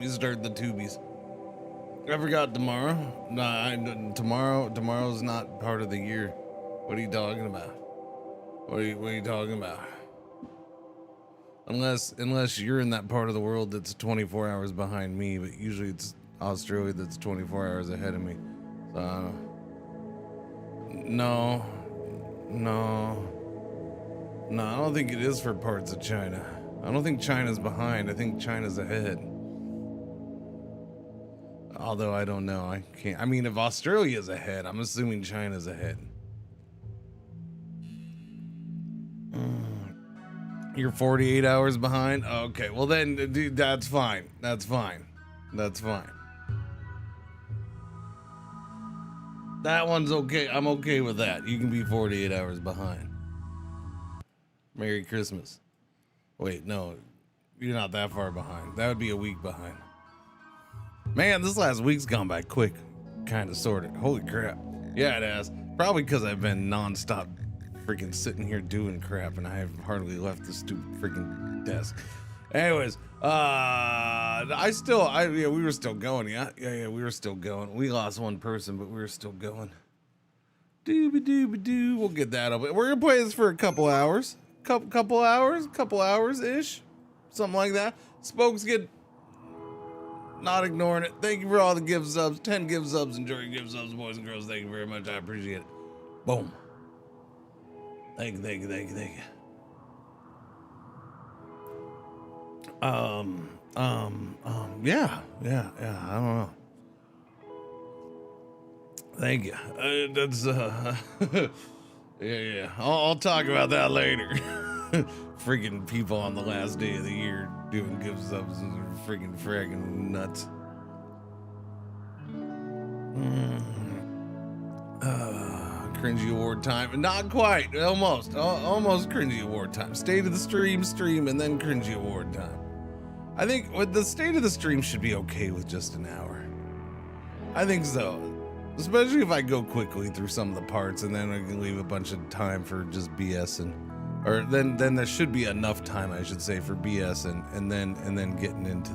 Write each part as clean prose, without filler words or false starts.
We start the tubies. I forgot tomorrow. Tomorrow's not part of the year. What are you talking about? What are you talking about? Unless you're in that part of the world that's 24 hours behind me, but usually it's Australia that's 24 hours ahead of me. So I don't know. No, I don't think it is for parts of China. I don't think China's behind. I think China's ahead. Although I don't know. I can't. I mean, if Australia's ahead, I'm assuming China's ahead. You're 48 hours behind? Okay, well then, dude, that's fine. That's fine. That's fine. That one's okay. I'm okay with that. You can be 48 hours behind. Merry Christmas. Wait, no. You're not that far behind. That would be a week behind. Man, this last week's gone by quick. Kind of, sort of. Holy crap. Yeah, it has. Probably because I've been non-stop freaking sitting here doing crap and I have hardly left the stupid freaking desk. Anyways, we were still going. Yeah, we were still going. We lost one person, but we were still going. Dooby-dooby-doo. We'll get that up. We're gonna play this for a couple hours. Couple hours-ish. Something like that. Spokes get not ignoring it. Thank you for all the gift subs. 10 gift subs. Enjoy your gift subs, boys and girls. Thank you very much. I appreciate it. Boom. Thank you. Yeah, I don't know. Thank you. That's, yeah. I'll talk about that later. Freaking people on the last day of the year doing gift subs and freaking fragging nuts. Cringey award time. Not quite. Almost Cringey award time. State of the stream, and then Cringey award time. I think with the state of the stream should be okay with just an hour. I think so. Especially if I go quickly through some of the parts and then I can leave a bunch of time for just BS or then there should be enough time, I should say, for BS and then getting into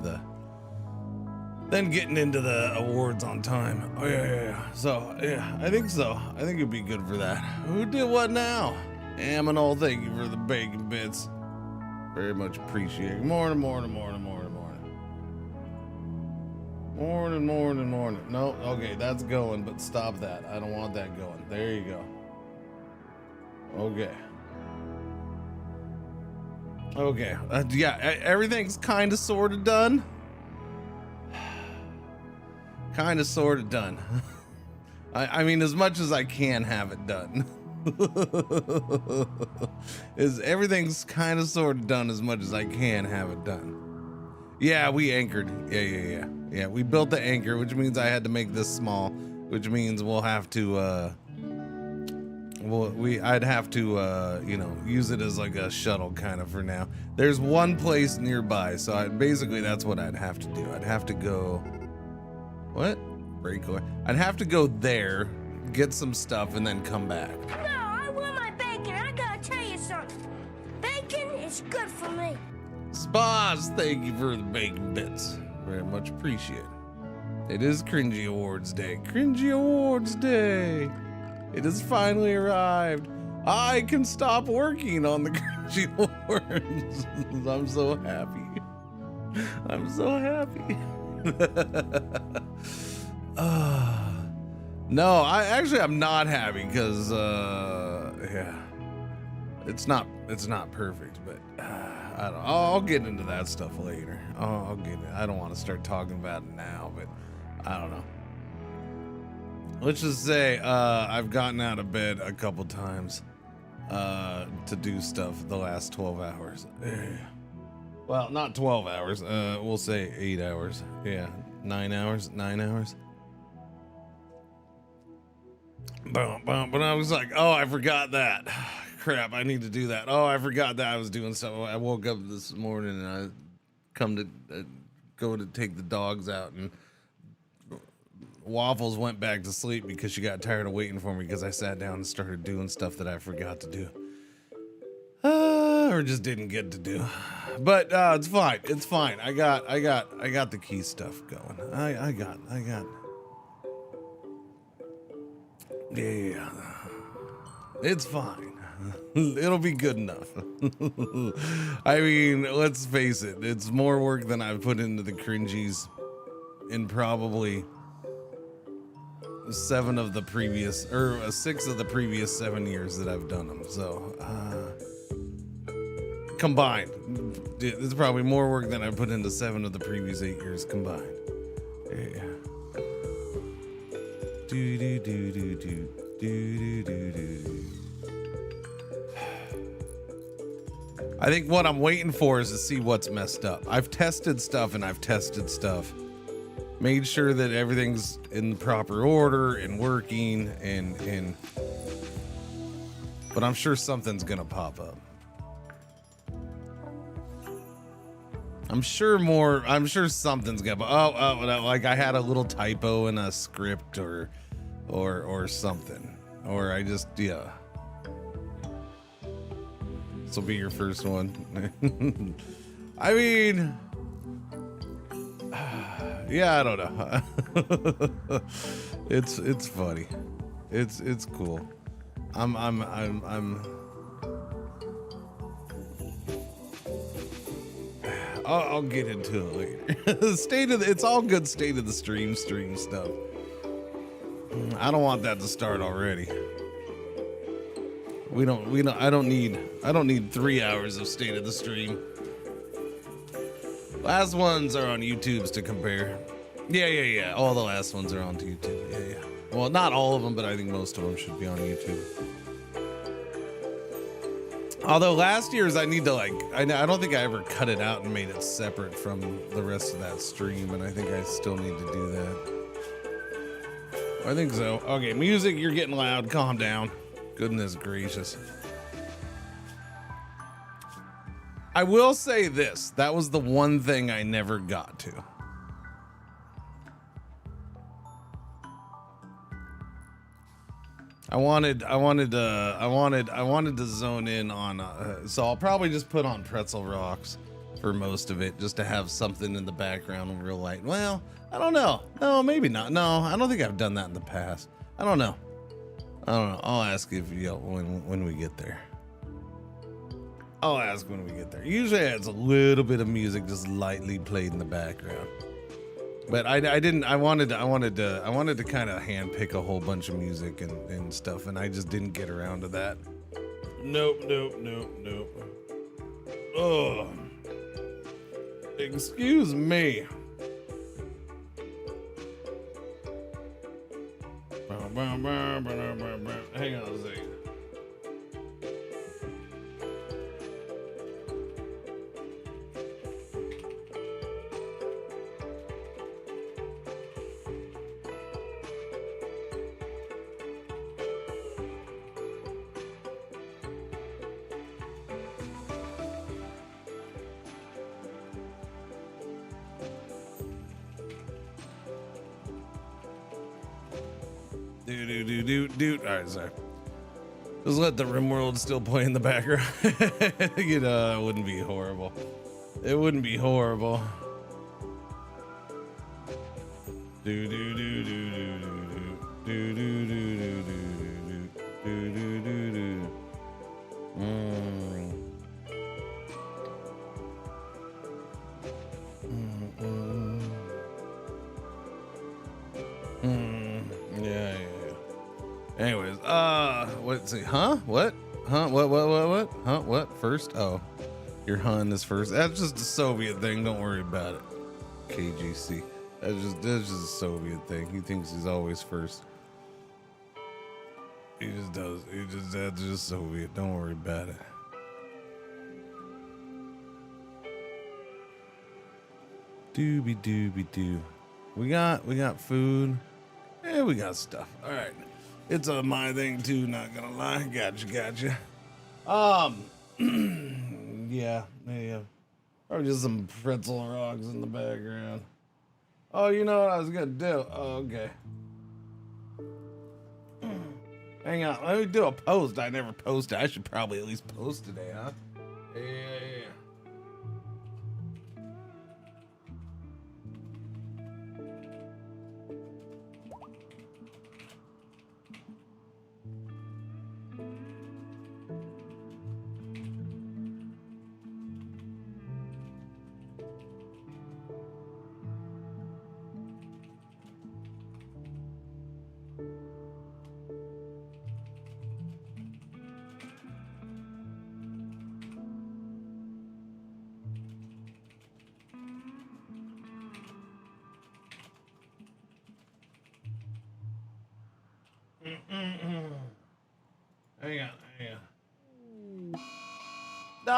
the awards on time. Oh yeah. So yeah, I think so. I think it'd be good for that. Who did what now? Aminol, thank you for the bacon bits. Very much appreciated. Morning. No, okay, that's going, but stop that. I don't want that going. There you go. Okay. Yeah, everything's kind of sort of done. I mean, as much as I can have it done. Everything's kind of sort of done as much as I can have it done. Yeah, we anchored. Yeah, we built the anchor, which means I had to make this small, which means we'll have to, I'd have to, use it as like a shuttle kind of for now. There's one place nearby, so basically that's what I'd have to do. I'd have to go, what? Breakaway. I'd have to go there, get some stuff, and then come back. No, I want my bacon. I gotta tell you something. Bacon is good for me. Spas, thank you for the bacon bits. Very much appreciated. It is Cringey Awards Day. Cringey Awards Day. It has finally arrived. I can stop working on the Cringey Awards. I'm so happy. No, I'm not happy because it's not perfect, but I'll get into that stuff later. I'll get it. I don't want to start talking about it now, but I don't know. Let's just say I've gotten out of bed a couple times to do stuff the last 12 hours. Well, not 12 hours. We'll say 8 hours. Yeah, 9 hours. But I was like, oh, I forgot that. Crap, I need to do that. Oh, I forgot that I was doing stuff. I woke up this morning and I come to go to take the dogs out, and Waffles went back to sleep because she got tired of waiting for me because I sat down and started doing stuff that I forgot to do. Or just didn't get to do. But it's fine. It's fine. I got the key stuff going. I got. Yeah. It's fine. It'll be good enough. I mean, let's face it. It's more work than I've put into the Cringies in probably 6 of the previous 7 years that I've done them. So, combined, it's probably more work than I put into 7 of the previous 8 years combined. Yeah. Do do do do do do do do do. I think what I'm waiting for is to see what's messed up. I've tested stuff and I've tested stuff. Made sure that everything's in the proper order and working and but I'm sure something's gonna pop up. I'm sure something's gonna like I had a little typo in a script or something. Or I just This will be your first one. I mean, yeah, I don't know. It's funny. It's cool. I'll get into it later. It's all good state of the stream stuff. I don't want that to start already. I don't need 3 hours of state of the stream. Last ones are on YouTube's to compare. Yeah. All the last ones are on YouTube. Yeah. Well, not all of them, but I think most of them should be on YouTube. Although last year's I need to I don't think I ever cut it out and made it separate from the rest of that stream, and I think I still need to do that. I think so. Okay, music, you're getting loud. Calm down. Goodness gracious. I will say this. That was the one thing I never got to. I wanted to zone in on so I'll probably just put on Pretzel Rocks for most of it, just to have something in the background real light. Well, I don't know. No, maybe not. No, I don't think I've done that in the past. I don't know. I'll ask if when we get there. I'll ask when we get there. Usually it's a little bit of music just lightly played in the background. But I wanted to kind of hand pick a whole bunch of music and stuff, and I just didn't get around to that. Nope. Oh. Excuse me. Hang on a second. Do. All right, sorry. Just let the RimWorld still play in the background. It wouldn't be horrible. It wouldn't be horrible. Do. Yeah. Anyways, let's see. What? What? First? Oh, your hun is first. That's just a Soviet thing. Don't worry about it. KGC. That's just a Soviet thing. He thinks he's always first. He just does. That's just Soviet. Don't worry about it. Doobie doo. We got food. Yeah, we got stuff. All right. It's my thing too, not gonna lie. Gotcha. Yeah. Probably just some pretzel rocks in the background. Oh, you know what I was gonna do? Oh, okay. Hang on, let me do a post. I never posted. I should probably at least post today, huh? Yeah.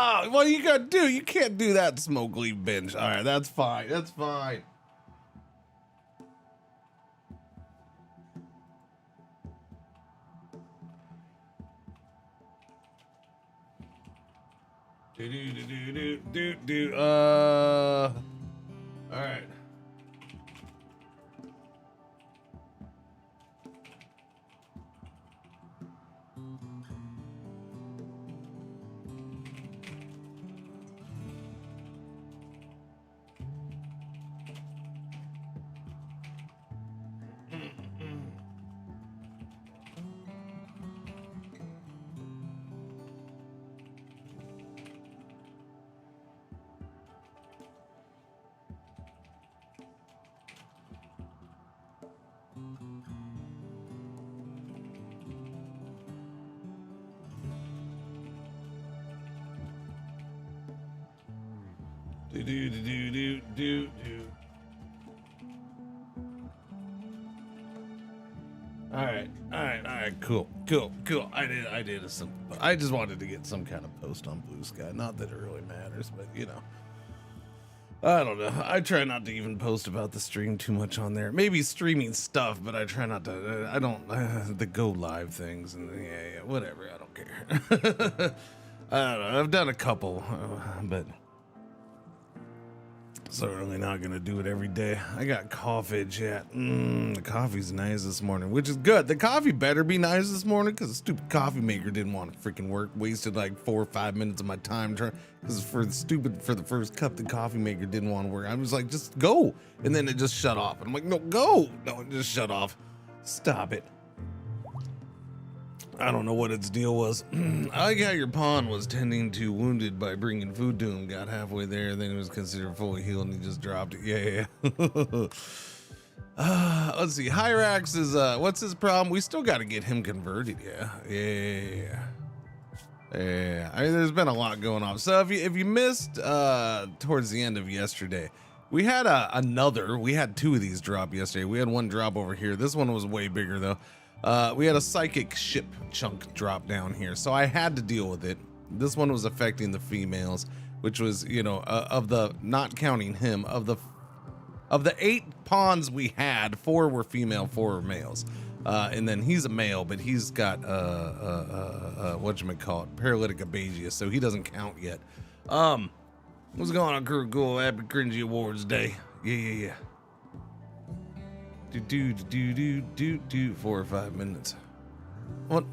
Oh, well, you can't do that smoke leaf binge. All right, that's fine. That's fine. All right. Do. All right, cool. I did a simple. I just wanted to get some kind of post on Blue Sky. Not that it really matters, but you know, I don't know. I try not to even post about the stream too much on there. Maybe streaming stuff, but I try not to. I don't the go live things and yeah, whatever. I don't care. I don't know. I've done a couple, but. Certainly not gonna do it every day. I got coffee yet. The coffee's nice this morning, which is good. The coffee better be nice this morning because the stupid coffee maker didn't want to freaking work. Wasted like 4 or 5 minutes of my time trying. Because for the first cup, the coffee maker didn't want to work. I was like, just go, and then it just shut off. I'm like, no, go. No, it just shut off. Stop it. I don't know what its deal was. I like how your pawn was tending to wounded by bringing food to him. Got halfway there, then he was considered fully healed, and he just dropped it. Yeah. Let's see. Hyrax is what's his problem? We still got to get him converted. Yeah. I mean, there's been a lot going on. So if you missed towards the end of yesterday, we had we had 2 of these drop yesterday. We had one drop over here. This one was way bigger though. We had a psychic ship chunk drop down here, so I had to deal with it. This one was affecting the females, which was, you know, of the, not counting him, of the 8 pawns we had, 4 were female, 4 were males. And then he's a male, but he's got whatchamacallit, paralytic abasia, so he doesn't count yet. What's going on, crew? Cool, happy Cringey Awards Day. Yeah. Do 4 or 5 minutes. What?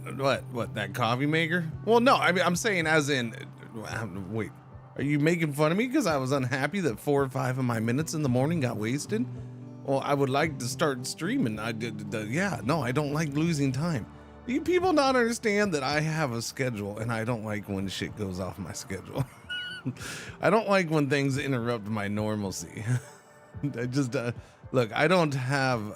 That coffee maker? Well, no, I mean, I'm saying as in, wait, are you making fun of me because I was unhappy that 4 or 5 of my minutes in the morning got wasted? Well, I would like to start streaming. I don't like losing time. Do you people not understand that I have a schedule and I don't like when shit goes off my schedule? I don't like when things interrupt my normalcy. I just, look, I don't have,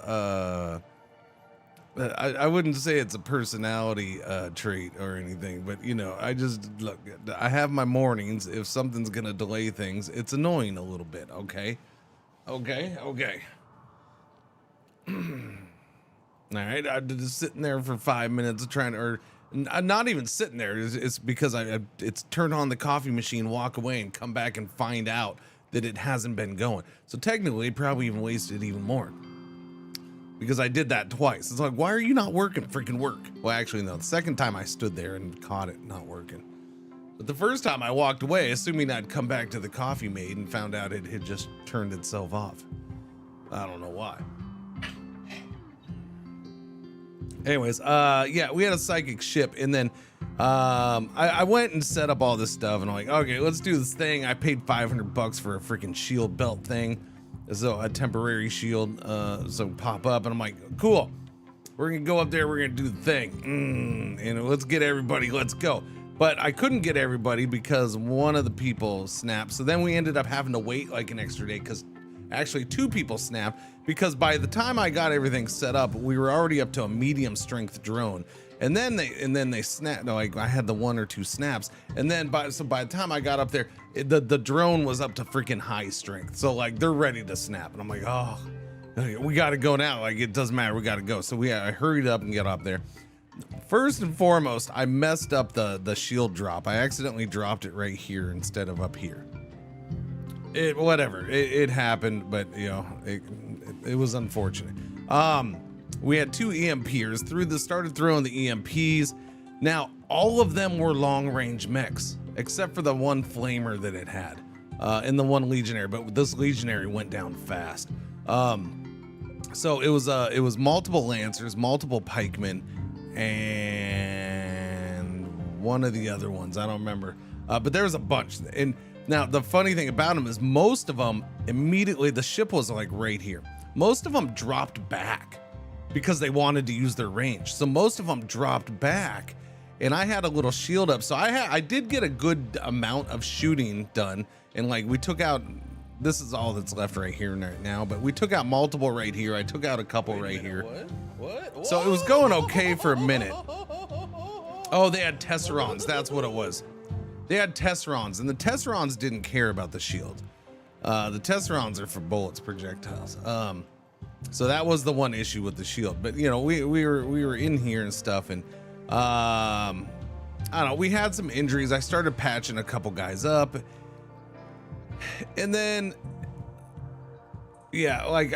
I wouldn't say it's a personality trait or anything, but you know, I just, look, I have my mornings. If something's gonna delay things, it's annoying a little bit, okay? All right, I'm just sitting there for 5 minutes trying to, or not even sitting there. It's because it's turn on the coffee machine, walk away, and come back and find out that it hasn't been going. So technically, it probably even wasted even more because I did that twice. It's like, why are you not working? Freaking work. Well, actually, no. The second time I stood there and caught it not working. But the first time I walked away, assuming I'd come back to the coffee made and found out it had just turned itself off. I don't know why. Anyways, yeah, we had a psychic ship, and then I went and set up all this stuff, and I'm like, okay, let's do this thing. I paid $500 for a freaking shield belt thing, so a temporary shield, so pop up, and I'm like, cool. We're gonna go up there. We're gonna do the thing, and let's get everybody. Let's go. But I couldn't get everybody because one of the people snapped. So then we ended up having to wait like an extra day because actually 2 people snapped, because by the time I got everything set up, we were already up to a medium strength drone. And then they snapped. Like I had the 1 or 2 snaps, and then by the time I got up there, the drone was up to freaking high strength. So like they're ready to snap, and I'm like, oh, we got to go now. Like it doesn't matter, we got to go. So I hurried up and got up there. first and foremost, I messed up the shield drop. I accidentally dropped it right here instead of up here. It happened, but you know, it was unfortunate. We had 2 EMPers started throwing the EMPs. Now all of them were long range mechs except for the one flamer that it had and the one legionary, but this legionary went down fast. So it was multiple lancers, multiple pikemen, and one of the other ones I don't remember, but there was a bunch. And now the funny thing about them is most of them immediately, the ship was like right here, most of them dropped back because they wanted to use their range. So most of them dropped back, and I had a little shield up, so I did get a good amount of shooting done. And like we took out, this is all that's left right here right now, but we took out multiple right here. I took out a couple right here. What? So it was going okay for a minute. Oh, they had Tesserons. That's what it was. They had Tesserons, and the Tesserons didn't care about the shield. The Tesserons are for bullets, projectiles. So that was the one issue with the shield. But you know, we were in here and stuff, and I don't know. We had some injuries. I started patching a couple guys up, and then yeah, like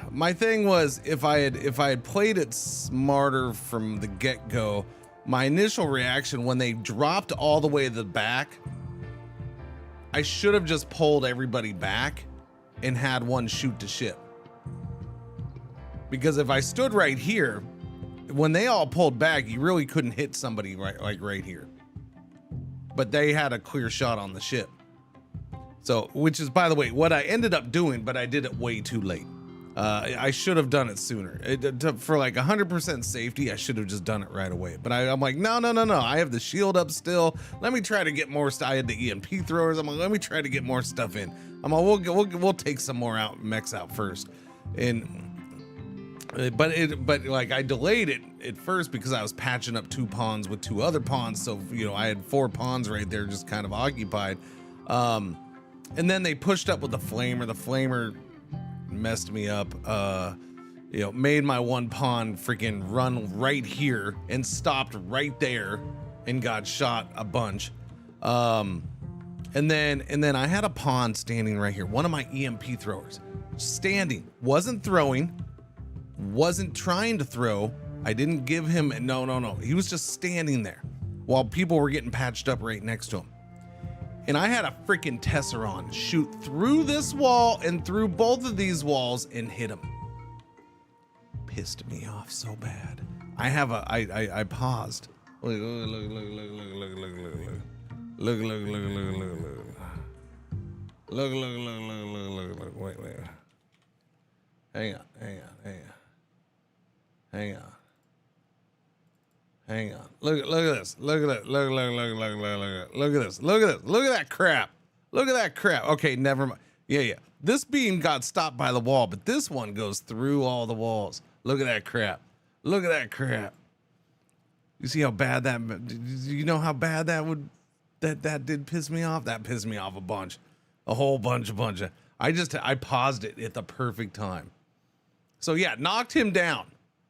my thing was if I had played it smarter from the get-go. My initial reaction when they dropped all the way to the back, I should have just pulled everybody back and had one shoot to ship. Because if I stood right here, when they all pulled back, you really couldn't hit somebody right here. But they had a clear shot on the ship. So, which is, by the way, what I ended up doing, but I did it way too late. I should have done it sooner. For like 100% safety, I should have just done it right away. But I'm like, no. I have the shield up still. Let me try to get more. I had the EMP throwers. I'm like, let me try to get more stuff in. I'm like, we'll take some more mechs out first. But like I delayed it at first because I was patching up 2 pawns with 2 other pawns. So you know, I had 4 pawns right there just kind of occupied. And then they pushed up with the flamer. The flamer messed me up, you know, made my 1 pawn freaking run right here and stopped right there and got shot a bunch. And then I had a pawn standing right here, one of my EMP throwers, standing, wasn't throwing, wasn't trying to throw. I didn't give him, no. He was just standing there while people were getting patched up right next to him. And I had a freaking Tesseron shoot through this wall and through both of these walls and hit him. Pissed me off so bad. I paused. Look. Wait. Hang on. Look at this. Look at this. Look at that crap. Okay, never mind. Yeah. This beam got stopped by the wall, but this one goes through all the walls. Look at that crap. You see how bad that, you know how bad that did piss me off? That pissed me off a bunch. A whole bunch. I paused it at the perfect time. So yeah, knocked him down.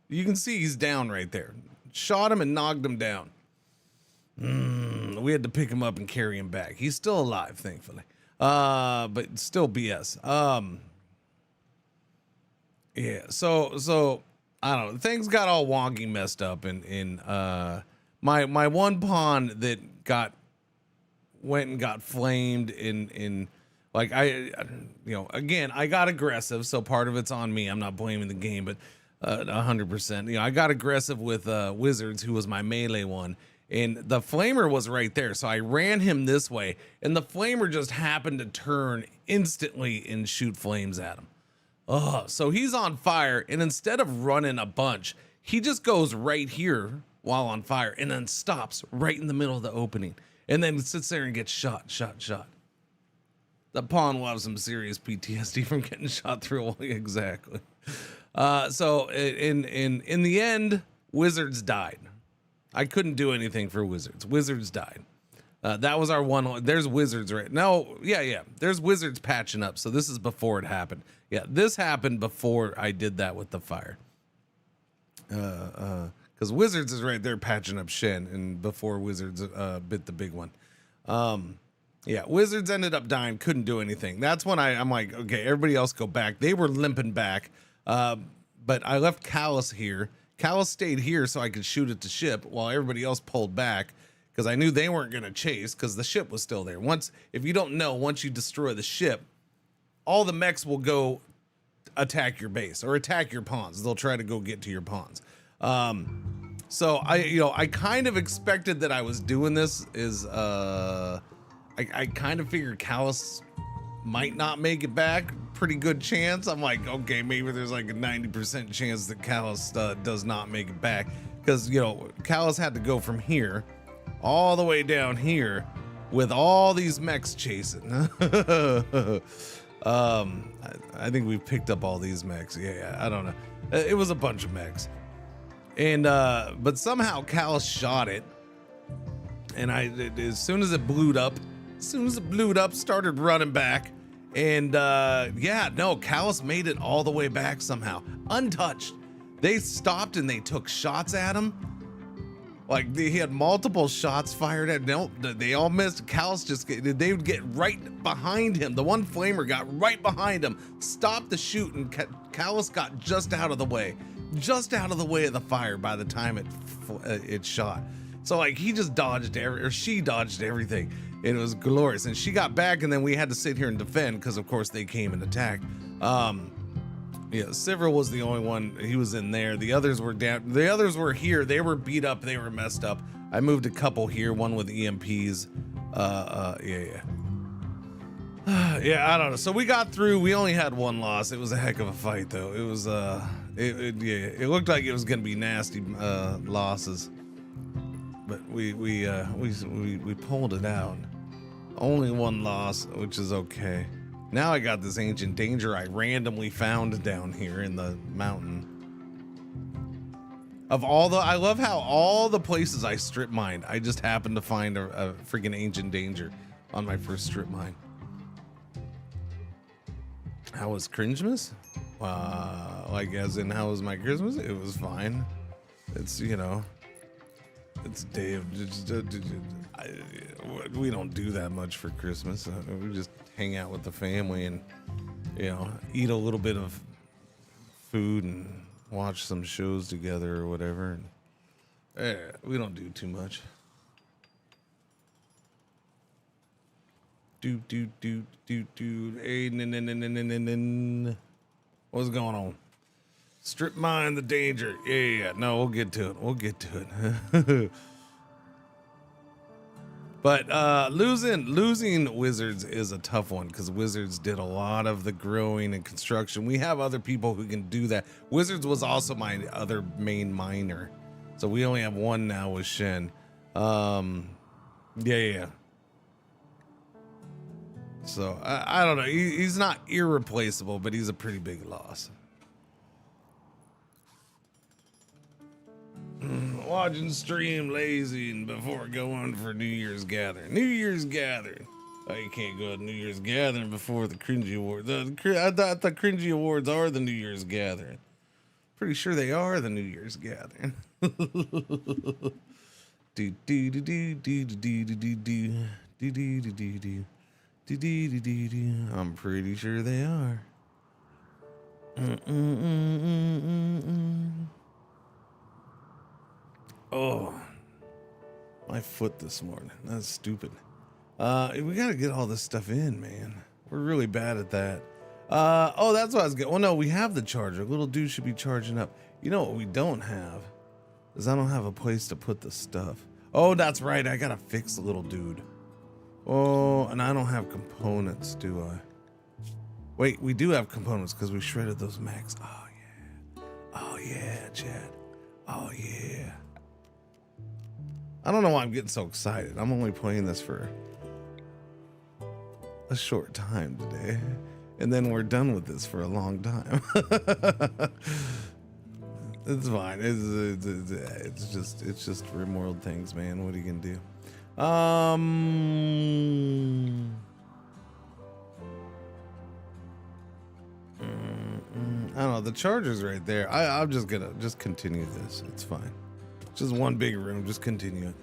You can see he's down right there. Shot him and knocked him down. We had to pick him up and carry him back. He's still alive, thankfully. But still BS. Yeah, so I don't know. Things got all wonky messed up and my 1 pawn that went and got flamed in like again, I got aggressive, so part of it's on me. I'm not blaming the game, but 100%. You know, I got aggressive with Wizards, who was my melee one, and the flamer was right there. So I ran him this way, and the flamer just happened to turn instantly and shoot flames at him. Oh, so he's on fire, and instead of running a bunch, he just goes right here while on fire, and then stops right in the middle of the opening, and then sits there and gets shot. The pawn will have some serious PTSD from getting shot through a wall. Exactly. So in the end, Wizards died. I couldn't do anything for Wizards. Wizards died. That was our one. There's Wizards right no. Yeah. There's Wizards patching up. So this is before it happened. Yeah, this happened before I did that with the fire. Because because Wizards is right there patching up Shen, and before Wizards bit the big one. Yeah, Wizards ended up dying, couldn't do anything. That's when I'm like, okay, everybody else go back. They were limping back, but I left Callus here. Callus stayed here so I could shoot at the ship while everybody else pulled back, because I knew they weren't going to chase because the ship was still there. If you don't know, once you destroy the ship, all the mechs will go attack your base or attack your pawns. They'll try to go get to your pawns. So I kind of expected that I was doing this. I kind of figured Callus might not make it back. Pretty good chance. I'm like, okay, maybe there's like a 90% chance that Callus does not make it back, because Callus had to go from here all the way down here with all these mechs chasing. I think we've picked up all these mechs. Yeah, I don't know. It was a bunch of mechs, and but somehow Callus shot it, and as soon as it blew up, started running back, and Callus made it all the way back somehow, untouched. They stopped and they took shots at him. Like, he had multiple shots fired at him. They all missed. Callus they would get right behind him. The one flamer got right behind him, stopped the shoot, and Callus got just out of the way of the fire by the time it shot. So like, he just dodged she dodged everything, and it was glorious. And she got back, and then we had to sit here and defend because of course they came and attacked. Sivir was the only one. He was in there. The others were down. The others were here. They were beat up. They were messed up. I moved a couple here, one with EMPs. Yeah, I don't know. So we got through. We only had one loss. It was a heck of a fight, though. It was it looked like it was gonna be nasty losses, but we pulled it out. Only one loss, which is okay. Now I got this ancient danger I randomly found down here in the mountain. I love how all the places I strip mined, I just happened to find a freaking ancient danger on my first strip mine. How was Cringemas? Like, as in, how was my Christmas? It was fine. It's, it's day of, we don't do that much for Christmas. We just hang out with the family and, eat a little bit of food and watch some shows together or whatever. We don't do too much. Hey, what's going on? Strip mine the danger. Yeah. No, we'll get to it. But losing Wizards is a tough one, because Wizards did a lot of the growing and construction. We have other people who can do that. Wizards was also my other main miner, so we only have one now with Shen. Yeah. So I don't know. He's not irreplaceable, but he's a pretty big loss. Watching stream lazy before going for New Year's gathering. Oh, you can't go to New Year's gathering before the Cringey Awards. I thought the Cringey Awards are the New Year's gathering. Pretty sure they are the New Year's gathering. I'm pretty sure they are. Oh, my foot this morning. That's stupid. We gotta get all this stuff in, man. We're really bad at that. Oh, that's what I was getting. Well, no, we have the charger. Little dude should be charging up. You know what we don't have is I don't have a place to put the stuff. Oh, that's right. I gotta fix the little dude. Oh, and I don't have components, do I? Wait, we do have components because we shredded those mechs. Oh yeah, Chad. Oh yeah. I don't know why I'm getting so excited. I'm only playing this for a short time today, and then we're done with this for a long time. It's fine. It's just RimWorld things, man. What are you gonna do? I don't know. The charger's right there. I'm just gonna continue this. It's fine. Just one big room. Just continue it.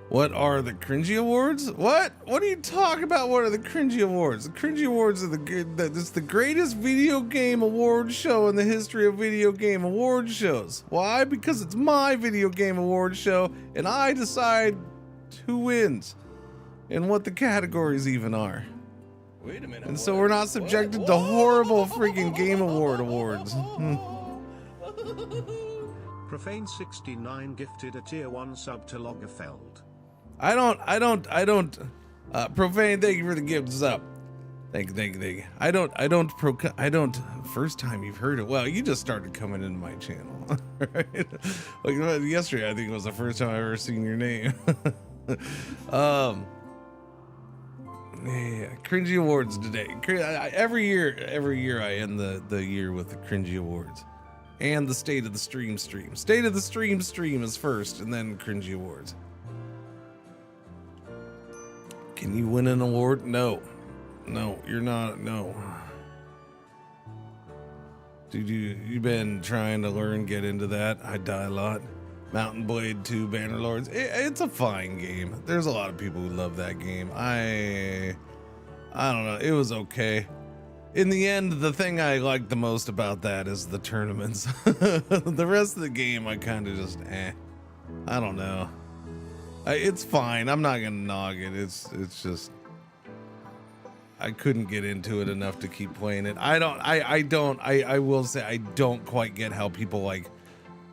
What are the Cringey Awards? What? What are you talking about? What are the Cringey Awards? The Cringey Awards are it's the greatest video game award show in the history of video game award shows. Why? Because it's my video game award show, and I decide who wins and what the categories even are. Wait a minute. And so we're not subjected to horrible freaking Game Award awards. Profane69 gifted a tier 1 sub to Lagerfeld. I don't, Profane, thank you for the gifts up. Thank you. I don't, first time you've heard it. Well, you just started coming into my channel, right? Like yesterday, I think it was the first time I ever seen your name. Yeah, Cringey Awards today. Every year I end the year with the Cringey Awards. And the State of the Stream. State of the Stream is first, and then Cringey Awards. Can you win an award? No, you're not. No. Dude, you've been trying to learn, get into that. I die a lot. Mountain Blade 2 Bannerlords. It's a fine game. There's a lot of people who love that game. I don't know. It was okay. In the end, the thing I like the most about that is the tournaments. The rest of the game, I kind of just, I don't know. It's fine. I'm not gonna nog it. It's just, I couldn't get into it enough to keep playing it. I will say I don't quite get how people like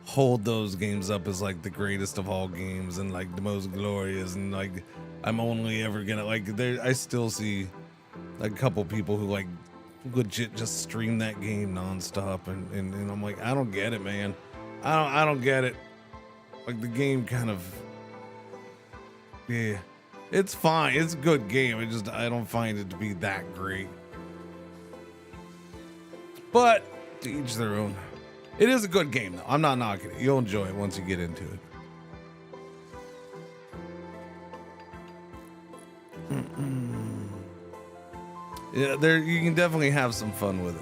hold those games up as like the greatest of all games and like the most glorious and like I'm only ever gonna like there. I still see a couple people who like legit just stream that game nonstop and I'm like, I don't get it, man. I don't get it. Like the game kind of, yeah, it's fine. It's a good game. I don't find it to be that great. But to each their own. It is a good game though. I'm not knocking it. You'll enjoy it once you get into it. Yeah, there you can definitely have some fun with it.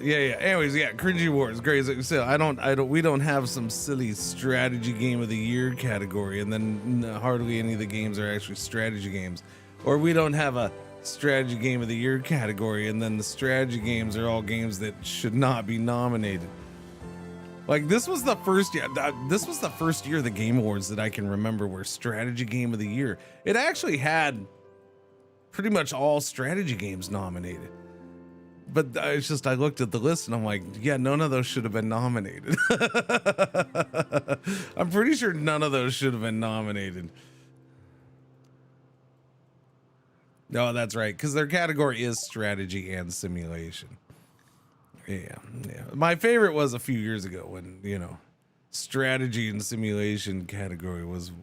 Yeah. Anyways, yeah, Cringey Awards, great. So we don't have some silly strategy game of the year category, and then hardly any of the games are actually strategy games, or we don't have a strategy game of the year category, and then the strategy games are all games that should not be nominated. Like this was the first year. This was the first year of the Game Awards that I can remember where strategy game of the year. It actually had pretty much all strategy games nominated. But it's just I looked at the list and I'm like, yeah, none of those should have been nominated. I'm pretty sure none of those should have been nominated. No, that's right, because their category is strategy and simulation. Yeah. My favorite was a few years ago when, strategy and simulation category was,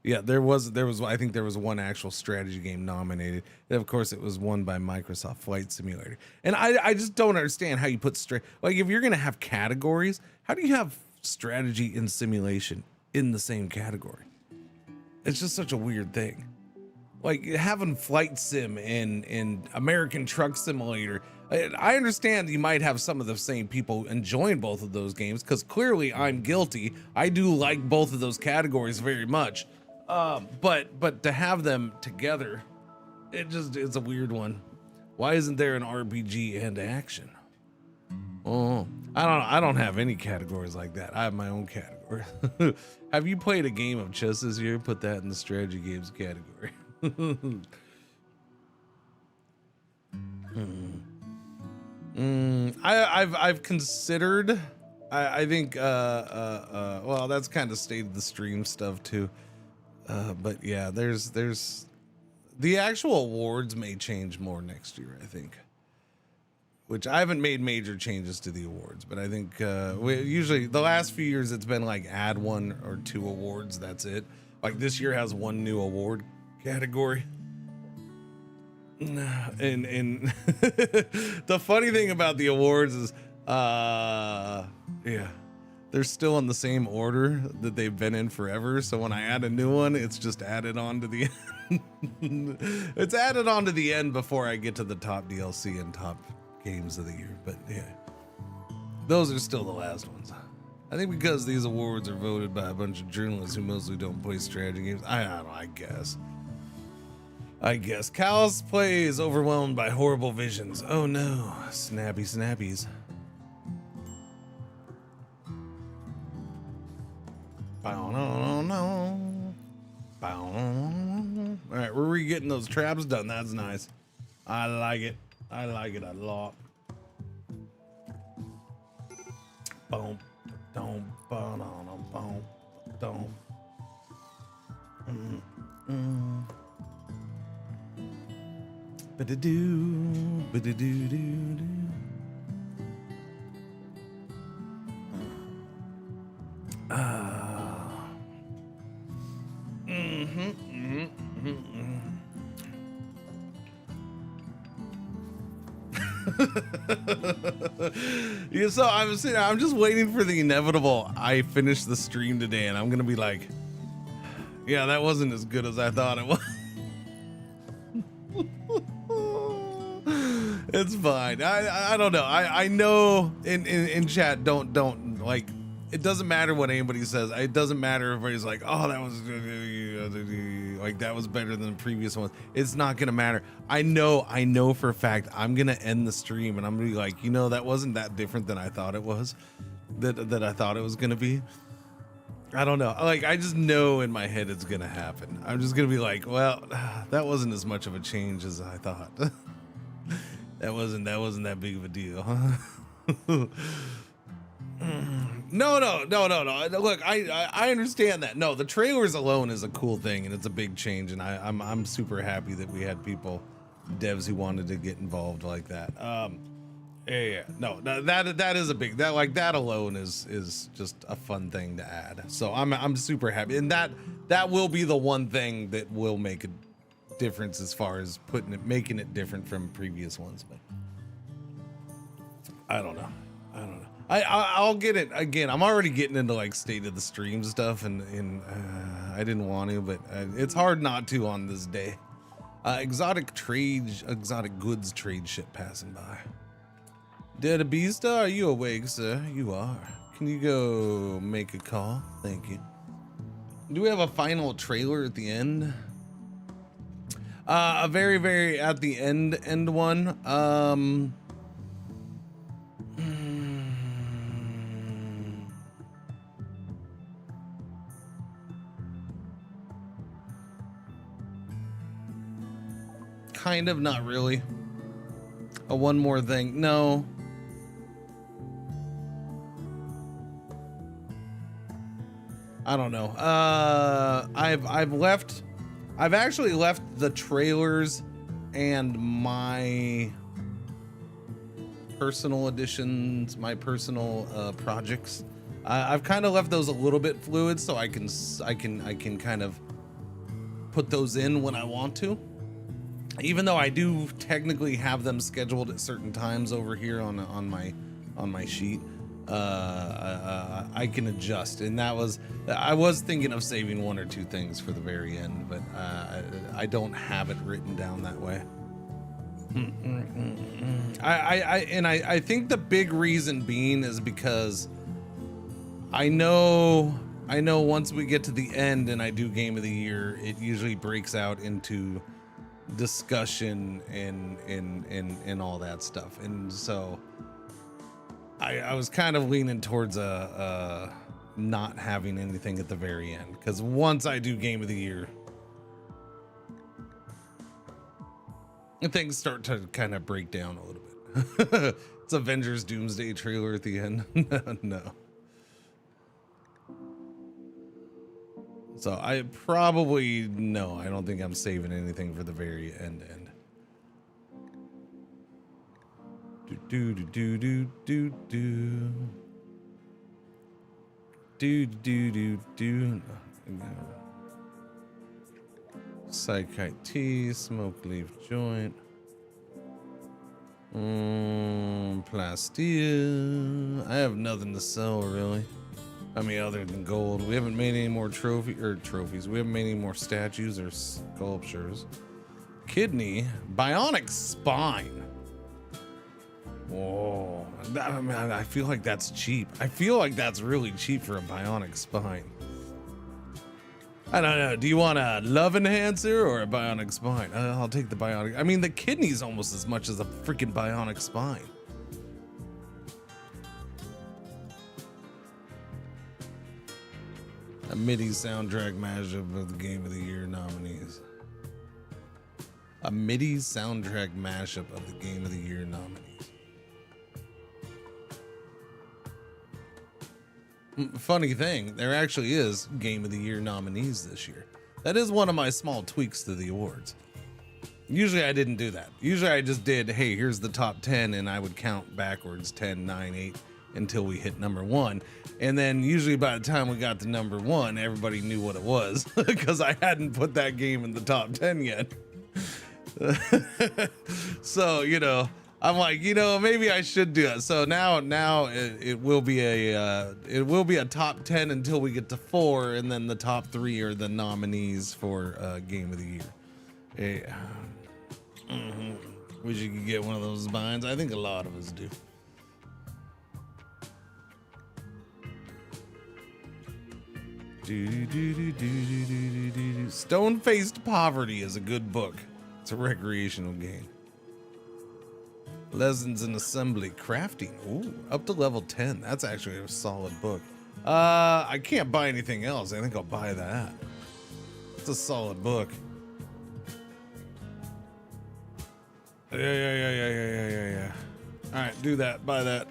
there was I think there was one actual strategy game nominated. And of course it was won by Microsoft Flight Simulator. And I just don't understand how you put like if you're going to have categories, how do you have strategy and simulation in the same category? It's just such a weird thing. Like having Flight Sim and American Truck Simulator. I understand you might have some of the same people enjoying both of those games, because clearly I'm guilty. I do like both of those categories very much. But to have them together, it's a weird one. Why isn't there an RPG and action? Oh, I don't have any categories like that. I have my own category. Have you played a game of chess this year? Put that in the strategy games category. I've considered. I think. Well, that's kind of State of the Stream stuff too. But yeah, there's the actual awards may change more next year, I think. Which I haven't made major changes to the awards, but I think usually the last few years it's been like add 1 or 2 awards. That's it. Like this year has 1 new award category. And the funny thing about the awards is, they're still in the same order that they've been in forever. So when I add a new one, it's just added on to the end. It's added on to the end before I get to the top DLC and top games of the year, but yeah, those are still the last ones. I think because these awards are voted by a bunch of journalists who mostly don't play strategy games. I don't know, I guess. Callous Play is overwhelmed by horrible visions. Oh no, snappy snappies. All right, we're re-getting those traps done. That's nice. I like it. I like it a lot. Boom, boom, boom, boom, boom. Ba-da-doo, ba-da-doo-doo-doo. Yeah, so I'm just waiting for the inevitable. I finished the stream today and I'm gonna be like, yeah, that wasn't as good as I thought it was. It's fine. I don't know. I know in chat don't like, it doesn't matter what anybody says. It doesn't matter if everybody's like, oh, that was like, that was better than the previous one. It's not gonna matter. I know for a fact I'm gonna end the stream and I'm gonna be like, you know, that wasn't that different than I thought it was, that I thought it was gonna be. I don't know. Like, I just know in my head it's gonna happen. I'm just gonna be like, well, that wasn't as much of a change as I thought. That wasn't that big of a deal. No. Look, I understand that. No, the trailers alone is a cool thing and it's a big change, and I'm super happy that we had people, devs, who wanted to get involved like that. Yeah. No, that is a big, that alone is just a fun thing to add. So I'm super happy, and that will be the one thing that will make a difference as far as making it different from previous ones. But I don't know. I'll get it again. I'm already getting into like state of the stream stuff, and I didn't want to, but it's hard not to on this day. Exotic goods trade ship passing by. Dead Beasta, are you awake, sir? You are. Can you go make a call? Thank you. Do we have a final trailer at the end? A very, very at the end one. Kind of, not really. A one more thing. No. I don't know. I've actually left the trailers and my personal editions, my personal projects. I've kind of left those a little bit fluid, so I can kind of put those in when I want to. Even though I do technically have them scheduled at certain times over here on my sheet, I can adjust. And I was thinking of saving one or two things for the very end, but I don't have it written down that way. I think the big reason being is because I know once we get to the end and I do Game of the Year, it usually breaks out into discussion and all that stuff, and so I was kind of leaning towards not having anything at the very end, because once I do Game of the Year, things start to kind of break down a little bit. It's Avengers Doomsday trailer at the end. No. So I don't think I'm saving anything for the very end. Psychite tea, smoke leaf joint. Plasteel. I have nothing to sell really. I mean, other than gold. We haven't made any more trophies. We haven't made any more statues or sculptures. Kidney, bionic spine. Oh, I feel like that's cheap. I feel like that's really cheap for a bionic spine. I don't know. Do you want a love enhancer or a bionic spine? I'll take the bionic. I mean, the kidney's almost as much as a freaking bionic spine. A MIDI soundtrack mashup of the Game of the Year nominees. A MIDI soundtrack mashup of the Game of the Year nominees. Funny thing, there actually is Game of the Year nominees this year. That is one of my small tweaks to the awards. Usually I didn't do that. Usually I just did, hey, here's the top 10, and I would count backwards 10, 9, 8 until we hit number 1. And then usually by the time we got to number 1, everybody knew what it was because I hadn't put that game in the top 10 yet. So, you know, I'm like, you know, maybe I should do it. So now it will be a top 10 until we get to 4, and then the top 3 are the nominees for Game of the Year. Yeah. Wish you could get one of those binds. I think a lot of us do. Stone-Faced Poverty is a good book. It's a recreational game. Lessons in Assembly Crafting. Ooh, up to level 10. That's actually a solid book. I can't buy anything else. I think I'll buy that. It's a solid book. Yeah. All right, do that. Buy that.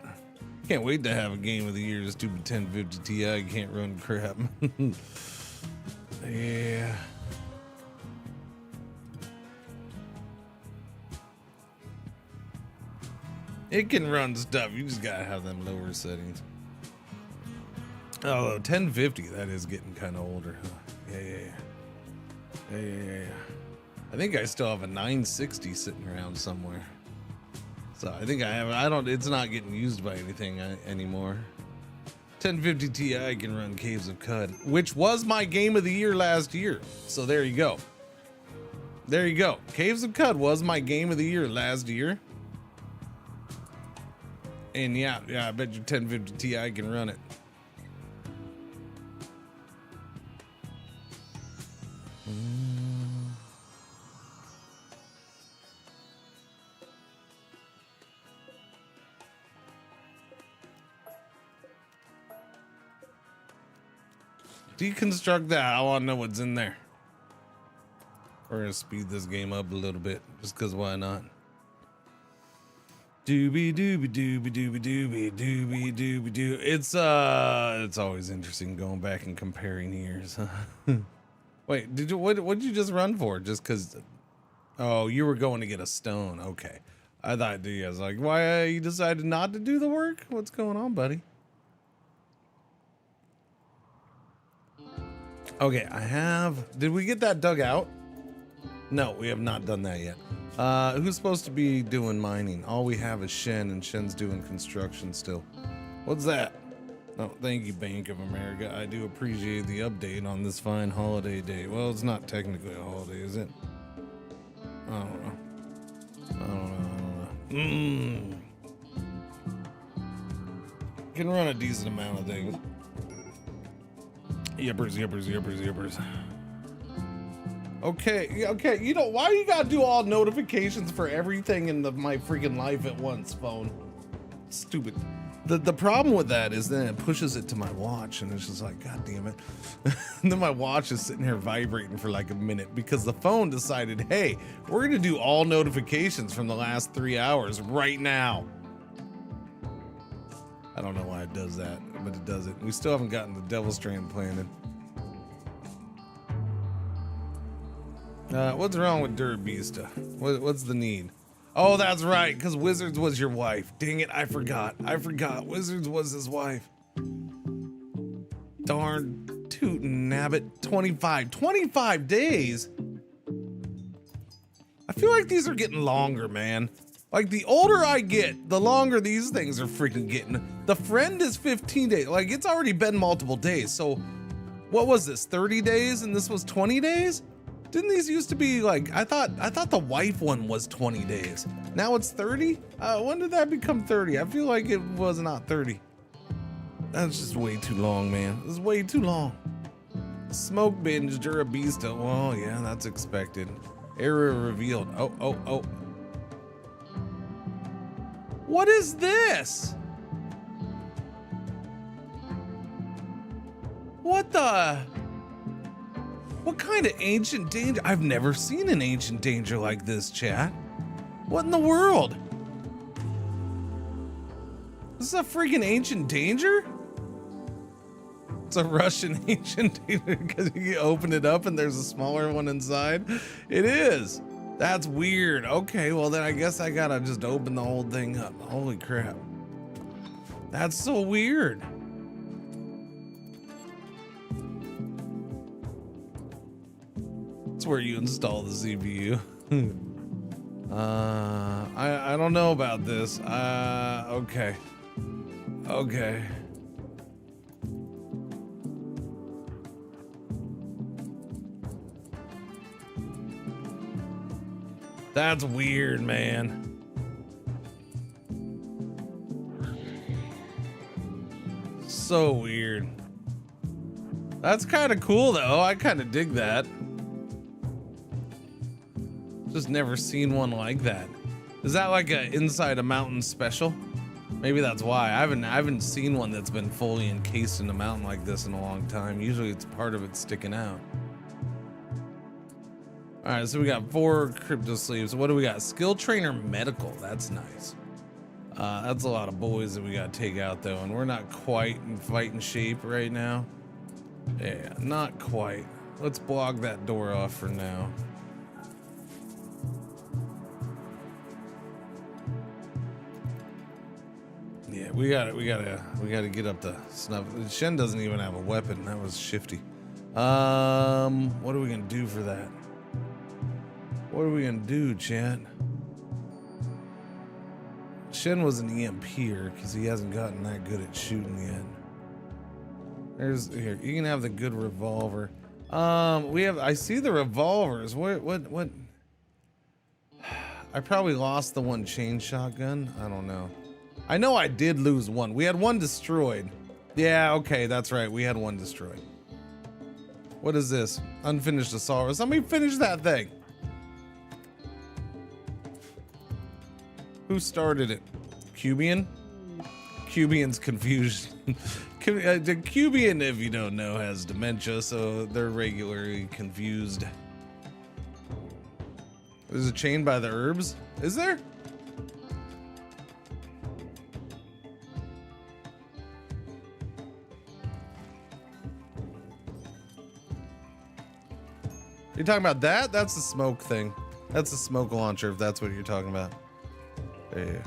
Can't wait to have a Game of the Year. This stupid 1050 Ti can't run crap. Yeah. It can run stuff. You just gotta have them lower settings. Although 1050, that is getting kind of older. Huh? Yeah. I think I still have a 960 sitting around somewhere. So I think I have. It's not getting used by anything anymore. 1050 Ti can run Caves of Cud, which was my Game of the Year last year. So there you go. There you go. Caves of Cud was my Game of the Year last year. And yeah, I bet your 1050 Ti can run it. Deconstruct that. I want to know what's in there. We're gonna speed this game up a little bit, just cause why not? Doobie doobie doobie doobie doobie doobie doobie doo. It's always interesting going back and comparing years. Wait, what did you just run for? Just cause? Oh, you were going to get a stone. Okay, I thought I was like, why you decided not to do the work? What's going on, buddy? Okay, did we get that dug out? No, we have not done that yet. Who's supposed to be doing mining? All we have is Shen, and Shen's doing construction still. What's that? Oh, thank you, Bank of America. I do appreciate the update on this fine holiday day. Well, it's not technically a holiday, is it? I don't know. Can run a decent amount of things. Yippers. Okay. You know, why you gotta do all notifications for everything in my freaking life at once, phone? Stupid. The problem with that is then it pushes it to my watch, and it's just like, God damn it. And then my watch is sitting here vibrating for like a minute because the phone decided, hey, we're gonna do all notifications from the last 3 hours right now. I don't know why it does that, but it does it. We still haven't gotten the Devil Strand planted. What's wrong with Durabista? What's the need? Oh, that's right, because Wizards was your wife. Dang it, I forgot. Wizards was his wife. Darn tootin' nabbit. 25 days? I feel like these are getting longer, man. Like, the older I get, the longer these things are freaking getting. The friend is 15 days. Like, it's already been multiple days. So, what was this, 30 days? And this was 20 days? Didn't these used to be like, I thought the wife one was 20 days. Now it's 30? When did that become 30? I feel like it was not 30. That's just way too long, man. This is way too long. Smoke binge, Durabista. Well, yeah, that's expected. Error revealed. Oh. What is this? What the? What kind of ancient danger? I've never seen an ancient danger like this, chat. What in the world? This is a freaking ancient danger? It's a Russian ancient danger because you open it up and there's a smaller one inside. It is. That's weird. Okay, well then I guess I gotta just open the whole thing up. Holy crap. That's so weird. That's where you install the CPU. I don't know about this. Okay. Okay. That's weird, man. So weird. That's kind of cool though. I kind of dig that. Just never seen one like that. Is that like a inside a mountain special? Maybe that's why. I haven't seen one that's been fully encased in a mountain like this in a long time. Usually it's part of it sticking out. All right, so we got 4 crypto sleeves. What do we got? Skill trainer medical. That's nice. That's a lot of boys that we got to take out though, and we're not quite in fighting shape right now. Yeah, not quite. Let's block that door off for now. Yeah, we gotta get up the snuff. Shen doesn't even have a weapon. That was shifty. What are we gonna do for that? What are we gonna do, chat? Shen was an EMPer because he hasn't gotten that good at shooting yet. Here, you can have the good revolver. I see the revolvers. What? I probably lost the one chain shotgun. I don't know. I know I did lose one. We had one destroyed. Yeah, okay, that's right. We had one destroyed. What is this? Unfinished assault. Somebody finish that thing. Who started it? Cubian? Cubian's confused. The Cubian, if you don't know, has dementia, so they're regularly confused. There's a chain by the herbs? Is there? You're talking about that? That's the smoke thing. That's the smoke launcher, if that's what you're talking about. Yeah.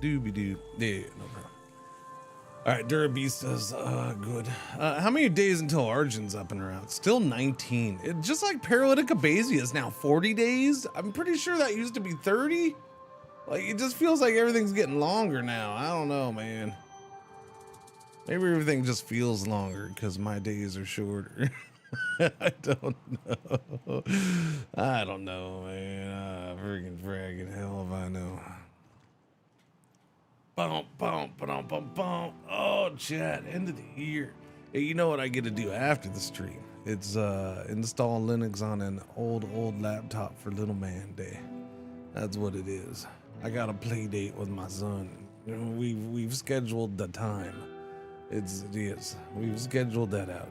Doobie-doo. Yeah, no problem. All right, Durabista's good. How many days until Arjun's up and around? Still 19. Just like Paralytic Abasia is now 40 days. I'm pretty sure that used to be 30. Like, it just feels like everything's getting longer now. I don't know, man. Maybe everything just feels longer because my days are shorter. I don't know. I don't know, man. Freaking fragging hell if I know. Bump, bump, bump, bump, bump. Oh, chat, end of the year. Hey, you know what I get to do after the stream? It's install Linux on an old laptop for little man day. That's what it is. I got a play date with my son. You know, we've scheduled the time. It is. We've scheduled that out.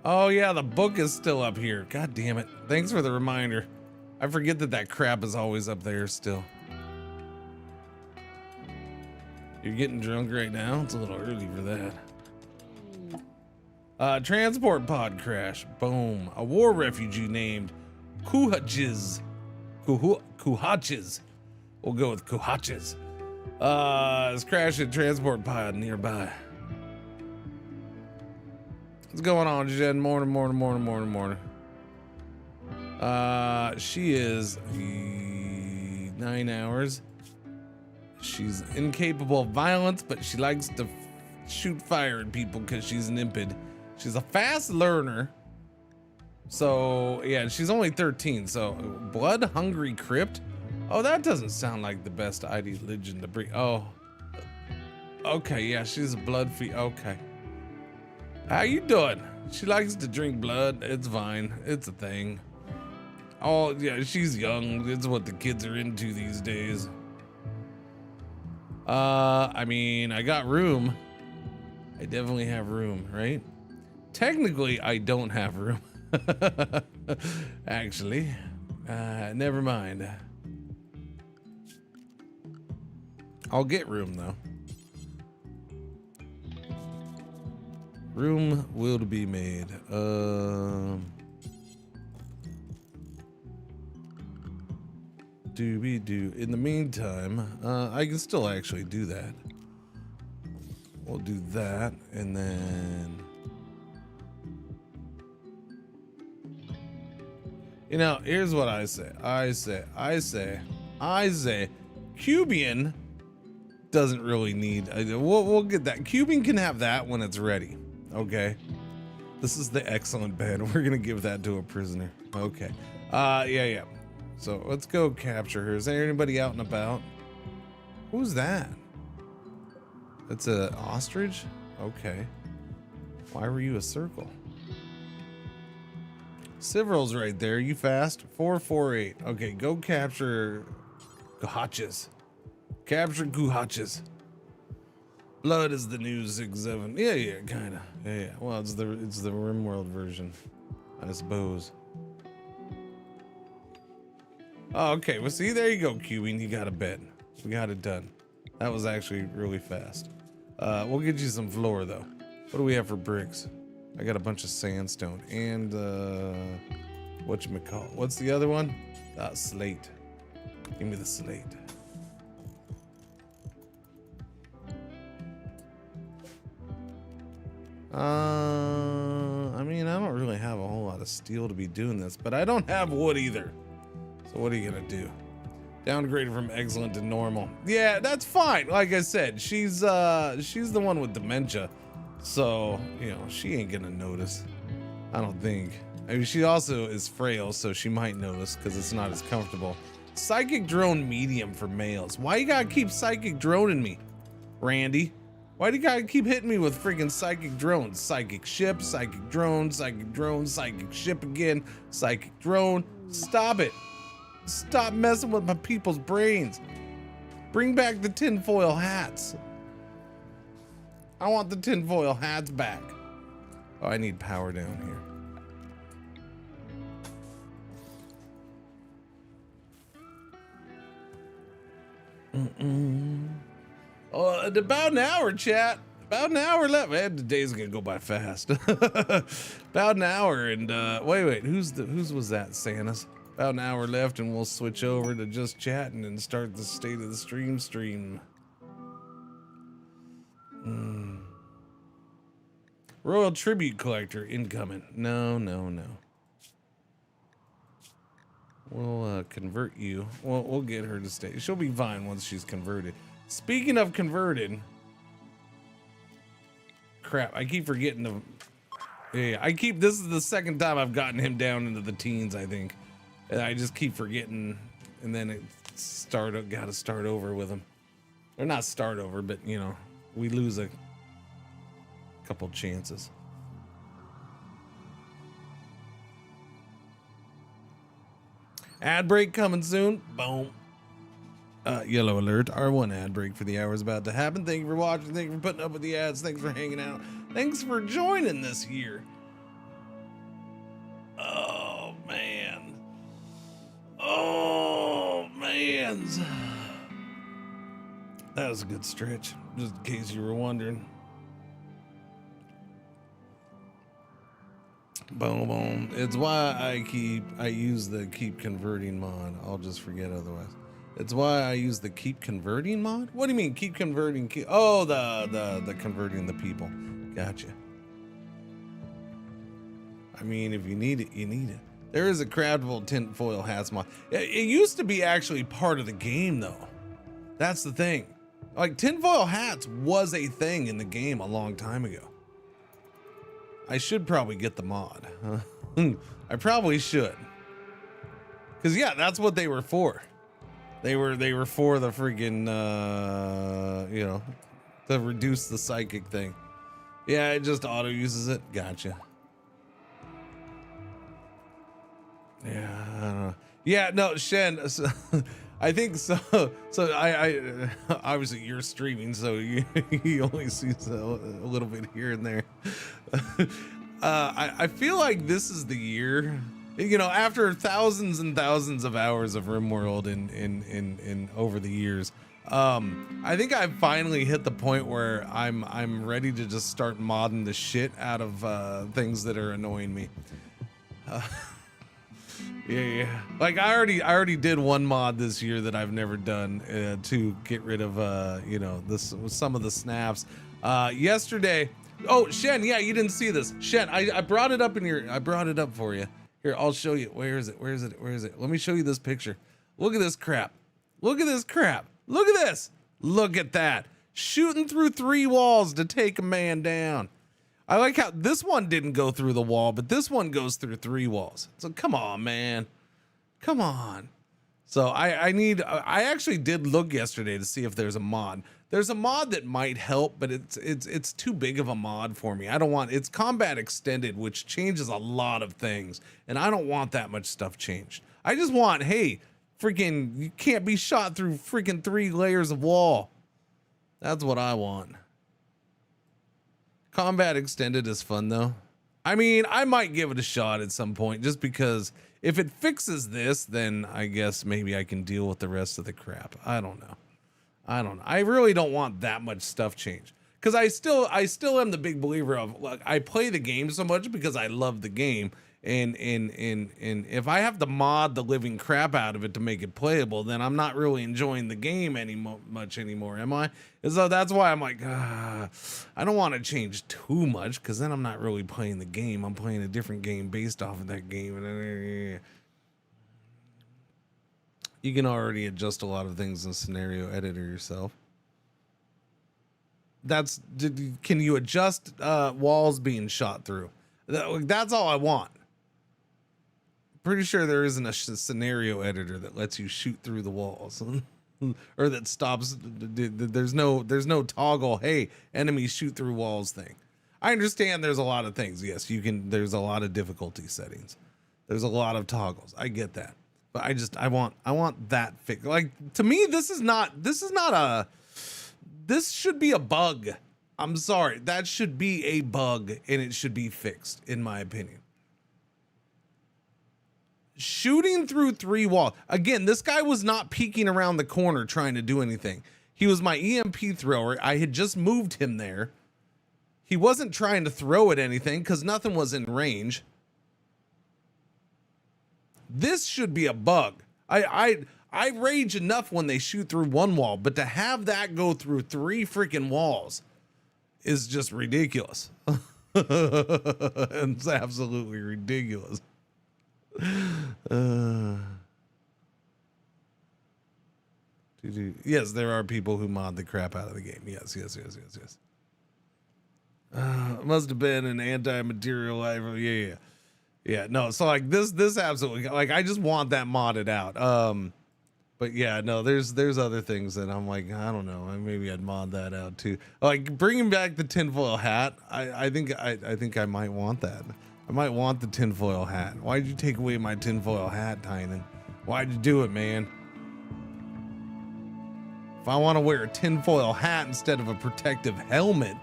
Oh yeah, the book is still up here. God damn it. Thanks for the reminder. I forget that crap is always up there still. You're getting drunk right now? It's a little early for that. Transport pod crash. Boom. A war refugee named Kuhaches. Kuhaches. We'll go with Kuhaches. Has crashed a transport pod nearby. What's going on, Jen? Morning. She is 9 hours. She's incapable of violence, but she likes to shoot fire at people because she's an impid. She's a fast learner. So, yeah, she's only 13. So, blood hungry crypt. Oh, that doesn't sound like the best ID religion to bring. Oh, okay, yeah, she's a blood okay. How you doing? She likes to drink blood. It's fine. It's a thing. Oh, yeah, she's young. It's what the kids are into these days. I mean, I got room. I definitely have room, right? Technically, I don't have room. Actually, never mind. I'll get room though. Room will be made. Doobie-doo. In the meantime, I can still actually do that. We'll do that, and then... You know, here's what I say. I say, Cubian doesn't really need... We'll get that. Cubian can have that when it's ready. Okay? This is the excellent bed. We're gonna give that to a prisoner. Okay. Yeah. So let's go capture her. Is there anybody out and about? Who's that? It's a ostrich? Okay. Why were you a circle? Civil's right there. You fast? 448. Okay, go capture Guhachas. Capture Guhachas. Blood is the new 6-7. Yeah, kinda. Yeah. Well, it's the RimWorld version, I suppose. Oh, okay. Well, see, there you go, Cubing. You got a bed. We got it done. That was actually really fast. We'll get you some floor, though. What do we have for bricks? I got a bunch of sandstone and, whatchamacallit? What's the other one? Slate. Give me the slate. I mean, I don't really have a whole lot of steel to be doing this, but I don't have wood either. So what are you gonna do? Downgraded from excellent to normal. Yeah, that's fine. Like I said, she's the one with dementia. So, you know, she ain't gonna notice. I don't think. I mean, she also is frail, so she might notice because it's not as comfortable. Psychic drone medium for males. Why you gotta keep psychic droning me, Randy? Why do you gotta keep hitting me with freaking psychic drones? Psychic ship, psychic drone, psychic ship again, psychic drone. Stop it. Stop messing with my people's brains. Bring back the tinfoil hats. I want the tinfoil hats back. Oh, I need power down here. Oh, about an hour, chat. About an hour left. Man, the day's gonna go by fast. About an hour, and wait, whose was that? Santa's. About an hour left, and we'll switch over to just chatting and start the state of the stream. Royal Tribute Collector incoming. No. We'll convert you. We'll get her to stay. She'll be fine once she's converted. Speaking of converted, crap, I keep forgetting to. Yeah, this is the second time I've gotten him down into the teens, I think. And I just keep forgetting, and then gotta start over with him. Or not start over, but you know, we lose a couple chances. Ad break coming soon. Boom. Yellow alert. R1 ad break for the hour is about to happen. Thank you for watching. Thank you for putting up with the ads. Thanks for hanging out. Thanks for joining this year. Oh, man. Oh, man. That was a good stretch, just in case you were wondering. Boom. It's why I use the keep converting mod. I'll just forget otherwise. It's why I use the keep converting mod. What do you mean keep converting? Oh, the converting the people. Gotcha. I mean, if you need it, you need it. There is a craftable tinfoil hats mod. It used to be actually part of the game though. That's the thing. Like tinfoil hats was a thing in the game a long time ago. I should probably get the mod. I probably should. Cause yeah, that's what they were for. They were for the freaking, you know, to reduce the psychic thing. Yeah, it just auto uses it. Gotcha. Yeah, I don't know. Yeah, no, Shen. So, I think so. So I obviously you're streaming, so you only see a little bit here and there. I feel like this is the year. You know, after thousands and thousands of hours of RimWorld in over the years, I think I've finally hit the point where I'm ready to just start modding the shit out of things that are annoying me. Yeah. Like I already did one mod this year that I've never done to get rid of you know, some of the snaps. Yesterday. Oh, Shen, yeah, you didn't see this. Shen, I brought it up I brought it up for you. Here, I'll show you. Where is it? Where is it? Where is it? Let me show you this picture. Look at this crap. Look at this crap. Look at this. Look at that. Shooting through 3 walls to take a man down. I like how this one didn't go through the wall, but this one goes through 3 walls. So come on, man. Come on. So I actually did look yesterday to see if there's a mod. There's a mod that might help, but it's too big of a mod for me. I don't want, it's combat extended, which changes a lot of things, and I don't want that much stuff changed. I just want, hey, freaking, you can't be shot through freaking 3 layers of wall. That's what I want. Combat extended is fun though. I mean, I might give it a shot at some point just because if it fixes this, then I guess maybe I can deal with the rest of the crap. I don't know. I really don't want that much stuff changed because I still am the big believer of, like, I play the game so much because I love the game, and if I have to mod the living crap out of it to make it playable, then I'm not really enjoying the game much anymore, am I? And so that's why I'm like, I don't want to change too much because then I'm not really playing the game. I'm playing a different game based off of that game. You can already adjust a lot of things in Scenario Editor yourself. Can you adjust walls being shot through? That's all I want. Pretty sure there isn't a scenario editor that lets you shoot through the walls or that stops. There's no toggle. Hey, enemies shoot through walls thing. I understand there's a lot of things. Yes, you can. There's a lot of difficulty settings. There's a lot of toggles. I get that. But I want that fixed. Like, to me, this should be a bug. I'm sorry. That should be a bug and it should be fixed, in my opinion. Shooting through 3 walls. Again, this guy was not peeking around the corner trying to do anything. He was my EMP thrower. I had just moved him there. He wasn't trying to throw at anything because nothing was in range. This should be a bug. I rage enough when they shoot through 1 wall, but to have that go through 3 freaking walls is just ridiculous. It's absolutely ridiculous. Yes, there are people who mod the crap out of the game. Yes. Must have been an anti-material life. Yeah. No, so like this absolutely, like, I just want that modded out. But yeah, no, there's other things that I'm like, I don't know, maybe I'd mod that out too. Like bringing back the tinfoil hat. I think I might want that. I might want the tinfoil hat. Why'd you take away my tinfoil hat, Tynan? Why'd you do it, man? If I want to wear a tinfoil hat instead of a protective helmet,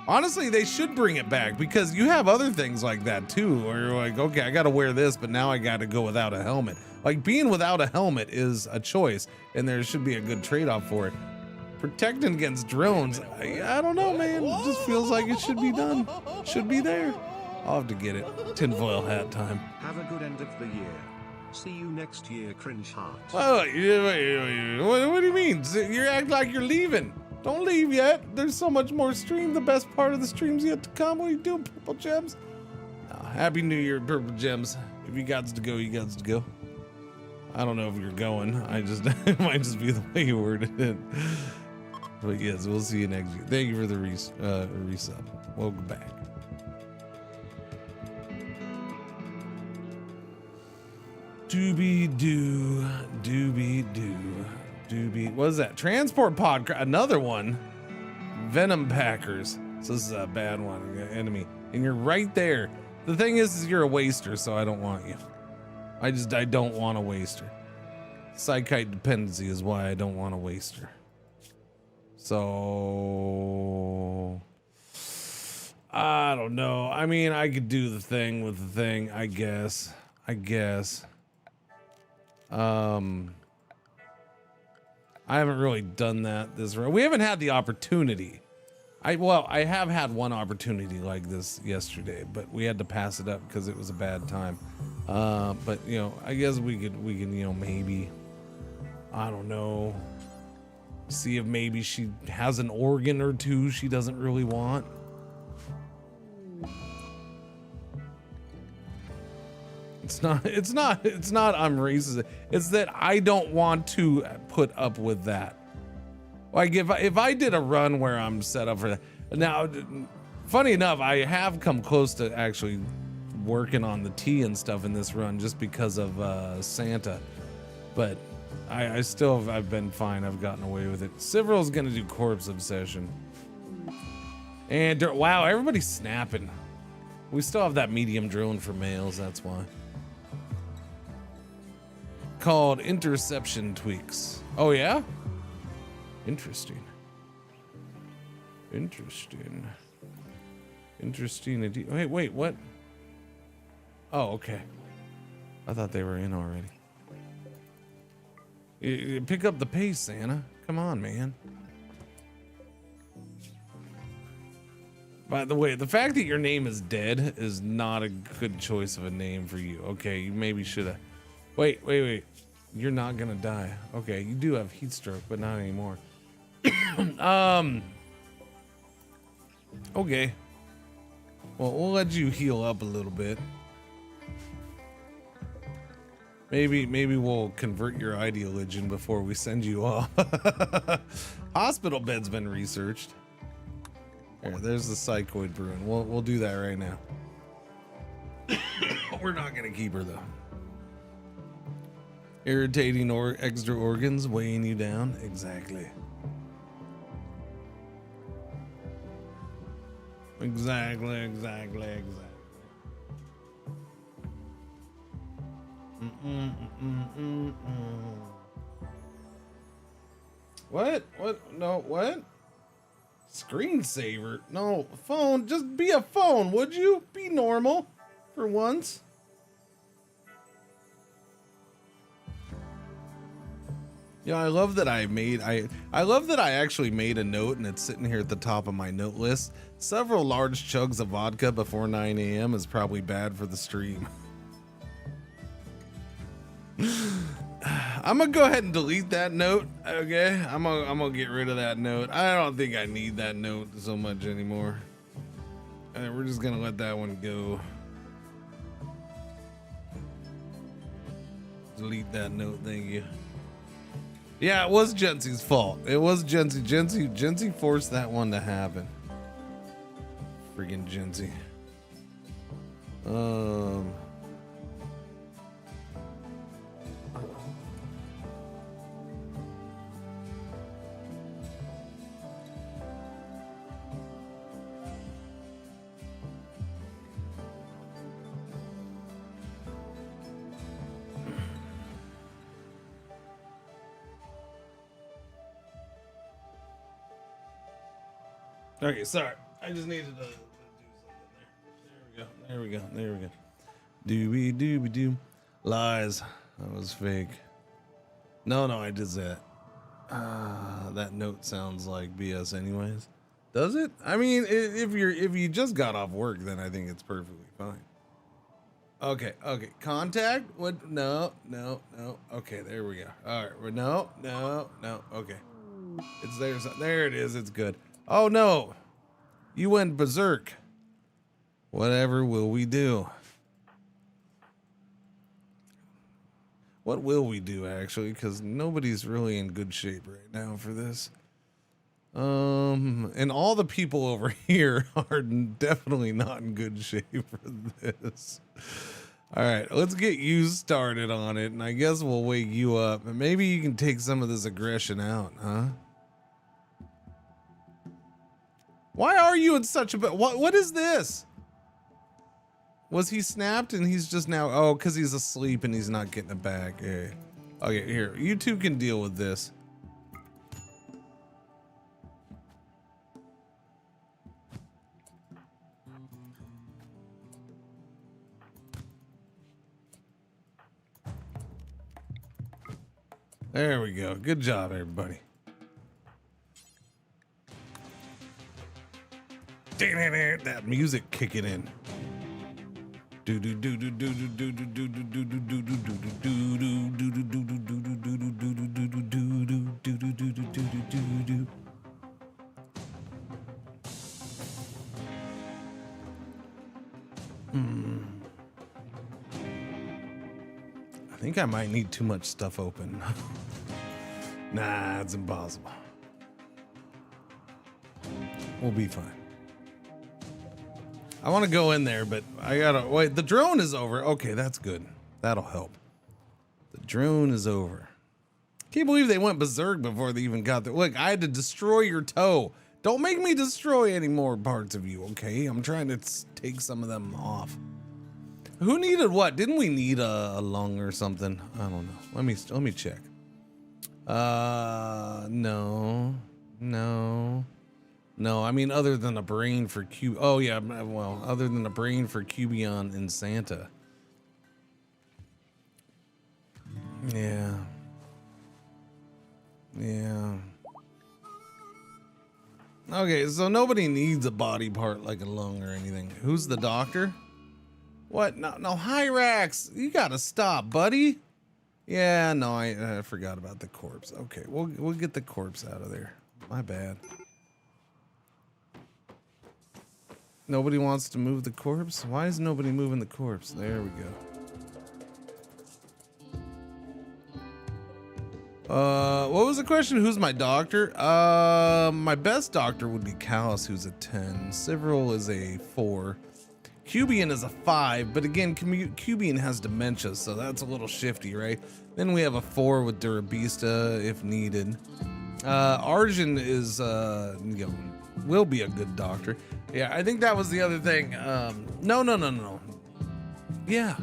honestly, they should bring it back because you have other things like that too, where you're like, okay, I got to wear this, but now I got to go without a helmet. Like, being without a helmet is a choice, and there should be a good trade-off for it. Protecting against drones, I don't know, man. It just feels like it should be done. Should be there. I'll have to get it. Tinfoil hat time. Have a good end of the year. See you next year, Cringe Heart. Oh, what do you mean? You act like you're leaving. Don't leave yet. There's so much more stream. The best part of the stream's yet to come. What are you doing, Purple Gems? Happy New Year, Purple Gems. If you got to go, you got to go. I don't know if you're going. I just, it might just be the way you worded it. But yes, we'll see you next year. Thank you for the resub. Welcome back. Doobie-doo, doobie-doo. What is that? Transport pod, another one. Venom Packers. So this is a bad one, enemy. And you're right there. The thing is you're a waster, so I don't want you. I don't want a waster. Psychite dependency is why I don't want a waster. So I don't know. I mean, I could do the thing with the thing, I guess. I haven't really done that this round. We haven't had the opportunity. I have had one opportunity like this yesterday, but we had to pass it up because it was a bad time. But you know, I guess we can, you know, maybe, I don't know, see if maybe she has an organ or two she doesn't really want. It's not I'm racist. It's that I don't want to put up with that. Like if I did a run where I'm set up for that. Now, funny enough, I have come close to actually working on the tea and stuff in this run just because of Santa. But I've been fine. I've gotten away with it. Civil's gonna do Corpse Obsession. And wow, everybody's snapping. We still have that medium drone for males, that's why. Called interception tweaks. Oh yeah? Interesting. Wait, what? Oh, okay. I thought they were in already. Pick up the pace, Santa. Come on, man. By the way, the fact that your name is Dead is not a good choice of a name for you. Okay, you maybe should have. Wait. You're not gonna die. Okay, you do have heat stroke, but not anymore. Okay. Well, we'll let you heal up a little bit. Maybe we'll convert your ideologian before we send you off. Hospital bed's been researched. There's the psychoid Bruin. We'll do that right now. We're not gonna keep her though. Irritating or extra organs weighing you down. Exactly. What? No, what? Screensaver? No, phone. Just be a phone, would you? Be normal for once. Yeah, I love that I love that I actually made a note and it's sitting here at the top of my note list. Several large chugs of vodka before 9 a.m. is probably bad for the stream. I'm gonna go ahead and delete that note. Okay, I'm gonna get rid of that note. I don't think I need that note so much anymore. We're just gonna let that one go. Delete that note, thank you. Yeah, it was Jency's fault. It was Jency. Jency forced that one to happen. Freaking Jency. Okay, sorry. I just needed to do something there. There we go. Doobie doo. Lies. That was fake. No, I did that. That note sounds like BS anyways. Does it? I mean, if you just got off work, then I think it's perfectly fine. Okay. Contact? What? No. Okay, there we go. All right. No. Okay. It's there. There it is. It's good. Oh no, you went berserk. Whatever will we do? What will we do actually? Because nobody's really in good shape right now for this. And all the people over here are definitely not in good shape for this. All right, let's get you started on it, and I guess we'll wake you up, and maybe you can take some of this aggression out, huh? Why are you in such a what is this? Was he snapped and he's just now, oh, because he's asleep and he's not getting it back. Hey. Okay, here, you two can deal with this. There we go. Good job, everybody. That music kicking in. I think I might need too much stuff open. Nah, it's impossible. We'll be fine. I want to go in there, but I gotta wait. The drone is over. Okay, that's good. That'll help. The drone is over. Can't believe they went berserk before they even got there. Look, I had to destroy your toe. Don't make me destroy any more parts of you, okay? I'm trying to take some of them off. Who needed what? Didn't we need a lung or something? I don't know. Let me check. No, I mean, other than a brain for Q. Oh, yeah. Well, other than a brain for Cubion and Santa. Yeah. Okay, so nobody needs a body part like a lung or anything. Who's the doctor? What? No, Hyrax. You gotta stop, buddy. Yeah, no, I forgot about the corpse. Okay, we'll get the corpse out of there. My bad. Nobody wants to move the corpse? Why is nobody moving the corpse? There we go. What was the question? Who's my doctor? My best doctor would be Callus, who's a 10. Sivril is a 4. Cubion is a 5, but again, Cubion has dementia, so that's a little shifty, right? Then we have a 4 with Durabista if needed. Arjun is, will be a good doctor. Yeah, I think that was the other thing. No. Yeah.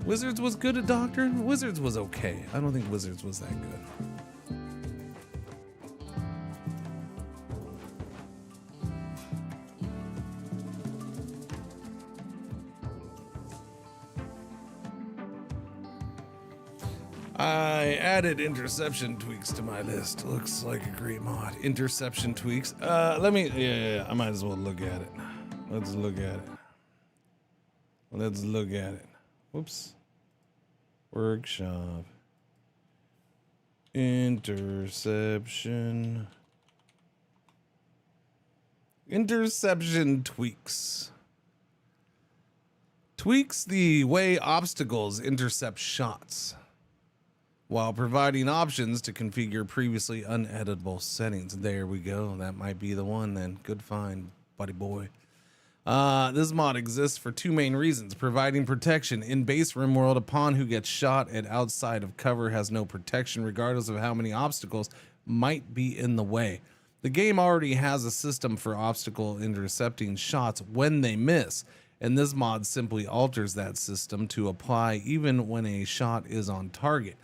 Wizards was good at doctor. Wizards was okay. I don't think Wizards was that good. I added interception tweaks to my list. Looks like a great mod. Interception tweaks. I might as well look at it. Let's look at it. Whoops. Workshop. Interception. Interception tweaks. Tweaks the way obstacles intercept shots, while providing options to configure previously uneditable settings. There we go. That might be the one then. Good find, buddy boy. This mod exists for two main reasons. Providing protection. In base RimWorld, a pawn who gets shot at outside of cover has no protection regardless of how many obstacles might be in the way. The game already has a system for obstacle intercepting shots when they miss, and this mod simply alters that system to apply even when a shot is on target.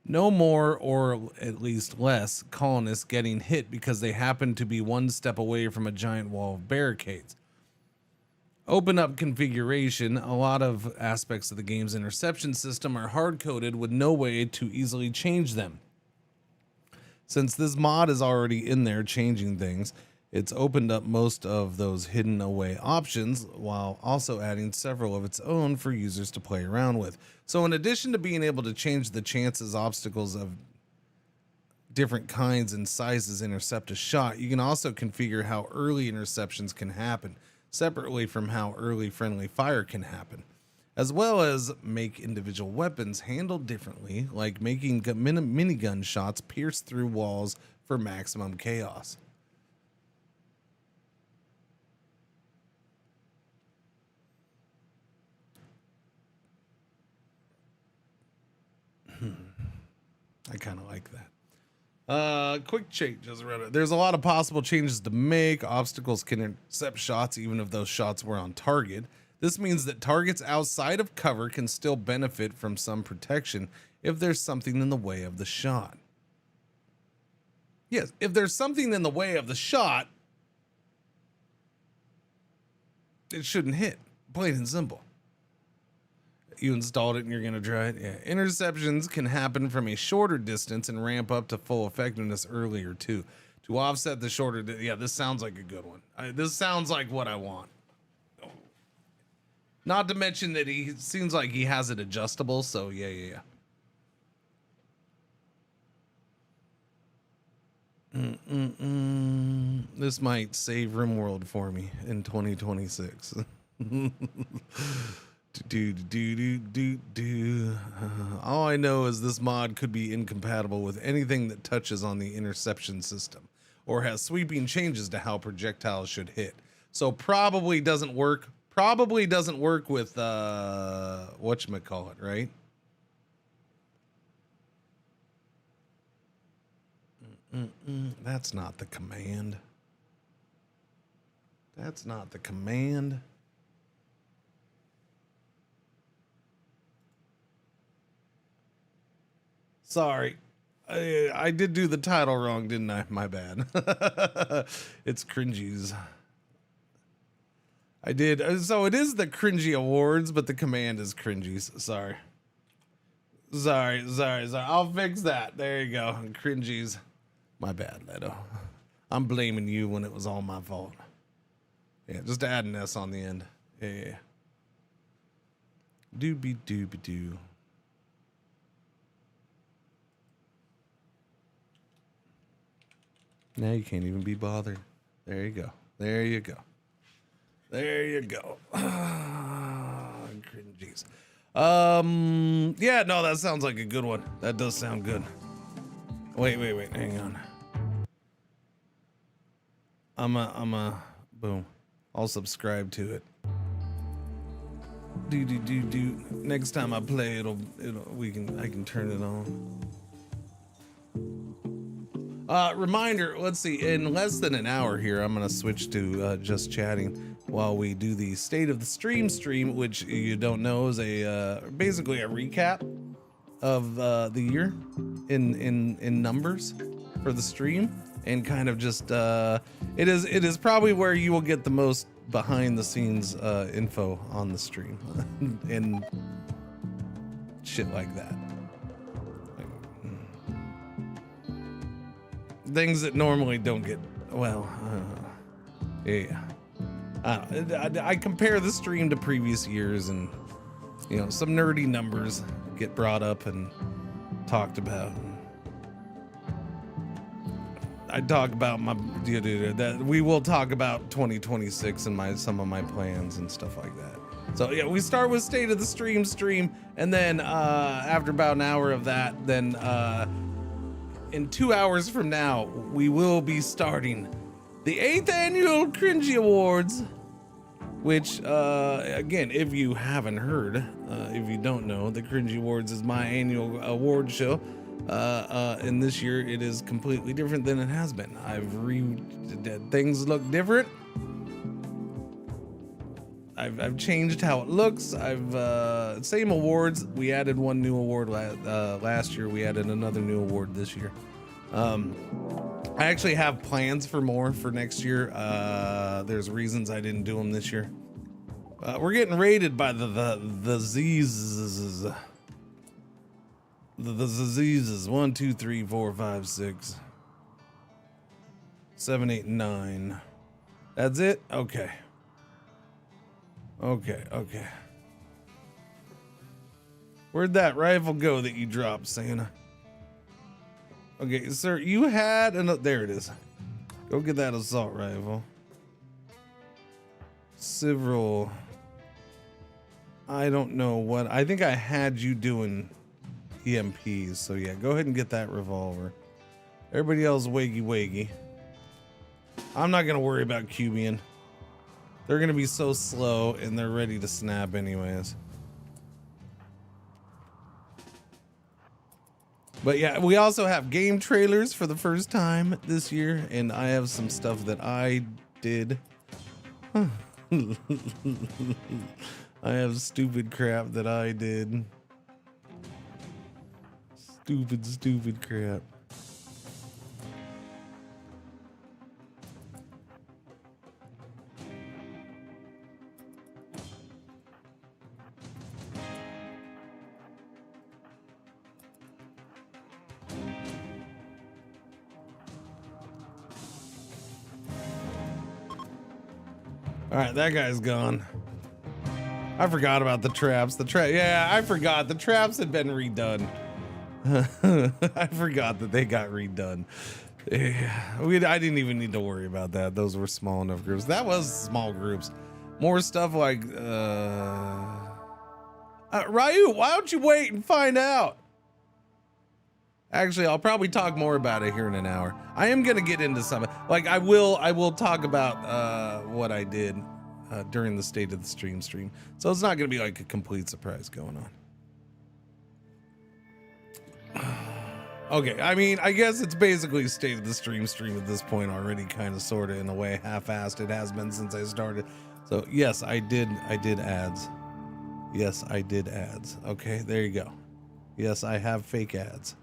No more, or at least less, colonists getting hit because they happen to be one step away from a giant wall of barricades. Open up configuration. A lot of aspects of the game's interception system are hard-coded with no way to easily change them. Since this mod is already in there changing things, it's opened up most of those hidden away options while also adding several of its own for users to play around with. So in addition to being able to change the chances obstacles of different kinds and sizes intercept a shot, you can also configure how early interceptions can happen, separately from how early friendly fire can happen. as well as make individual weapons handle differently, like making minigun shots pierce through walls for maximum chaos. I kind of like that. Quick changes. There's a lot of possible changes to make. Obstacles can intercept shots even if those shots were on target. This means that targets outside of cover can still benefit from some protection if there's something in the way of the shot. Yes, if there's something in the way of the shot, it shouldn't hit. Plain and simple. You installed it and you're going to try it? Yeah. Interceptions can happen from a shorter distance and ramp up to full effectiveness earlier too. To offset the shorter, yeah, this sounds like a good one. This sounds like what I want. Not to mention that he seems like he has it adjustable, so yeah. This might save RimWorld for me in 2026. All I know is this mod could be incompatible with anything that touches on the interception system or has sweeping changes to how projectiles should hit. So probably doesn't work. Probably doesn't work with whatchamacallit, right? That's not the command. That's not the command. Sorry. I did do the title wrong, didn't I? My bad. It's Cringey's. I did. So it is the Cringey Awards, but the command is Cringey's. Sorry. I'll fix that. There you go. Cringey's. My bad, Leto. I'm blaming you when it was all my fault. Yeah, just add an S on the end. Yeah. Doobie-doobie-doo. Now you can't even be bothered. There you go. There you go. There you go. Cringies. Yeah, no, that sounds like a good one. That does sound good. Wait, hang on. Boom. I'll subscribe to it. Do. Next time I play, I can turn it on. Reminder, let's see, in less than an hour here, I'm going to switch to just chatting while we do the state of the stream, which you don't know is basically a recap of the year in numbers for the stream, and kind of just it is probably where you will get the most behind the scenes info on the stream and shit like that. Things that normally don't get, well, yeah. I compare the stream to previous years, and you know, some nerdy numbers get brought up and talked about. I talk about that we will talk about 2026 and some of my plans and stuff like that. So yeah, we start with state of the stream, and then after about an hour of that, then in 2 hours from now, we will be starting the 8th annual Cringey Awards, which, again, if you haven't heard, if you don't know, the Cringey Awards is my annual award show. And this year it is completely different than it has been. Things look different. I've changed how it looks. Same awards. We added one new award last year. We added another new award this year. I actually have plans for more for next year. There's reasons I didn't do them this year. We're getting rated by the Z's. The Z's. 1, 2, 3, 4, 5, 6, 7, 8, 9. That's it? Okay. Where'd that rifle go that you dropped, Santa? Okay, sir, you had there it is. Go get that assault rifle. Several I don't know what. I think I had you doing EMPs. So yeah, go ahead and get that revolver. Everybody else waggy waggy. I'm not going to worry about Cubian. They're going to be so slow and they're ready to snap anyways. But yeah, we also have game trailers for the first time this year, and I have some stuff that I did. I have stupid crap that I did. Stupid crap. All right, that guy's gone. I forgot about the traps. Yeah, I forgot. The traps had been redone. I forgot that they got redone. I didn't even need to worry about that. Those were small enough groups. That was small groups. More stuff like, Ryu, why don't you wait and find out? Actually, I'll probably talk more about it here in an hour. I am gonna get into some, like I will talk about what I did during the state of the stream. So it's not gonna be like a complete surprise going on. Okay, I mean, I guess it's basically state of the stream at this point already, kind of, sort of, in a way, half-assed. It has been since I started. So yes, I did ads. Yes, I did ads. Okay, there you go. Yes, I have fake ads.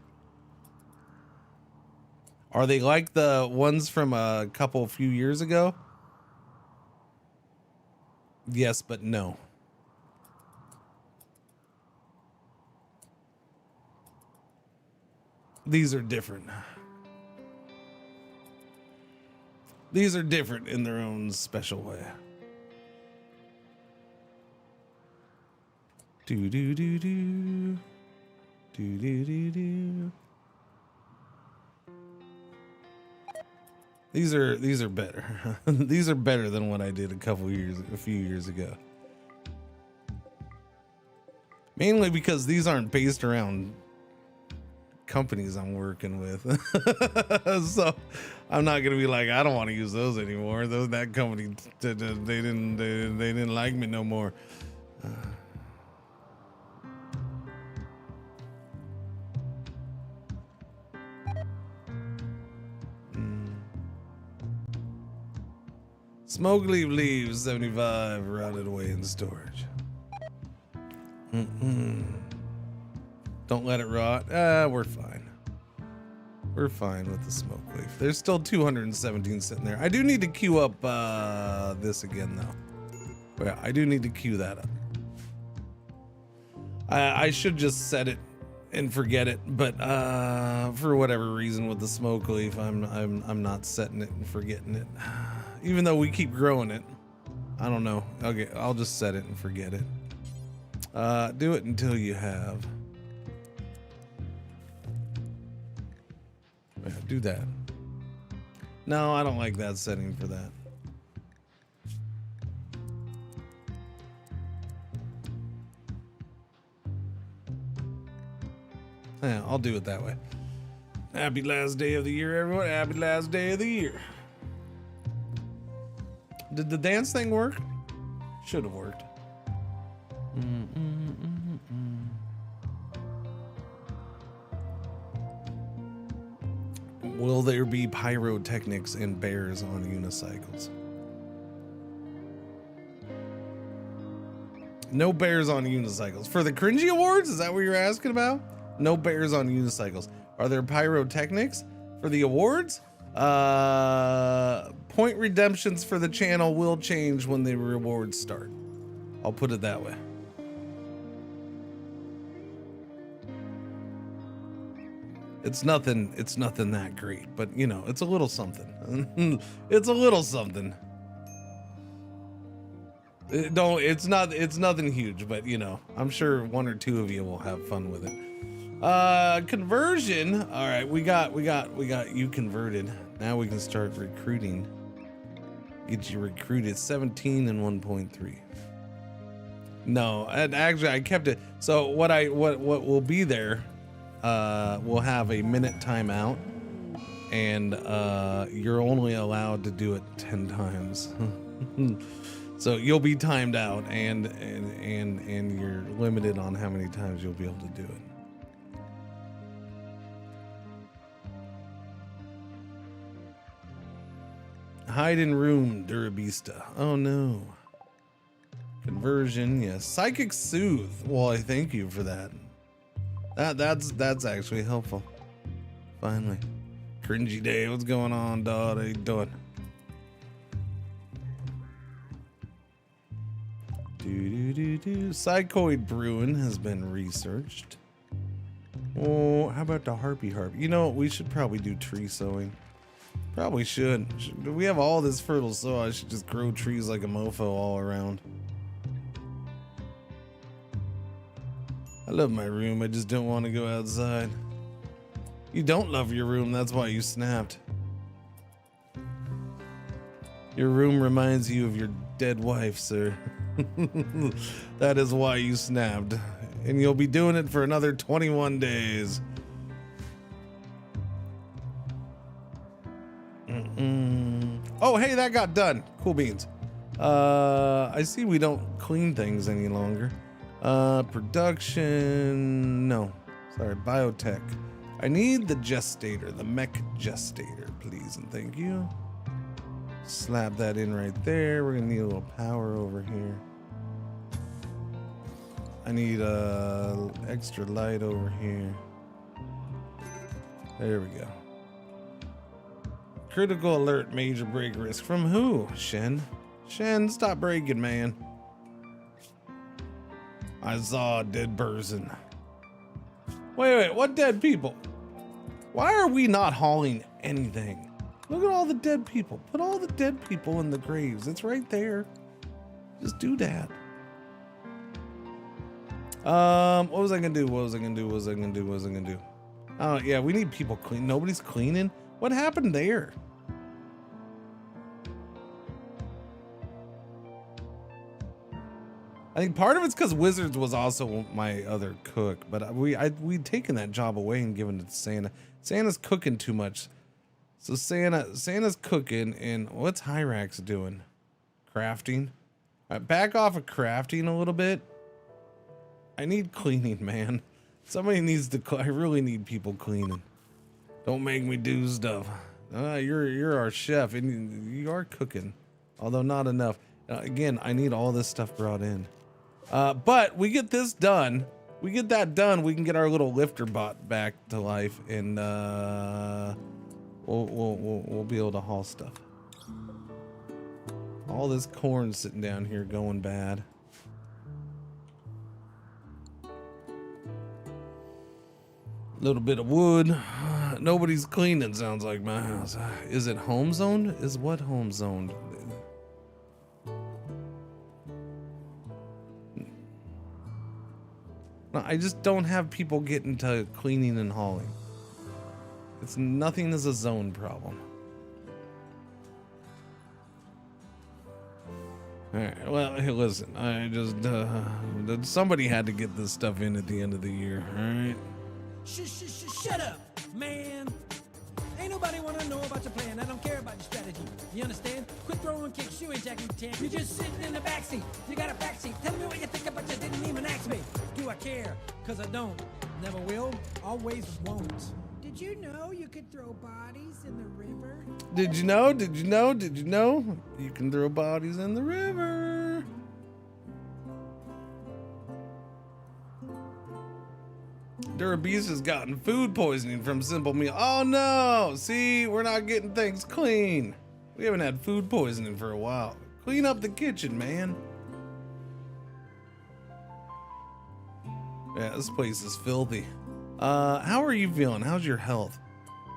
Are they like the ones from a few years ago? Yes, but no. These are different. These are different in their own special way. Do do do do. Do do do do. These are better. These are better than what I did a few years ago. Mainly because these aren't based around companies I'm working with. So I'm not gonna be like, I don't want to use those anymore. That company, they didn't like me no more. Smoke leaves 75 rotted away in storage. Don't let it rot. We're fine. We're fine with the smoke leaf. There's still 217 sitting there. I do need to queue up this again though. Yeah, I do need to queue that up. I should just set it and forget it, but for whatever reason with the smoke leaf, I'm not setting it and forgetting it. Even though we keep growing it. I don't know. Okay, I'll just set it and forget it. Do it until you have. Yeah, do that. No, I don't like that setting for that. Yeah, I'll do it that way. Happy last day of the year, everyone. Happy last day of the year. Did the dance thing work? Should have worked. Will there be pyrotechnics and bears on unicycles? No bears on unicycles. For the Cringey Awards? Is that what you're asking about? No bears on unicycles. Are there pyrotechnics for the awards? Point redemptions for the channel will change when the rewards start. I'll put it that way. It's nothing that great, but you know, it's a little something. It's a little something. It's nothing huge, but you know, I'm sure one or two of you will have fun with it. Conversion. All right, we got you converted. Now we can start recruiting. Get you recruited. 17 and 1.3. No, and actually I kept it. So what will be there, we'll have a minute timeout, and you're only allowed to do it 10 times. So you'll be timed out, and you're limited on how many times you'll be able to do it. Hide in room, Durabista. Oh no. Conversion, yes. Psychic soothe. Well, I thank you for that. That's actually helpful. Finally. Cringey day. What's going on, dog? How you doing? Psychoid Bruin has been researched. Oh, how about the harpy harp? You know, we should probably do tree sowing. Probably should. We have all this fertile soil. I should just grow trees like a mofo all around. I love my room. I just don't want to go outside. You don't love your room. That's why you snapped. Your room reminds you of your dead wife, sir. That is why you snapped. And you'll be doing it for another 21 days. Oh, hey, that got done. Cool beans. I see we don't clean things any longer. Production. No, sorry, biotech. I need the gestator, the mech gestator, please and thank you. Slap that in right there. We're gonna need a little power over here. I need extra light over here. There we go. Critical alert, major break risk. From who? Shen? Shen, stop breaking, man. I saw a dead person. Wait, what dead people? Why are we not hauling anything? Look at all the dead people. Put all the dead people in the graves. It's right there. Just do that. What was I gonna do? Oh, yeah, we need people clean. Nobody's cleaning. What happened there? I think part of it's because Wizards was also my other cook, but we'd taken that job away and given it to Santa. Santa's cooking too much. So Santa's cooking, and what's Hyrax doing? Crafting. All right, back off of crafting a little bit. I need cleaning, man. Somebody needs to. I really need people cleaning. Don't make me do stuff. You're our chef, and you are cooking, although not enough. Again, I need all this stuff brought in. But we get this done. We get that done. We can get our little lifter bot back to life, and we'll be able to haul stuff. All this corn sitting down here going bad. Little bit of wood. Nobody's cleaning, sounds like my house. Is it home zoned? Is what home zoned? No, I just don't have people get into cleaning and hauling. It's nothing is a zone problem. All right, well, hey, listen, I just, somebody had to get this stuff in at the end of the year, all right? Shut up, man. Ain't nobody wanna know about your plan. I don't care about your strategy. You understand? Quit throwing kicks. You ain't jacking tank. You're just sitting in the backseat. You got a backseat. Tell me what you think about. You didn't even ask me. Do I care? Cause I don't. Never will. Always won't. Did you know you could throw bodies in the river? Did you know? Did you know? Did you know? You can throw bodies in the river. Durabeast has gotten food poisoning from simple meal. Oh no! See, we're not getting things clean. We haven't had food poisoning for a while. Clean up the kitchen, man. Yeah, this place is filthy. How are you feeling? How's your health?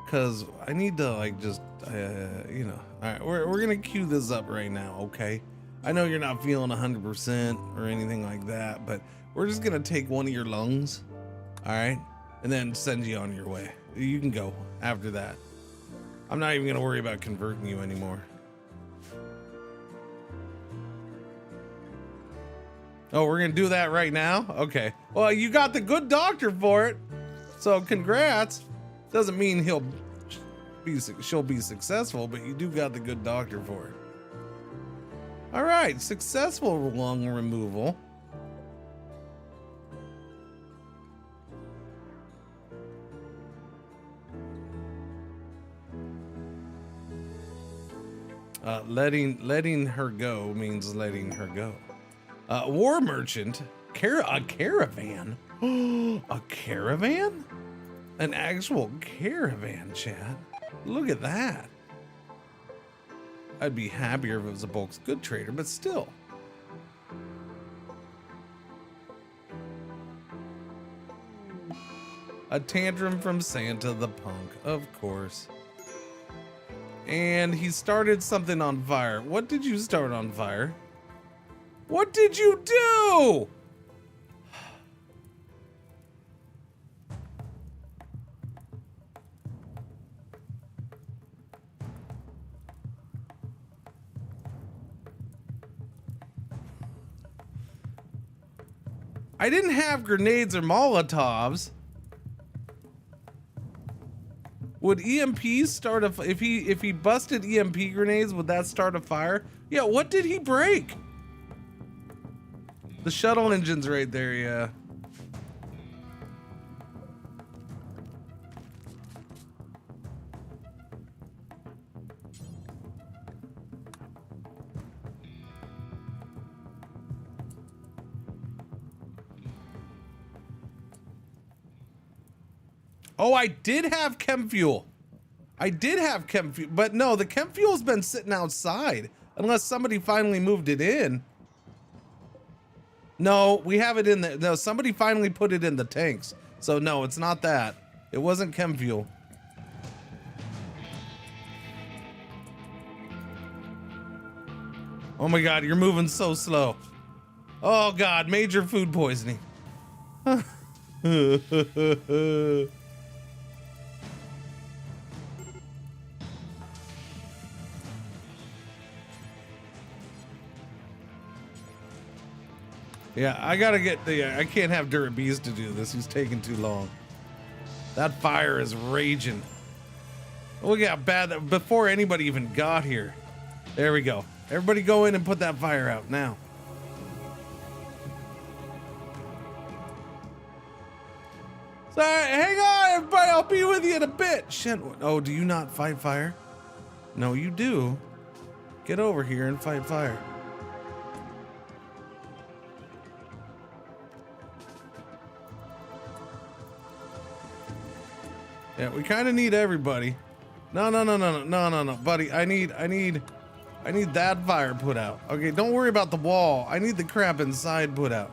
Cause I need to like just, you know. All right, we're gonna queue this up right now, okay? I know you're not feeling 100% or anything like that, but we're just gonna take one of your lungs. All right, and then send you on your way. You can go after that. I'm not even gonna worry about converting you anymore. Oh, we're gonna do that right now? Okay. Well, you got the good doctor for it. So congrats. Doesn't mean she'll be successful, but you do got the good doctor for it. All right, successful lung removal. Letting her go means letting her go. War merchant, a caravan. A caravan? An actual caravan, chat. Look at that. I'd be happier if it was a bulk's good trader, but still. A tantrum from Santa the punk, of course. And he started something on fire. What did you start on fire? What did you do? I didn't have grenades or Molotovs. Would EMPs start a if he busted EMP grenades, would that start a fire? Yeah, what did he break? The shuttle engine's right there, yeah. Oh, I did have chem fuel. I did have chem fuel, but no, the chem fuel's been sitting outside unless somebody finally moved it in. No, we have it in the, no, somebody finally put it in the tanks. So no, it's not that. It wasn't chem fuel. Oh my God, you're moving so slow. Oh God, major food poisoning. Yeah, I gotta get the, I can't have Durabees to do this. He's taking too long. That fire is raging. Look how bad that, before anybody even got here. There we go. Everybody go in and put that fire out now. Sorry, hang on everybody, I'll be with you in a bit. Shit, oh, do you not fight fire? No, you do. Get over here and fight fire. Yeah, we kind of need everybody. No, buddy. I need that fire put out. Okay, don't worry about the wall. I need the crap inside put out.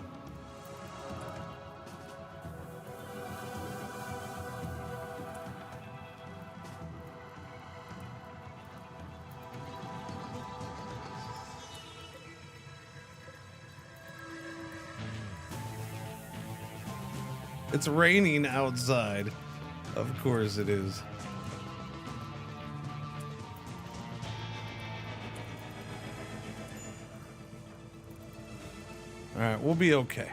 It's raining outside. Of course it is. All right, we'll be okay.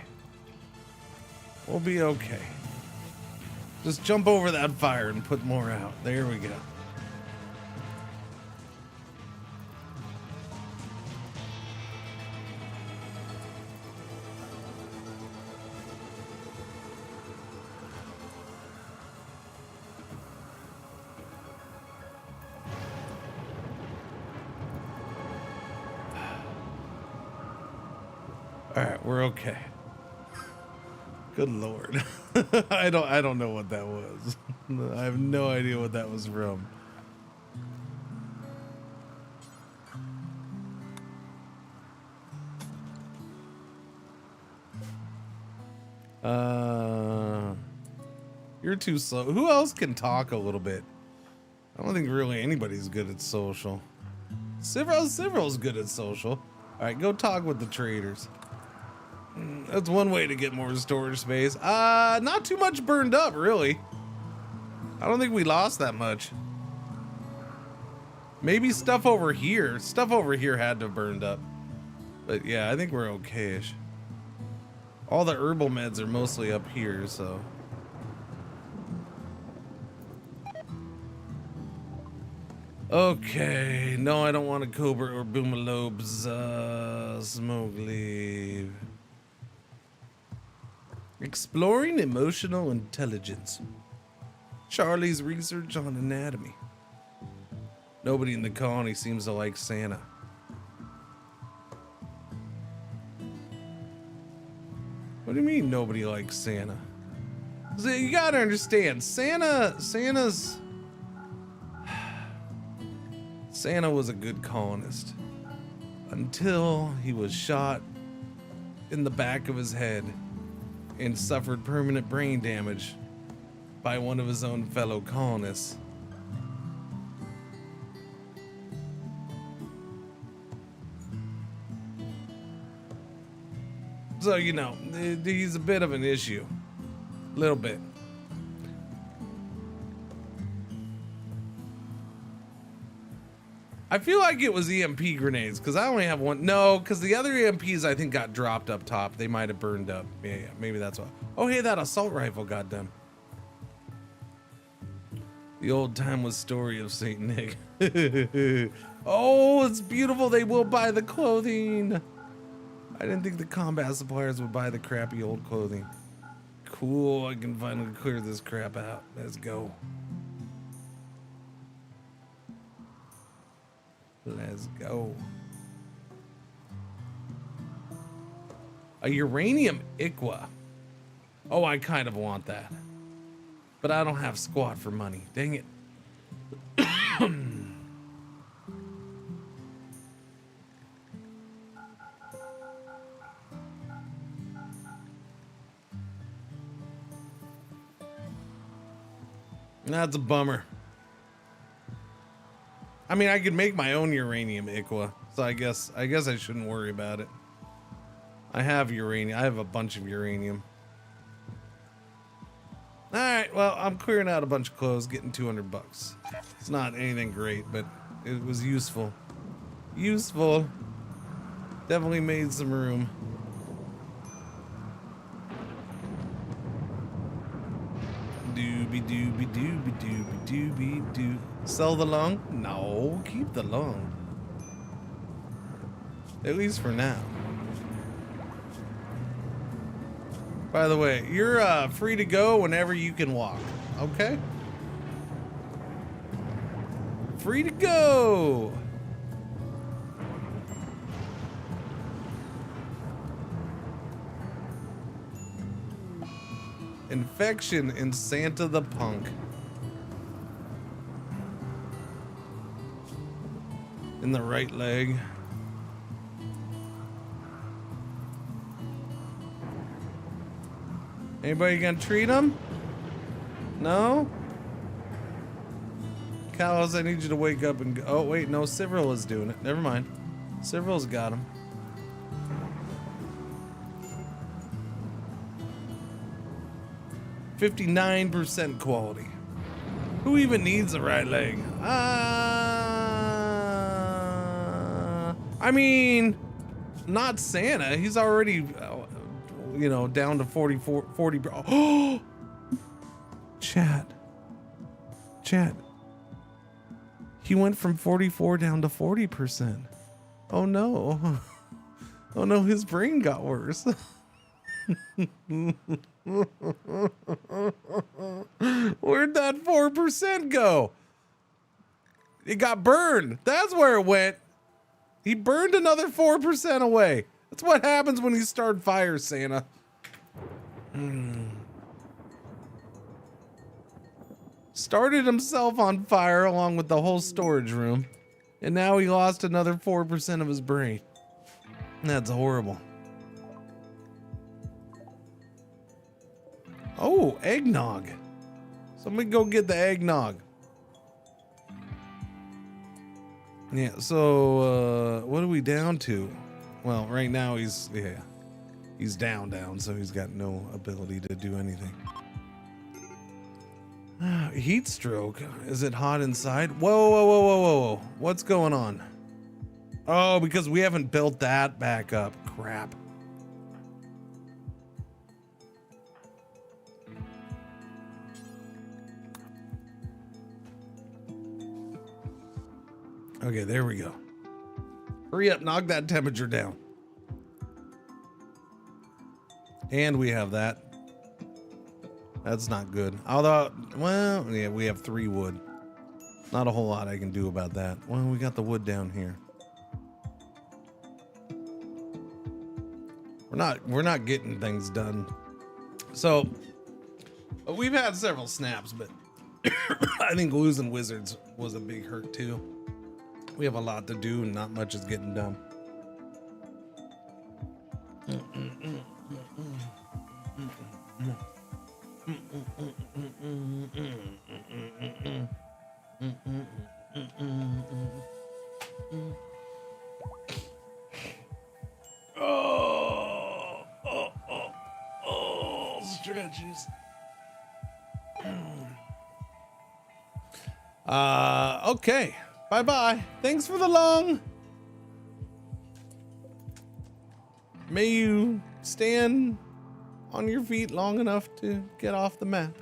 We'll be okay. Just jump over that fire and put more out. There we go. All right, we're okay. Good Lord. I don't know what that was. I have no idea what that was from. You're too slow. Who else can talk a little bit? I don't think really anybody's good at social. Several's good at social. All right, go talk with the traders. That's one way to get more storage space. Not too much burned up, really. I don't think we lost that much. Maybe stuff over here. Stuff over here had to have burned up. But yeah, I think we're okay-ish. All the herbal meds are mostly up here, so. Okay, no, I don't want a Cobra or Boomalobes smoke leave. Exploring emotional intelligence. Charlie's research on anatomy. Nobody in the colony seems to like Santa. What do you mean nobody likes Santa? So you gotta understand, Santa was a good colonist until he was shot in the back of his head and suffered permanent brain damage by one of his own fellow colonists. So, you know, he's a bit of an issue. A little bit. I feel like it was EMP grenades, because I only have one. No, because the other EMPs I think got dropped up top. They might have burned up. Yeah, maybe that's why. Oh, hey, that assault rifle got done. The old timeless story of Saint Nick. Oh, it's beautiful. They will buy the clothing. I didn't think the combat suppliers would buy the crappy old clothing. Cool, I can finally clear this crap out. Let's go. Let's go. A uranium Iqua. Oh, I kind of want that. But I don't have squat for money. Dang it. That's a bummer. I mean, I could make my own uranium Iqua, so I guess I shouldn't worry about it. I have uranium. I have a bunch of uranium. All right, well, I'm clearing out a bunch of clothes, getting 200 bucks. It's not anything great, but it was useful. Useful. Definitely made some room. Doobie doobie doobie doobie doobie doo. Sell the lung? No, keep the lung. At least for now. By the way, you're free to go whenever you can walk, okay? Free to go! Infection in Santa the Punk. In the right leg. Anybody gonna treat him? No? Callus, I need you to wake up and go. Oh, wait, no, Cyril is doing it. Never mind. Cyril's got him. %59 quality. Who even needs the right leg? I mean, not Santa. He's already, you know, down to 40. Oh, chat. He went from 44 down to 40%. Oh no. Oh no, his brain got worse. Where'd that 4% go? It got burned. That's where it went. He burned another 4% away. That's what happens when you start fires, Santa. Started himself on fire along with the whole storage room, and now he lost another 4% of his brain. That's horrible. Oh, eggnog. Somebody go get the eggnog. Yeah, so what are we down to? Well, right now he's down, so he's got no ability to do anything. Heat stroke. Is it hot inside? Whoa. What's going on? Oh, because we haven't built that back up. Crap. Okay, there we go. Hurry up, knock that temperature down. And we have that. That's not good. Although, well, yeah, we have 3 wood. Not a whole lot I can do about that. Well, we got the wood down here. We're not getting things done. So we've had several snaps, but I think losing wizards was a big hurt too. We have a lot to do and not much is getting done. Stretches. Okay. Bye-bye. Thanks for the long. May you stand on your feet long enough to get off the map.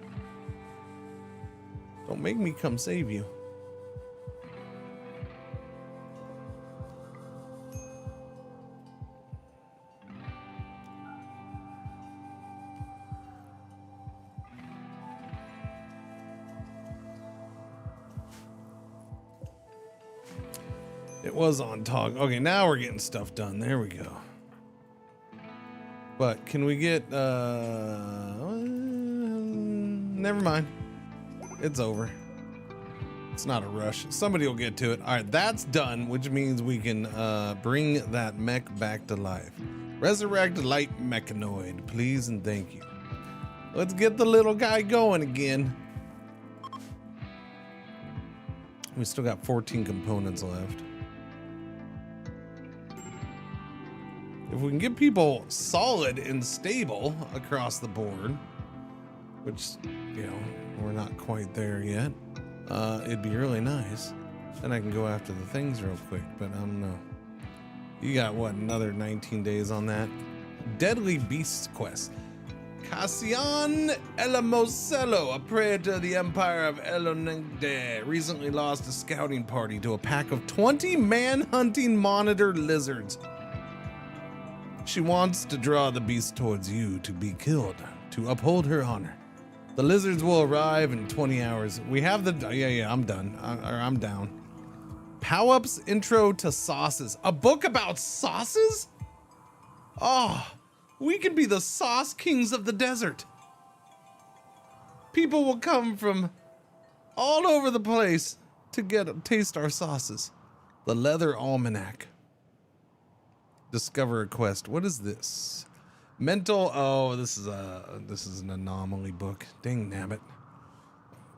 Don't make me come save you. It was on talk. Okay, now we're getting stuff done. There we go. But can we get never mind. It's over. It's not a rush. Somebody will get to it. All right, that's done, which means we can bring that mech back to life. Resurrect light mechanoid, please and thank you. Let's get the little guy going again. We still got 14 components left. If we can get people solid and stable across the board, which, you know, we're not quite there yet, it'd be really nice. Then I can go after the things real quick, but I don't know. You got, what, another 19 days on that? Deadly Beasts Quest. Cassian Elamosello, a prey to the Empire of Elonegde, recently lost a scouting party to a pack of 20 man-hunting monitor lizards. She wants to draw the beast towards you to be killed, to uphold her honor. The lizards will arrive in 20 hours. We have the, yeah, I'm done. I'm down. Pow-Up's Intro to Sauces. A book about sauces? Oh, we could be the sauce kings of the desert. People will come from all over the place to taste our sauces. The Leather Almanac. Discover a quest. What is this? Mental. Oh, this is an anomaly book. Dang nabbit.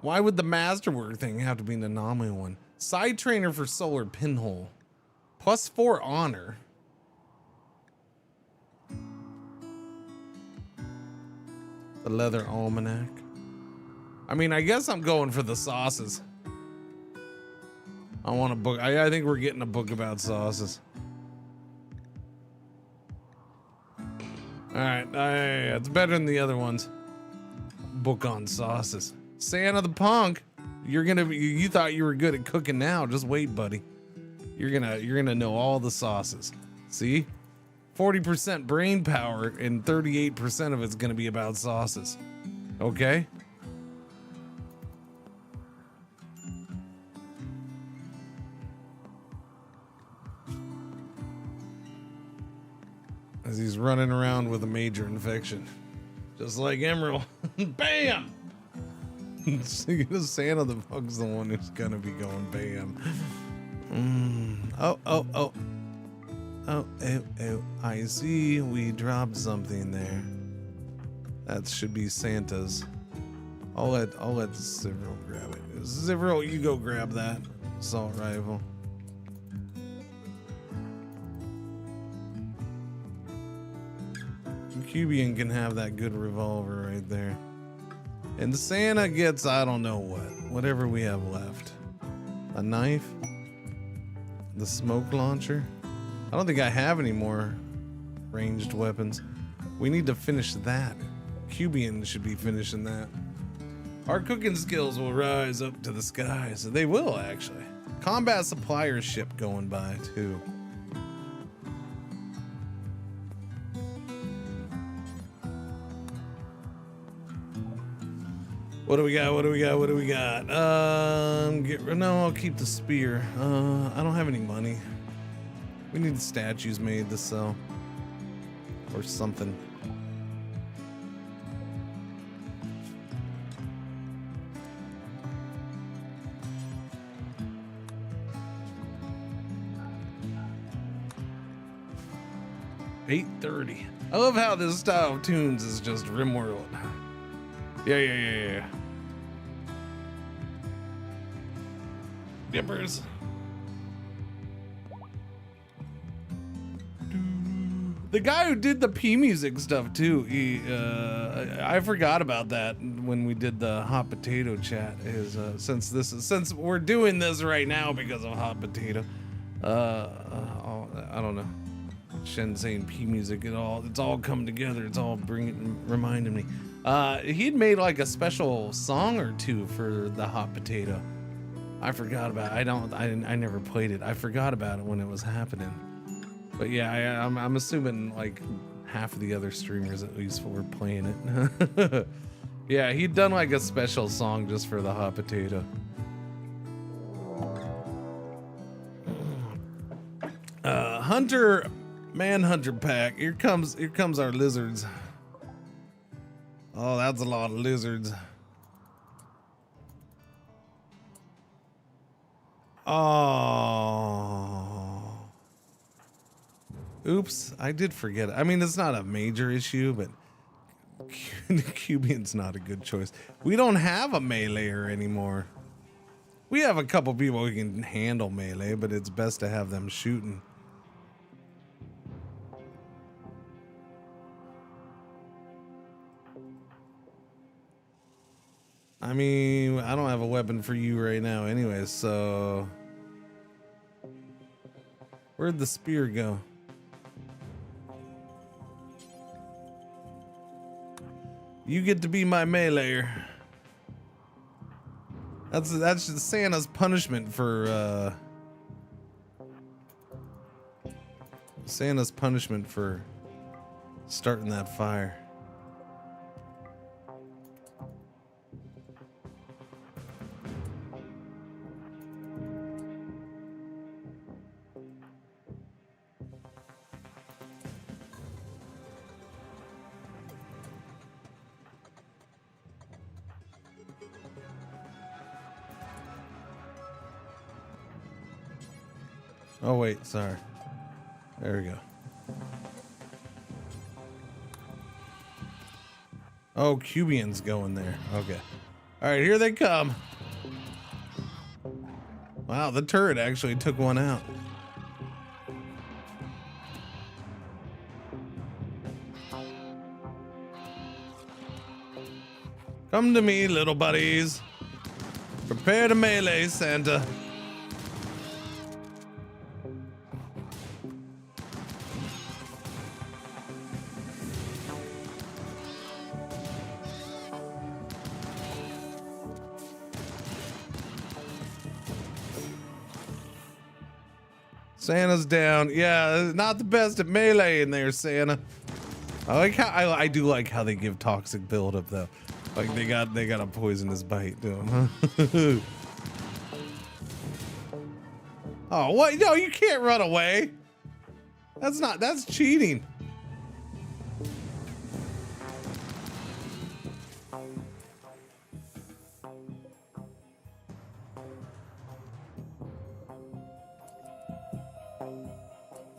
Why would the masterwork thing have to be an anomaly one? Side trainer for solar pinhole. +4 honor. The Leather Almanac. I mean, I guess I'm going for the sauces. I want a book. I think we're getting a book about sauces. All right, it's better than the other ones. Book on sauces. Santa the Punk, you thought you were good at cooking now. Just wait, buddy. You're gonna know all the sauces. See? 40% brain power and 38% of it's gonna be about sauces. Okay? As he's running around with a major infection. Just like Emerald. Bam! Santa the Pug's the one who's gonna be going bam. Oh, I see we dropped something there. That should be Santa's. I'll let Zivro grab it. Zivro, you go grab that assault rifle. Cubian can have that good revolver right there. And Santa gets, I don't know whatever we have left. A knife? The smoke launcher? I don't think I have any more ranged weapons. We need to finish that. Cubian should be finishing that. Our cooking skills will rise up to the sky, so they will actually. combat supplier ship going by too. What do we got? What do we got? What do we got? No, I'll keep the spear. I don't have any money. We need statues made to sell. Or something. $8.30. I love how this style of tunes is just RimWorld. Yeah. Dippers. The guy who did the P music stuff too, I forgot about that when we did the hot potato chat. Since we're doing this right now because of hot potato, I don't know. Shen saying P music, it's all come together. It's all reminding me. He'd made like a special song or two for the hot potato. I forgot about it. I never played it. I forgot about it when it was happening. But yeah, I'm assuming like half of the other streamers at least were playing it. Yeah, he'd done like a special song just for the hot potato. Manhunter pack. Here comes our lizards. Oh, that's a lot of lizards. Oh. Oops, I did forget. I mean, it's not a major issue, but Cubian's not a good choice. We don't have a meleeer anymore. We have a couple people who can handle melee, but it's best to have them shooting. I mean, I don't have a weapon for you right now anyway, so... Where'd the spear go? You get to be my meleeer. That's Santa's punishment for starting that fire. Oh wait, sorry. There we go. Oh, Cubian's going there. Okay. All right, here they come. Wow, the turret actually took one out. Come to me, little buddies. Prepare to melee, Santa. Santa's down. Yeah, not the best at melee in there, Santa. I like how I do like how they give toxic buildup though. Like they got a poisonous bite to him, huh? Oh, what? No, you can't run away. That's cheating.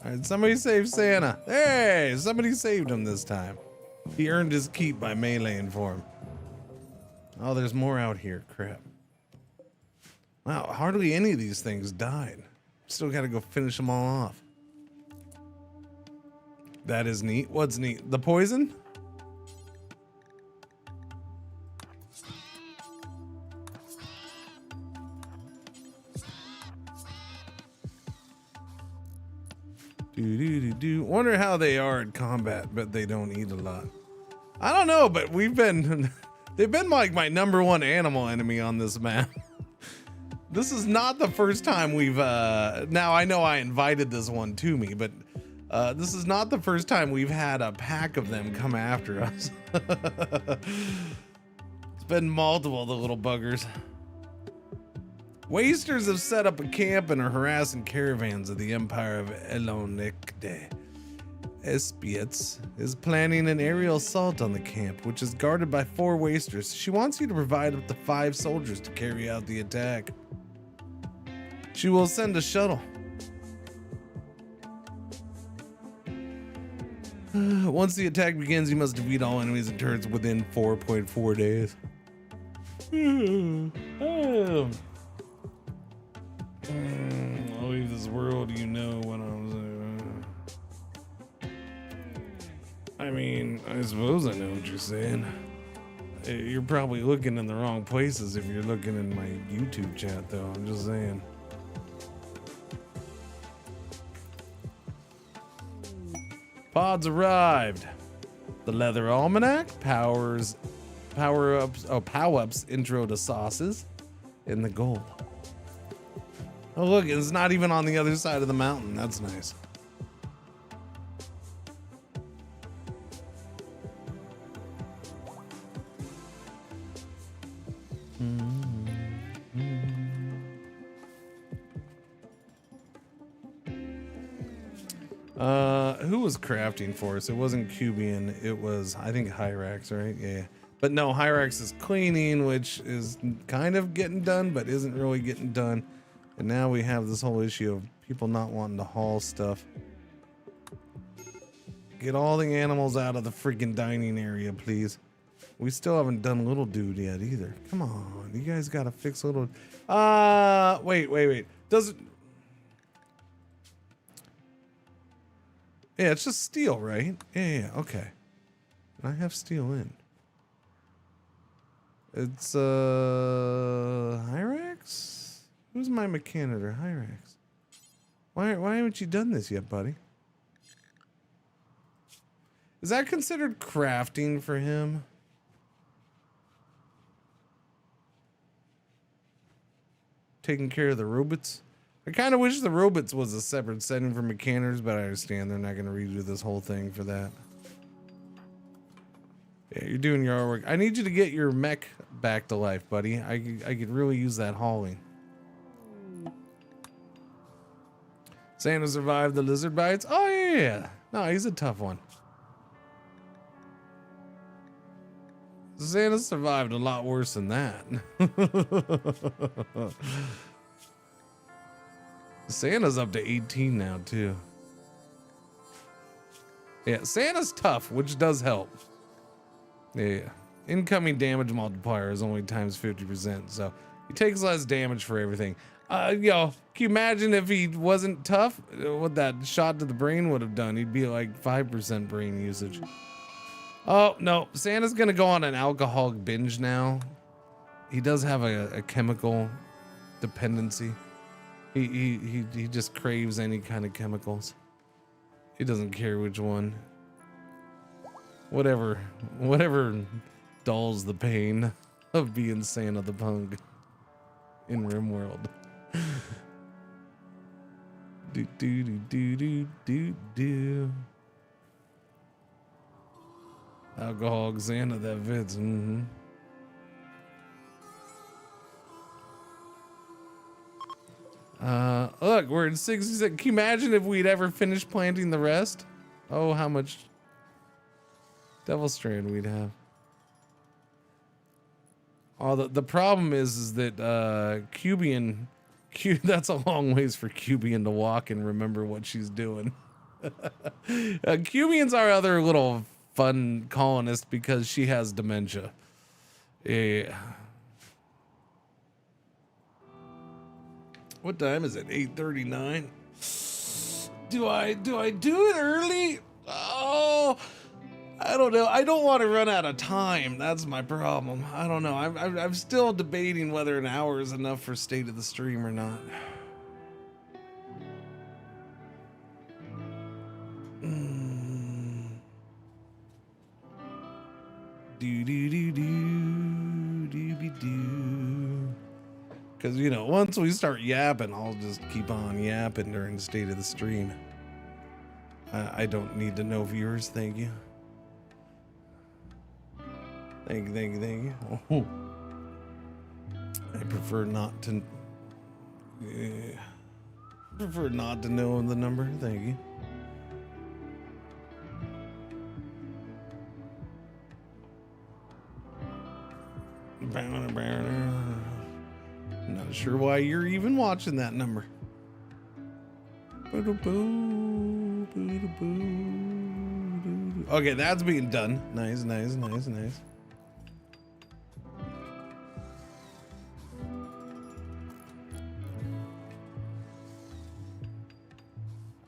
All right, somebody save Santa. Hey, somebody saved him this time. He earned his keep by meleeing for him. Oh, there's more out here. Crap. Wow, hardly any of these things died. Still got to go finish them all off. That is neat. What's neat? The poison? Wonder how they are at combat, but they don't eat a lot. I don't know, but they've been like my #1 animal enemy on this map. This is not the first time we've, now I know I invited this one to me, but this is not the first time we've had a pack of them come after us. It's been multiple of the little buggers. Wasters have set up a camp and are harassing caravans of the Empire of Elonekde. Espietz is planning an aerial assault on the camp, which is guarded by 4 wasters. She wants you to provide up to 5 soldiers to carry out the attack. She will send a shuttle. Once the attack begins, you must defeat all enemies and turrets within 4.4 days. I'll leave this world, you know what I'm saying. I mean, I suppose I know what you're saying. You're probably looking in the wrong places if you're looking in my YouTube chat, though. I'm just saying. Pods arrived. The Leather Almanac, power-ups intro to sauces, and the gold. Oh look, it's not even on the other side of the mountain. That's nice. Who was crafting for us? It wasn't Cubian, it was, I think, Hyrax, right? Yeah. But no, Hyrax is cleaning, which is kind of getting done, but isn't really getting done. And now we have this whole issue of people not wanting to haul stuff. Get all the animals out of the freaking dining area, please. We still haven't done Little Dude yet either. Come on, you guys gotta fix Little... wait. Does it... Yeah, it's just steel, right? Yeah, okay. I have steel in. It's, Hyrax? Who's my mechanitor? Hyrax. Why haven't you done this yet, buddy? Is that considered crafting for him? Taking care of the robots? I kind of wish the robots was a separate setting for mechaners, but I understand they're not going to redo this whole thing for that. Yeah, you're doing your artwork. I need you to get your mech back to life, buddy. I could really use that hauling. Santa survived the lizard bites? Oh, yeah. No, he's a tough one. Santa survived a lot worse than that. Santa's up to 18 now, too. Yeah, Santa's tough, which does help. Yeah. Incoming damage multiplier is only times 50%, so he takes less damage for everything. Yo, can you imagine if he wasn't tough? What that shot to the brain would have done? He'd be like 5% brain usage. Oh, no. Santa's gonna go on an alcoholic binge now. He does have a chemical dependency. He just craves any kind of chemicals. He doesn't care which one. Whatever dulls the pain of being Santa the Punk in RimWorld. do. Alcoholic Santa, that fits. Mm-hmm. Look, we're at 66. Can you imagine if we'd ever finished planting the rest? Oh, how much Devil Strand we'd have. Oh, the problem is that Cubian, that's a long ways for Cubian to walk and remember what she's doing. Cubian's our other little fun colonist because she has dementia. Yeah. What time is it? 8:39. Do I do it early? Oh, I don't know. I don't want to run out of time. That's my problem. I don't know. I'm still debating whether an hour is enough for state of the stream or not. Because, you know, once we start yapping, I'll just keep on yapping during the state of the stream. I don't need to know viewers. Thank you. Thank you. Oh. I prefer not to... prefer not to know the number. Thank you. Not sure why you're even watching that number. Okay, that's being done. Nice.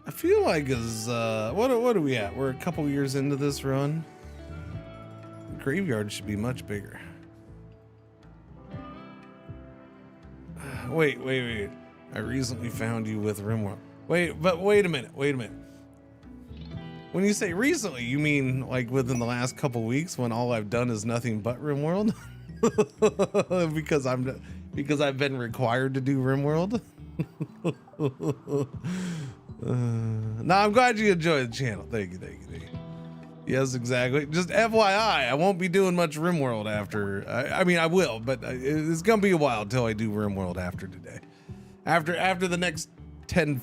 I feel like what are we at? We're a couple years into this run. The graveyard should be much bigger. Wait. I recently found you with RimWorld. Wait a minute. When you say recently, you mean like within the last couple weeks when all I've done is nothing but RimWorld? because I've been required to do RimWorld? No, I'm glad you enjoyed the channel. Thank you. Yes, exactly. Just FYI, I won't be doing much RimWorld after. I mean, I will, but it's gonna be a while until I do RimWorld after today. After the next 10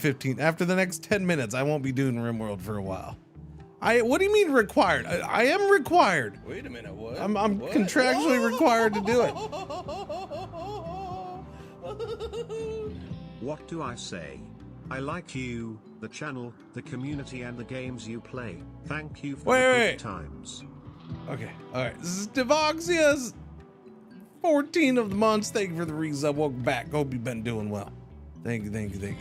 minutes, I won't be doing RimWorld for a while. What do you mean required? I am required. Wait a minute, what? I'm contractually required to do it. What do I say? I like you, the channel, the community, and the games you play. Thank you for the good times. Okay, all right. This is Devoxia's 14 of the months. Thank you for the resub. Welcome back. Hope you've been doing well. Thank you.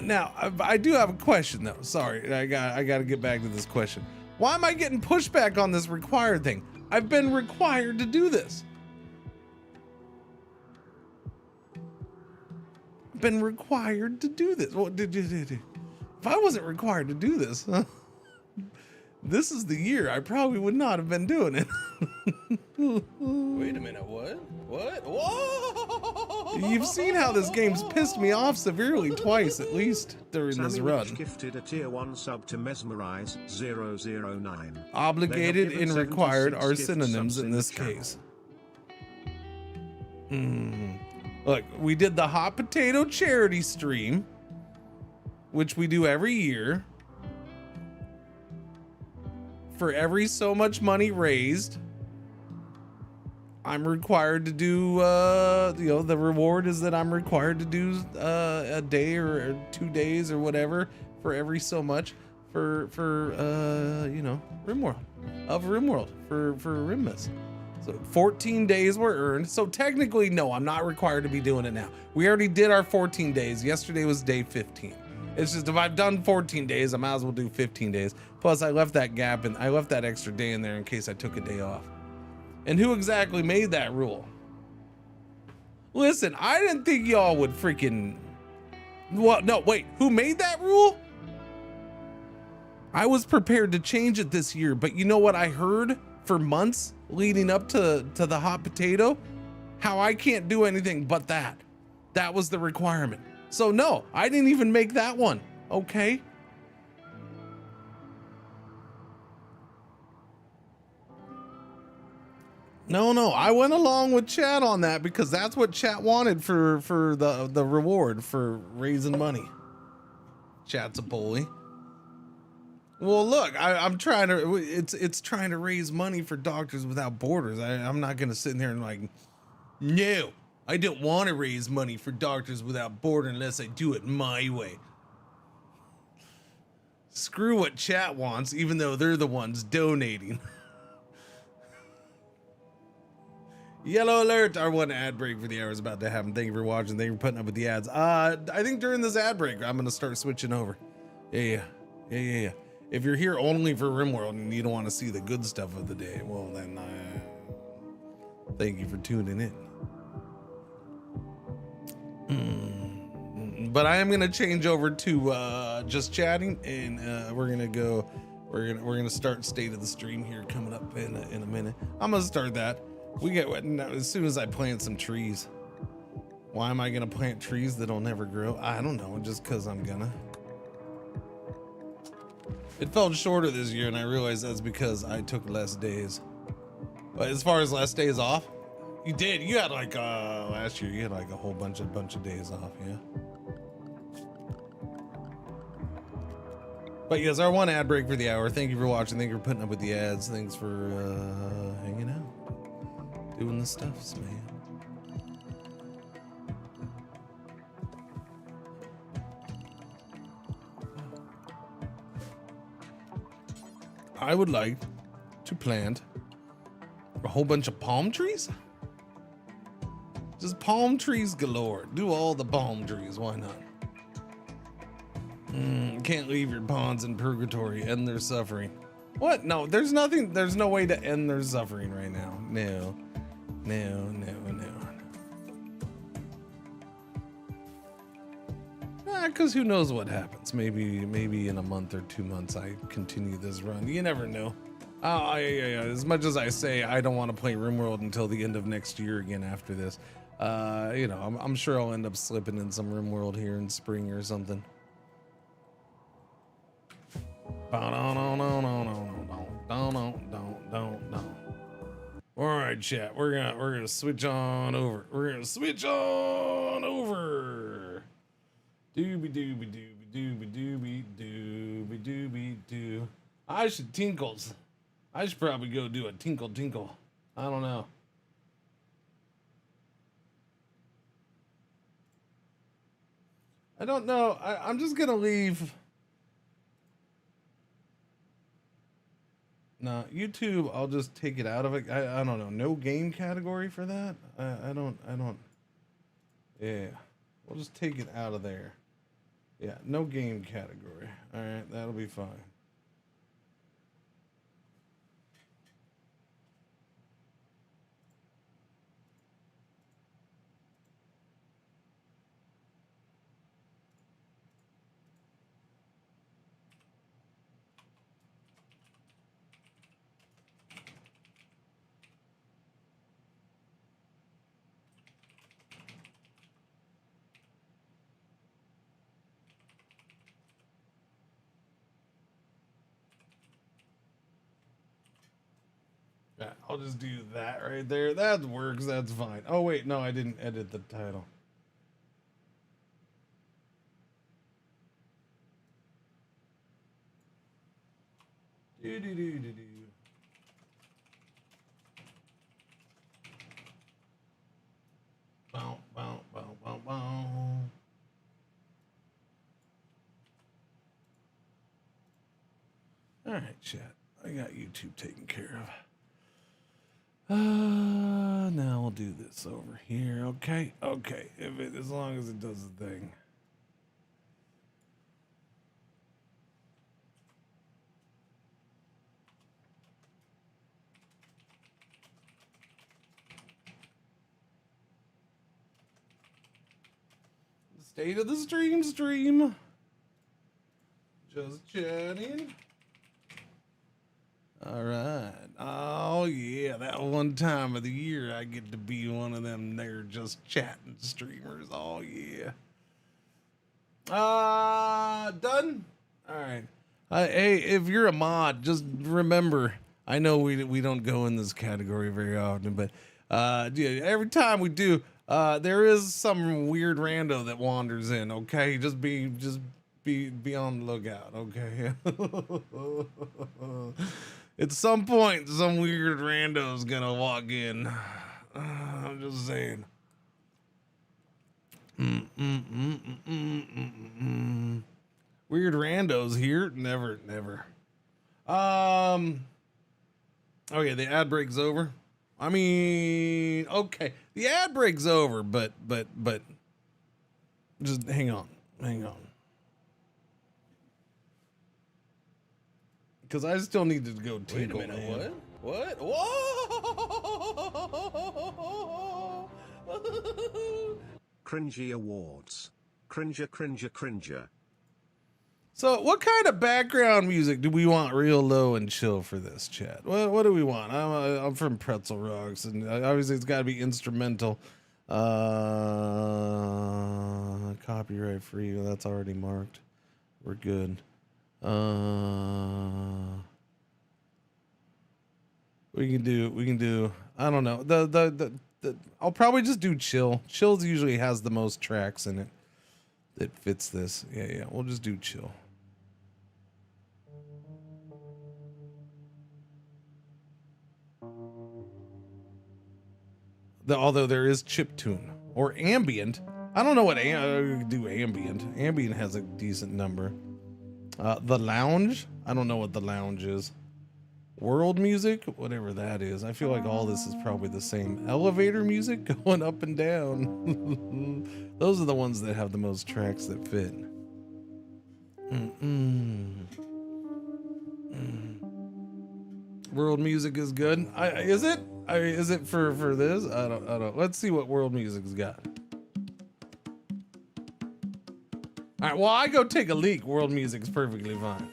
Now, I do have a question though. Sorry, I got to get back to this question. Why am I getting pushback on this required thing? I've been required to do this. Been required to do this. What did you do? If I wasn't required to do this, this is the year I probably would not have been doing it. Wait a minute, what? Whoa! You've seen how this game's pissed me off severely twice at least during this run. Gifted a tier 1 sub to Mesmerize 009. Obligated and required are synonyms in this case. Look, we did the hot potato charity stream, which we do every year. For every so much money raised, I'm required to do, the reward is that I'm required to do a day or 2 days or whatever for every so much for RimWorld, for Rimmas. So 14 days were earned. So technically, no, I'm not required to be doing it now. We already did our 14 days. Yesterday was day 15. It's just if I've done 14 days, I might as well do 15 days. Plus, I left that gap and I left that extra day in there in case I took a day off. And who exactly made that rule? Listen, I didn't think y'all would freaking... What? No, wait, who made that rule? I was prepared to change it this year, but you know what I heard for months leading up to the hot potato? How I can't do anything but that. That was the requirement. So no, I didn't even make that one. Okay. No, I went along with chat on that because that's what chat wanted for the reward for raising money. Chat's a bully. Well, look, I'm trying to. It's trying to raise money for Doctors Without Borders. I'm not gonna sit in there and like, no, I don't want to raise money for Doctors Without Borders unless I do it my way. Screw what chat wants, even though they're the ones donating. Yellow alert! Our one ad break for the hour is about to happen. Thank you for watching. Thank you for putting up with the ads. I think during this ad break, I'm gonna start switching over. Yeah. If you're here only for RimWorld and you don't want to see the good stuff of the day, well then, thank you for tuning in. But I am gonna change over to just chatting, and we're gonna start state of the stream here coming up in a minute. I'm gonna start that. We get as soon as I plant some trees. Why am I gonna plant trees that'll never grow? I don't know, just cause I'm gonna. It felt shorter this year, and I realized that's because I took less days. But as far as less days off, you did. You had like last year, you had like a whole bunch of days off, yeah. But yes, our one ad break for the hour. Thank you for watching. Thank you for putting up with the ads. Thanks for hanging out, doing the stuffs, man. I would like to plant a whole bunch of palm trees. Just palm trees galore. Do all the palm trees. Why not? Can't leave your pawns in purgatory. End their suffering. What? No, there's nothing. There's no way to end their suffering right now. No. Because who knows what happens? Maybe in a month or 2 months I continue this run. You never know. As much as I say I don't want to play RimWorld until the end of next year again after this, you know, I'm sure I'll end up slipping in some RimWorld here in spring or something. All right, chat. We're gonna switch on over. We're gonna switch on over. Dooby dooby dooby dooby dooby dooby dooby doo. I should tinkles. I should probably go do a tinkle tinkle. I don't know. I don't know. I'm just gonna leave. No, YouTube, I'll just take it out of it. I don't know. No game category for that? I don't. Yeah. We'll just take it out of there. Yeah, no game category. All right, that'll be fine. Yeah, I'll just do that right there. That works. That's fine. Oh, wait. No, I didn't edit the title. Do. Bow, bow, bow, bow, bow. All right, chat. I got YouTube taken care of. Now we'll do this over here. Okay. As long as it does the thing. State of the stream. Just chatting. All right. Oh, yeah. That one time of the year I get to be one of them there just chatting streamers. Oh, yeah. Done? All right. Hey, if you're a mod, just remember, I know we don't go in this category very often, but yeah, every time we do, there is some weird rando that wanders in, okay? Just be on the lookout, okay? At some point, some weird rando's gonna walk in. I'm just saying. Weird randos here? Never. Okay, the ad break's over. I mean, okay, the ad break's over, but just hang on. Because I still need to go tinkle. Wait a minute, what? Whoa! Cringey Awards. Cringer. So what kind of background music do we want real low and chill for this, chat? What do we want? I'm from Pretzel Rocks, and obviously it's got to be instrumental. Copyright free. That's already marked. We're good. We can do. I don't know. I'll probably just do chill. Chills usually has the most tracks in it that fits this. Yeah. We'll just do chill. Although there is chiptune or ambient. I don't know what do ambient. Ambient has a decent number. The lounge. I don't know what the lounge is. World music, whatever that is. I feel like all this is probably the same. Elevator music going up and down. Those are the ones that have the most tracks that fit. World music is good. Is it? Is it for this? I don't. Let's see what world music's got. All right. Well, I go take a leak. World music's perfectly fine.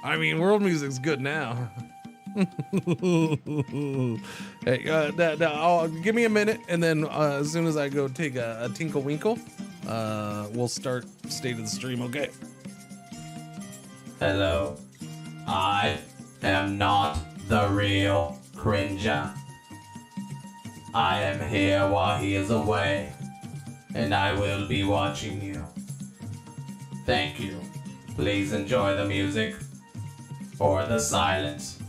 I mean, world music's good now. Hey, give me a minute, and then as soon as I go take a tinkle winkle, we'll start state of the stream. Okay. Hello, I am not the real Cringer. I am here while he is away, and I will be watching you. Thank you. Please enjoy the music or the silence.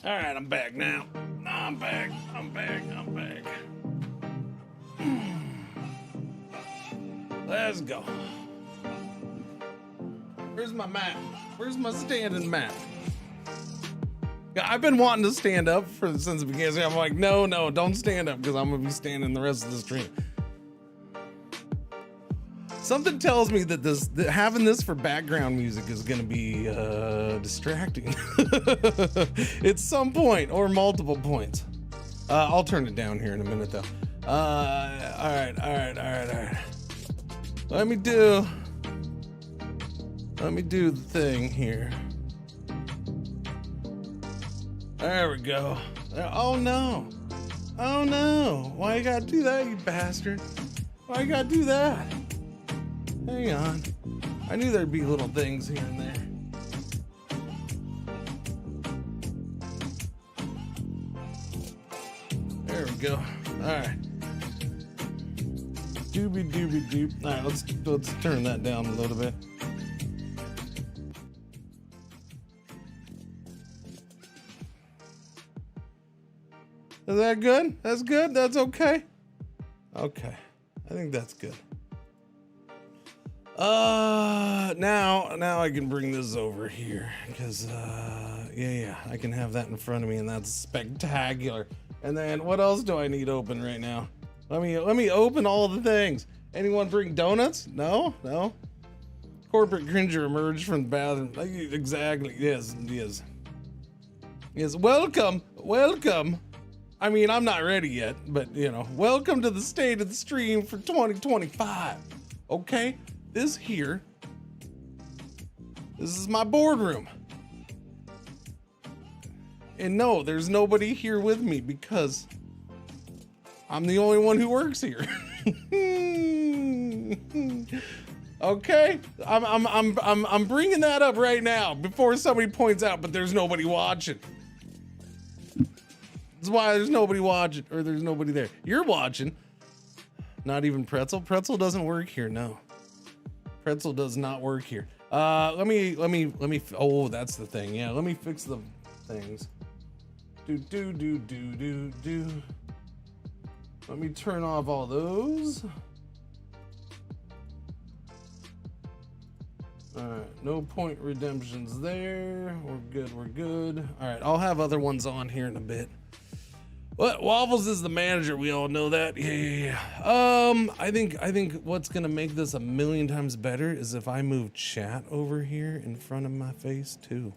All right, I'm back now. I'm back. Let's go. Where's my map? Where's my standing map? Yeah, I've been wanting to stand up since the beginning. I'm like, no, don't stand up because I'm gonna be standing the rest of the stream. Something tells me that having this for background music is gonna be distracting at some point or multiple points. I'll turn it down here in a minute though. All right. Let me do the thing here. There we go. Oh no. Why you gotta do that, you bastard? Why you gotta do that? Hang on. I knew there'd be little things here and there. There we go. Alright. Doobie doobie doop. Alright, let's turn that down a little bit. Is that good? That's good? That's okay? Okay. I think that's good. Now I can bring this over here because yeah, I can have that in front of me and that's spectacular. And then what else do I need open right now? Let me open all the things. Anyone bring donuts? No. Corporate Cringer emerged from the bathroom. Exactly. Yes. Welcome. I mean, I'm not ready yet, but you know, welcome to the state of the stream for 2025. Okay, this is my boardroom. And no, there's nobody here with me because I'm the only one who works here. Okay, I'm bringing that up right now before somebody points out, but there's nobody watching. That's why there's nobody watching, or there's nobody there. You're watching. Not even Pretzel. Pretzel doesn't work here. No, Pretzel does not work here. Let me. Oh, that's the thing. Yeah, let me fix the things. Do. Let me turn off all those. All right, no point redemptions there. We're good. All right, I'll have other ones on here in a bit. What? Waffles is the manager. We all know that. Yeah. I think what's gonna make this a million times better is if I move chat over here in front of my face too.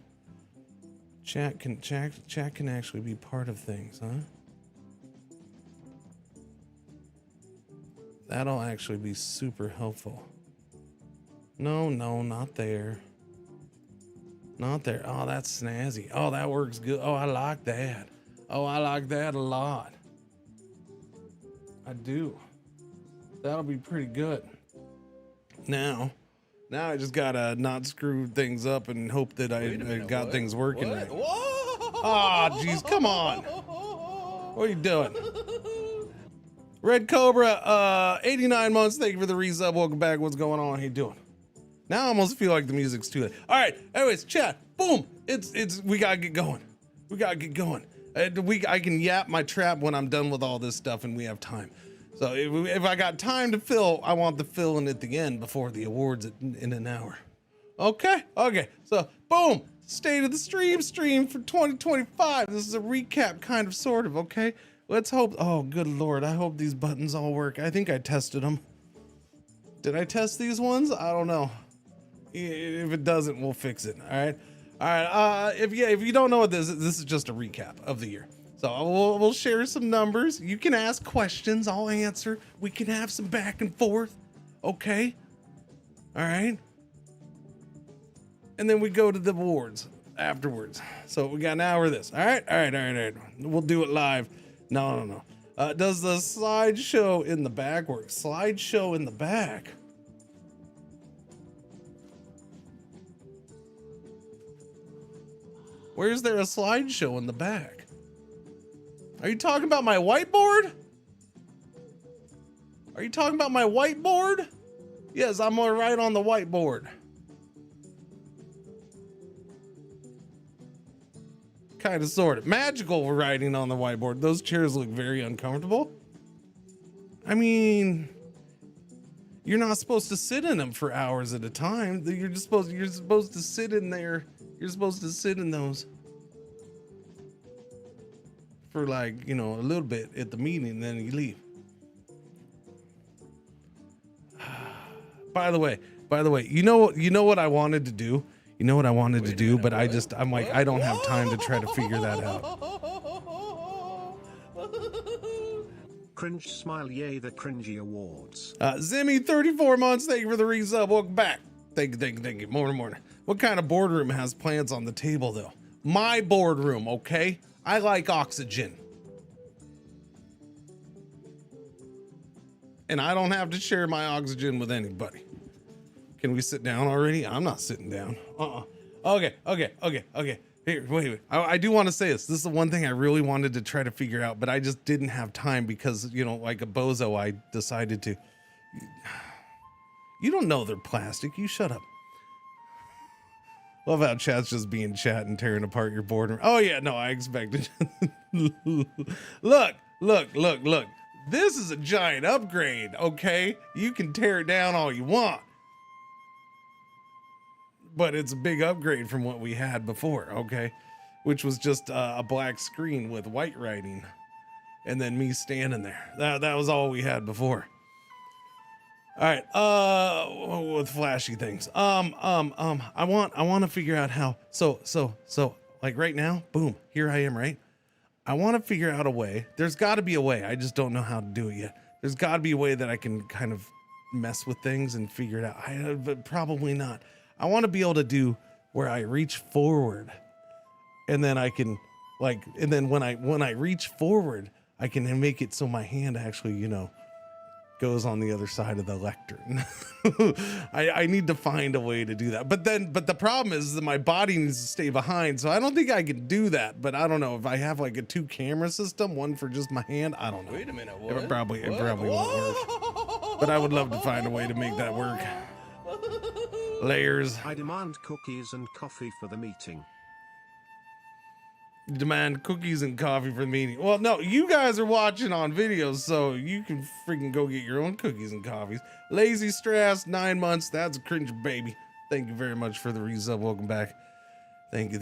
Chat can actually be part of things, huh? That'll actually be super helpful. No, not there. Not there. Oh, that's snazzy. Oh, that works good. Oh, I like that. Oh, I like that a lot. I do. That'll be pretty good. Now I just gotta not screw things up and hope that I got things working right. Ah, jeez, come on. What are you doing? Red Cobra, 89 months. Thank you for the resub. Welcome back. What's going on? How you doing? Now I almost feel like the music's too late. All right. Anyways, chat. Boom. We gotta get going. I can yap my trap when I'm done with all this stuff and we have time. So if I got time to fill, I want the filling at the end before the awards in an hour. Okay. So boom. State of the stream for 2025. This is a recap, kind of, sort of. Okay. Let's hope. Oh, good Lord. I hope these buttons all work. I think I tested them. Did I test these ones? I don't know. If it doesn't, we'll fix it. All right. If you don't know what this is just a recap of the year. So we'll share some numbers. You can ask questions. I'll answer. We can have some back and forth. Okay. All right. And then we go to the awards afterwards. So we got an hour of this. All right. We'll do it live. No. Does the slideshow in the back work? Slideshow in the back. Where's there a slideshow in the back? Are you talking about my whiteboard? Yes, I'm right on the whiteboard. Kind of, sort of. Magical writing on the whiteboard. Those chairs look very uncomfortable. I mean, you're not supposed to sit in them for hours at a time. You're supposed to sit in there. You're supposed to sit in those for like, a little bit at the meeting, then you leave. By the way, you know what I wanted to do? You know what I wanted to do, but I'm like, I don't have time to try to figure that out. Cringe smile, yay, the Cringey Awards. Zimmy, 34 months. Thank you for the resub. Welcome back. Thank you. Morning. What kind of boardroom has plants on the table, though? My boardroom, okay? I like oxygen. And I don't have to share my oxygen with anybody. Can we sit down already? I'm not sitting down. Okay. Here, wait. I do want to say this. This is the one thing I really wanted to try to figure out, but I just didn't have time because, like a bozo, I decided to. You don't know they're plastic. You shut up. Love how chat's just being chat and tearing apart your boardroom. Oh, yeah, no, I expected. Look. This is a giant upgrade, okay? You can tear it down all you want. But it's a big upgrade from what we had before, okay? Which was just a black screen with white writing. And then me standing there. That was all we had before. All right, with flashy things. I want to figure out how. So, like right now, boom, here I am, right? I want to figure out a way. There's got to be a way. I just don't know how to do it yet. There's got to be a way that I can kind of mess with things and figure it out. But probably not. I want to be able to do where I reach forward, and then I can and then when I reach forward, I can make it so my hand actually, you know, goes on the other side of the lectern. I need to find a way to do that. But the problem is that my body needs to stay behind. So I don't think I can do that. But I don't know if I have like a 2 camera system, one for just my hand. I don't know. Wait a minute. What? It probably won't work. But I would love to find a way to make that work. Layers. I demand cookies and coffee for the meeting. Demand cookies and coffee for the meeting. Well, no, you guys are watching on videos, so you can freaking go get your own cookies and coffees. Lazy Stress, 9 months. That's a Cringer baby. Thank you very much for the resub. Welcome back. Thank you.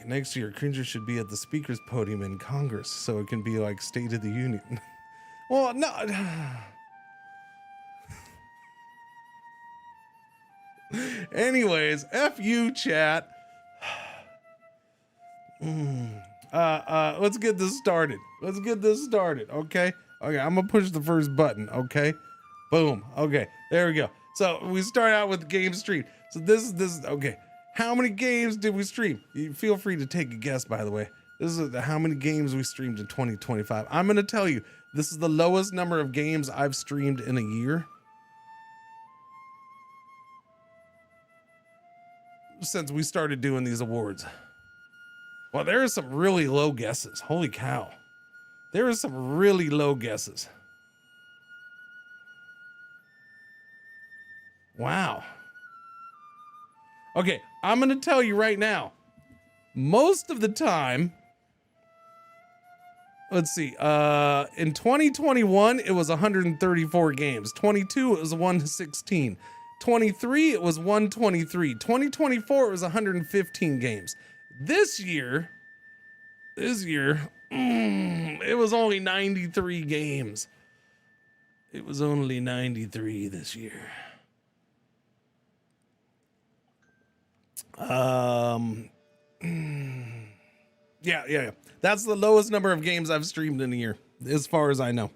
Next year, Cringer should be at the speaker's podium in Congress, so it can be like State of the Union. Well, no. Anyways, F you, chat. Let's get this started. Okay, I'm gonna push the first button. Okay, boom. Okay, there we go. So we start out with game stream. So this is okay. How many games did we stream? You feel free to take a guess, by the way. This is how many games we streamed in 2025. I'm gonna tell you, this is the lowest number of games I've streamed in a year since we started doing these awards. Well, there are some really low guesses. Holy cow. There are some really low guesses. Wow. Okay, I'm going to tell you right now. Most of the time, let's see, in 2021, it was 134 games. 22, it was 116. 23, it was 123. 2024, it was 115 games. This year, it was only 93 games. It was only 93 this year. Yeah. That's the lowest number of games I've streamed in a year, as far as I know.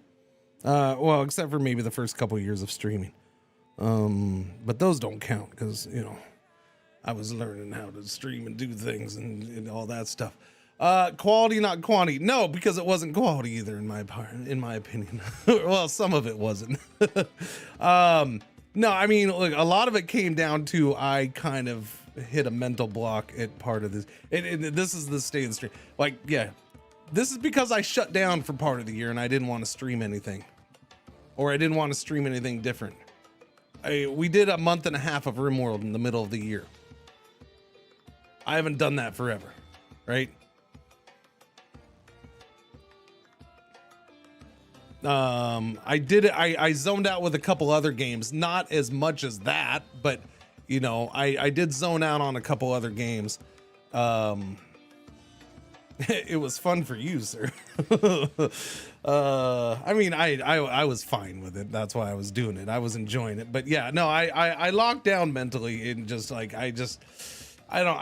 Well, except for maybe the first couple years of streaming. But those don't count because, you know, I was learning how to stream and do things and all that stuff. Quality, not quantity. No, because it wasn't quality either in my opinion. Well, some of it wasn't. No, I mean, look, a lot of it came down to I kind of hit a mental block at part of this. This is the state of the stream. Like, yeah, this is because I shut down for part of the year and I didn't want to stream anything, or I didn't want to stream anything different. We did a month and a half of RimWorld in the middle of the year. I haven't done that forever, right? I did it. I zoned out with a couple other games, not as much as that, but you know, I did zone out on a couple other games. It was fun for you, sir. I mean, I was fine with it. That's why I was doing it. I was enjoying it. But yeah, no, I locked down mentally and just like, I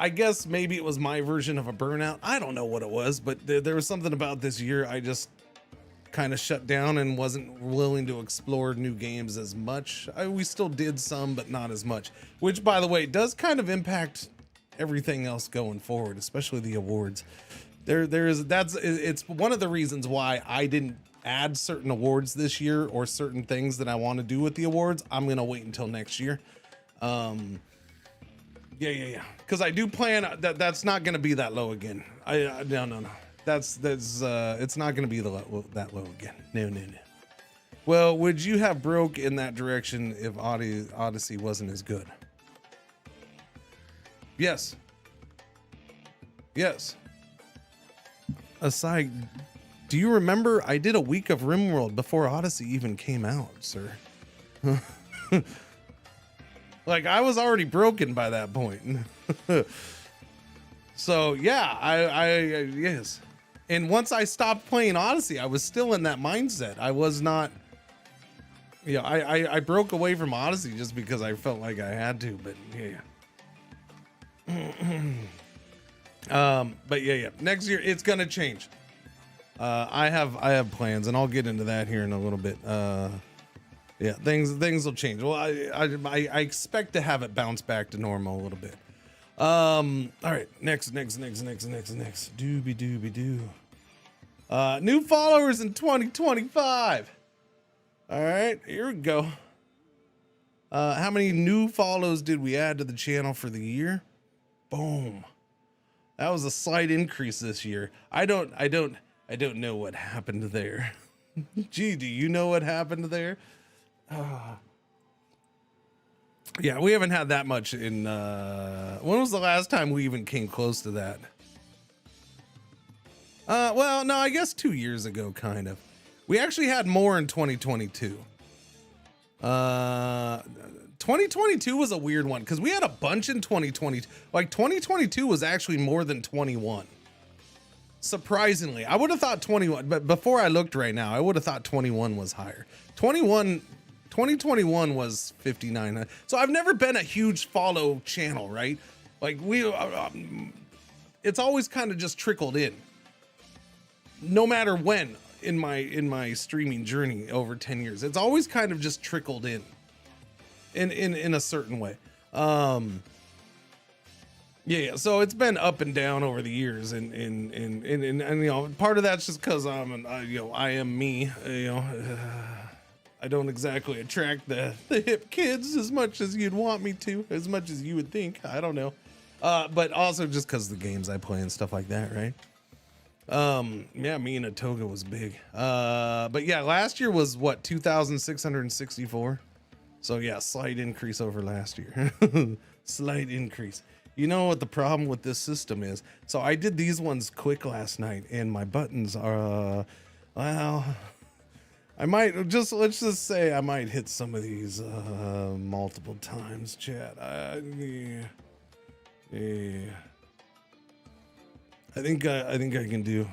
guess maybe it was my version of a burnout. I don't know what it was, but there was something about this year. I just kind of shut down and wasn't willing to explore new games as much. We still did some, but not as much, which by the way, does kind of impact everything else going forward, especially the awards. It's one of the reasons why I didn't add certain awards this year or certain things that I want to do with the awards. I'm going to wait until next year. Yeah. Cause I do plan that's not going to be that low again. No. That's it's not going to be that low again. No. Well, would you have broke in that direction if Odyssey wasn't as good? Yes. Aside, do you remember I did a week of RimWorld before Odyssey even came out, sir? Like, I was already broken by that point. So yeah, I yes. And once I stopped playing Odyssey, I was still in that mindset. I was not, you know, I broke away from Odyssey just because I felt like I had to, but yeah. But yeah. Next year it's gonna change. I have plans, and I'll get into that here in a little bit. Yeah, things will change. Well, I expect to have it bounce back to normal a little bit. All right, next. Doobie doo. New followers in 2025. All right, here we go. How many new follows did we add to the channel for the year? Boom. That was a slight increase this year. I don't know what happened there. Gee, do you know what happened there? Yeah, we haven't had that much in, when was the last time we even came close to that? Well, no, I guess 2 years ago, kind of. We actually had more in 2022. 2022 was a weird one because we had a bunch in 2020. Like 2022 was actually more than 21. Surprisingly, I would have thought 21, but before I looked right now, I would have thought 21 was higher. 2021 was 59. So I've never been a huge follow channel, right? Like it's always kind of just trickled in. No matter when in my streaming journey over 10 years, it's always kind of just trickled in a certain way. Yeah, so it's been up and down over the years, and you know, part of that's just because I am me. You know, I don't exactly attract the hip kids as much as you'd want me to, as much as you would think. I don't know, but also just because the games I play and stuff like that, right? Yeah, me and Atoga was big. But yeah, last year was what, 2,664. So yeah, slight increase over last year. Slight increase. You know what the problem with this system is? So I did these ones quick last night, and my buttons are, well, I might let's just say I might hit some of these multiple times, chat. Yeah. I think I can do.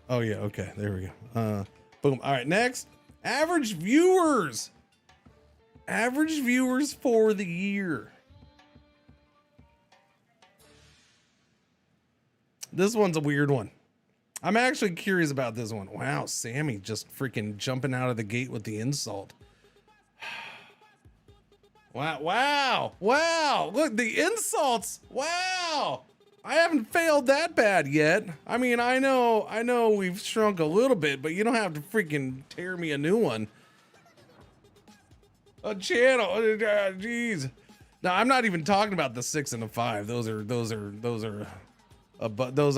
Oh yeah, okay, there we go. Boom. All right, next, average viewers. Average viewers for the year. This one's a weird one. I'm actually curious about this one. Wow, Sammy just freaking jumping out of the gate with the insult. Wow. Look, the insults. Wow. I haven't failed that bad yet. I mean, I know we've shrunk a little bit, but you don't have to freaking tear me a new one. A channel, jeez. Now I'm not even talking about the 6 and the 5. Those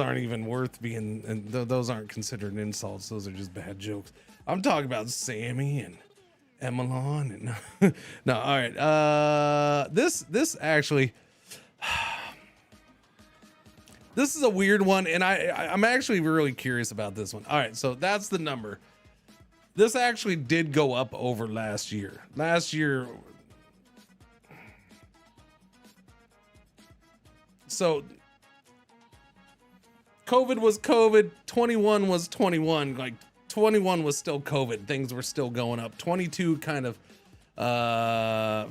aren't even worth being, and those aren't considered insults. Those are just bad jokes. I'm talking about Sammy and Emelon and no. All right. This actually. This is a weird one, and I'm actually really curious about this one. All right, so that's the number. This actually did go up over last year. Last year, so COVID was COVID, 21 was 21, like 21 was still COVID, things were still going up. 22 kind of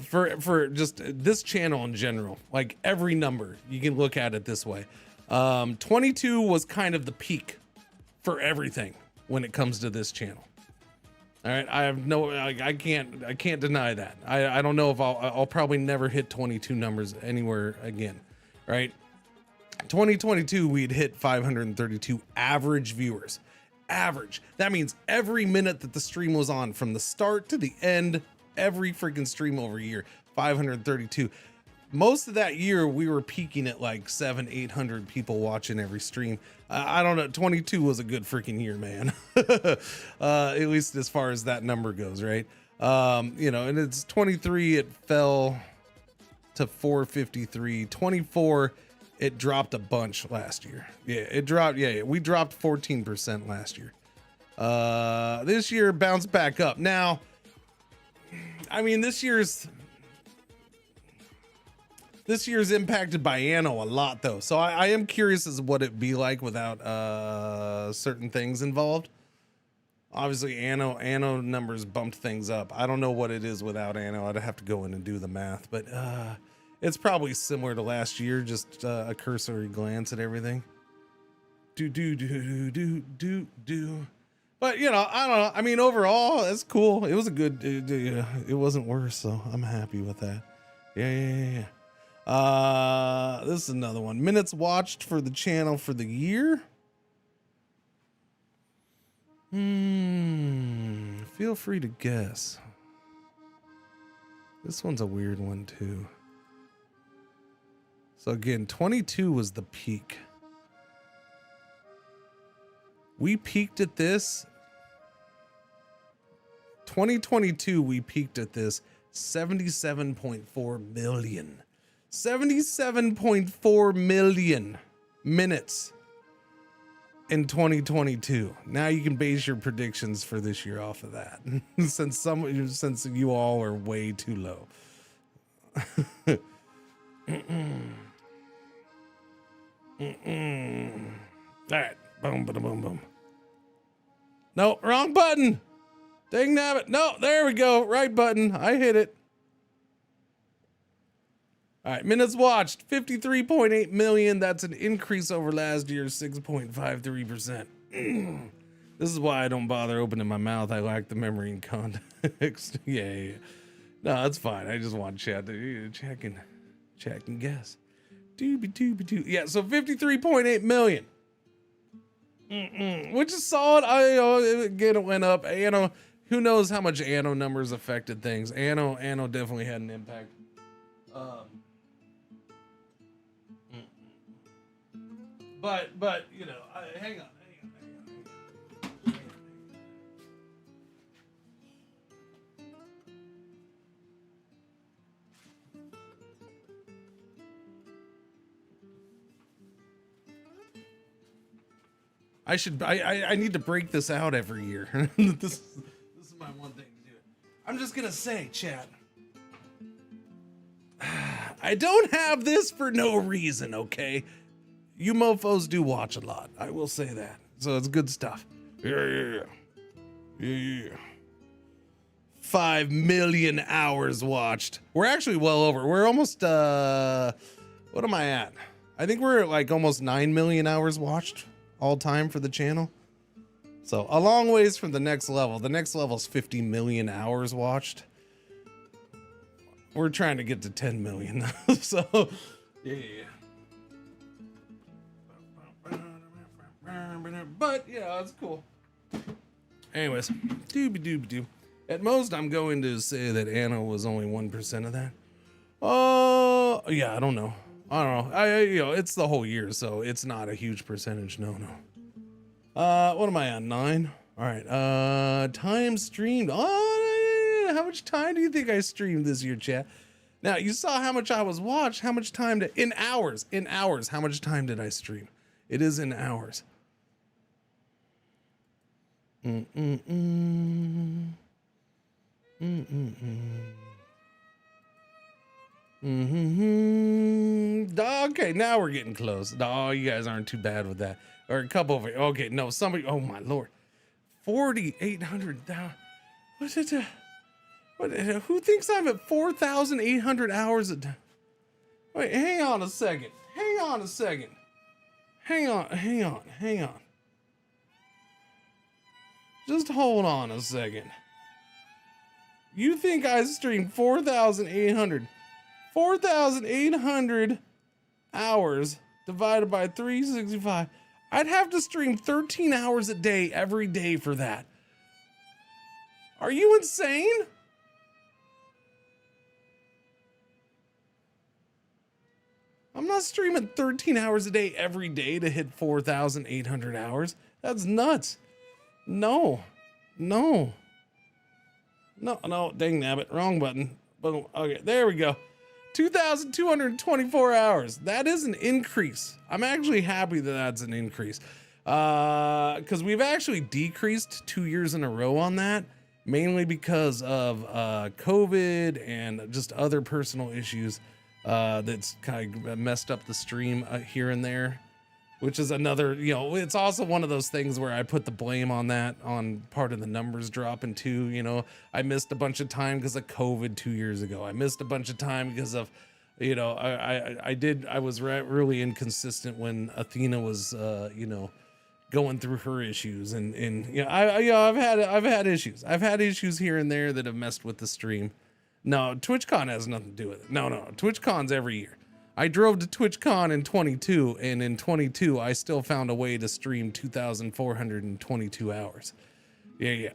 for just this channel in general, like every number, you can look at it this way. 22 was kind of the peak for everything when it comes to this channel. All right, I can't deny that. I don't know if I'll probably never hit 22 numbers anywhere again, right? 2022, we'd hit 532 average viewers. Average. That means every minute that the stream was on from the start to the end, every freaking stream over a year, 532. Most of that year, we were peaking at like 700-800 people watching every stream. I don't know. 22 was a good freaking year, man. At least as far as that number goes, right? You know, and it's 23. It fell to 453. 24. It dropped a bunch last year. Yeah, it dropped. Yeah, we dropped 14% last year. This year bounced back up. Now, I mean, this year's impacted by Anno a lot, though. So I am curious as to what it'd be like without certain things involved. Obviously, Anno numbers bumped things up. I don't know what it is without Anno. I'd have to go in and do the math, but it's probably similar to last year, just a cursory glance at everything. But you know, I don't know. I mean, overall, that's cool. It was a good. It wasn't worse, so I'm happy with that. Yeah. This is another one. Minutes watched for the channel for the year. Feel free to guess. This one's a weird one too. So again, 22 was the peak. We peaked at this. 2022, we peaked at this 77.4 million. 77.4 million minutes in 2022. Now you can base your predictions for this year off of that. since you all are way too low. All right. Boom, boom, boom, boom. No, wrong button. Dang nabbit. No, there we go. Right button. I hit it. All right, minutes watched, 53.8 million. That's an increase over last year's 6.53%. This is why I don't bother opening my mouth. I lack the memory and context. Yeah. No, that's fine. I just want chat to check and guess. Doobie. Yeah, so 53.8 million. Which is solid. Again, it went up. Anno, who knows how much Anno numbers affected things. Anno definitely had an impact. But you know, hang on. I need to break this out every year. This is my one thing to do. I'm just gonna say, chat. I don't have this for no reason, okay? You mofos do watch a lot. I will say that. So it's good stuff. Yeah. 5 million hours watched. We're actually well over. We're almost, what am I at? I think we're at like almost 9 million hours watched all time for the channel. So a long ways from the next level. The next level is 50 million hours watched. We're trying to get to 10 million. So, yeah. But yeah, it's cool. Anyways, doobie. At most, I'm going to say that Anna was only 1% of that. Oh, yeah, I don't know. It's the whole year, so it's not a huge percentage. No. What am I on? 9? All right. Time streamed. Oh, how much time do you think I streamed this year, chat? Now, you saw how much I was watched. How much time in hours. How much time did I stream? It is in hours. Okay, now we're getting close. Oh, you guys aren't too bad with that. Or a couple of, okay, no, somebody, oh my Lord. 4,800, what's it? Who thinks I'm at 4,800 hours a day? Wait, hang on a second. Hang on. Just hold on a second. You think I streamed 4,800 hours divided by 365. I'd have to stream 13 hours a day every day for that. Are you insane? I'm not streaming 13 hours a day every day to hit 4,800 hours. That's nuts. No, dang nabbit, wrong button. Boom. Okay, there we go. 2,224 hours. That is an increase. I'm actually happy that that's an increase. Because we've actually decreased 2 years in a row on that, mainly because of COVID and just other personal issues that's kind of messed up the stream here and there. Which is another, it's also one of those things where I put the blame on that, on part of the numbers dropping too. I missed a bunch of time because of COVID 2 years ago. I missed a bunch of time because of, I was really inconsistent when Athena was, going through her issues, and I've had issues. I've had issues here and there that have messed with the stream. No, TwitchCon has nothing to do with it. No, TwitchCon's every year. I drove to TwitchCon in 22, and in 22 I still found a way to stream 2,422 hours. Yeah.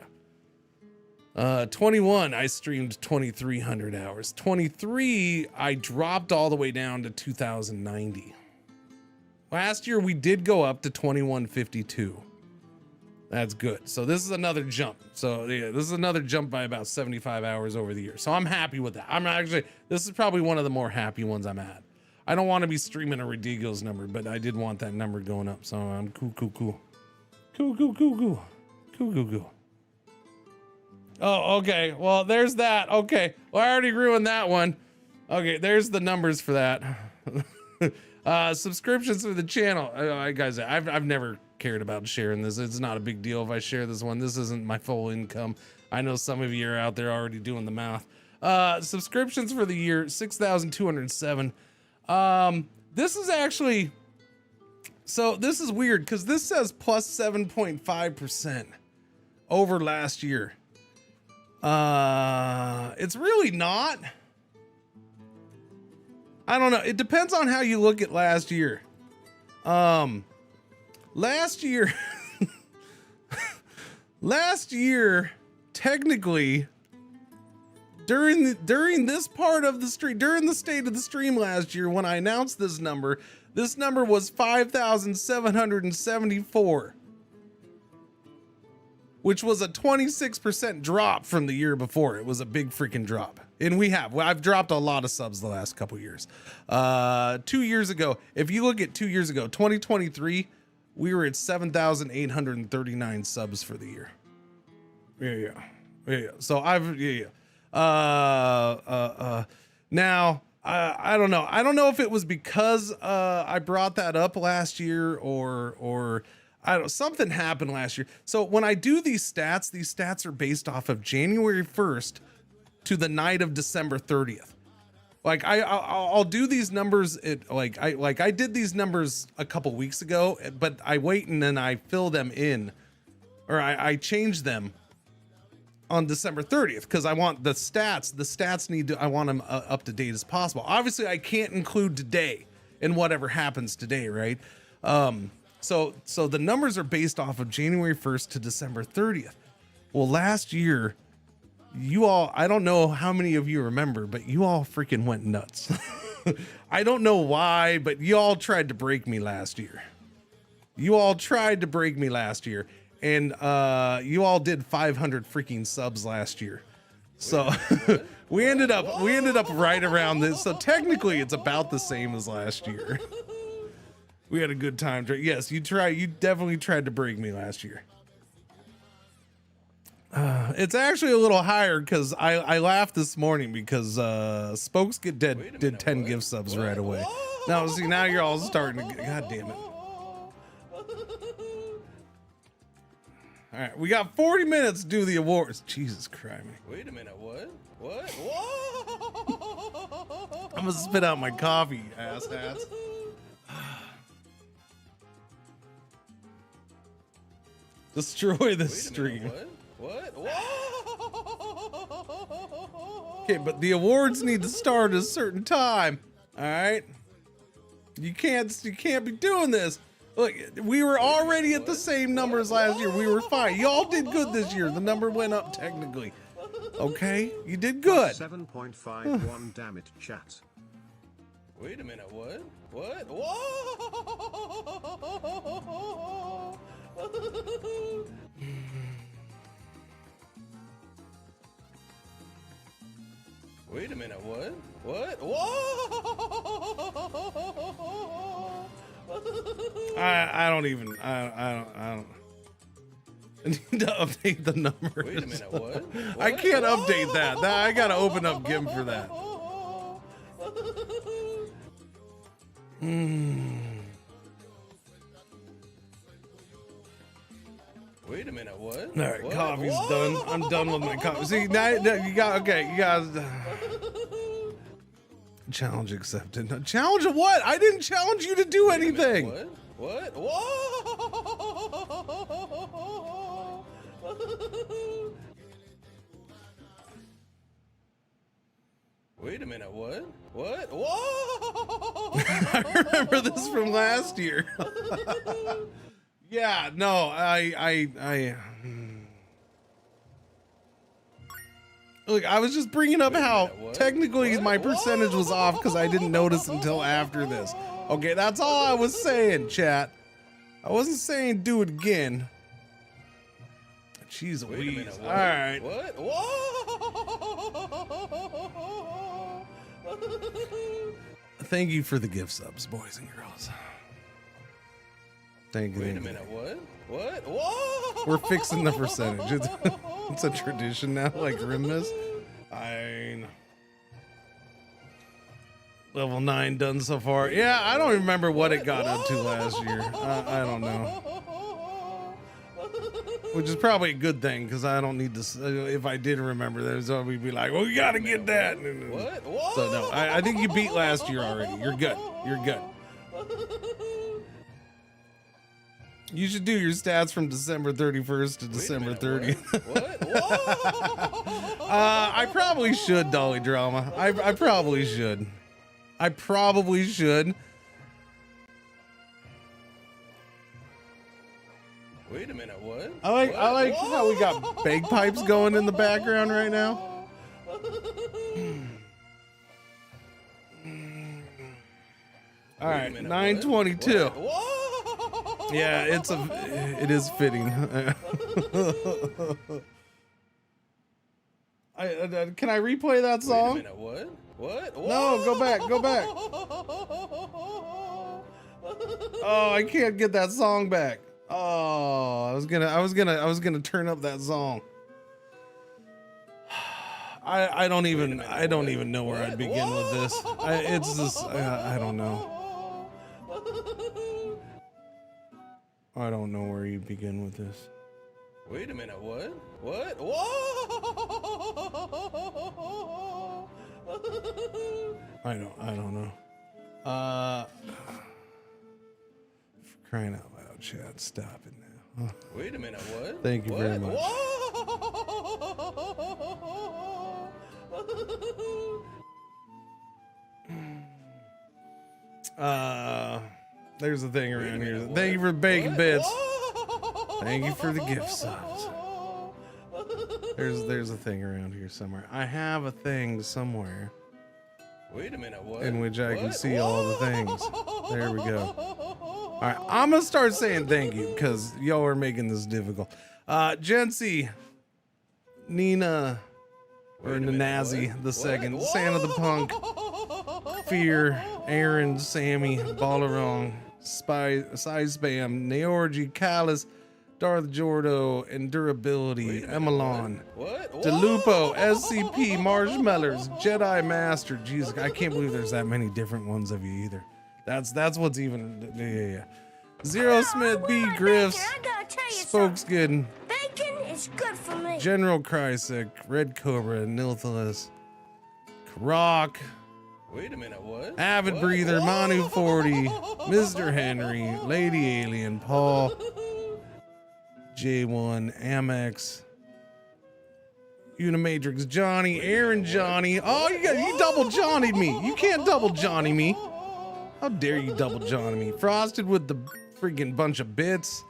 21 I streamed 2,300 hours. 23 I dropped all the way down to 2,090. Last year we did go up to 2,152. That's good. So this is another jump. So yeah, this is another jump by about 75 hours over the year. So I'm happy with that. This is probably one of the more happy ones I'm at. I don't want to be streaming a ridiculous number, but I did want that number going up. So I'm cool. Oh, okay. Well, there's that. Okay. Well, I already ruined that one. Okay, there's the numbers for that. Subscriptions for the channel. Guys, I've never cared about sharing this. It's not a big deal if I share this one. This isn't my full income. I know some of you are out there already doing the math. Subscriptions for the year, 6,207. This is actually, so this is weird because this says plus 7.5% over last year. It's really not. I don't know. It depends on how you look at last year. Last year, technically, during this part of the stream, during the state of the stream last year, when I announced this number was 5,774, which was a 26% drop from the year before. It was a big freaking drop. And I've dropped a lot of subs the last couple years. 2 years ago, if you look at 2 years ago, 2023, we were at 7,839 subs for the year. Yeah. So now I don't know. I don't know if it was because I brought that up last year or I don't know, something happened last year. So when I do these stats are based off of January 1st to the night of December 30th. Like I'll do these numbers. I did these numbers a couple weeks ago, but I wait and then I fill them in, or I change them on December 30th because I want the stats. I want them up to date as possible. Obviously, I can't include today and whatever happens today, right? So the numbers are based off of January 1st to December 30th. Well, last year, you all, I don't know how many of you remember, but you all freaking went nuts. I don't know why, but you all tried to break me last year. And you all did 500 freaking subs last year. So we ended up right around this. So technically it's about the same as last year. We had a good time. Yes, you definitely tried to break me last year. It's actually a little higher because I laughed this morning because Spokes Get Dead did 10 gift subs right away. Now see, now you're all starting to God damn it. All right, we got 40 minutes to do the awards. Jesus Christ. Wait a minute, what? What? I'm gonna spit out my coffee, ass hats. Destroy the stream. What? Okay, but the awards need to start at a certain time. All right, you can't be doing this. Look, we were already at the same numbers last year. We were fine. Y'all did good this year. The number went up technically. Okay, you did good. 7.51 damn it, chat. Wait a minute, what? Wait a minute, what? I don't. I need to update the numbers. Wait a minute, what? I can't update that. I gotta open up GIMP for that. Wait a minute, what? All right, coffee's done. I'm done with my coffee. See, now you got you guys. Challenge accepted. Challenge of what? I didn't challenge you to do anything. What? Wait a minute, what? What? Whoa! I remember this from last year. Yeah, no, look, I was just bringing up how technically my percentage was off because I didn't notice until after this. Okay, that's all I was saying, chat. I wasn't saying do it again. Jeez Louise. All right. What? Whoa! Thank you for the gift subs, boys and girls. Thank you. Wait a minute, what? What? Whoa! We're fixing the percentage. It's a tradition now, like Rimmas. Level 9 done so far. Yeah, I don't remember what it got up to last year. I don't know. Which is probably a good thing, because I don't need to. If I did remember, there's always be like, well, we got to get that. What? So, no, I think you beat last year already. You're good. You're good. You should do your stats from December 31st to December 30th. What? I probably should, Dolly Drama. I probably should. I probably should. Wait a minute, what? I like how we got bagpipes going in the background right now. All right, 9:22. Yeah, it is fitting. Can I replay that song? Wait a minute, what? What? No, go back, go back. Oh, I can't get that song back. Oh, I was gonna turn up that song. I don't even know where I'd begin with this. It's just I don't know. I don't know where you begin with this. Wait a minute, what? What? Whoa! I don't know. For crying out loud, chat, stop it now. Wait a minute, what? Thank you very much. There's a thing around here. Thank you for bacon bits. Thank you for the gift subs. There's a thing around here somewhere. I have a thing somewhere. Wait a minute, what? In which I can see all the things. There we go. All right, I'm gonna start saying thank you because y'all are making this difficult. Jency, Nina, or Nanazi the second, Santa the Punk, Fear, Aaron, Sammy, Ballerong, Size Spam, Neorgy, Callus, Darth Jordo, Endurability, Emelon, DeLupo, SCP, Marshmallows, Jedi Master. Jesus, I can't believe there's that many different ones of you either. That's what's even. Yeah. Zero Smith, B. Griffs, Spokeskin, Bacon is good for me. General Krysik, Red Cobra, Nilthalus, Rock, Wait a minute, what? Avid Breather, Manu 40, Mr. Henry, Lady Alien, Paul, J1, Amex, Unimatrix, Johnny, Aaron, Johnny. Oh, you double Johnny'd me. You can't double Johnny me. How dare you double Johnny me? Frosted with the freaking bunch of bits.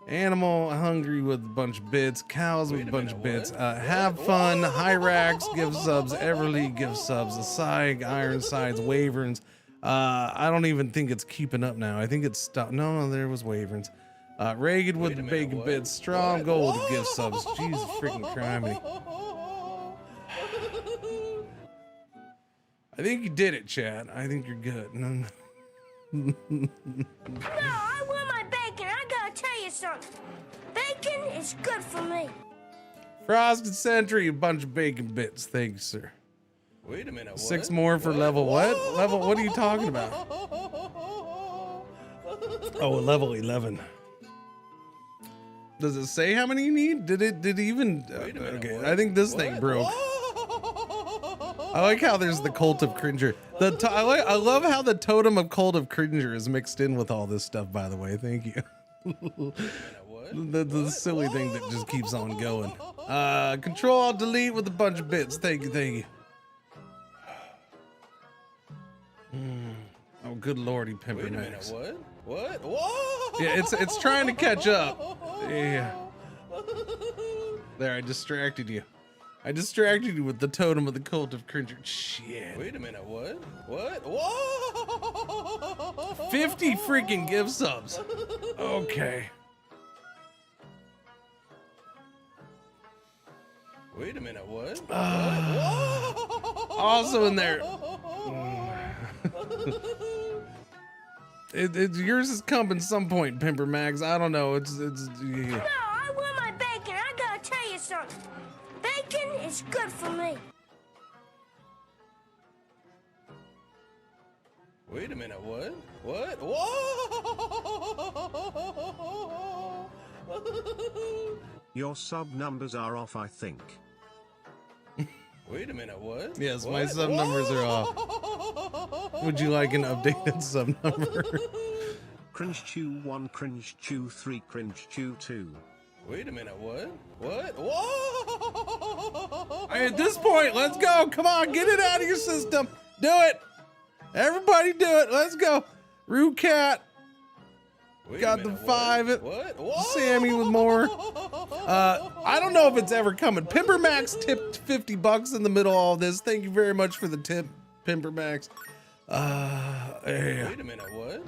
Animal Hungry with a bunch of bits. Cows with a bunch of bits. Have Fun, Hyrax, give subs. Everly, give subs. Asai, Ironsides, Waverns. I don't even think it's keeping up now. I think it's stopped. No, there was Waverns. Reagan with the bacon bits. Strong Gold with give subs. Jesus freaking criminy. I think you did it, Chad. I think you're good. No, I want my bacon. I gotta tell you something. Bacon is good for me. Frosted Sentry, a bunch of bacon bits. Thank you, sir. Wait a minute, what? 6 more for level what? Level, what are you talking about? Oh, level 11. Does it say how many you need? Did it even? Okay, I think this thing broke. I like how there's the Cult of Cringer. I love how the Totem of Cult of Cringer is mixed in with all this stuff, by the way. Thank you. The silly thing that just keeps on going. Control Alt Delete with a bunch of bits. Thank you, thank you. Oh, good lordy, Pimper Max. What? Whoa! Yeah, it's trying to catch up. Yeah. There, I distracted you. I distracted you with the totem of the cult of Cringer. Shit. Wait a minute, what? Whoa! 50 freaking gift subs. Okay. Wait a minute, what? Also in there. Yours is coming some point, Pimper Max. I don't know. It's yeah. No, I want my bacon. I gotta tell you something. Bacon is good for me. Wait a minute, what? Whoa! Your sub numbers are off, I think. Wait a minute, what? Yes, my sub numbers are off. Would you like an updated sub number? Cringe Chew 1, Cringe Chew 3, Cringe Chew 2. Wait a minute, what? Whoa! At this point, let's go. Come on, get it out of your system. Do it. Everybody do it. Let's go. Rue Cat. Got the 5. What? Sammy with more. I don't know if it's ever coming. Pimper Max tipped $50 in the middle of all this. Thank you very much for the tip, Pimper Max. Yeah. Wait a minute, what?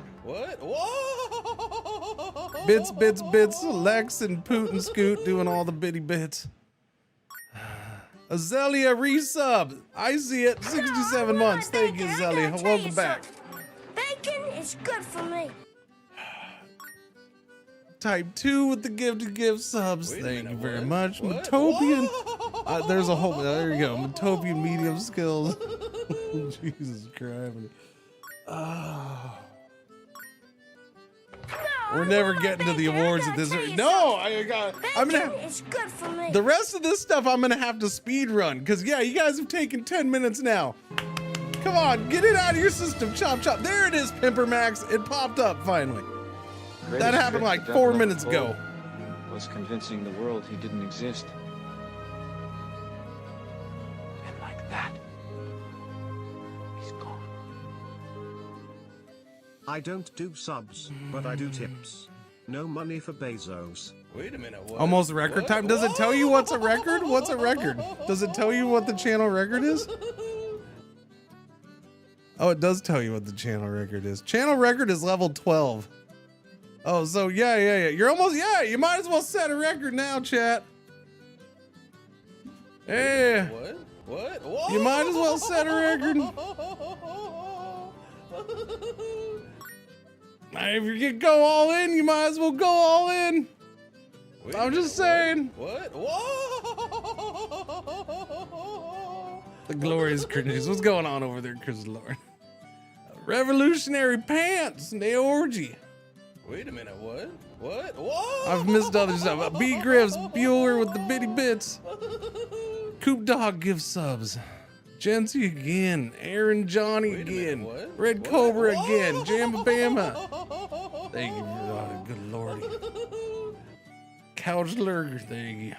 Whoa! Bits. Lex and Poot and Scoot doing all the bitty bits. Azalea resub. I see it. 67 months. Thank you, Azalea. Welcome back. Bacon is good for me. Type 2 with the gift subs. Wait a Thank minute, you very what? much. What? Matopian. There's a whole. There you go. Matopian medium skills. Jesus Christ. We're never getting to the awards at this rate. No, I'm gonna. Bacon is good for me. The rest of this stuff I'm gonna have to speed run because yeah, you guys have taken 10 minutes now. Come on, get it out of your system. Chop. There it is, Pimper Max. It popped up finally. That happened like 4 minutes ago. Was convincing the world he didn't exist. And like that, he's gone. I don't do subs, but I do tips. No money for Bezos. Wait a minute, what? Almost record time. Does it tell you what's a record? What's a record? Does it tell you what the channel record is? Oh, it does tell you what the channel record is. Channel record is level 12. Oh, so yeah. You're almost, you might as well set a record now, chat. Yeah. What? Whoa! You might as well set a record. If you can go all in, you might as well go all in. I'm just saying. What? Whoa! The glorious Cringey. What's going on over there, Chris Lord? Revolutionary Pants, and the orgy. Wait a minute, what? Whoa! I've missed other stuff. B Griffs, Bueller with the bitty bits. Coop Dog gives subs. Jency again. Aaron Johnny again. what? Red What? Cobra Whoa! again. Jambabama. Thank you. Good lordy. Couch Lurger, thank you.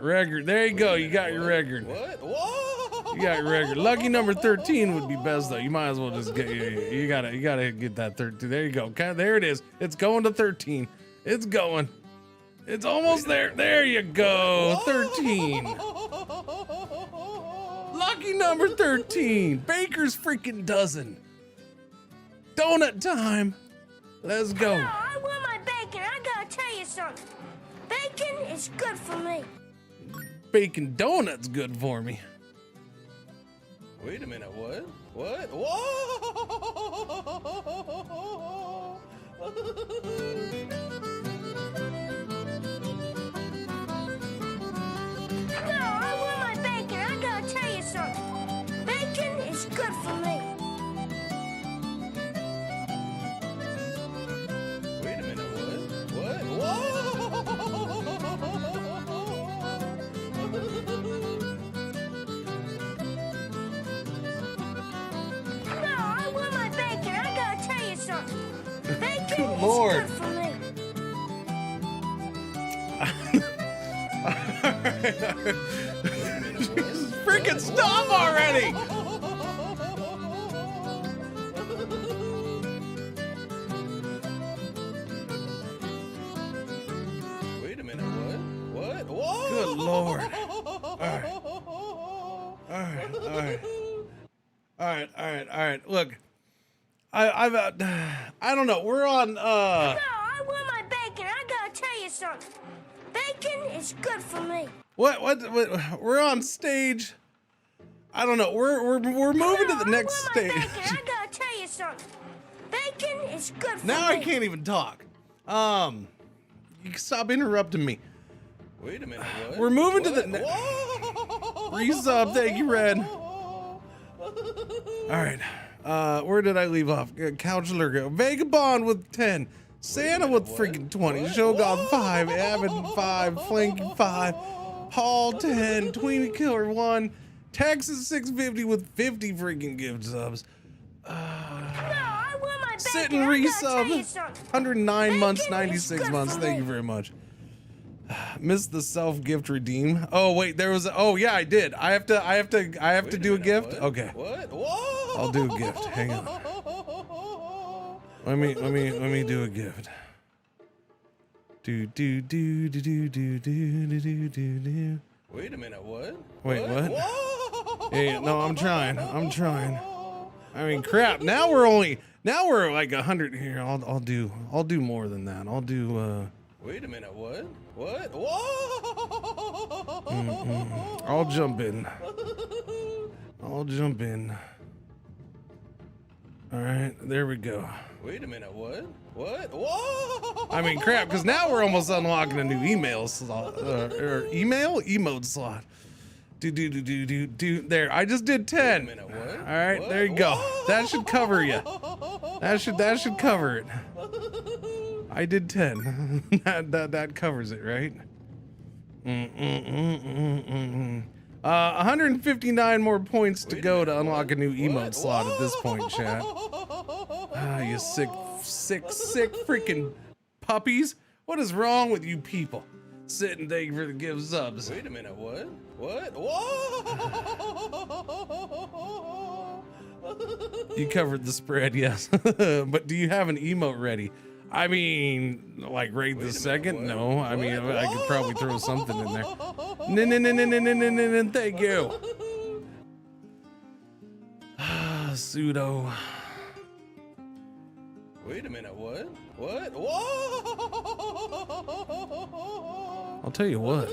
Record. There you go. You got your record. What? Whoa! You got your record. Lucky number 13 would be best though. You might as well just get you gotta get that 13. There you go. Okay, there it is. It's going to 13. It's going. It's almost there. There you go. 13. Lucky number 13. Baker's freaking dozen. Donut time. Let's go. No, I want my bacon. I gotta tell you something. Bacon is good for me. Bacon donut's good for me. Wait a minute, what? Whoa! No, I want my bacon. I gotta tell you something. Bacon is good for me. Wait a minute, what? Whoa! No, I want my bacon. I gotta tell you something. Bacon Bacon Lord. is good for me. Jesus, freaking stop already! Wait a minute, what? Whoa! Good Lord. All right. Look, I don't know. We're on, No, I want my bacon. I gotta tell you something. Bacon is good for me. what, we're on stage. I don't know. We're moving to the next I stage. want my bacon. I gotta tell you something. Bacon is good for Now me. I can't even talk. You can stop interrupting me. Wait a minute, what? We're moving to the Whoa! resub. Thank you, Red. All right. Where did I leave off? Couchler, Vagabond with 10. Santa with freaking 20. Shogun 5. Avid 5. Flanky 5. Paul 10. Tweeny Killer 1. Texas 650 with 50 freaking gift subs. No, I want my bacon. Sit and I gotta tell you resub. something. 109 months, Bacon is 96 good months. for Thank me. you very much. Missed the self gift redeem. Oh wait, there was. Oh yeah, I did. I have to do a gift. Okay, What? Whoa! I'll do a gift. Hang on. Let me do a gift. Do. Wait a minute, what? Wait, what? Whoa! Yeah, no, I'm trying. I mean, crap. Now we're like 100 here. I'll do more than that. I'll do. Wait a minute, what? What? Whoa! I'll jump in. All right, there we go. Wait a minute, what? What? Whoa! I mean, crap, because now we're almost unlocking a new email slot, or emote slot. Do. There, I just did 10. Wait a minute, what? All right, What? there you go. Whoa! That should cover you. That should cover it. I did 10. that covers it, right? 159 more points to go to unlock a new emote slot at this point, chat. Ah, you sick freaking puppies. What is wrong with you people? Sit and thank you for the give subs. Wait a minute, what? What? Whoa! You covered the spread, yes. But do you have an emote ready? I mean, like right this second? No. I mean, I could probably throw something in there. No, thank you. Pseudo. Wait a minute, what? What? Whoa! I'll tell you what.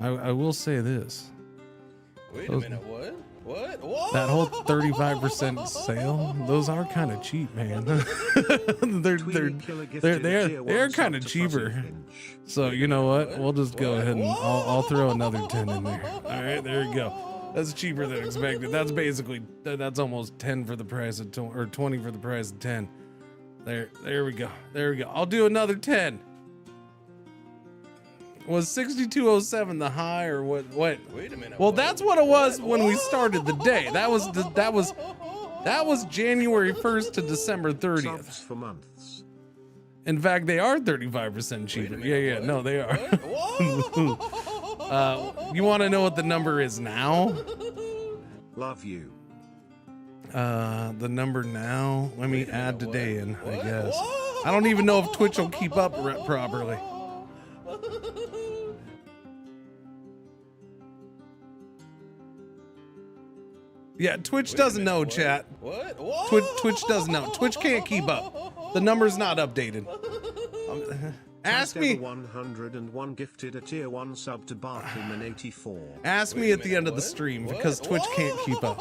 I will say this. Wait a minute, what? What? Whoa! That whole 35% sale, those are kind of cheap, man. they're kind of cheaper. So you know what? We'll just go ahead and I'll throw another 10 in there. All right, there you go. That's cheaper than expected. That's basically that's almost 10 for the price of 20 or 20 for the price of 10. There we go. I'll do another 10. Was 6207 the high or what? Wait a minute. Well, that's what it was when we started the day. That was January 1st to December 30th. Subs for months. In fact, they are 35% cheaper. Yeah, no, they are. You want to know what the number is now? Love you. The number now. Let me add today in, I guess. I don't even know if Twitch will keep up properly. Yeah, Twitch doesn't know, chat. What? Twitch doesn't know. Twitch can't keep up. The number's not updated. Ask me. 101 gifted a tier 1 sub to Bartleman84. Ask me at the end of the stream because Twitch can't keep up.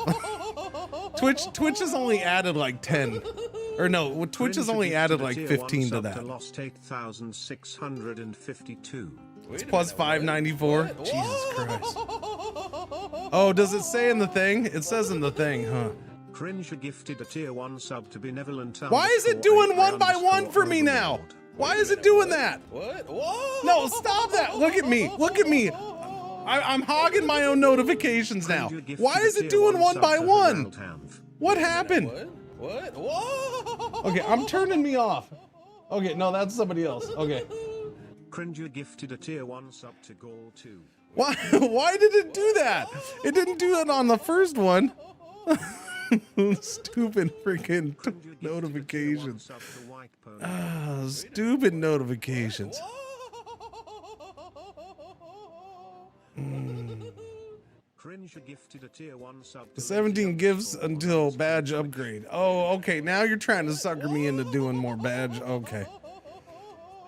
Twitch has only added like 10. Or no, Twitch has only added like 15 to that. Lost 8,652. It's plus 594. Jesus Christ. Oh, does it say in the thing? It says in the thing, huh? Cringer gifted a tier 1 sub to Benevolent. Why is it doing one by one for me now? Why is it doing that? What? Whoa! No, stop that. Look at me. I'm hogging my own notifications now. Why is it doing one by one? What happened? What? Whoa! Okay, I'm turning me off. Okay, no, that's somebody else. Okay. Cringer gifted a tier 1 sub to Gaul 2. Why did it do that? It didn't do it on the first one. Stupid freaking notifications. Stupid notifications. Cringer gifted a tier 1 sub to 17 gifts until badge upgrade. Oh, okay. Now you're trying to sucker me into doing more badge. Okay.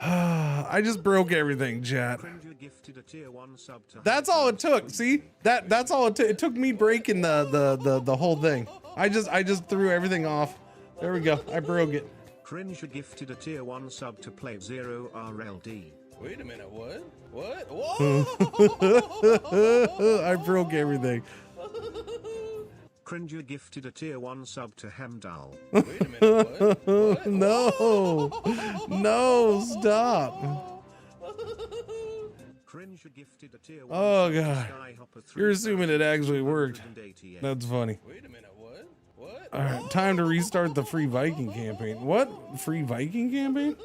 I just broke everything, chat. Cringer gifted a tier 1 sub to That's all it took. See? That's all it took. It took me breaking the whole thing. I just threw everything off. There we go. I broke it. Cringer gifted a tier 1 sub to play 0 RLD. Wait a minute, what? What? Whoa! I broke everything. Cringer gifted a tier 1 sub to Hamdal. Wait a minute, what? No. No, stop. Cringer gifted a tier 1 Oh, sub to God. Skyhopper You're assuming it actually worked. 388. That's funny. Wait a minute, what? What? All right, time to restart the free Viking campaign. What? Free Viking campaign?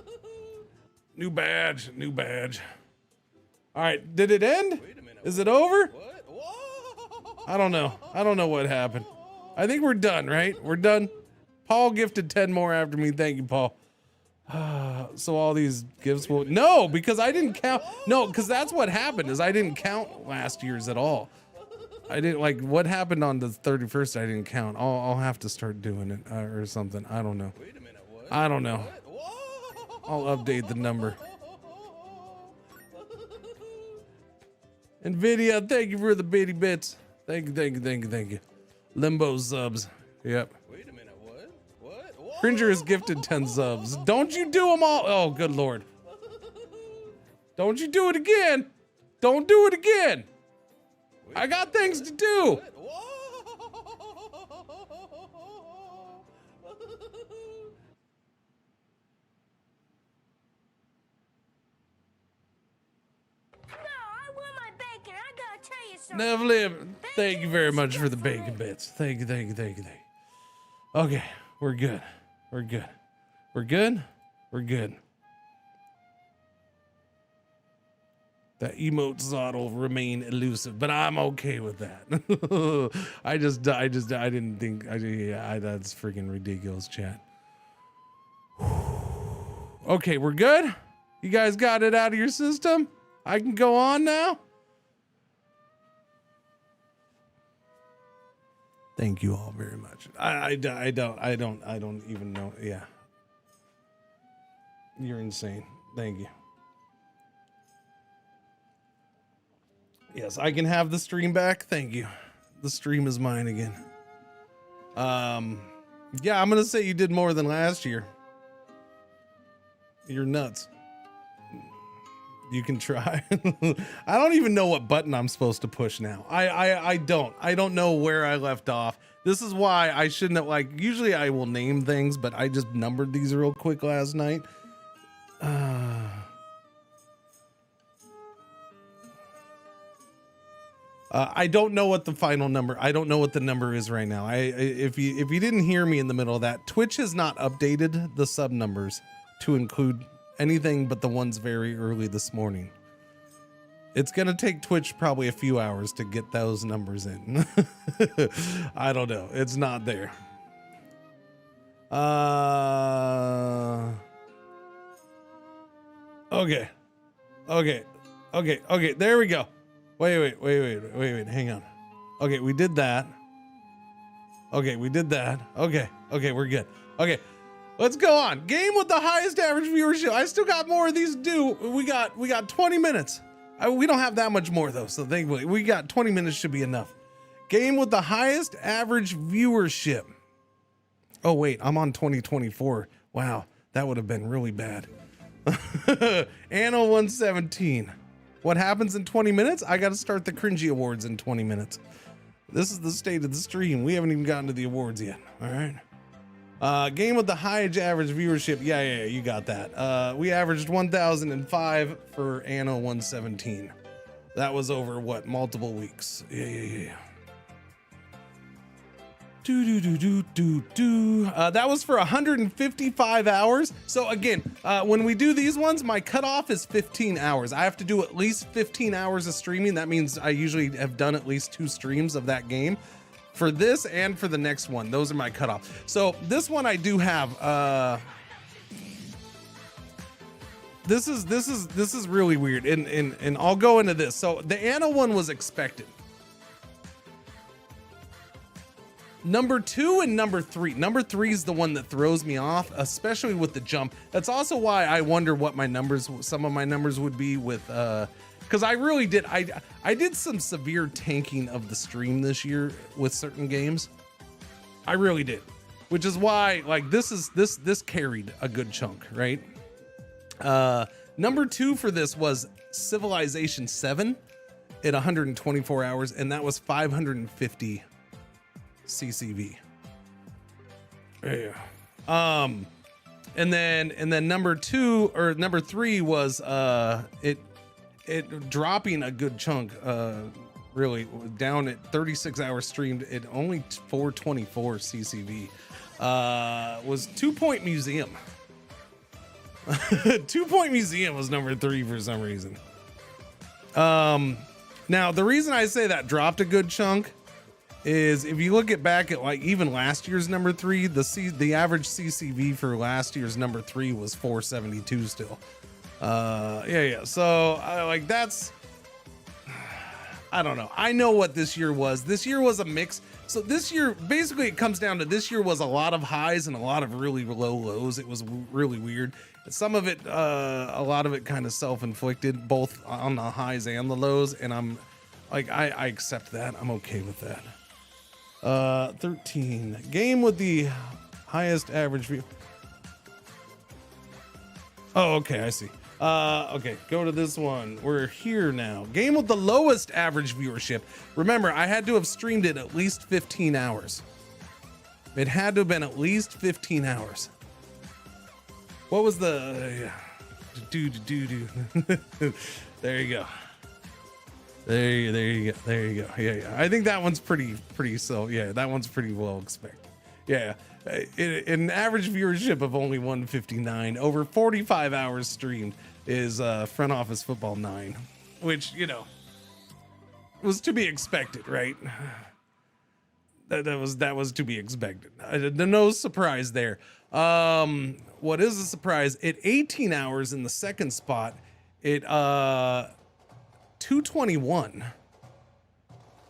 New badge. New badge. All right, did it end? Wait a minute. Is it over? What? Whoa! I don't know. I don't know what happened. I think we're done, right? We're done. Paul gifted 10 more after me. Thank you, Paul. So all these gifts will... No, because I didn't count. No, because that's what happened is I didn't count last year's at all. I didn't like what happened on the 31st. I didn't count. I'll have to start doing it or something. I don't know. Wait a minute, what? I don't know. What? Whoa! I'll update the number. NVIDIA, thank you for the bitty bits. Thank you, thank you, thank you, thank you. Limbo subs. Yep. Wait a minute, what? What? Whoa! Cringer is gifted 10 subs. Don't you do them all. Oh, good Lord. Don't you do it again. Don't do it again. I got things to do. What? Whoa! No, I want my bacon. I gotta tell you something. Never live. Thank you very much for the bacon bits. Thank you, thank you, thank you, thank you. Okay, we're good. We're good. We're good. We're good. That emote zod will remain elusive, but I'm okay with that. I didn't think. That's freaking ridiculous, chat. Okay, we're good. You guys got it out of your system. I can go on now. Thank you all very much. I don't even know. Yeah, you're insane. Thank you. Yes, I can have the stream back. Thank you. The stream is mine again. Yeah, I'm gonna say you did more than last year. You're nuts. You can try. I don't even know what button I'm supposed to push now. I don't know where I left off. This is why I shouldn't have, like, usually I will name things, but I just numbered these real quick last night. I don't know what the final number. I don't know what the number is right now. If you didn't hear me in the middle of that, Twitch has not updated the sub numbers to include anything but the ones very early this morning. It's gonna take Twitch probably a few hours to get those numbers in. I don't know. It's not there. Okay. There we go. Wait. Hang on. Okay, we did that. Okay, we're good. Okay, let's go on. Game with the highest average viewership. I still got more of these to do. We got 20 minutes. We don't have that much more though, so thankfully we got 20 minutes should be enough. Game with the highest average viewership. Oh wait, I'm on 2024. Wow, that would have been really bad. Anno 117. What happens in 20 minutes? I got to start the Cringey Awards in 20 minutes. This is the state of the stream. We haven't even gotten to the awards yet. All right. Game with the highest average viewership. Yeah, you got that. We averaged 1,005 for Anno 117. That was over what? Multiple weeks. Yeah. That was for 155 hours. So again, when we do these ones, my cutoff is 15 hours. I have to do at least 15 hours of streaming. That means I usually have done at least 2 streams of that game. For this and for the next one, those are my cutoff. So this one I do have. This is really weird, and I'll go into this. So the Anna one was expected. Number 2 and number 3. Number 3 is the one that throws me off, especially with the jump. That's also why I wonder what my numbers, some of my numbers would be with, because I really did. I did some severe tanking of the stream this year with certain games. I really did, which is why like this carried a good chunk, right? Number 2 for this was Civilization 7 at 124 hours, and that was 550 CCV. Yeah. And then number 2 or number 3 was it dropping a good chunk, really down at 36 hours streamed at only 424 CCV. Was 2 Point Museum. 2 Point Museum was number 3 for some reason. Now the reason I say that dropped a good chunk is if you look at back at like even last year's number 3, the average CCV for last year's number 3 was 472 still. Yeah. So like that's, I don't know. I know what this year was. This year was a mix. So this year, basically it comes down to this year was a lot of highs and a lot of really low lows. It was really weird. Some of it, a lot of it kind of self-inflicted, both on the highs and the lows. And I'm like, I accept that. I'm okay with that. 13 game with the highest average view. Oh, okay. I see. Okay, go to this one. We're here now. Game with the lowest average viewership. Remember, I had to have streamed it at least 15 hours. It had to have been at least 15 hours. What was the There you go. There you go. Yeah. I think that one's pretty. So yeah, that one's pretty well expected. Yeah. An average viewership of only 159 over 45 hours streamed is Front Office Football 9, which, you know, was to be expected, right? That was to be expected. No surprise there. What is a surprise? At 18 hours in the second spot, it 221.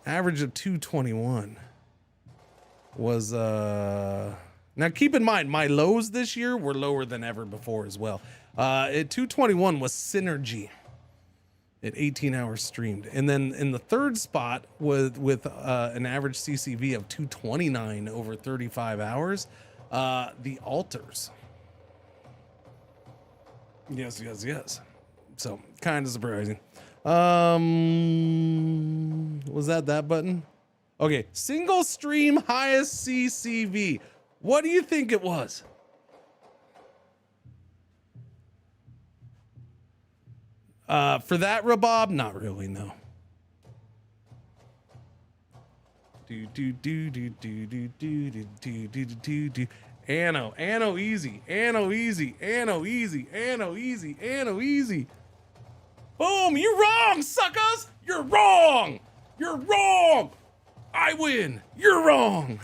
Average of 221 was now keep in mind my lows this year were lower than ever before as well. At 221 was Synergy at 18 hours streamed, and then in the third spot with an average CCV of 229 over 35 hours, the Alters. Yes. So kind of surprising. Was that button? Okay, single stream highest CCV. What do you think it was? For that, Rabob, not really, no. Anno easy. Boom, you're wrong, suckers! You're wrong! I win! You're wrong!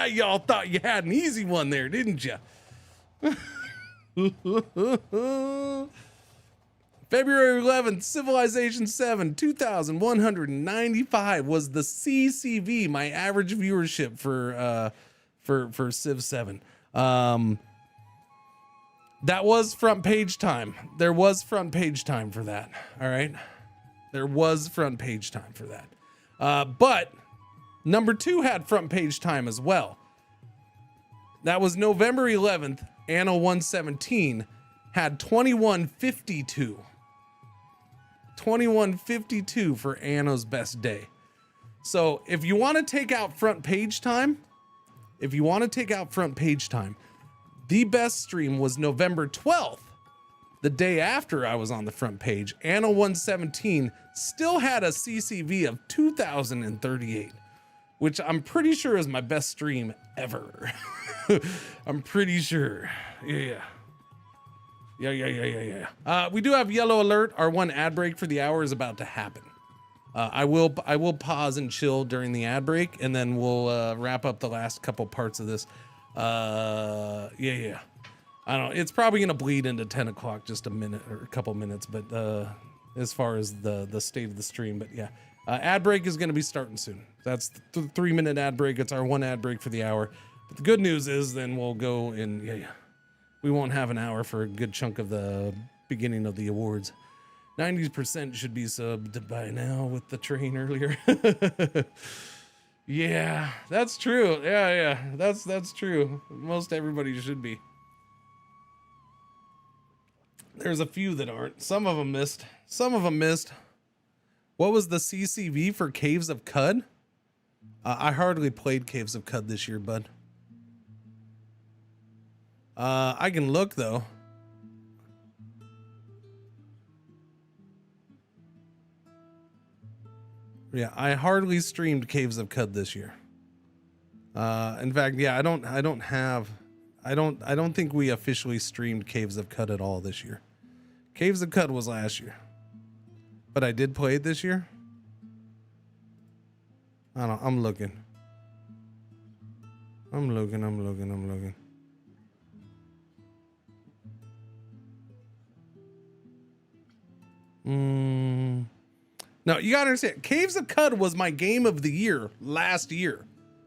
Y'all thought you had an easy one there, didn't you? February 11th, Civilization 7, 2,195 was the CCV, my average viewership for Civ 7. That was front page time. There was front page time for that. All right. There was front page time for that. But number 2 had front page time as well. That was November 11th. Anno 117 had 2152. 2152 for Anno's best day. So if you want to take out front page time, the best stream was November 12th, the day after I was on the front page. Anno 117 still had a CCV of 2,038. which I'm pretty sure is my best stream ever. I'm pretty sure. Yeah. We do have yellow alert. Our one ad break for the hour is about to happen. I will pause and chill during the ad break, and then we'll wrap up the last couple parts of this. I don't know. It's probably gonna bleed into 10 o'clock, just a minute or a couple minutes, but as far as the state of the stream, but yeah. Ad break is gonna be starting soon. That's the 3-minute ad break. It's our one ad break for the hour. But the good news is then we'll go and we won't have an hour for a good chunk of the beginning of the awards. 90% should be subbed by now with the train earlier. Yeah, that's true. Yeah, that's true. Most everybody should be. There's a few that aren't. Some of them missed. What was the CCV for Caves of Cud? I hardly played Caves of Cud this year, bud. I can look though. Yeah, I hardly streamed Caves of Cud this year. In fact, yeah, I don't think we officially streamed Caves of Cud at all this year. Caves of Cud was last year. But I did play it this year. I don't know, I'm looking. No, you gotta understand, Caves of Cud was my game of the year last year.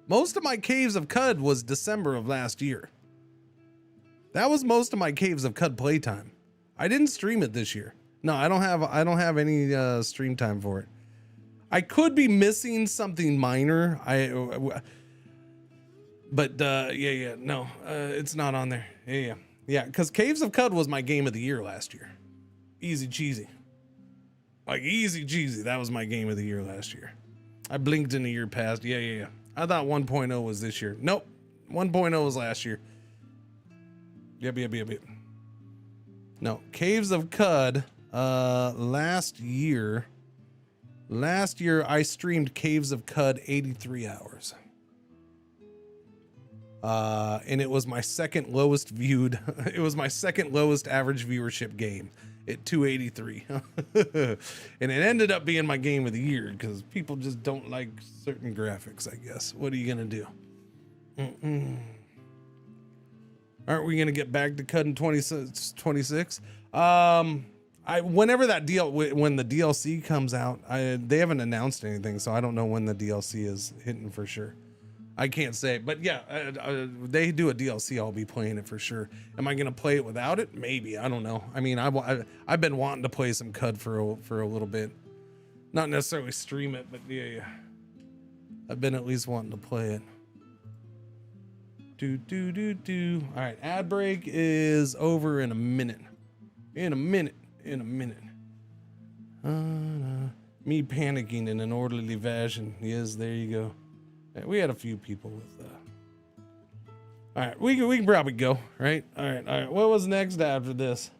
Most of my Caves of Cud was December of last year. That was most of my Caves of Cud playtime. I didn't stream it this year. No, I don't have any stream time for it. I could be missing something minor. No, it's not on there. Yeah, because Caves of Cud was my game of the year last year. Easy cheesy. Like easy cheesy. That was my game of the year last year. I blinked in a year past. Yeah. I thought 1.0 was this year. Nope. 1.0 was last year. Yep. No, Caves of Cud, last year I streamed Caves of Cud 83 hours. And it was my second lowest viewed, it was my second lowest average viewership game at 283. And it ended up being my game of the year because people just don't like certain graphics, I guess. What are you gonna do? Aren't we gonna get back to Cud in 26? Whenever that when the DLC comes out, they haven't announced anything, so I don't know when the DLC is hitting for sure. I can't say, but yeah, they do a DLC, I'll be playing it for sure. Am I gonna play it without it? Maybe. I don't know. I mean, I've been wanting to play some Cud for a little bit, not necessarily stream it, but yeah. I've been at least wanting to play it. All right, ad break is over in a minute. Me panicking in an orderly fashion. Yes, there you go. We had a few people with all right, we can probably go, right? All right. What was next after this?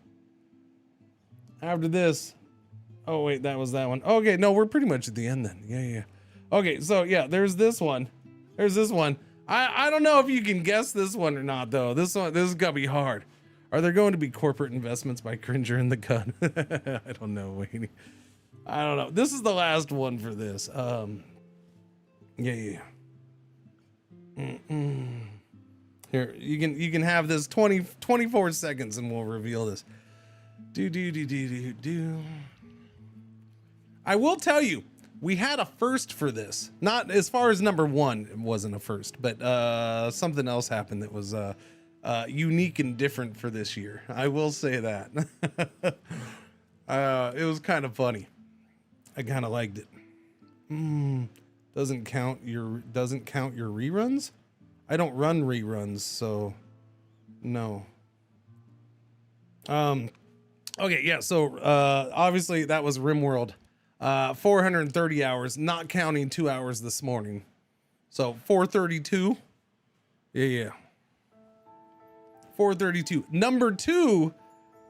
Oh wait, that was that one. Okay, no, we're pretty much at the end then. Yeah. Okay, so yeah, there's this one. I don't know if you can guess this one or not though. This is gonna be hard. Are there going to be corporate investments by Cringer in the Cud? I don't know, Wayne. I don't know. This is the last one for this. Yeah. Here, you can have this 24 seconds and we'll reveal this. I will tell you, we had a first for this. Not as far as number one, it wasn't a first, but something else happened that was unique and different for this year. I will say that. It was kind of funny. I kind of liked it. Doesn't count your reruns? I don't run reruns, so no. Okay, yeah, so obviously that was RimWorld. 430 hours, not counting 2 hours this morning. So 432. Yeah. 432. Number two,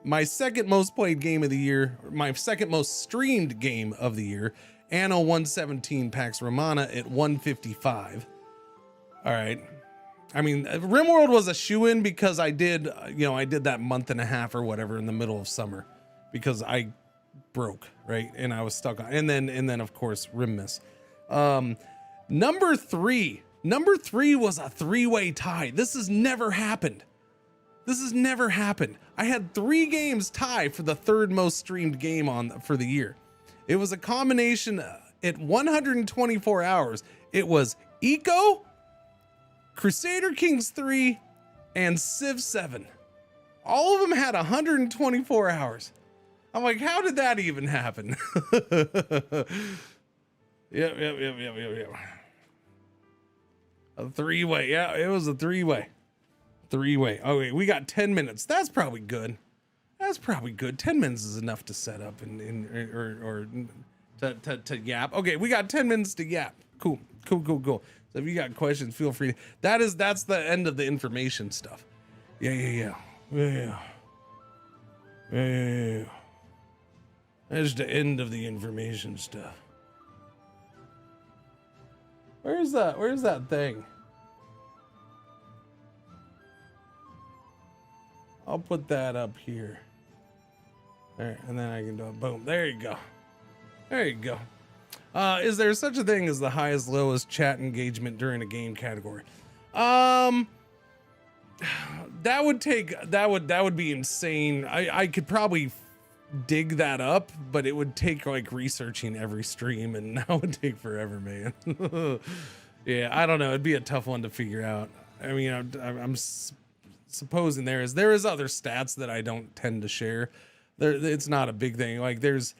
my second most played game of the year, my second most streamed game of the year, Anno 117 Pax Romana at 155. All right. I mean, RimWorld was a shoe-in because I did that month and a half or whatever in the middle of summer because I broke, right? And I was stuck on, and then of course Rim Miss. Number three was a 3-way tie. This has never happened. I had 3 games tie for the 3rd most streamed game for the year. It was a combination at 124 hours. It was Eco, Crusader Kings 3, and Civ 7. All of them had 124 hours. I'm like, how did that even happen? Yep. A 3-way. Yeah, it was a 3-way. 3-way. Oh, wait, we got 10 minutes. That's probably good. 10 minutes is enough to set up or to yap. Okay, we got 10 minutes to yap. Cool. So if you got questions, feel free. That's the end of the information stuff. Yeah. That's the end of the information stuff. Where's that thing? I'll put that up here. There, and then I can do it. Boom. There you go. Is there such a thing as the highest, lowest chat engagement during a game category? That would be insane. I could probably dig that up, but it would take like researching every stream, and that would take forever, man. Yeah, I don't know. It'd be a tough one to figure out. I mean, I'm supposing there is other stats that I don't tend to share. It's not a big thing. Like there's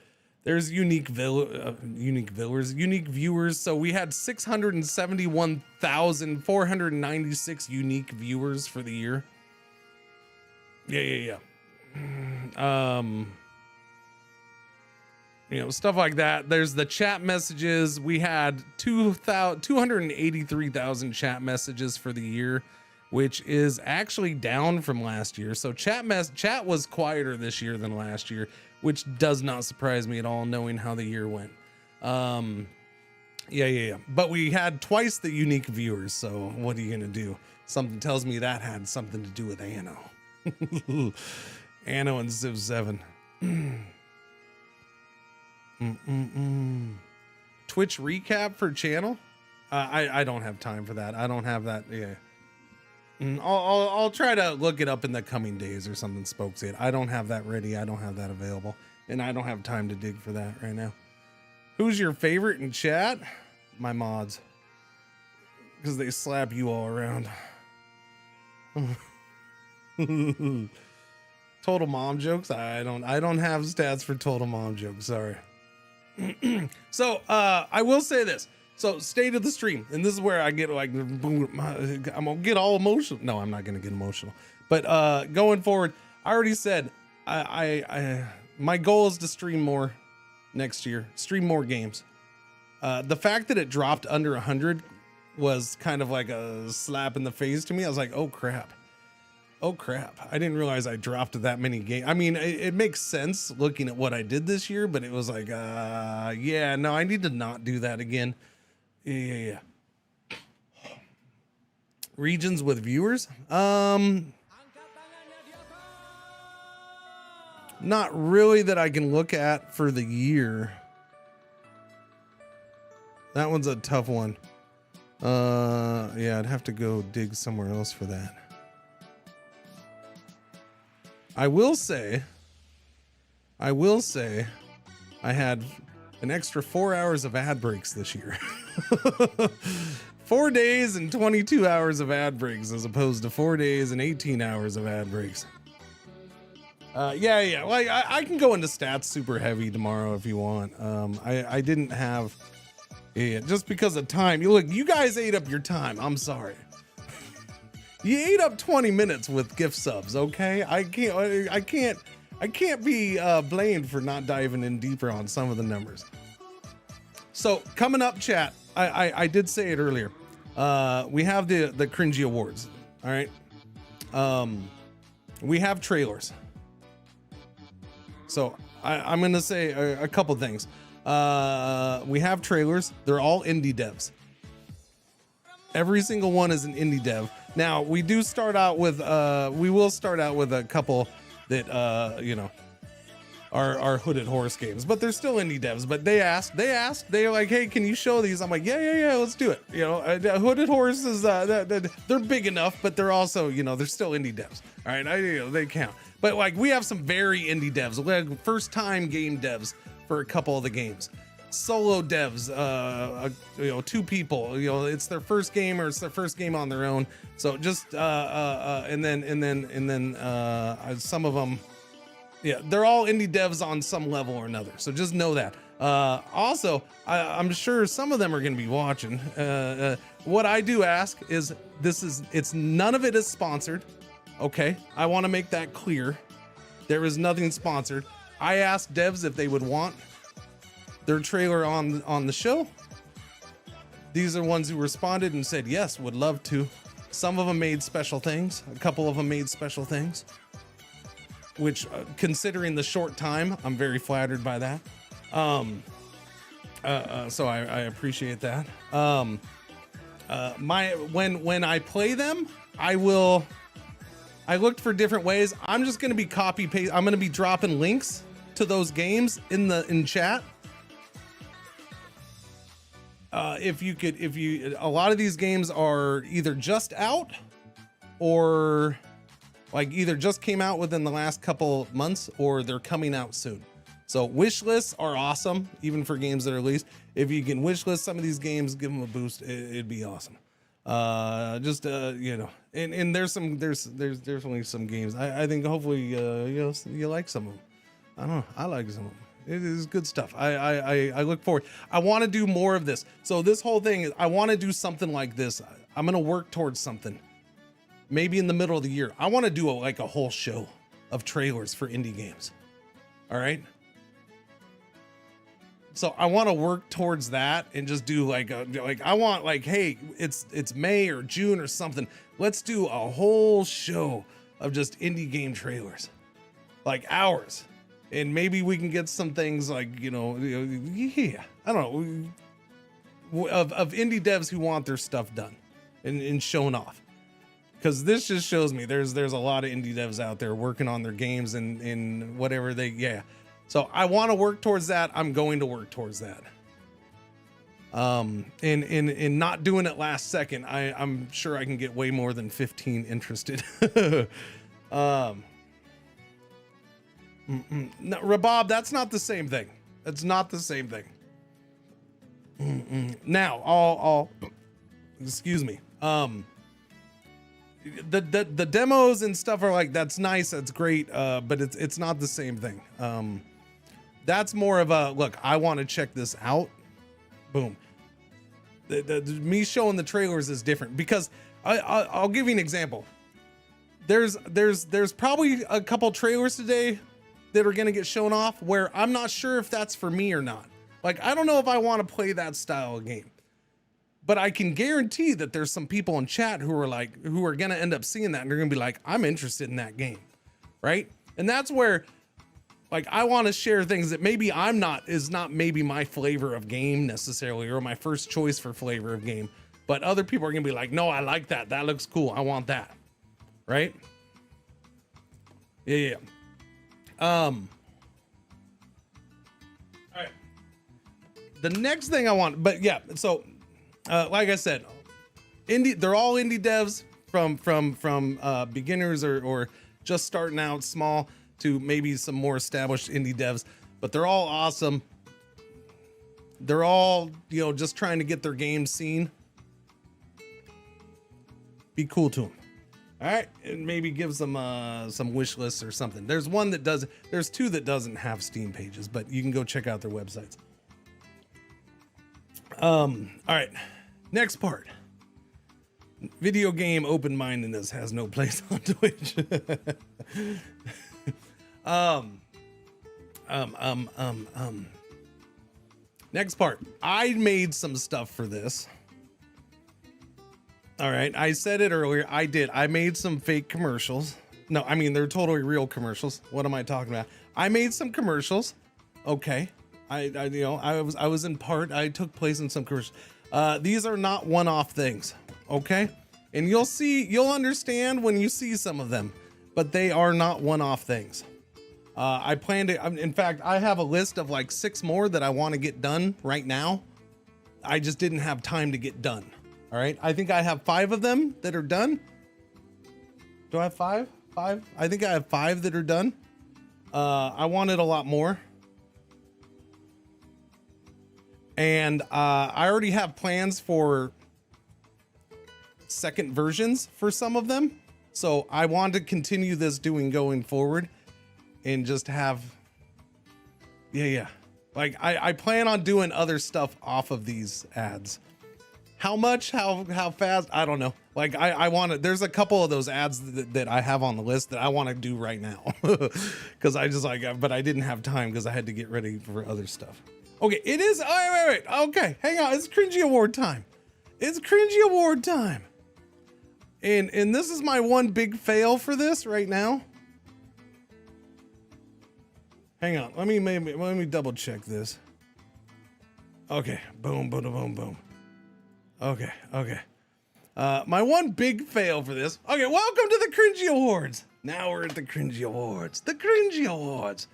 unique viewers. So we had 671,496 unique viewers for the year. Yeah. Stuff like that. There's the chat messages. We had 283,000 chat messages for the year, which is actually down from last year. So chat was quieter this year than last year, which does not surprise me at all, knowing how the year went. Yeah. But we had twice the unique viewers. So what are you gonna do? Something tells me that had something to do with Anno. Anno and Civ 7. Twitch recap for channel? I don't have time for that. I don't have that. Yeah. I'll try to look it up in the coming days or something. Spoke said. I don't have that ready. I don't have that available, and I don't have time to dig for that right now. Who's your favorite in chat? My mods, because they slap you all around. Total mom jokes. I don't have stats for total mom jokes. Sorry. So I will say this. So state of the stream, and this is where I get like, I'm gonna get all emotional. No, I'm not gonna get emotional. But going forward, I already said my goal is to stream more next year, stream more games. The fact that it dropped under 100 was kind of like a slap in the face to me. I was like, oh crap. I didn't realize I dropped that many games. I mean, it makes sense looking at what I did this year, but it was like, yeah, no, I need to not do that again. Yeah. Regions with viewers? Not really that I can look at for the year. That one's a tough one. Yeah, I'd have to go dig somewhere else for that. I will say I had an extra 4 hours of ad breaks this year. 4 days and 22 hours of ad breaks as opposed to 4 days and 18 hours of ad breaks. Yeah. Like I can go into stats super heavy tomorrow if you want. I didn't have just because of time. You guys ate up your time. I'm sorry. You ate up 20 minutes with gift subs, okay? I can't be blamed for not diving in deeper on some of the numbers. So coming up, chat, I did say it earlier. We have the Cringey Awards, all right? We have trailers. So I'm gonna say a couple things. We have trailers. They're all indie devs. Every single one is an indie dev. Now we do start out with we will start out with a couple that you know are Hooded Horse games, but they're still indie devs. But they asked, they're like, hey, can you show these? I'm like, yeah, let's do it. You know, Hooded Horse is they're big enough, but they're also, you know, they're still indie devs. All right, you know, they count. But like we have some very indie devs, like first time game devs for a couple of the games. Solo devs, you know, 2 people, you know, it's their first game or it's their first game on their own. So just and then some of them, yeah, they're all indie devs on some level or another. So just know that. Also, I'm sure some of them are going to be watching. What I do ask is it's none of it is sponsored. Okay, I want to make that clear. There is nothing sponsored. I asked devs if they would want their trailer on the show. These are ones who responded and said yes, would love to. Some of them made special things. A couple of them made special things, which considering the short time, I'm very flattered by that. So I appreciate that. When I play them, I looked for different ways. I'm just going to be copy paste. I'm going to be dropping links to those games in chat. A lot of these games are either just out or like either just came out within the last couple months or they're coming out soon. So wish lists are awesome, even for games that are released. If you can wish list some of these games, give them a boost. It'd be awesome. You know, and there's definitely some games. I think hopefully you know, you like some of them. I don't know. I like some of them. It is good stuff. I look forward. I want to do more of this. So this whole thing is, I want to do something like this. I'm going to work towards something. Maybe in the middle of the year. I want to do a whole show of trailers for indie games. All right. So I want to work towards that and just do I want hey, it's May or June or something. Let's do a whole show of just indie game trailers, like hours. And maybe we can get some things yeah, I don't know, of indie devs who want their stuff done and shown off. Because this just shows me there's a lot of indie devs out there working on their games and whatever yeah. So I want to work towards that. I'm going to work towards that. And not doing it last second, I'm sure I can get way more than 15 interested. No, Rabob, that's not the same thing. That's not the same thing. Now, I'll excuse me. The demos and stuff are like, that's nice, that's great, but it's not the same thing. That's more of a look. I want to check this out. Boom. Me showing the trailers is different because I'll give you an example. There's probably a couple trailers today that are going to get shown off where I'm not sure if that's for me or not. Like, I don't know if I want to play that style of game, but I can guarantee that there's some people in chat who are going to end up seeing that and they're going to be like, I'm interested in that game. Right. And that's where I want to share things that maybe is not maybe my flavor of game necessarily, or my first choice for flavor of game, but other people are going to be like, no, I like that. That looks cool. I want that. Right. Yeah. All right. The next thing I want, but yeah, so like I said, they're all indie devs from beginners or just starting out small to maybe some more established indie devs, but they're all awesome. They're all, just trying to get their games seen. Be cool to them. All right, and maybe give them some wish lists or something. There's one that does. There's 2 that doesn't have Steam pages, but you can go check out their websites. All right, next part. Video game open-mindedness has no place on Twitch. Next part. I made some stuff for this. All right, I said it earlier. I did. I made some fake commercials. No, I mean, they're totally real commercials. What am I talking about? I made some commercials. Okay. I was in part. I took place in some commercials. These are not one-off things, okay? And you'll understand when you see some of them, but they are not one-off things. I plan to. In fact, I have a list of like 6 more that I want to get done right now. I just didn't have time to get done. All right. I think I have 5 of them that are done. Do I have 5? 5? I think I have 5 that are done. I wanted a lot more. And I already have plans for second versions for some of them. So I want to continue this going forward and just have, yeah. Like I plan on doing other stuff off of these ads. How much, how fast, I don't know. Like I want to, there's a couple of those ads that I have on the list that I want to do right now. Cause I just but I didn't have time because I had to get ready for other stuff. Okay, it is, wait. Okay, hang on, it's Cringey Award time. It's Cringey Award time. And this is my one big fail for this right now. Hang on, let me double check this. Okay, boom. Okay. My one big fail for this. Okay, welcome to the Cringey Awards. Now we're at the Cringey Awards. The Cringey Awards.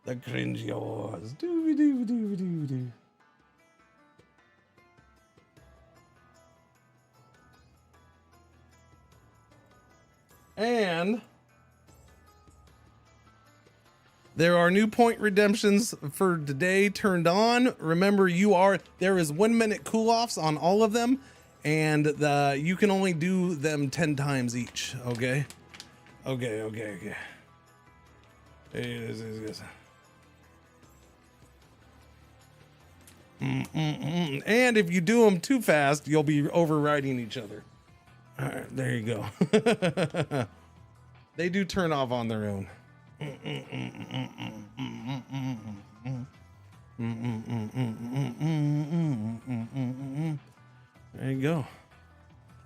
The Cringey Awards. Doo. And there are new point redemptions for today turned on. Remember, there is 1 minute cool offs on all of them, and you can only do them 10 times each. Okay. And if you do them too fast, you'll be overriding each other. All right, there you go. They do turn off on their own. There you go.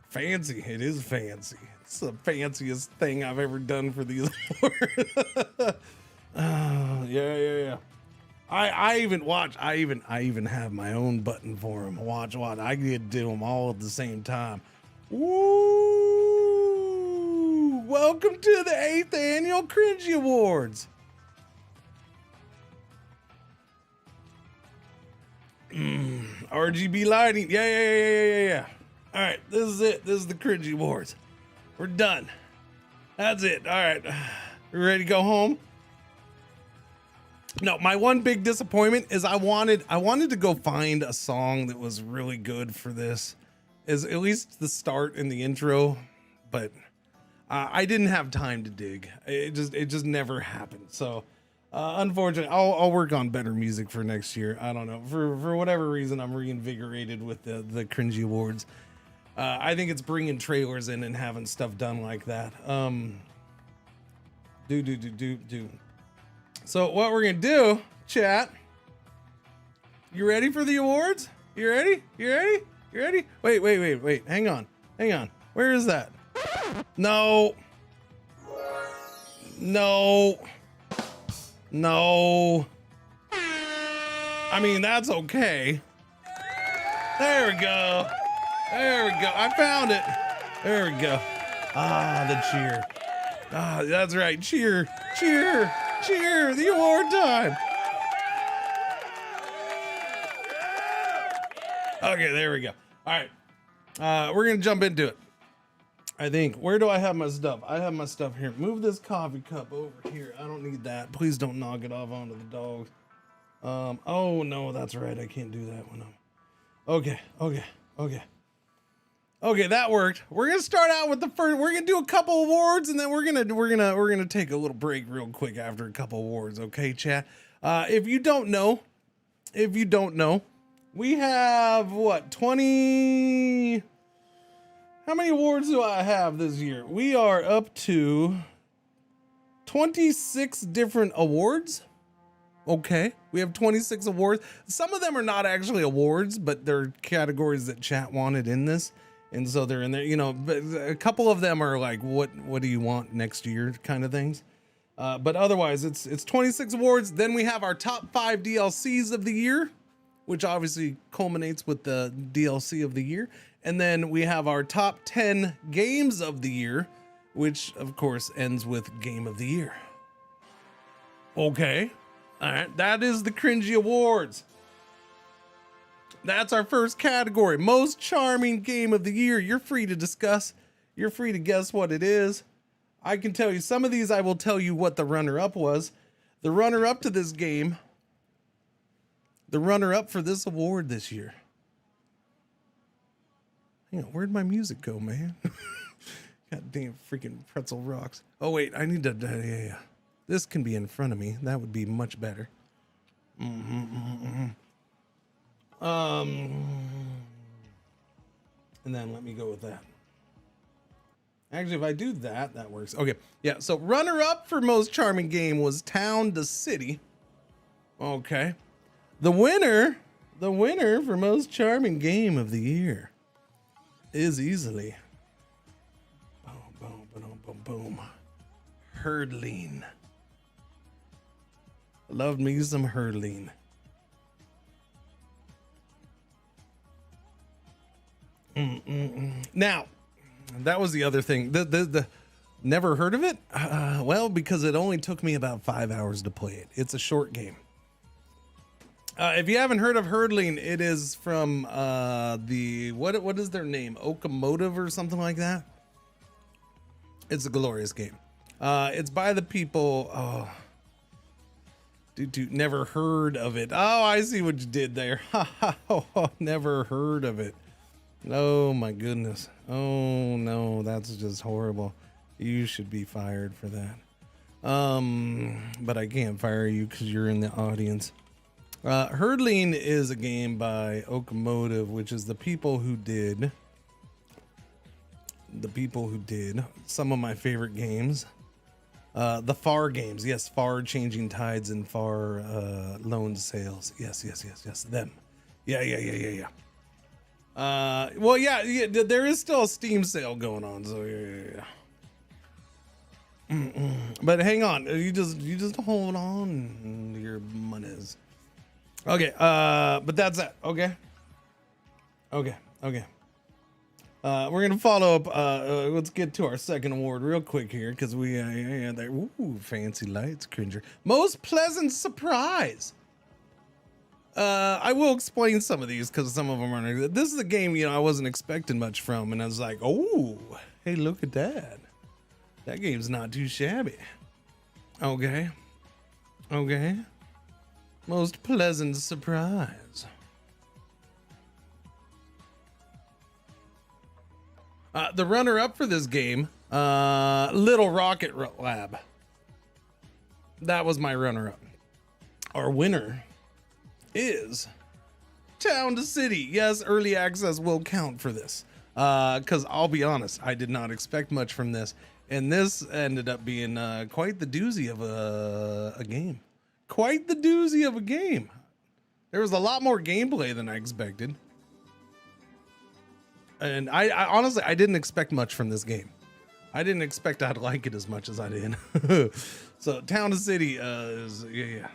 Fancy. It is fancy. It's the fanciest thing I've ever done for these. Yeah. I even have my own button for them. Watch. I get to do them all at the same time. Woo! Welcome to the 8th annual Cringey Awards. RGB lighting. Yeah. All right, this is it. This is the Cringey Awards. We're done. That's it. All right. We ready to go home? No, my one big disappointment is I wanted to go find a song that was really good for this. Is at least the start and the intro, but I didn't have time to dig. It just never happened. So unfortunately, I'll work on better music for next year. I don't know, for whatever reason, I'm reinvigorated with the Cringey Awards. I think it's bringing trailers in and having stuff done like that. Do. So what we're gonna do, chat? You ready for the awards? You ready? Wait. Hang on. Where is that? No. I mean, that's okay. There we go. I found it. There we go. Ah, the cheer. Ah, that's right. Cheer. The award time. Okay, there we go. All right. We're going to jump into it. I think. Where do I have my stuff? I have my stuff here. Move this coffee cup over here. I don't need that. Please don't knock it off onto the dogs. Oh, no, that's right. I can't do that one. Okay, that worked. We're gonna start out with the first. We're gonna do a couple awards, and then we're gonna take a little break real quick after a couple awards. Okay, chat. If you don't know, we have what 20? How many awards do I have this year? We are up to 26 different awards. Okay, we have 26 awards. Some of them are not actually awards, but they're categories that chat wanted in this. And so they're in there, but a couple of them are like, what do you want next year kind of things. But otherwise, it's 26 awards. Then we have our top 5 DLCs of the year, which obviously culminates with the DLC of the year. And then we have our top 10 games of the year, which of course ends with game of the year. Okay. All right. That is the Cringey Awards. That's our first category. Most charming game of the year. You're free to discuss. You're free to guess what it is. I can tell you some of these. I will tell you what the runner-up was. The runner-up to this game. The runner-up for this award this year. Hang on, where'd my music go, man? God damn freaking pretzel rocks. Oh wait, I need to. Yeah. This can be in front of me. That would be much better. And then let me go with that. Actually, if I do that, that works. Okay, yeah. So runner-up for most charming game was Town to City. Okay. The winner for most charming game of the year is easily boom. Herdling. Loved me some herdling. Now, that was the other thing. The never heard of it? Well, because it only took me about 5 hours to play it. It's a short game. If you haven't heard of Herdling, it is from what is their name? Okamotive or something like that. It's a glorious game. It's by the people. Dude, never heard of it. Oh, I see what you did there. Never heard of it. Oh my goodness. Oh no, that's just horrible. You should be fired for that. But I can't fire you because you're in the audience. Herdling is a game by Okamotive, which is the people who did some of my favorite games. The Far games. Yes, Far Changing Tides and Far Loan Sales. Yes. Them. Yeah. Well, yeah, there is still a Steam sale going on, so yeah. But hang on, you just hold on to your monies. Okay, but that's that. Okay. We're gonna follow up. Let's get to our second award real quick here, because we there. Ooh, fancy lights, Cringer. Most pleasant surprise. I will explain some of these because some of them aren't. This is a game I wasn't expecting much from, and I was like, oh, hey, look at that. That game's not too shabby. Okay. Most pleasant surprise. The runner-up for this game, Little Rocket Lab. That was my runner-up. Our winner is Town to City. Yes, early access will count for this. Because I'll be honest, I did not expect much from this. And this ended up being quite the doozy of a game. Quite the doozy of a game. There was a lot more gameplay than I expected. And I honestly, I didn't expect much from this game. I didn't expect I'd like it as much as I did. So Town to City is, yeah.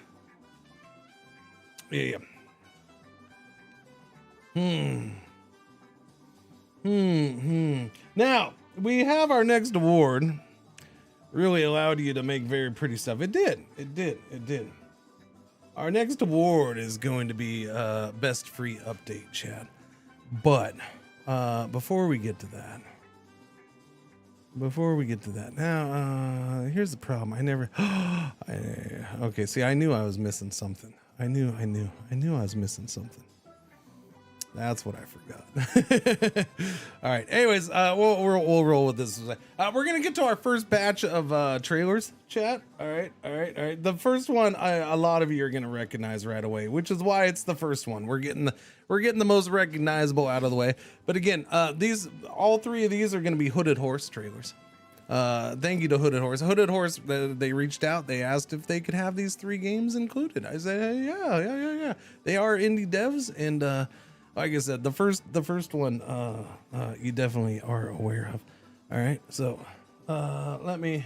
Now, we have our next award. Really allowed you to make very pretty stuff. It did. Our next award is going to be Best Free Update, Chad. But before we get to that, now here's the problem. Okay, see, I knew I was missing something. I knew I was missing something. That's what I forgot. All right. Anyways, we'll roll with this. We're gonna get to our first batch of trailers, chat. All right. The first one, a lot of you are gonna recognize right away, which is why it's the first one. We're getting the most recognizable out of the way. But again, all three of these are gonna be Hooded Horse trailers. Thank you to Hooded Horse. Hooded Horse, they reached out. They asked if they could have these 3 games included. I said, hey, yeah. They are indie devs, and like I said, the first one you definitely are aware of. All right, so let me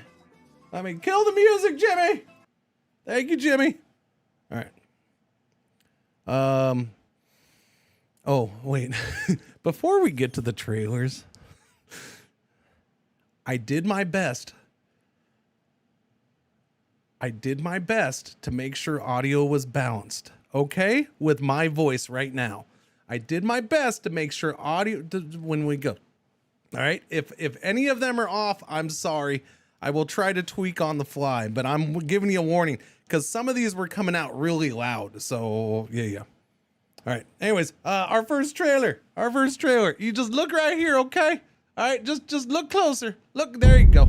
I mean, kill the music, Jimmy. Thank you, Jimmy. All right. Oh, wait. Before we get to the trailers, I did my best. I did my best to make sure audio was balanced. Okay? With my voice right now. I did my best to make sure audio when we go. All right? If any of them are off, I'm sorry. I will try to tweak on the fly, but I'm giving you a warning because some of these were coming out really loud. So, yeah. All right. Anyways, our first trailer. You just look right here, okay? All right, just look closer. Look, there you go.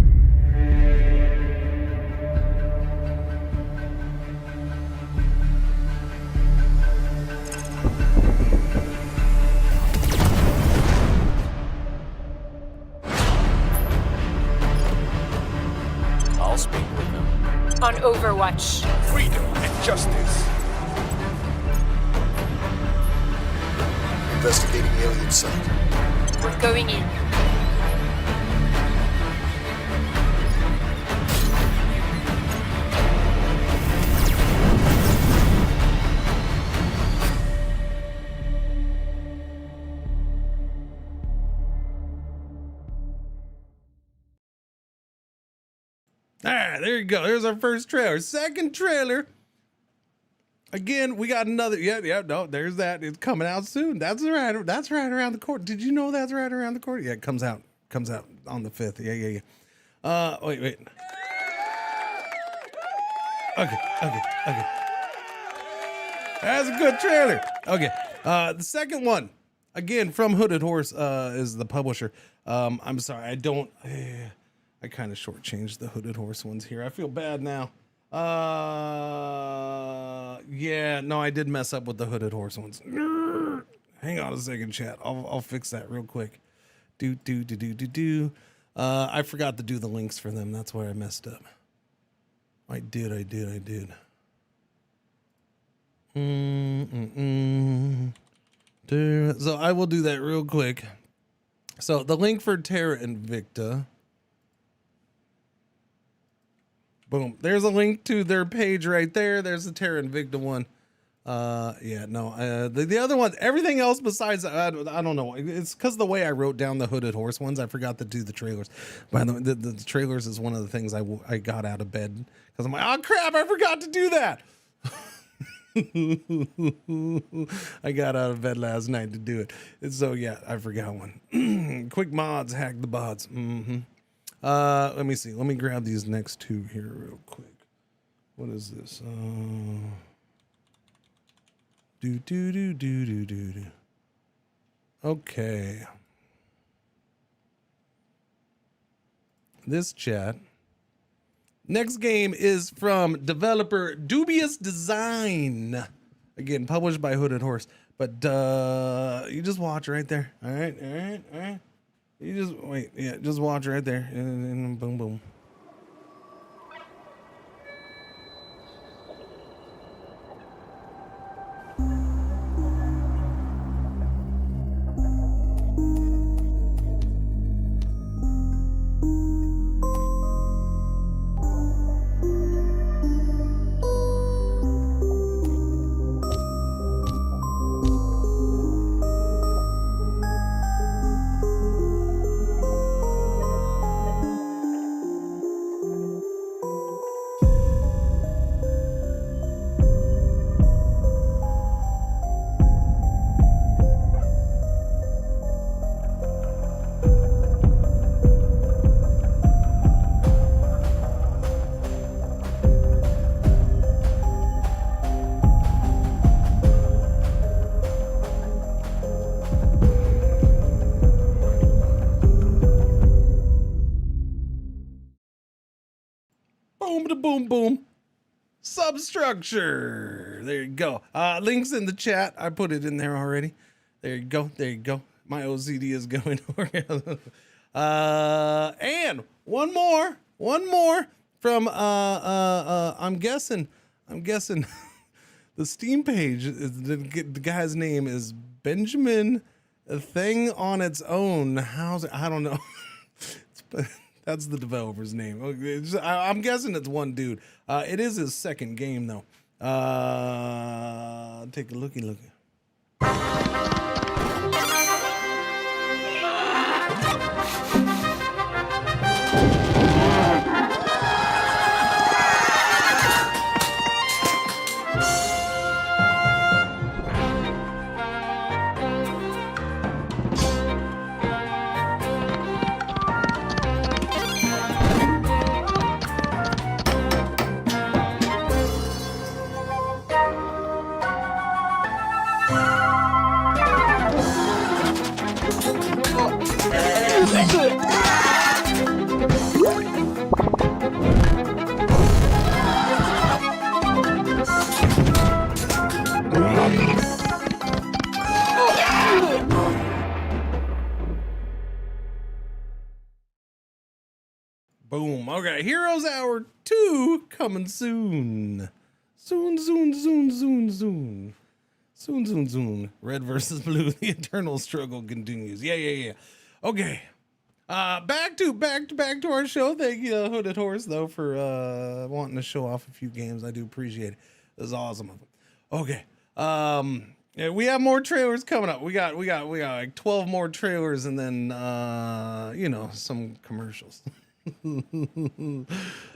I'll speak with them. On Overwatch. Freedom and justice. Investigating alien site. We're going in. All right, there you go. There's our first trailer. Second trailer. Again, we got another. Yeah. No, there's that. It's coming out soon. That's right around the corner. Did you know that's right around the corner? Yeah, it comes out on the 5th. Yeah. Wait. Okay. That's a good trailer. Okay. The second one, again from Hooded Horse, is the publisher. I'm sorry, I kind of shortchanged the Hooded Horse ones here. I feel bad now. Yeah, no, I did mess up with the Hooded Horse ones. Hang on a second, chat. I'll fix that real quick. I forgot to do the links for them. That's why I messed up. I did. So I will do that real quick. So the link for Terra Invicta. Boom. There's a link to their page right there. There's the Terra Invicta one. The other one, everything else besides, I don't know. It's because the way I wrote down the Hooded Horse ones, I forgot to do the trailers. By the way, the trailers is one of the things I got out of bed because I'm like, oh crap, I forgot to do that. I got out of bed last night to do it. And so yeah, I forgot one. Quick mods, hack the bots. Let me see. Let me grab these next two here real quick. What is this? Okay. This chat. Next game is from developer Dubious Design. Again, published by Hooded Horse. But you just watch right there. All right. You just wait. Yeah, just watch right there. And boom, boom. Boom. Substructure. There you go. Links in the chat. I put it in there already. There you go. My OCD is going over. And one more from I'm guessing the Steam page is the guy's name is Benjamin, a thing on its own. I don't know. That's the developer's name. I'm guessing it's one dude. It is his second game though. Take a looky. Boom. Okay, Heroes Hour 2 coming soon. Soon. Red versus blue. The eternal struggle continues. Yeah. Okay. Back to our show. Thank you, Hooded Horse, though, for wanting to show off a few games. I do appreciate it. This is awesome of them. Okay. Yeah, we have more trailers coming up. We got like 12 more trailers and then some commercials. All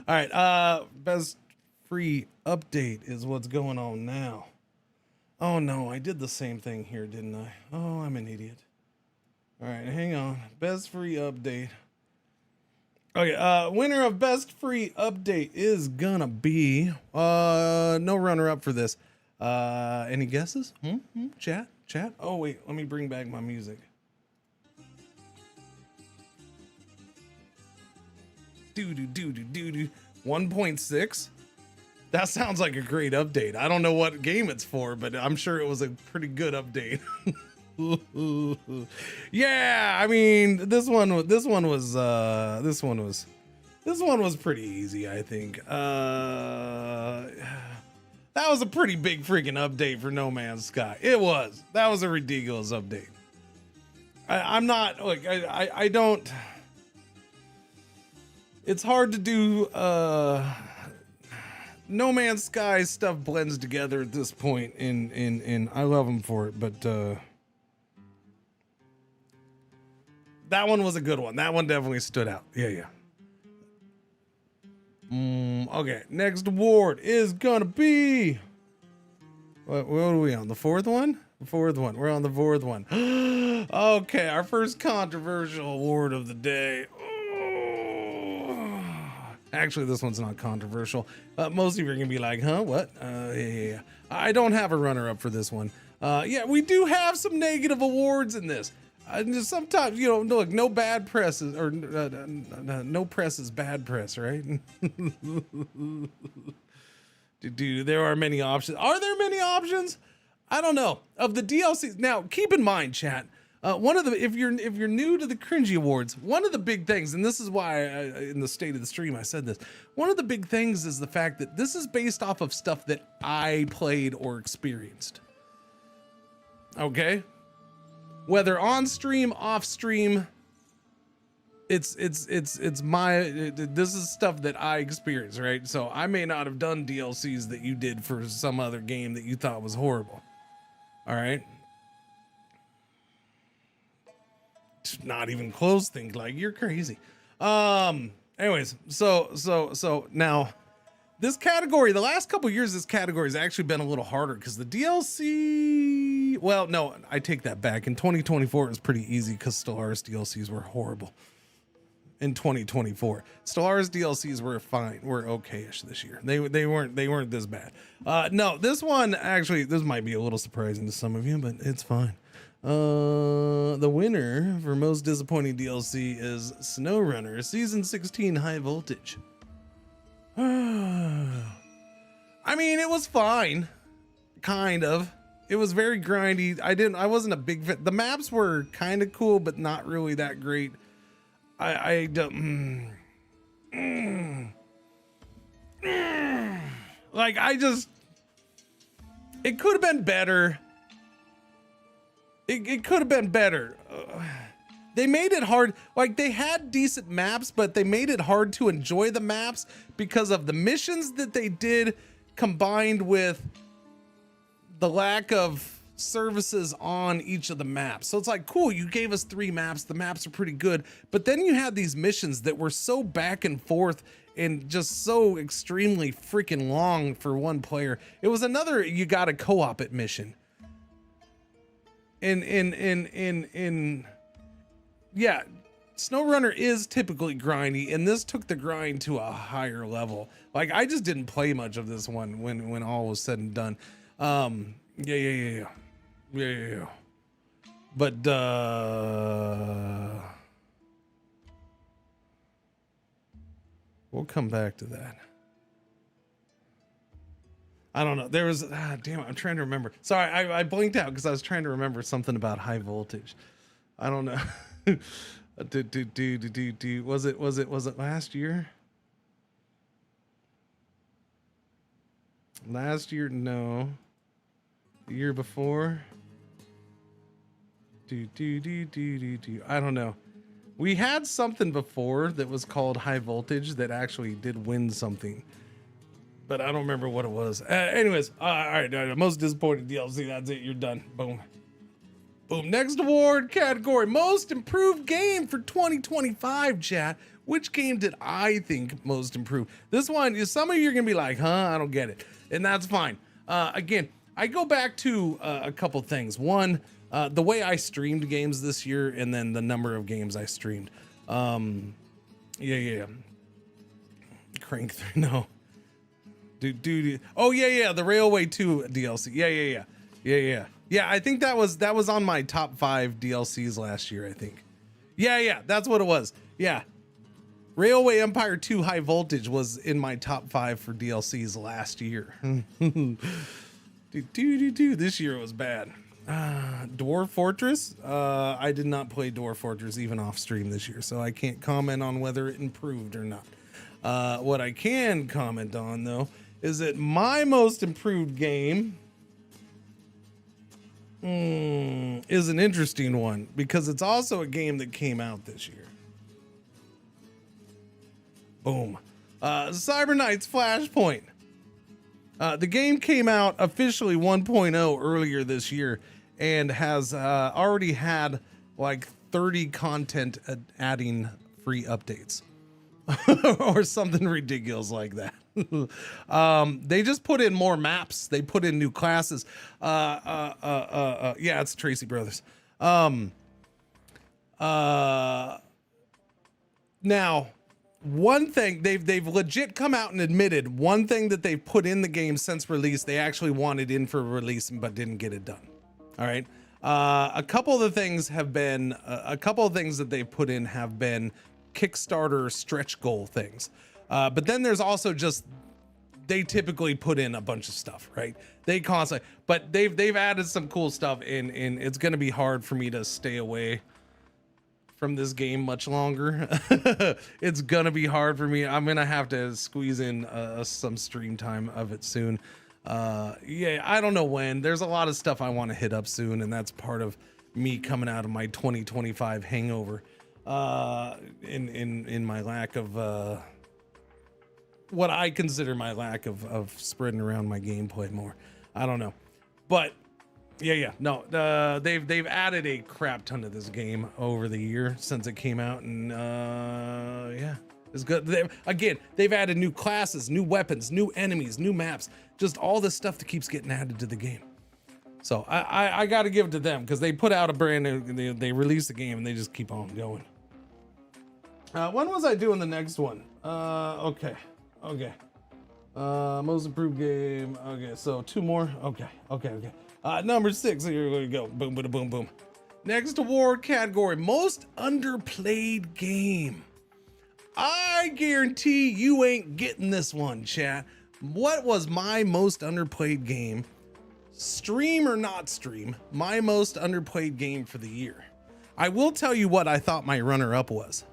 right, best free update is what's going on now. Oh no, I did the same thing here, didn't I? Oh, I'm an idiot. All right, hang on. Best free update. Okay, winner of best free update is gonna be no runner up for this. Any guesses? Chat. Oh wait, let me bring back my music. Do 1.6. That sounds like a great update. I don't know what game it's for, but I'm sure it was a pretty good update. Yeah, I mean, this one was pretty easy, I think. That was a pretty big freaking update for No Man's Sky. It was. That was a ridiculous update. I'm not like I don't. It's hard to do. No Man's Sky stuff blends together at this point. In I love him for it, but that one was a good one. That one definitely stood out. Yeah. Okay, next award is gonna be. What are we on? The fourth one? We're on the fourth one. Okay, our first controversial award of the day. Actually, this one's not controversial. Most of you are gonna be like, huh? What? Yeah. I don't have a runner-up for this one. Yeah, we do have some negative awards in this. Just sometimes, look, no bad press is, or no press is bad press, right? Dude, there are many options. Are there many options? I don't know. Of the DLCs, now keep in mind, chat. One of the if you're new to the Cringey Awards, one of the big things, and this is why in the state of the stream I said this. One of the big things is the fact that this is based off of stuff that I played or experienced. Okay, whether on stream, off stream, it's my this is stuff that I experienced, right? So I may not have done DLCs that you did for some other game that you thought was horrible. All right. Not even close. Think like you're crazy. Anyways, so now this category, the last couple years, this category has actually been a little harder because the DLC. Well, no, I take that back. In 2024, it was pretty easy because Stellaris DLCs were horrible. In 2024, Stellaris DLCs were fine. Were okay-ish this year. They weren't this bad. No, this one actually, this might be a little surprising to some of you, but it's fine. The winner for most disappointing DLC is SnowRunner Season 16 High Voltage. I mean, it was fine. Kind of. It was very grindy. I wasn't a big fan. The maps were kind of cool, but not really that great. I don't. Like, it could have been better. It could have been better. they made it hard. Like, they had decent maps, but they made it hard to enjoy the maps because of the missions that they did, combined with the lack of services on each of the maps. So it's like, cool, you gave us 3 maps. The maps are pretty good. But then you had these missions that were so back and forth and just so extremely freaking long for one player. It was another, you got to co-op it mission. Yeah, SnowRunner is typically grindy, and this took the grind to a higher level. Like, I just didn't play much of this one when all was said and done. Yeah. But we'll come back to that. I don't know. There was damn it, I'm trying to remember. Sorry, I blinked out because I was trying to remember something about high voltage. I don't know. Was it last year? Last year, no. The year before. I don't know. We had something before that was called high voltage that actually did win something, but I don't remember what it was. Anyways, all right. Most disappointing DLC. That's it. You're done. Boom. Boom. Next award category: most improved game for 2025. Chat. Which game did I think most improved? This one, some of you are gonna be like, huh? I don't get it, and that's fine. Again, I go back to a couple things. One, the way I streamed games this year, and then the number of games I streamed. Yeah. Crank 3, no. Dude. Oh yeah. The Railway 2 DLC. Yeah. Yeah, I think that was on my top 5 DLCs last year, I think. Yeah, that's what it was. Yeah. Railway Empire 2 High Voltage was in my top 5 for DLCs last year. This year was bad. Dwarf Fortress. I did not play Dwarf Fortress even off stream this year, so I can't comment on whether it improved or not. What I can comment on, though, is that my most improved game is an interesting one because it's also a game that came out this year. Boom. Cyber Knights Flashpoint. The game came out officially 1.0 earlier this year and has already had like 30 content adding free updates or something ridiculous like that. They just put in more maps. They put in new classes. Yeah, it's Tracy Brothers. Now, one thing they've legit come out and admitted, one thing that they've put in the game since release, they actually wanted in for release but didn't get it done. All right. A couple of the things have been a couple of things that they've put in have been Kickstarter stretch goal things. But then there's also just, they typically put in a bunch of stuff, right? They constantly, but they've added some cool stuff and it's going to be hard for me to stay away from this game much longer. It's going to be hard for me. I'm going to have to squeeze in some stream time of it soon. Yeah, I don't know when. There's a lot of stuff I want to hit up soon, and that's part of me coming out of my 2025 hangover. In my lack of what I consider my lack of spreading around my gameplay more. I don't know, but no, they've added a crap ton to this game over the year since it came out, and yeah, it's good. They've added new classes, new weapons, new enemies, new maps, just all this stuff that keeps getting added to the game. So I got to give it to them because they put out a brand new, they released the game and they just keep on going. When was I doing the next one? Okay. Most improved game. Okay, so 2 more. Okay. Number 6. Here we go. Boom, boom, boom, boom. Next award category: most underplayed game. I guarantee you ain't getting this one, chat. What was my most underplayed game? Stream or not stream, my most underplayed game for the year. I will tell you what I thought my runner-up was.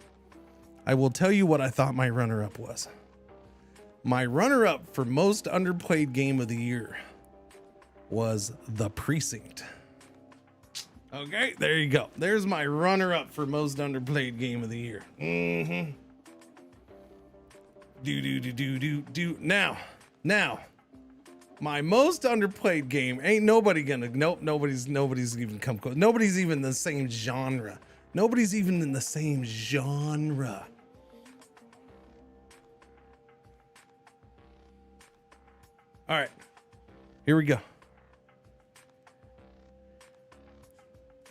My runner-up for most underplayed game of the year was The Precinct. Okay, there you go. There's my runner-up for most underplayed game of the year. Mm-hmm. Do. Now, my most underplayed game ain't nobody gonna. Nope, nobody's even come close. Nobody's even the same genre. Nobody's even in the same genre. All right, here we go.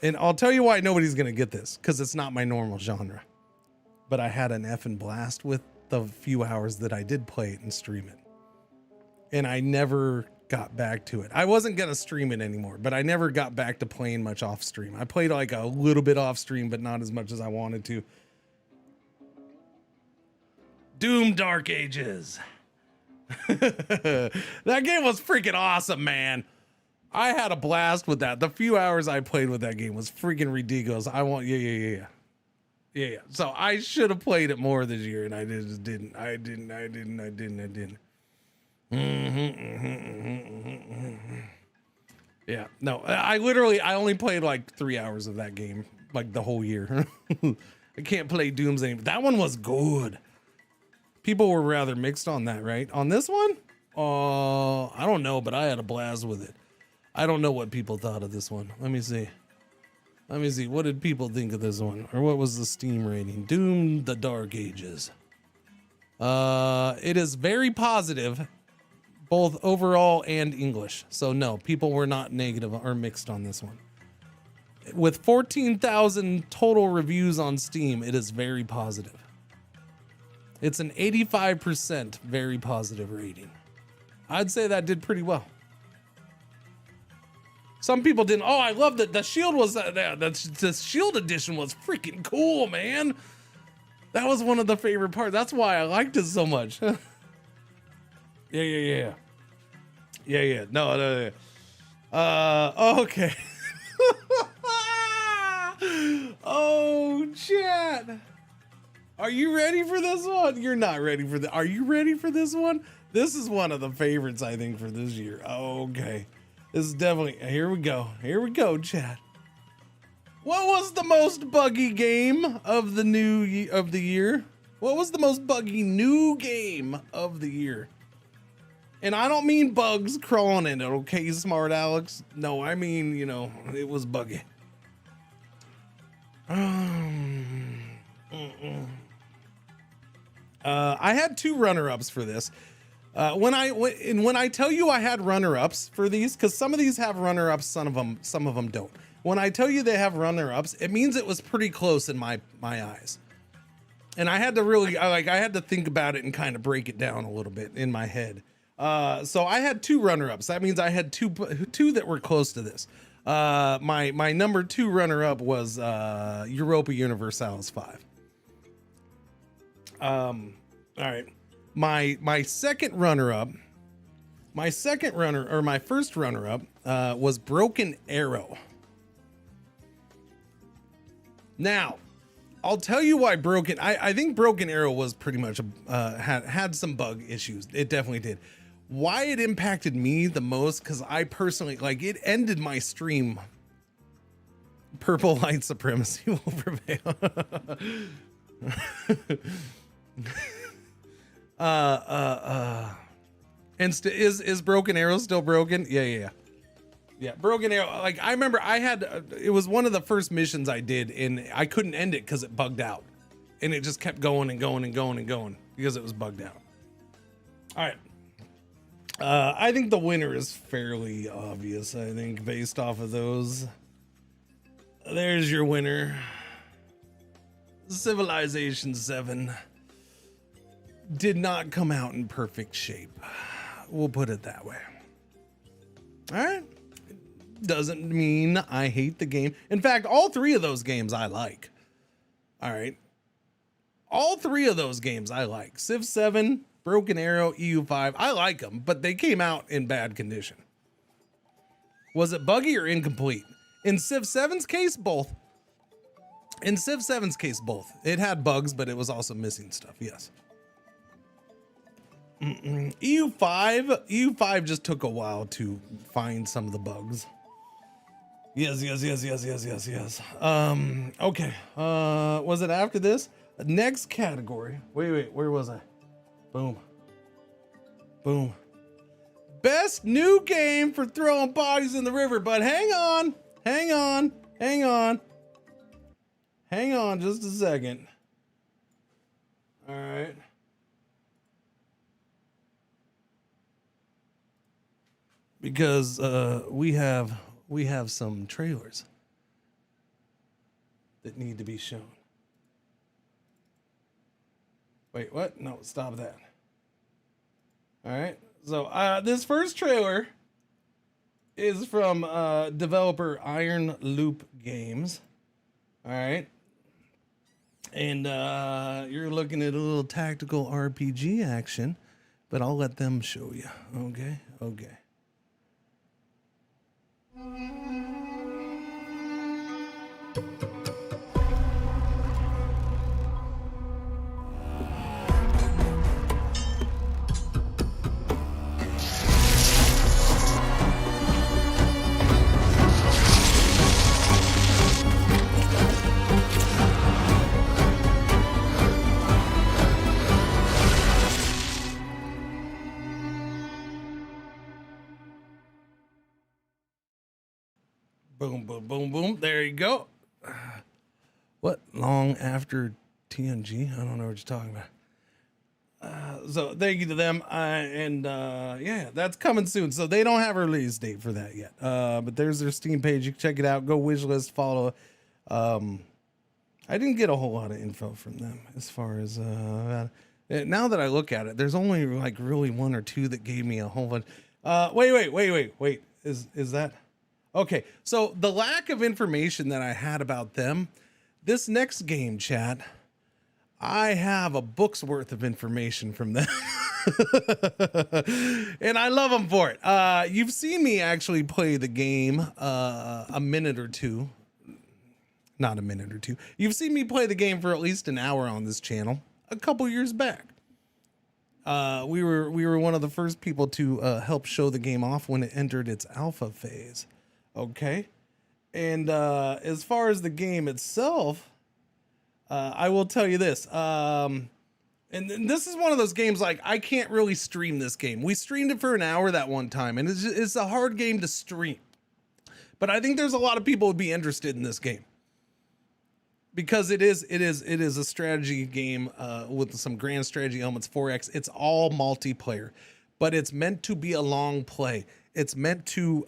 And I'll tell you why nobody's gonna get this, because it's not my normal genre. But I had an effing blast with the few hours that I did play it and stream it. And I never got back to it. I wasn't gonna stream it anymore, but I never got back to playing much off stream. I played like a little bit off stream, but not as much as I wanted to. Doom Dark Ages. That game was freaking awesome, man. I had a blast with that. The few hours I played with that game was freaking ridiculous. Yeah. So I should have played it more this year, and I just didn't. I didn't. Yeah, no, I only played like 3 hours of that game, like the whole year. I can't play Dooms anymore. That one was good. People were rather mixed on that, right? On this one? I don't know, but I had a blast with it. I don't know what people thought of this one. Let me see. What did people think of this one? Or what was the Steam rating? Doom the Dark Ages. It is very positive, both overall and English. So no, people were not negative or mixed on this one. With 14,000 total reviews on Steam, it is very positive. It's an 85% very positive rating. I'd say that did pretty well. Some people didn't. Oh, I loved it. The shield was the shield edition was freaking cool, man. That was one of the favorite parts. That's why I liked it so much. Yeah. No. Okay. Oh, chat. Are you ready for this one? You're not ready for the. Are you ready for this one? This is one of the favorites, I think, for this year. Okay. This is definitely, here we go, chat. What was the most buggy game of the year? What was the most buggy new game of the year? And I don't mean bugs crawling in it, okay, smart Alex? No, I mean, it was buggy. I had two runner-ups for this. When I tell you I had runner-ups for these, because some of these have runner-ups, some of them don't. When I tell you they have runner-ups, it means it was pretty close in my eyes. And I had to I had to think about it and kind of break it down a little bit in my head. So I had two runner-ups. That means I had two that were close to this. My number two runner-up was Europa Universalis 5. All right. My first runner-up was Broken Arrow. Now, I'll tell you why I think Broken Arrow was pretty much had some bug issues. It definitely did. Why it impacted me the most, because I personally, it ended my stream. Purple light supremacy will prevail. And is Broken Arrow still broken? Yeah. Broken Arrow. I remember it was one of the first missions I did, and I couldn't end it because it bugged out, and it just kept going and going and going and going because it was bugged out. All right. I think the winner is fairly obvious. I think based off of those. There's your winner. Civilization 7 did not come out in perfect shape. We'll put it that way. All right. Doesn't mean I hate the game. In fact, all three of those games I like. All right. All three of those games I like. Civ 7, Broken Arrow, EU5. I like them, but they came out in bad condition. Was it buggy or incomplete? In Civ 7's case, both. It had bugs, but it was also missing stuff. Yes. EU5 just took a while to find some of the bugs. Yes. Okay. Was it after this? Next category. Wait, where was I? Boom. Best new game for throwing bodies in the river. But hang on just a second. All right. Because we have some trailers that need to be shown. Wait, what? No, stop that. All right. So this first trailer is from developer Iron Loop Games. All right. And you're looking at a little tactical RPG action, but I'll let them show you. Okay. Boom. There you go. What? Long after TNG? I don't know what you're talking about. So thank you to them. Yeah, that's coming soon. So they don't have a release date for that yet. But there's their Steam page. You can check it out. Go wishlist, follow. I didn't get a whole lot of info from them as far as now that I look at it, there's only like really one or two that gave me a whole bunch. Wait. Is that? Okay, so the lack of information that I had about them, this next game, chat, I have a book's worth of information from them. And I love them for it. You've seen me actually play the game a minute or two. Not a minute or two. You've seen me play the game for at least an hour on this channel a couple years back. We were one of the first people to help show the game off when it entered its alpha phase. Okay, and as far as the game itself, I will tell you this. And this is one of those games like I can't really stream this game. We streamed it for an hour that one time, and it's a hard game to stream. But I think there's a lot of people who would be interested in this game because it is a strategy game with some grand strategy elements. 4X. It's all multiplayer, but it's meant to be a long play. It's meant to,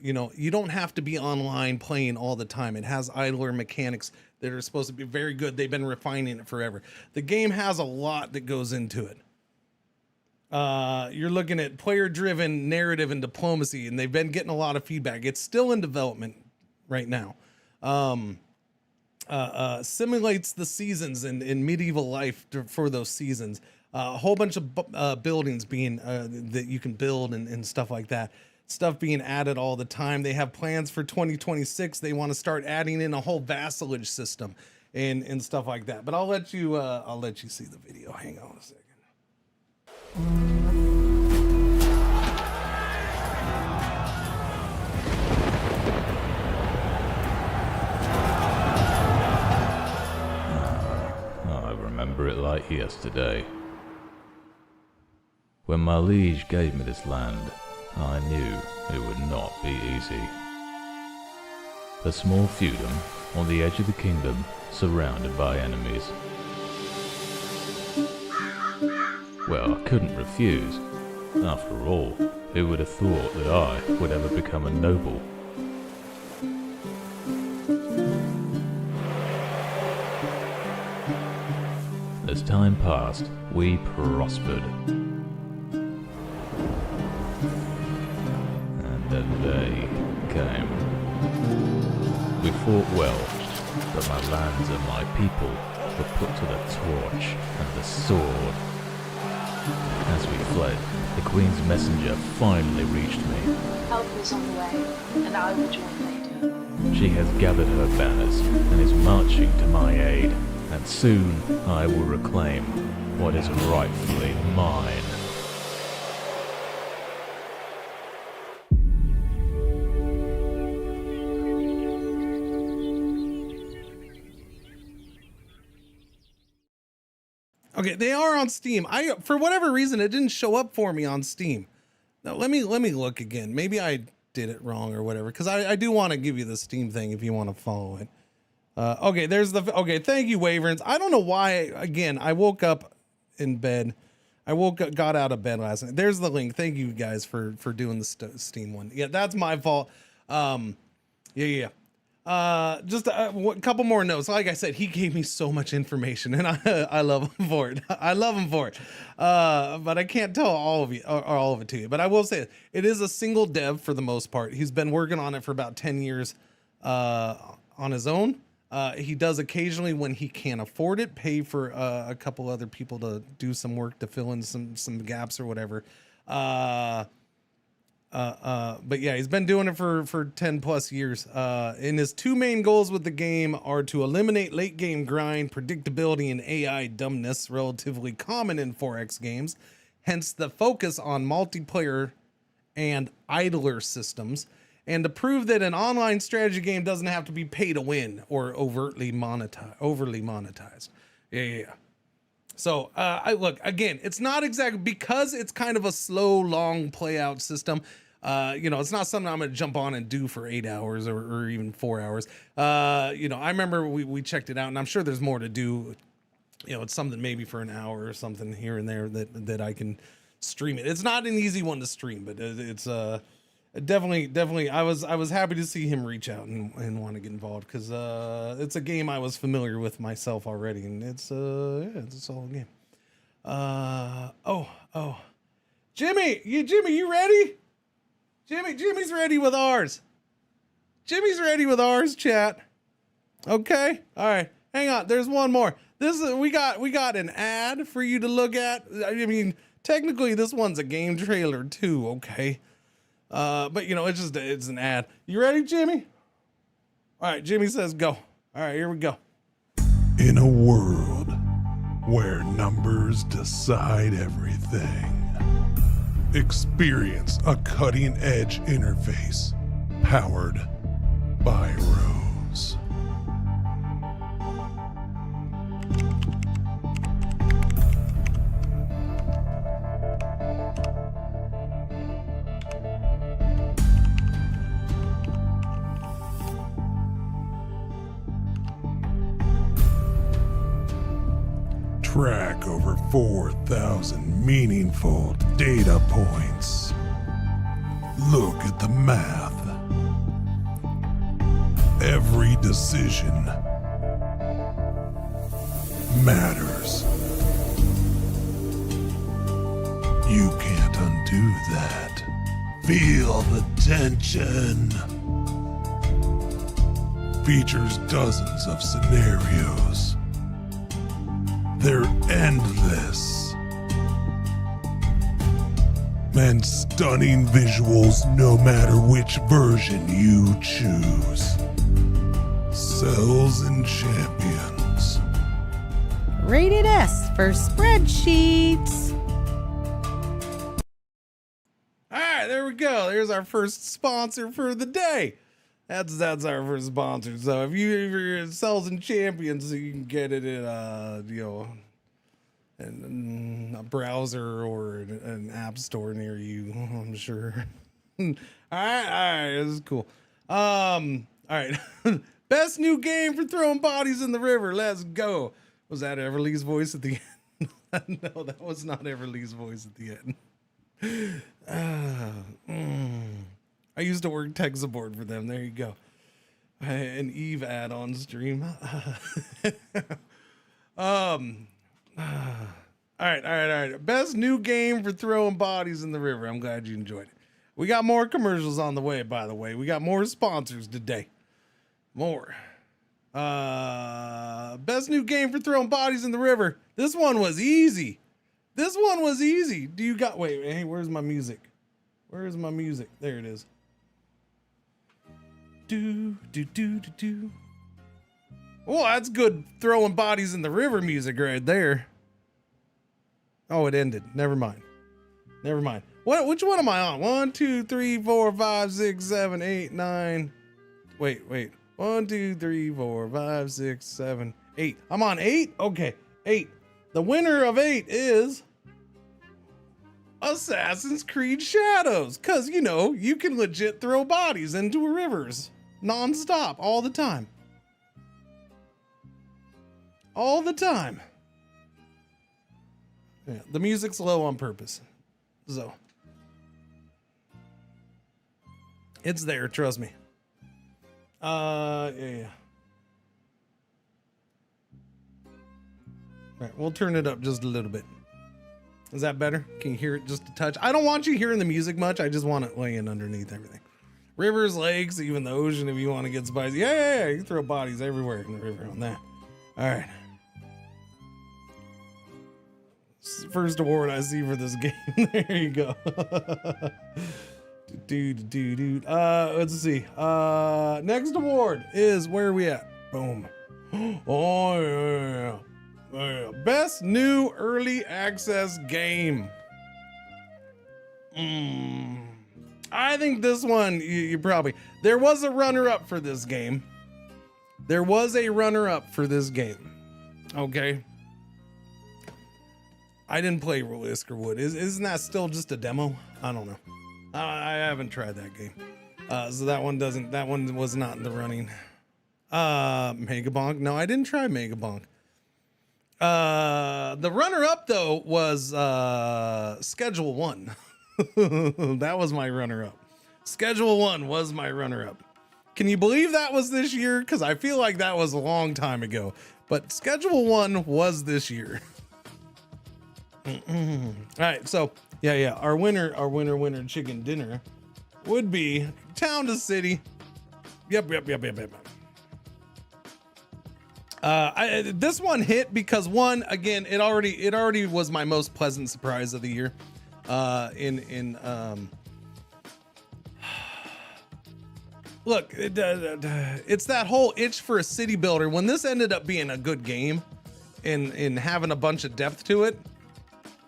you don't have to be online playing all the time. It has idler mechanics that are supposed to be very good. They've been refining it forever. The game has a lot that goes into it. You're looking at player-driven narrative and diplomacy, and they've been getting a lot of feedback. It's still in development right now. Simulates the seasons in medieval life for those seasons. A whole bunch of buildings being that you can build and stuff like that. Stuff being added all the time. They have plans for 2026. They want to start adding in a whole vassalage system and stuff like that. But I'll let you see the video. Hang on a second. I remember it like yesterday. When my liege gave me this land, I knew it would not be easy. A small feudum on the edge of the kingdom, surrounded by enemies. Well, I couldn't refuse. After all, who would have thought that I would ever become a noble? As time passed, we prospered. The day came. We fought well, but my lands and my people were put to the torch and the sword. As we fled, the Queen's messenger finally reached me. Help is on the way, and I will join later. She has gathered her banners and is marching to my aid, and soon I will reclaim what is rightfully mine. Okay, they are on Steam. For whatever reason, it didn't show up for me on Steam. Now let me look again. Maybe I did it wrong or whatever, because I do want to give you the Steam thing if you want to follow it. Okay, okay, thank you, Waverns. I don't know why, again, I woke up in bed. Got out of bed last night. There's the link. Thank you guys for doing the Steam one. Yeah, that's my fault. Yeah. Just a couple more notes. Like I said, he gave me so much information, and I love him for it. I love him for it. But I can't tell all of it to you. But I will say it is a single dev for the most part. He's been working on it for about 10 years on his own. He does occasionally, when he can't afford it, pay for a couple other people to do some work to fill in some gaps or whatever. But yeah, he's been doing it for 10 plus years. And his two main goals with the game are to eliminate late game grind, predictability, and AI dumbness, relatively common in 4X games. Hence the focus on multiplayer and idler systems, and to prove that an online strategy game doesn't have to be pay to win or overly monetized. Yeah. So I look, again, it's not exactly, because it's kind of a slow, long play out system. It's not something I'm going to jump on and do for 8 hours or even 4 hours. I remember we checked it out, and I'm sure there's more to do. It's something maybe for an hour or something here and there that I can stream it. It's not an easy one to stream, but it's definitely. I was happy to see him reach out and want to get involved, because it's a game I was familiar with myself already, and it's a solid game. Jimmy, you ready? Jimmy's ready with ours. Chat. Okay, all right. Hang on. There's one more. We got an ad for you to look at. I mean, technically this one's a game trailer too. Okay. But it's an ad. You ready, Jimmy? All right, Jimmy says go. All right, here we go. In a world where numbers decide everything, experience a cutting-edge interface powered by Rose. Track over 4,000 meaningful data points. Look at the math. Every decision matters. You can't undo that. Feel the tension. Features dozens of scenarios. They're endless. And stunning visuals no matter which version you choose. Cells and Champions. Rated S for spreadsheets. All right, there we go. There's our first sponsor for the day. That's our first sponsor. So if you're Cells and Champions, you can get it in in a browser or an app store near you, I'm sure. All right, this is cool. All right. Best new game for throwing bodies in the river. Let's go. Was that Everly's voice at the end? No, that was not Everly's voice at the end. I used to work tech support for them. There you go. An Eve ad on stream. All right. Best new game for throwing bodies in the river. I'm glad you enjoyed it. We got more commercials on the way, by the way. We got more sponsors today. More. Best new game for throwing bodies in the river. This one was easy. Do you got, wait, hey, where's my music? There it is. Do. Oh, that's good throwing bodies in the river music right there. Oh, it ended. Never mind. Which one am I on? 1, 2, 3, 4, 5, 6, 7, 8, 9. Wait. 1, 2, 3, 4, 5, 6, 7, 8. I'm on 8? Okay, 8. The winner of 8 is Assassin's Creed Shadows. Cause you know, you can legit throw bodies into rivers non-stop all the time. All the time. Yeah, the music's low on purpose. So it's there, trust me. Yeah. All right, we'll turn it up just a little bit. Is that better? Can you hear it just a touch? I don't want you hearing the music much. I just want it laying underneath everything. Rivers, lakes, even the ocean if you want to get spicy. Yeah. You can throw bodies everywhere in the river on that. All right. First award I see for this game. There you go. Let's see. Next award is where are we at? Boom. Oh yeah. Best new early access game. I think this one you probably there was a runner-up for this game. Okay. I didn't play Whisker Wood. Isn't that still just a demo? I don't know. I haven't tried that game. So that one was not in the running. Megabonk. No, I didn't try Megabonk. The runner-up though was Schedule 1. That was my runner-up. Schedule 1 was my runner-up. Can you believe that was this year? Because I feel like that was a long time ago. But Schedule 1 was this year. All right, so yeah. Our winner chicken dinner would be Town to City. Yep. This one hit because one, again, it already was my most pleasant surprise of the year. Look, it's that whole itch for a city builder. When this ended up being a good game and having a bunch of depth to it,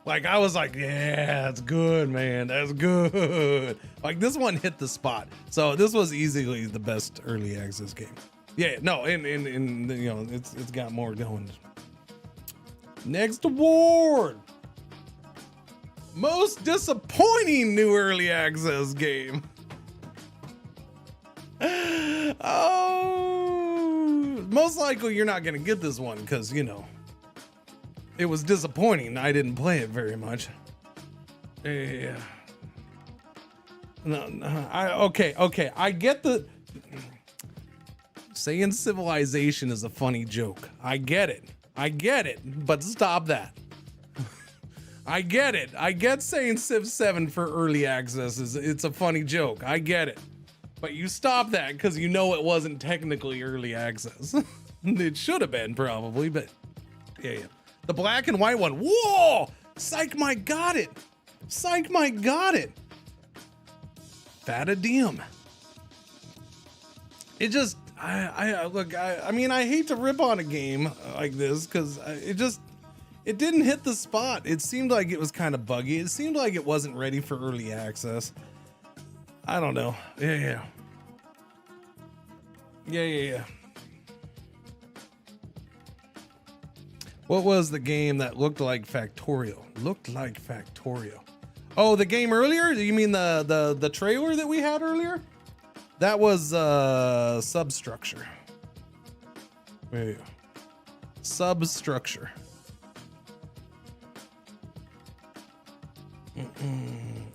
like I was like, yeah, that's good, man. That's good. Like this one hit the spot. So this was easily the best early access game. Yeah, no, and you know, it's got more going. Next award. Most disappointing new early access game. Oh, most likely you're not gonna get this one because you know it was disappointing. I didn't play it very much. Yeah. No. Okay. I get the saying civilization is a funny joke. I get it. But stop that. I get it. I get saying Civ 7 for early access it's a funny joke. I get it. But you stop that because you know it wasn't technically early access. It should have been probably, but yeah. The black and white one. Whoa! Psych Mike got it. Fata diem. It just, I mean, I hate to rip on a game like this because it didn't hit the spot. It seemed like it was kind of buggy. It seemed like it wasn't ready for early access. I don't know. Yeah. What was the game that looked like Factorial? Oh, the game earlier? You mean the trailer that we had earlier? That was Substructure. Wait. Substructure.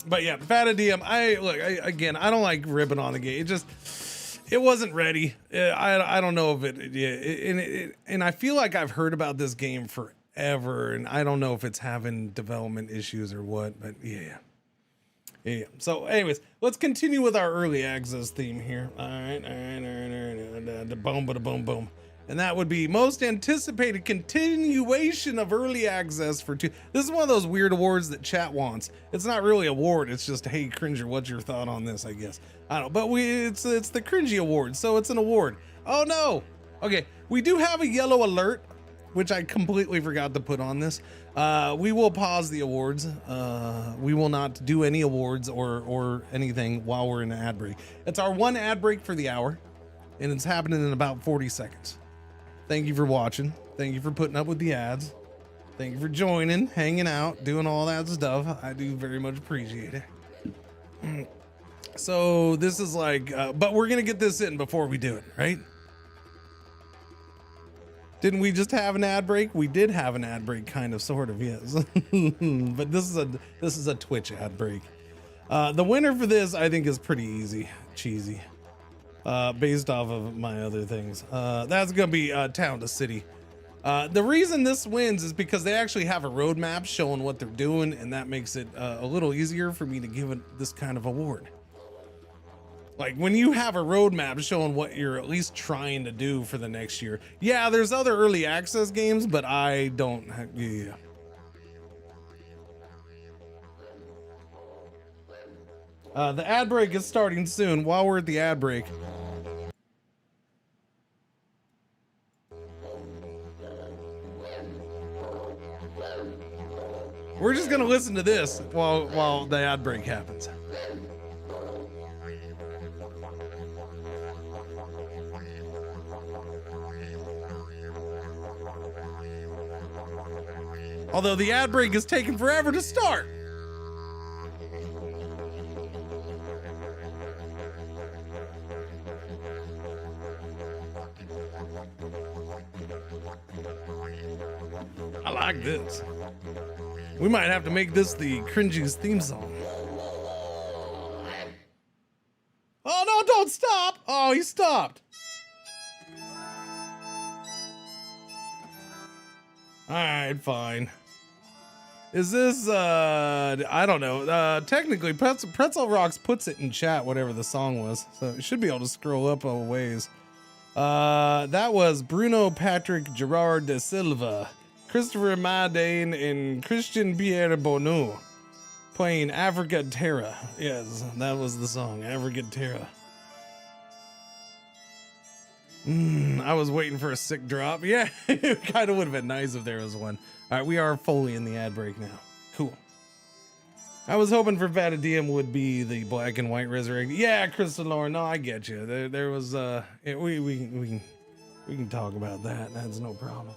But yeah, Fata Diem. I don't like ribbing on the game. It wasn't ready. I don't know if and I feel like I've heard about this game forever, and I don't know if it's having development issues or what. But yeah. So, anyways, let's continue with our early access theme here. All right. Boom. And that would be most anticipated continuation of early access for two. This is one of those weird awards that chat wants. It's not really an award. It's just, hey, Cringer, what's your thought on this? I guess I don't. But it's the Cringey award, so it's an award. Oh no. Okay, we do have a yellow alert, which I completely forgot to put on this. We will pause the awards. We will not do any awards or anything while we're in an ad break. It's our one ad break for the hour, and it's happening in about 40 seconds. Thank you for watching. Thank you for putting up with the ads. Thank you for joining, hanging out, doing all that stuff. I do very much appreciate it. So this is like, but we're gonna get this in before we do it, right? Didn't we just have an ad break? We did have an ad break, kind of, sort of, yes. But this is a Twitch ad break. The winner for this, I think, is pretty easy, cheesy, based off of my other things. That's gonna be Town to City. The reason this wins is because they actually have a roadmap showing what they're doing, and that makes it a little easier for me to give it this kind of award. Like when you have a roadmap showing what you're at least trying to do for the next year. Yeah, there's other early access games, but I don't have, yeah. The ad break is starting soon. While we're at the ad break, we're just gonna listen to this while the ad break happens. Although the ad break is taking forever to start. I like this. We might have to make this the Cringey's theme song. Oh no, don't stop! Oh, he stopped. Alright, fine. Is this, I don't know. Technically, Pretzel Rocks puts it in chat, whatever the song was. So it should be able to scroll up a ways. That was Bruno Patrick Gerard de Silva, Christopher Madane, and Christian Pierre Bonneau playing Africa Terra. Yes, that was the song, Africa Terra. I was waiting for a sick drop. Yeah, it kind of would have been nice if there was one. All right, we are fully in the ad break now. Cool. I was hoping for Vatadium would be the black and white resurrected. Yeah, Crystal Lauren. No, I get you. There was we can talk about that. That's no problem.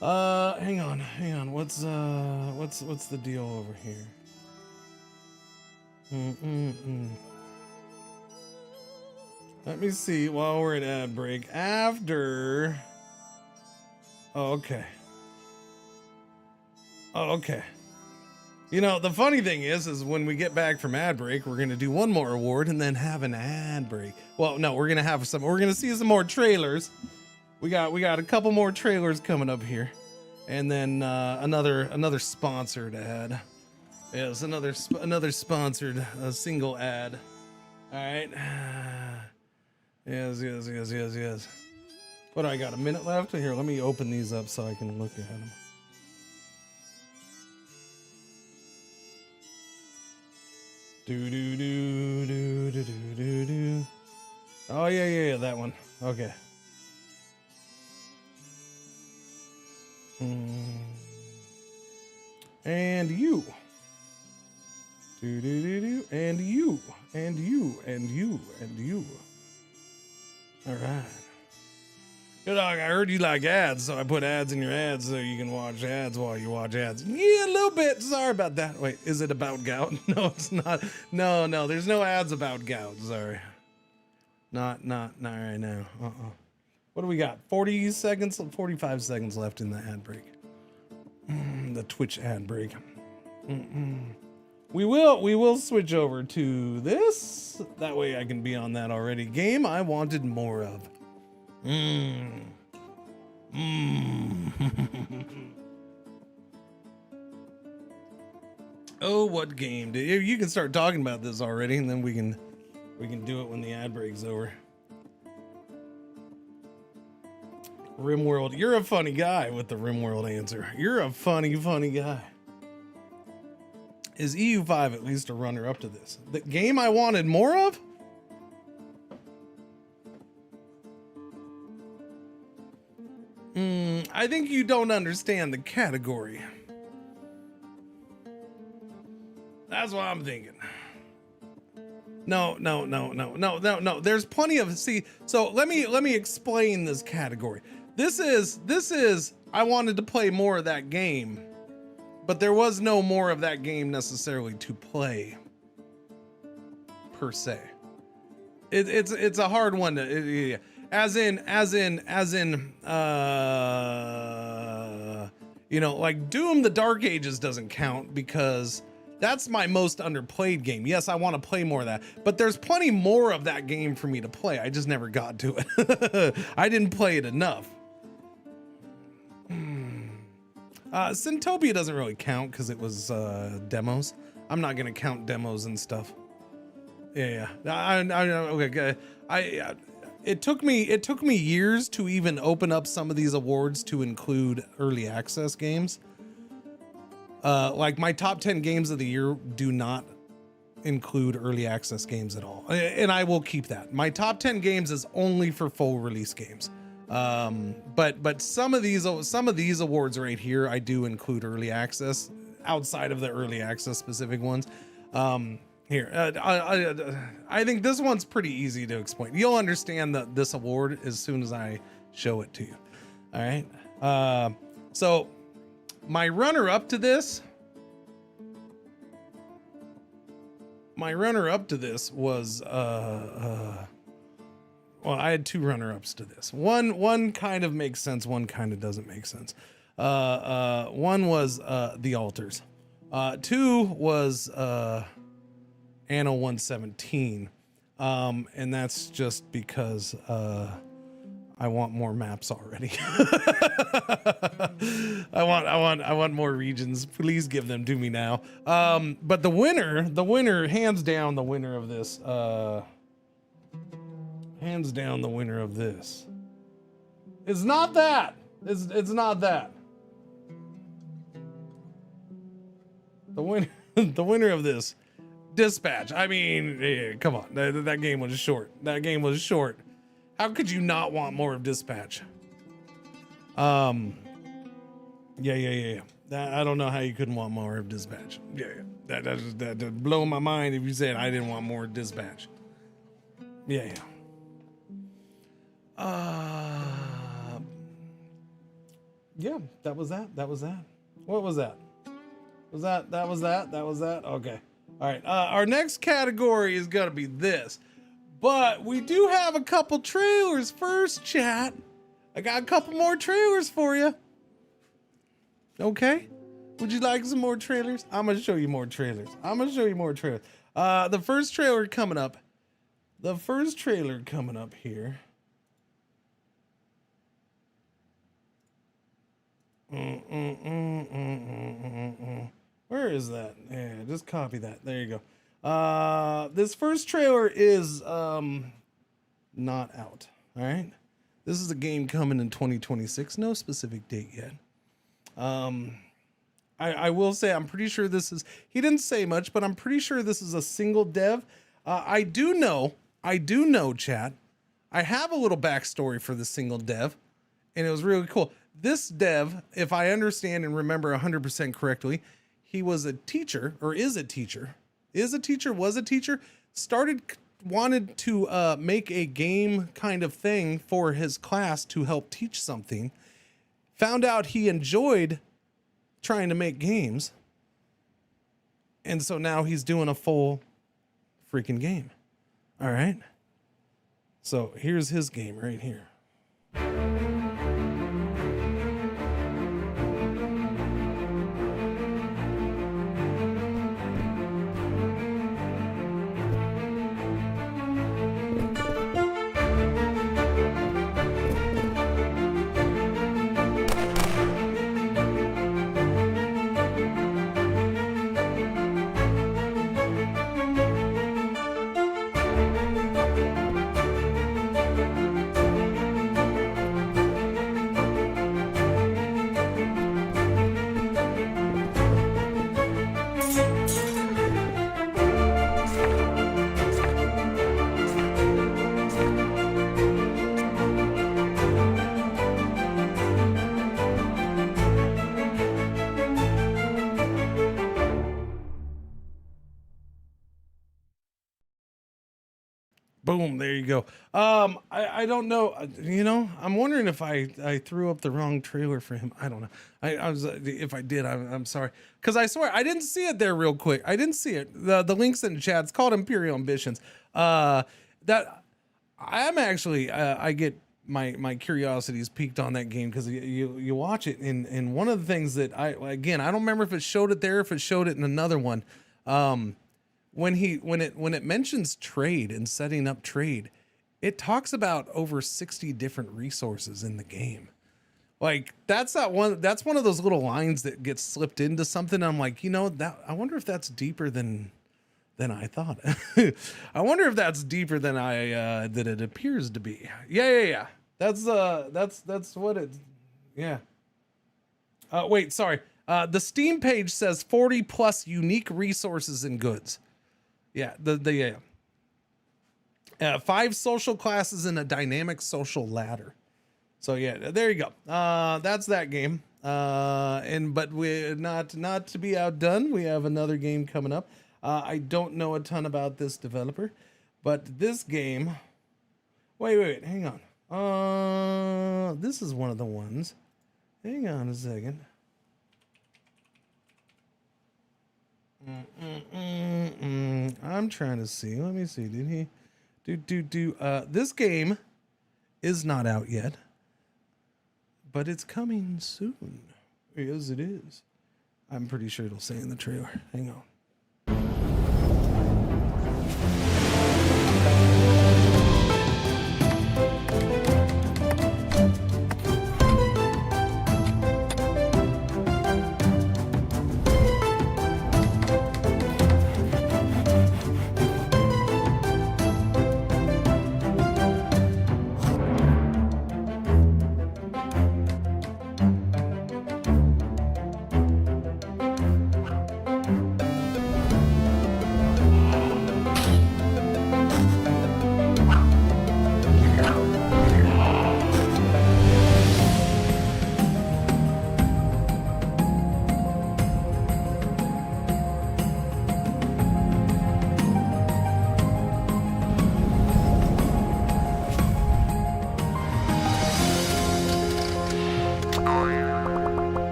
Hang on. What's the deal over here? Let me see while we're at ad break. After. Oh, okay. You know, the funny thing is when we get back from ad break, we're gonna do one more award and then have an ad break. Well, no, we're gonna see some more trailers. We got a couple more trailers coming up here, and then another sponsored ad. Yes, another sponsored single ad. All right. Yes. What do I got? A minute left? Here, let me open these up so I can look at them. Do. Oh yeah, that one. Okay. And you. Do. And you. All right. Good dog, I heard you like ads, so I put ads in your ads so you can watch ads while you watch ads. Yeah, a little bit. Sorry about that. Wait, is it about gout? No, it's not. No, there's no ads about gout. Sorry. Not right now. What do we got? 40 seconds, 45 seconds left in the ad break. The Twitch ad break. We will switch over to this. That way I can be on that already. Game I wanted more of. Oh, what game? You can start talking about this already, and then we can do it when the ad break's over. RimWorld, you're a funny guy with the RimWorld answer. You're a funny guy. Is EU5 at least a runner up to this? The game I wanted more of? I think you don't understand the category. That's what I'm thinking. No. There's plenty of, so let me explain this category. This is I wanted to play more of that game, but there was no more of that game necessarily to play per se. It's a hard one to as in you know, like Doom the Dark Ages doesn't count because that's my most underplayed game. Yes, I want to play more of that, but there's plenty more of that game for me to play. I just never got to it. I didn't play it enough. Syntopia doesn't really count because it was demos. I'm not gonna count demos and stuff. Yeah. Okay. It took me years to even open up some of these awards to include early access games. Like my top 10 games of the year do not include early access games at all, and I will keep that. My top 10 games is only for full release games. But some of these awards right here I do include early access outside of the early access specific ones. Here, I think this one's pretty easy to explain. You'll understand this award as soon as I show it to you. All right. So my runner up to this was, well, I had two runner-ups to this. One kind of makes sense. One kind of doesn't make sense. One was, The Altars. Two was, Anno 117, and that's just because I want more maps already. I want more regions. Please give them to me now. But the winner, hands down, the winner of this, it's not that. It's not that. The winner of this. Dispatch. I mean, come on. That game was short. That game was short. How could you not want more of Dispatch? Yeah. I don't know how you couldn't want more of Dispatch. Yeah. That blow my mind if you said I didn't want more Dispatch. Yeah. Yeah. That was that. What was that? That was that. Okay. All right, our next category is gonna be this, but we do have a couple trailers first, chat. I got a couple more trailers for you. Okay, would you like some more trailers? I'm gonna show you more trailers. The first trailer coming up here. Where is that? Yeah, just copy that. There you go. This first trailer is not out. All right. This is a game coming in 2026. No specific date yet. I will say I'm pretty sure this is. He didn't say much, but I'm pretty sure this is a single dev. I do know, chat. I have a little backstory for the single dev, and it was really cool. This dev, if I understand and remember 100% correctly, he was a teacher, or was a teacher, wanted to make a game kind of thing for his class to help teach something, found out he enjoyed trying to make games, and so now he's doing a full freaking game. All right. So here's his game right here. Boom, there you go. I don't know. You know, I'm wondering if I threw up the wrong trailer for him. I don't know. I was if I did, I'm sorry. Because I swear I didn't see it there real quick. I didn't see it. The links in the chat. It's called Imperial Ambitions. That I'm actually I get my curiosity is piqued on that game because you watch it and one of the things that I don't remember if it showed it there, if it showed it in another one. When it mentions trade and setting up trade, it talks about over 60 different resources in the game. Like that's one of those little lines that gets slipped into something. I'm like, you know, that I wonder if that's deeper than I thought. I wonder if that's deeper than that it appears to be. Yeah. That's what it. Yeah. Wait, sorry. The Steam page says 40 plus unique resources and goods. Yeah, the 5 social classes and a dynamic social ladder. So yeah, there you go. That's that game. But we're not to be outdone. We have another game coming up. I don't know a ton about this developer, but this game. Wait, hang on. This is one of the ones. Hang on a second. I'm trying to see. Let me see. Did he do this game is not out yet, but it's coming soon. Yes, it is. I'm pretty sure it'll say in the trailer. Hang on.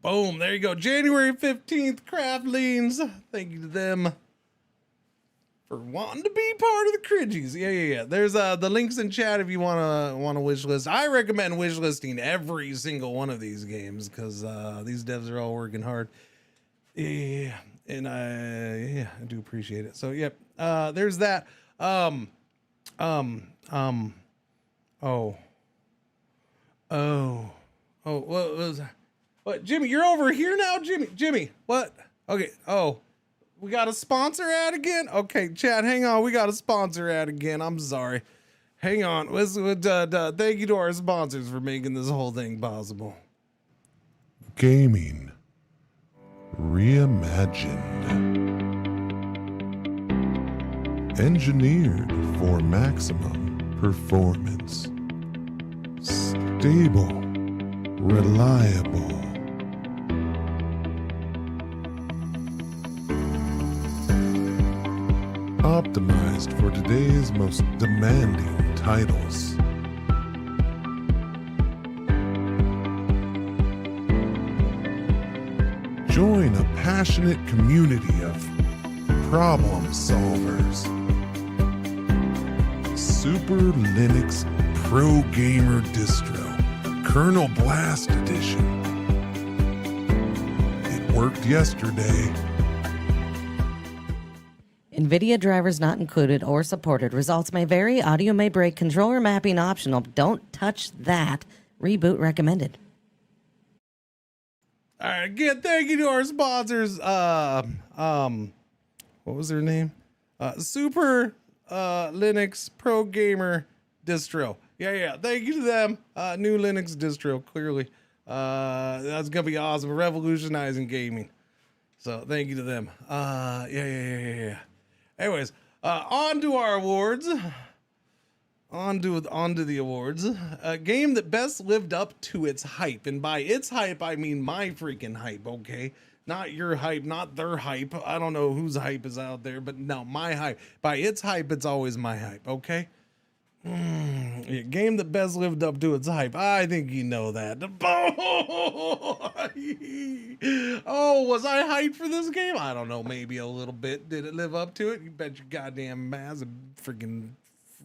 Boom, there you go. January 15th, Craftlings. Thank you to them for wanting to be part of the Cringies. Yeah. There's the links in chat if you want to wish list. I recommend wish listing every single one of these games because these devs are all working hard. Yeah, and I do appreciate it. So yep, there's that. Oh, what was that? What, Jimmy, you're over here now? Jimmy, what? Okay. Oh, we got a sponsor ad again? Okay, chat, hang on. We got a sponsor ad again. I'm sorry. Hang on. Thank you to our sponsors for making this whole thing possible. Gaming reimagined. Engineered for maximum performance. Stable. Reliable. Optimized for today's most demanding titles. Join a passionate community of problem solvers. Super Linux Pro Gamer Distro, Kernel Blast Edition. It worked yesterday. NVIDIA drivers not included or supported. Results may vary. Audio may break. Controller mapping optional. Don't touch that. Reboot recommended. All right, again, thank you to our sponsors. What was their name? Super Linux Pro Gamer Distro. Yeah. Thank you to them. New Linux distro, clearly. That's gonna be awesome. Revolutionizing gaming. So thank you to them. Yeah. Anyways, on to our awards. On to the awards. A game that best lived up to its hype. And by its hype, I mean my freaking hype, okay? Not your hype, not their hype. I don't know whose hype is out there, but no, my hype. By its hype, it's always my hype, okay? Yeah, game that best lived up to its hype. I think you know that. Oh, was I hyped for this game? I don't know, maybe a little bit. Did it live up to it? You bet your goddamn ass it freaking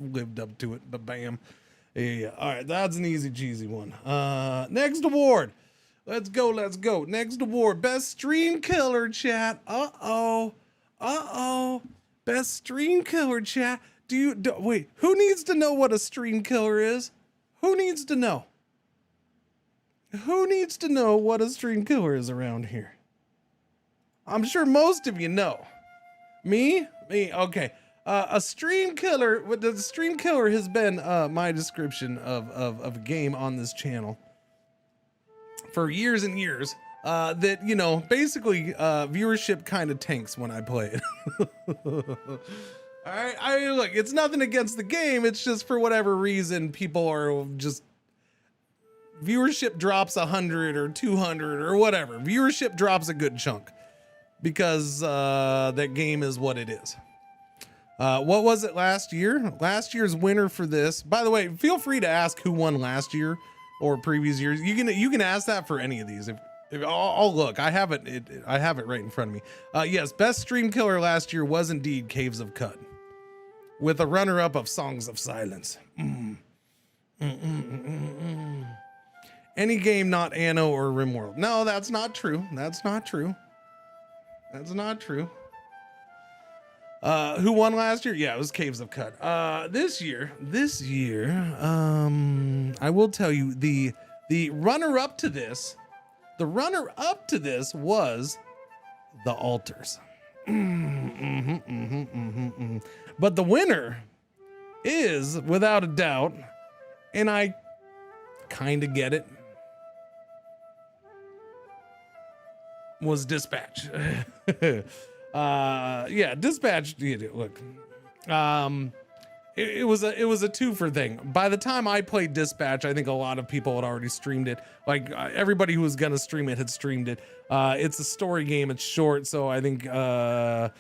lived up to it, but bam. Yeah, all right, that's an easy cheesy one. Next award. Let's go. Next award, best stream killer, chat. Uh-oh. Best stream killer, chat. Wait, who needs to know what a stream killer is? Who needs to know? Who needs to know what a stream killer is around here? I'm sure most of you know. Me? Okay. A stream killer, the stream killer has been my description of a game on this channel for years and years. That, you know, basically viewership kind of tanks when I play it. All right, look, it's nothing against the game. It's just for whatever reason, people are just viewership drops 100 or 200 or whatever. Viewership drops a good chunk because that game is what it is. What was it last year? Last year's winner for this. By the way, feel free to ask who won last year or previous years. You can ask that for any of these. If I'll look, I have it. I have it right in front of me. Yes, best stream killer last year was indeed Caves of Cut, with a runner-up of Songs of Silence. Any game not Anno or RimWorld. No, that's not true. That's not true. Who won last year? Yeah, it was Caves of Cut. This year, I will tell you the runner-up to this. The runner-up to this was The Altars. But the winner is, without a doubt, and I kind of get it, was Dispatch. Yeah, Dispatch. Look, it was a two-for thing. By the time I played Dispatch, I think a lot of people had already streamed it. Like everybody who was gonna stream it had streamed it. It's a story game. It's short, so I think a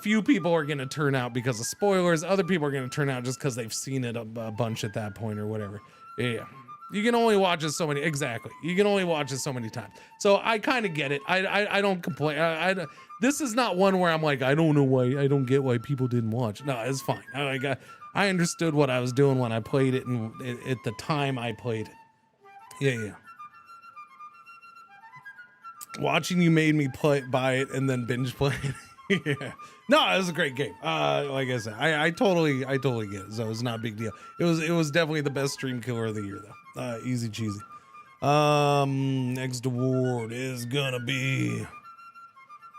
few people are gonna turn out because of spoilers. Other people are gonna turn out just because they've seen it a bunch at that point or whatever. Yeah. You can only watch it so many. Exactly. You can only watch it so many times. So I kind of get it. I don't complain. This is not one where I'm like, I don't know why. I don't get why people didn't watch. No, it's fine. I understood what I was doing when I played it and at the time I played it. Yeah. Watching you made me buy it and then binge play it. Yeah. No, it was a great game. Like I said, I totally get it. So it's not a big deal. It was definitely the best stream killer of the year though. Easy cheesy. Next award is gonna be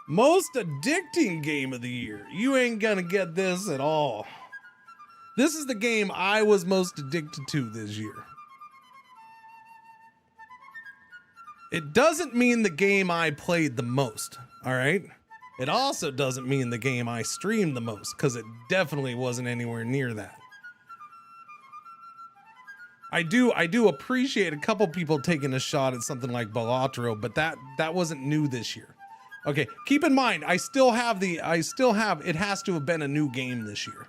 most addicting game of the year. You ain't gonna get this at all. This is the game I was most addicted to this year. It doesn't mean the game I played the most, all right? It also doesn't mean the game I streamed the most, because it definitely wasn't anywhere near that. I do appreciate a couple people taking a shot at something like Balatro, but that wasn't new this year. Okay, keep in mind, it has to have been a new game this year.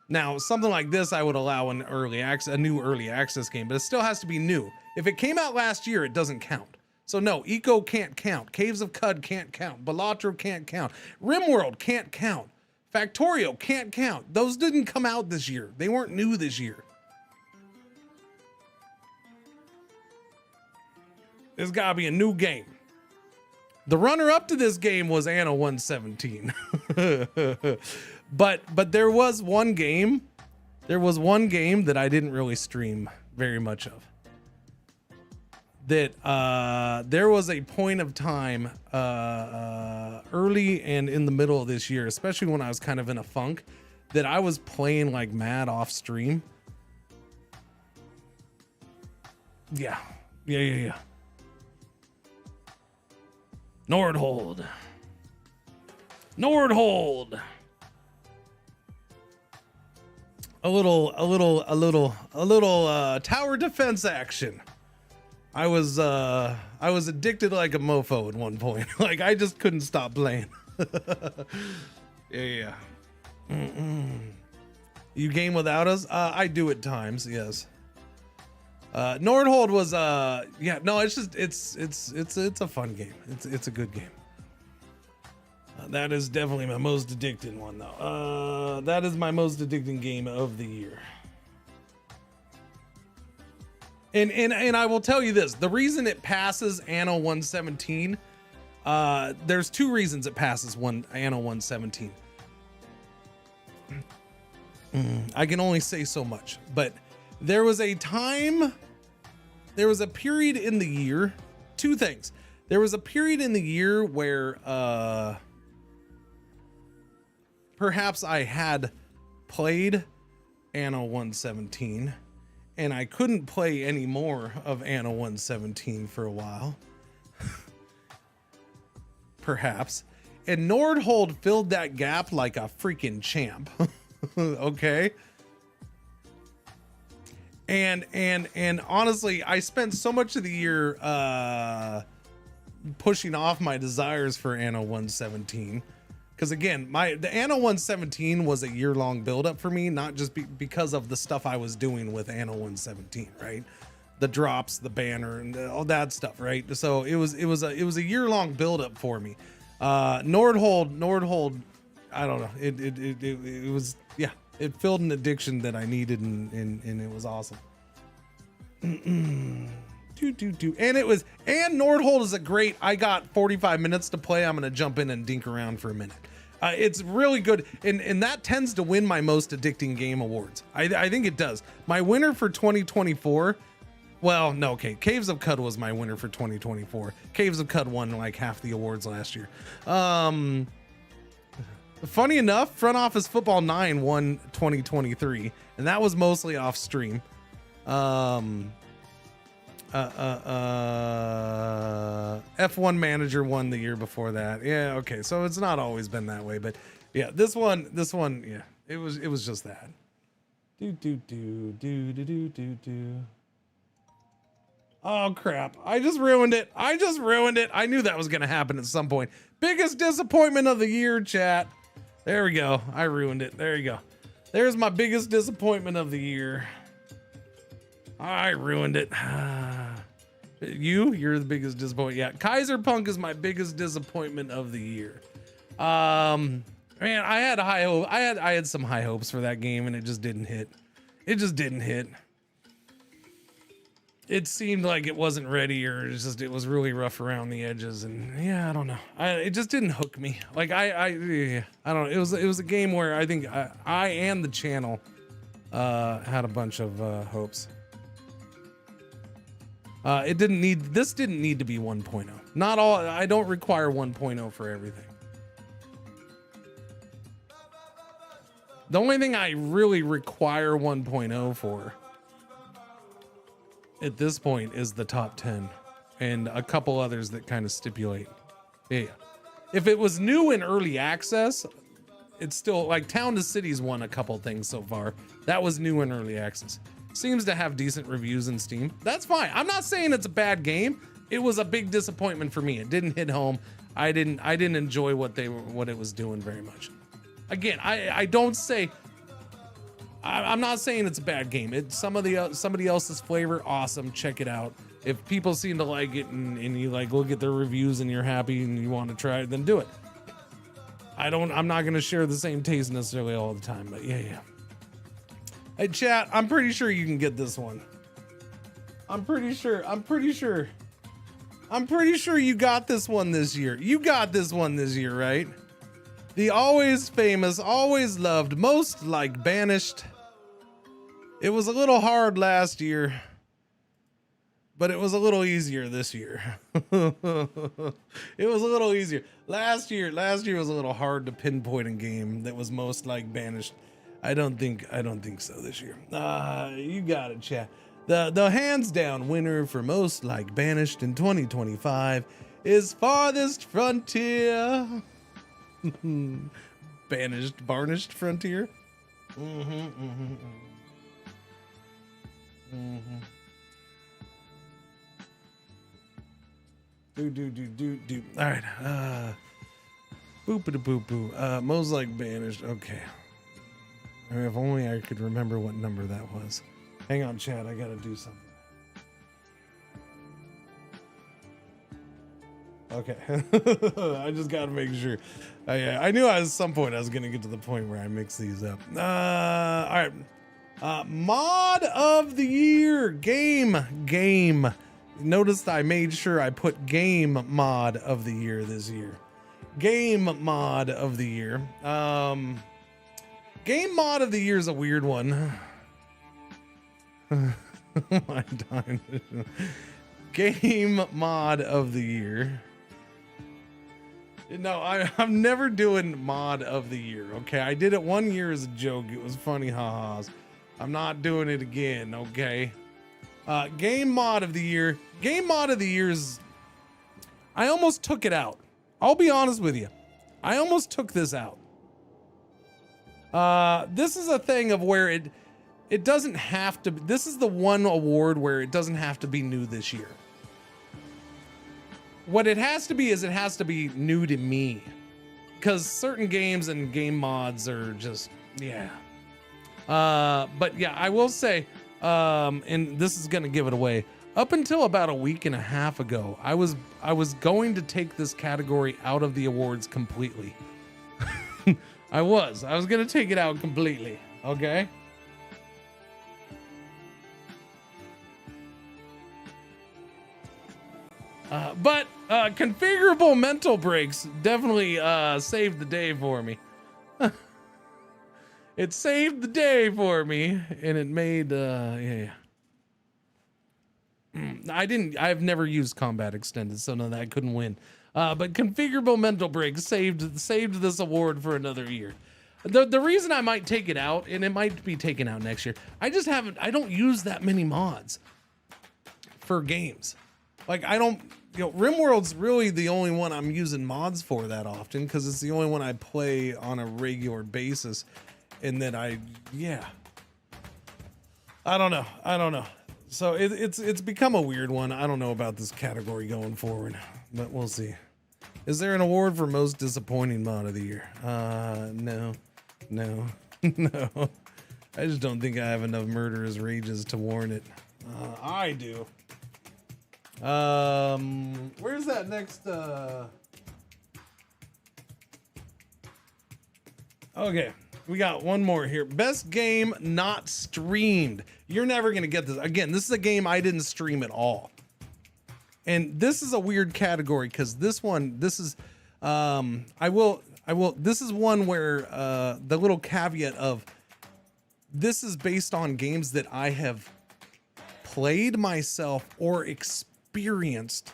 Now, something like this, I would allow a new early access game, but it still has to be new. If it came out last year, it doesn't count. So no, Eco can't count. Caves of Cud can't count. Balatro can't count. RimWorld can't count. Factorio can't count. Those didn't come out this year. They weren't new this year. There's gotta be a new game. The runner-up to this game was Anno 117. But there was one game that I didn't really stream very much of. That there was a point of time early and in the middle of this year, especially when I was kind of in a funk, that I was playing like mad off stream. Yeah. Nordhold. A little tower defense action. I was addicted like a mofo at one point. Like I just couldn't stop playing. Yeah. You game without us? I do at times, yes. Nordhold was yeah, no, it's just it's a fun game. It's a good game. That is definitely my most addicting one though. That is my most addicting game of the year. And I will tell you this, the reason it passes Anno 117, there's two reasons it passes Anno 117. I can only say so much, but there was a period in the year, two things. There was a period in the year where perhaps I had played Anno 117 and I couldn't play any more of Anno 117 for a while. Perhaps. And Nordhold filled that gap like a freaking champ. Okay. And honestly, I spent so much of the year pushing off my desires for Anno 117. Because again, the Anno 117 was a year-long buildup for me, not just because of the stuff I was doing with Anno 117, right? The drops, the banner, and all that stuff, right? So it was a year-long buildup for me. Nordhold, I don't know. It was, yeah, it filled an addiction that I needed, and it was awesome. And Nordhold is a great, I got 45 minutes to play. I'm going to jump in and dink around for a minute. It's really good. And that tends to win my most addicting game awards. I think it does. My winner for 2024, well, no, okay. Caves of Cud was my winner for 2024. Caves of Cud won like half the awards last year. Funny enough, Front Office Football 9 won 2023, and that was mostly off stream. F1 Manager won the year before that. Yeah, okay. So it's not always been that way, but yeah, this one, yeah, it was just that. Oh crap. I just ruined it. I knew that was going to happen at some point. Biggest disappointment of the year, chat. There we go. I ruined it. There you go. There's my biggest disappointment of the year. I ruined it. You're the biggest disappointment. Yeah, Kaiser Punk is my biggest disappointment of the year. Man, I had high hope. I had some high hopes for that game, and it just didn't hit. It just didn't hit. It seemed like it wasn't ready, or it was really rough around the edges, and yeah, I don't know. It just didn't hook me. Like I don't know. It was a game where I think I and the channel had a bunch of hopes. This didn't need to be 1.0. Not all. I don't require 1.0 for everything. The only thing I really require 1.0 for at this point is the top 10 and a couple others that kind of stipulate. Yeah. If it was new in early access, it's still like Town to Cities won a couple things so far. That was new in early access. Seems to have decent reviews in Steam. That's fine. I'm not saying it's a bad game. It was a big disappointment for me. It didn't hit home. I didn't enjoy what it was doing very much. Again, I don't say I'm not saying it's a bad game. It's somebody else's flavor. Awesome. Check it out. If people seem to like it and you like look at their reviews and you're happy and you want to try it, then do it. I'm not going to share the same taste necessarily all the time, but yeah. Hey chat, I'm pretty sure you can get this one. I'm pretty sure you got this one this year. You got this one this year, right? The always famous, always loved, most like Banished. It was a little hard last year, but it was a little easier this year. It was a little easier. Last year was a little hard to pinpoint a game that was most like Banished. I don't think so this year. You got it, chat. The hands down winner for most like Banished in 2025 is Farthest Frontier. Varnished Frontier. Do. All right. Boop-a-da-boop-boo. Mo's like banished. Okay. I mean, if only I could remember what number that was. Hang on, Chad. I gotta do something. Okay. I just gotta make sure. I knew at some point I was gonna get to the point where I mix these up. All right. Mod of the year. Game. Noticed I made sure I put game mod of the year this year. Game mod of the year. Game mod of the year is a weird one. My time. Game mod of the year. No, I'm never doing mod of the year. Okay, I did it one year as a joke. It was funny, ha-has. I'm not doing it again. Okay. Game mod of the year. Game mod of the year is. I almost took it out. I'll be honest with you. I almost took this out. This is a thing of where it doesn't have to. This is the one award where it doesn't have to be new this year. What it has to be is it has to be new to me, because certain games and game mods are just, yeah. But yeah, I will say, and this is gonna give it away. Up until about a week and a half ago, I was going to take this category out of the awards completely. I was gonna take it out completely. Okay. But configurable mental breaks definitely saved the day for me. It saved the day for me, and it made yeah. I've never used combat extended, so no, that couldn't win. But configurable mental breaks saved this award for another year. The reason I might take it out, and it might be taken out next year, I don't use that many mods for games. Like, I don't, RimWorld's really the only one I'm using mods for that often, because it's the only one I play on a regular basis. And then I don't know. So it's become a weird one. I don't know about this category going forward, but we'll see. Is there an award for most disappointing mod of the year? No. No. I just don't think I have enough murderous rages to warrant it. I do. Where's that next? Okay. We got one more here. Best game not streamed. You're never going to get this. Again, this is a game I didn't stream at all. And this is a weird category because this is this is one where the little caveat of this is based on games that I have played myself or experienced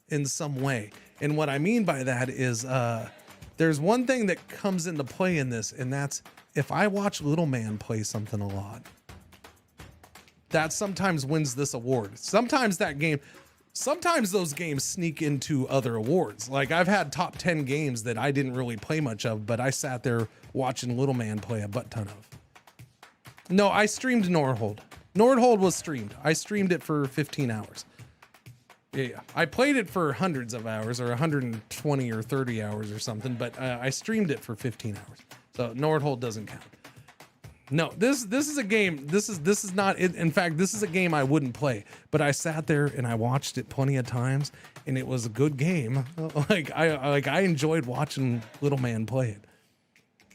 in some way. And what I mean by that is there's one thing that comes into play in this, and that's if I watch Little Man play something a lot, that sometimes wins this award. Sometimes those games sneak into other awards. Like, I've had top 10 games that I didn't really play much of, but I sat there watching Little Man play a butt ton of. No, I streamed Nordhold. Nordhold was streamed. I streamed it for 15 hours. Yeah, I played it for hundreds of hours, or 120 or 30 hours or something, but I streamed it for 15 hours. So Nordhold doesn't count. No, this is a game. This is not. In fact, this is a game I wouldn't play. But I sat there and I watched it plenty of times, and it was a good game. I enjoyed watching Little Man play it.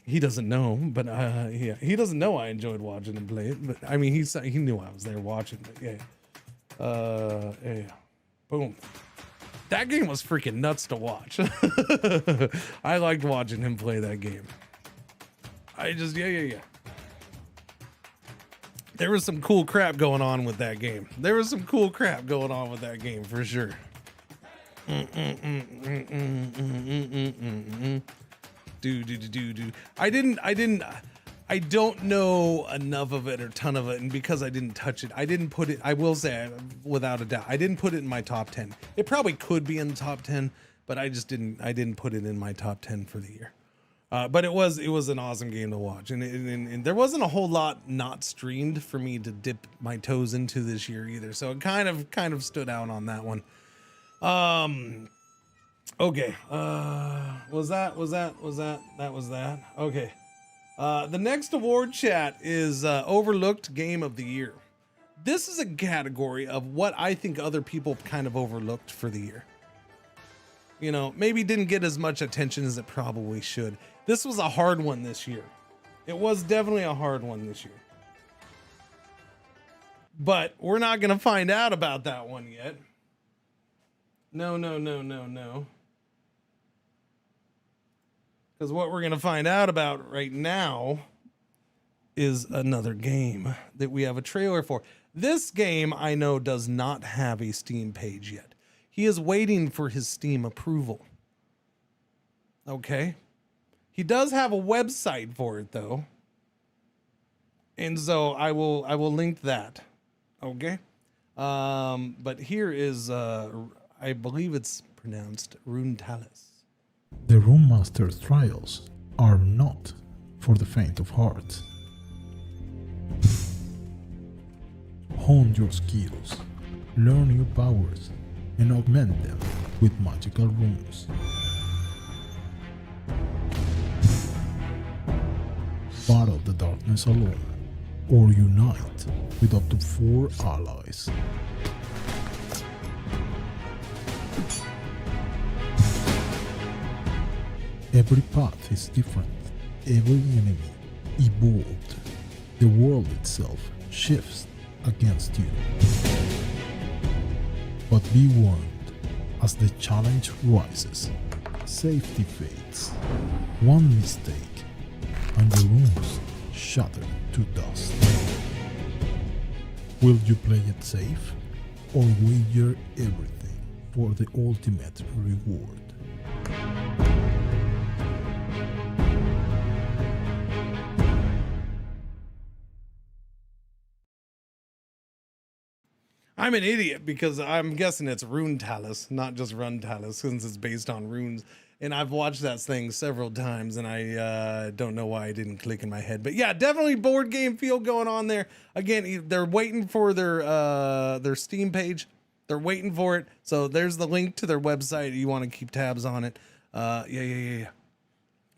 He doesn't know, but yeah, he doesn't know I enjoyed watching him play it. But I mean, he knew I was there watching. But yeah, yeah. Boom. That game was freaking nuts to watch. I liked watching him play that game. Yeah. There was some cool crap going on with that game. For sure. I don't know enough of it or ton of it, and because I didn't touch it, I didn't put it. I will say, without a doubt, I didn't put it in my top 10. It probably could be in the top 10, but I just didn't. I didn't put it in my top 10 for the year. But it was an awesome game to watch, and there wasn't a whole lot not streamed for me to dip my toes into this year either. So it kind of stood out on that one. Okay. Was that? Okay. The next award, chat, is Overlooked Game of the Year. This is a category of what I think other people kind of overlooked for the year. You know, maybe didn't get as much attention as it probably should. This was a hard one this year. It was definitely a hard one this year. But we're not going to find out about that one yet. No. Because what we're going to find out about right now is another game that we have a trailer for. This game, I know, does not have a Steam page yet. He is waiting for his Steam approval. Okay. He does have a website for it, though. And so I will link that. Okay. But here is, I believe it's pronounced Runetalis. The Rune Master's trials are not for the faint of heart. Hone your skills, learn new powers, and augment them with magical runes. Battle the darkness alone, or unite with up to 4 allies. Every path is different, every enemy evolved. The world itself shifts against you. But be warned, as the challenge rises, safety fades. One mistake, and the runes shatter to dust. Will you play it safe, or wager everything for the ultimate reward? I'm an idiot because I'm guessing it's Runetalis, not just Runetalis, since it's based on runes. And I've watched that thing several times, and I don't know why I didn't click in my head. But yeah, definitely board game feel going on there. Again, they're waiting for their Steam page. They're waiting for it. So there's the link to their website. You want to keep tabs on it. Yeah.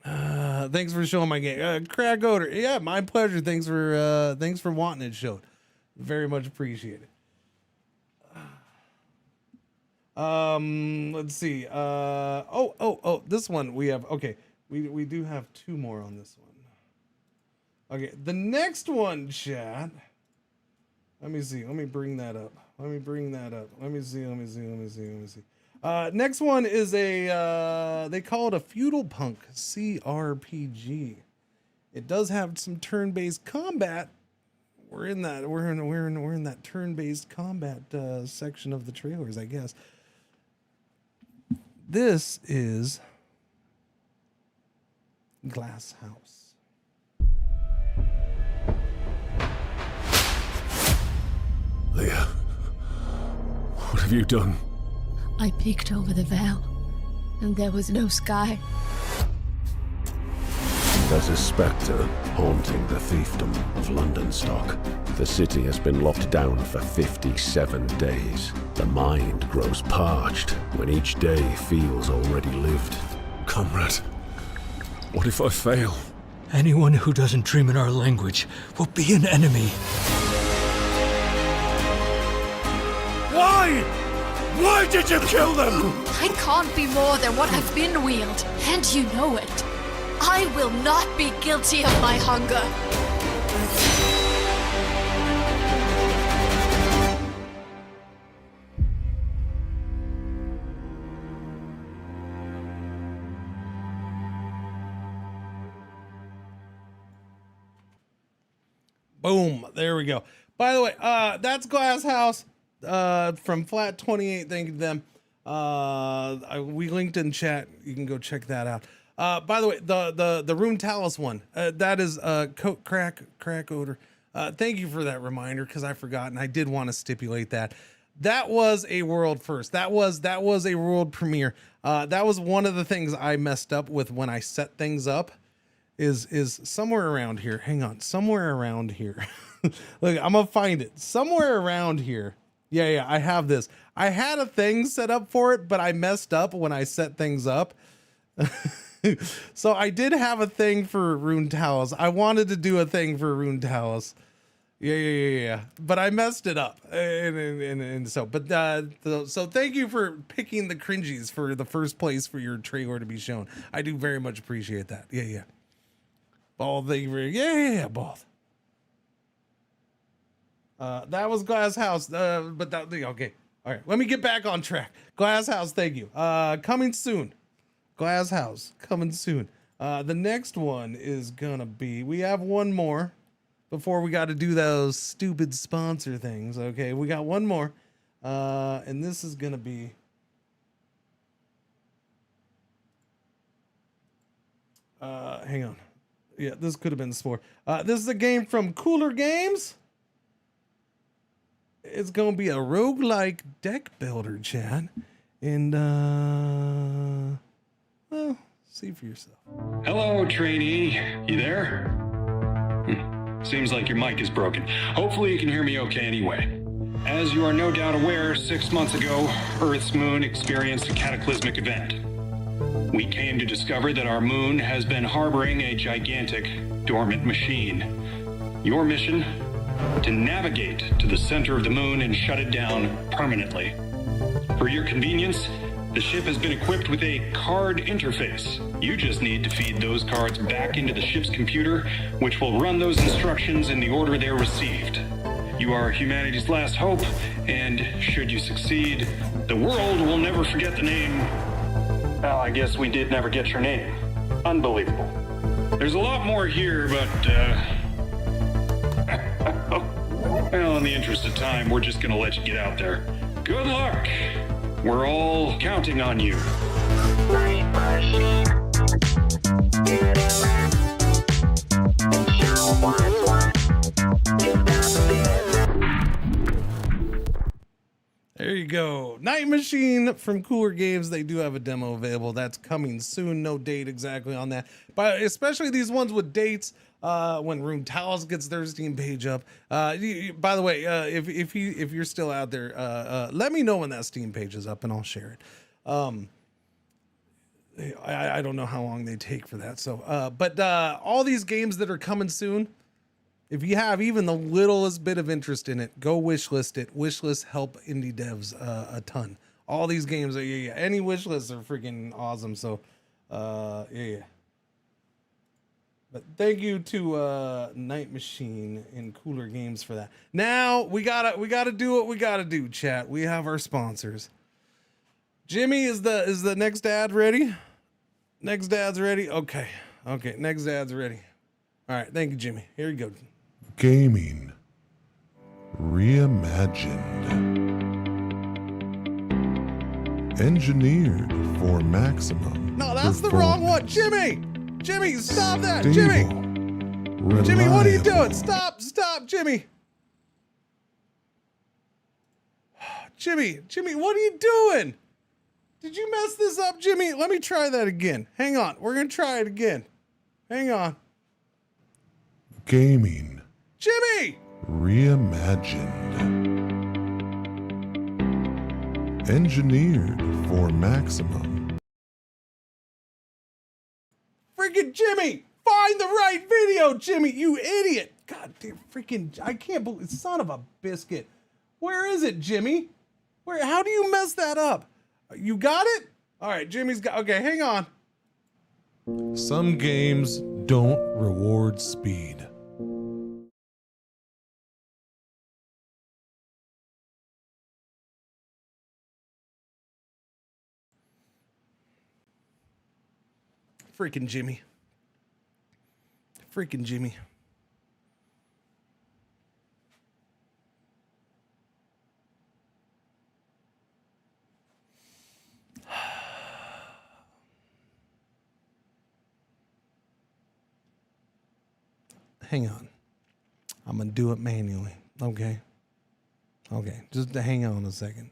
Thanks for showing my game. Crack Odor. Yeah, my pleasure. Thanks for wanting it showed. Very much appreciated. Let's see. This one we have. Okay, we do have 2 more on this one. Okay, the next one, chat. Let me see. Let me bring that up. Let me see. Next one is a they call it a feudal punk CRPG. It does have some turn-based combat. We're in that turn-based combat section of the trailers, I guess. This is Glass House. Leah, what have you done? I peeked over the veil, and there was no sky. There's a spectre haunting the fiefdom of London Stock. The city has been locked down for 57 days. The mind grows parched when each day feels already lived. Comrade, what if I fail? Anyone who doesn't dream in our language will be an enemy. Why? Why did you kill them? I can't be more than what I've been wheeled, and you know it. I will not be guilty of my hunger. Boom. There we go. By the way, that's Glass House from Flat 28. Thank you to them. We linked in chat. You can go check that out. By the way, the Runetalis one, that is crack odor. Thank you for that reminder, because I forgot, and I did want to stipulate that. That was a world first. That was a world premiere. That was one of the things I messed up with when I set things up. Is somewhere around here. Hang on, somewhere around here. Look, I'm gonna find it. Somewhere around here Yeah, I have this. I had a thing set up for it, but I messed up when I set things up. So I did have a thing for Rune Talos. I wanted to do a thing for Rune Talos. Yeah. But I messed it up. So thank you for picking the Cringies for the first place for your trailer to be shown. I do very much appreciate that. Yeah. Bald, thank you very, yeah, Bald. That was Glass House, but that, okay. All right, let me get back on track. Glass House, thank you. Coming soon. Glass House, coming soon. The next one is gonna be, we have one more before we got to do those stupid sponsor things. Okay, we got one more. And this is gonna be, hang on. Yeah, this could have been Spore. This is a game from Cooler Games. It's gonna be a roguelike deck builder, chat. And well, see for yourself. Hello, trainee. You there? Seems like your mic is broken. Hopefully you can hear me okay anyway. As you are no doubt aware, 6 months ago, Earth's moon experienced a cataclysmic event. We came to discover that our moon has been harboring a gigantic, dormant machine. Your mission? To navigate to the center of the moon and shut it down permanently. For your convenience, the ship has been equipped with a card interface. You just need to feed those cards back into the ship's computer, which will run those instructions in the order they're received. You are humanity's last hope, and should you succeed, the world will never forget the name. Well, I guess we did never get your name. Unbelievable. There's a lot more here, but, well, in the interest of time, we're just gonna let you get out there. Good luck! We're all counting on you. There you go. Night Machine from Cooler Games. They do have a demo available. That's coming soon. No date exactly on that. But especially these ones with dates, when Rune Talos gets their Steam page up. By the way, if you're still out there, let me know when that Steam page is up and I'll share it. I don't know how long they take for that. So, but all these games that are coming soon, if you have even the littlest bit of interest in it, go wishlist it. Wishlists help indie devs a ton. All these games, any wishlists are freaking awesome. So, yeah. But thank you to Night Machine and Cooler Games for that. Now we gotta do what we gotta do, chat. We have our sponsors. Jimmy, is the next ad ready? Next ad's ready? Okay. Next ad's ready. All right, thank you, Jimmy. Here you go. Gaming reimagined. Engineered for maximum. No, that's the wrong one. Jimmy, stop that. Stable, Jimmy, what are you reliable. doing? Stop, Jimmy. Jimmy, what are you doing? Did you mess this up, Jimmy? Let me try that again. Hang on. We're going to try it again. Hang on. Gaming Jimmy! reimagined. Engineered for maximum. Freaking Jimmy! Find the right video, Jimmy, you idiot! God damn, freaking, I can't believe, son of a biscuit. Where is it, Jimmy? How do you mess that up? You got it? All right, Jimmy's got, okay, hang on. Some games don't reward speed. Freaking Jimmy. Hang on. I'm gonna do it manually. Okay, just hang on a second.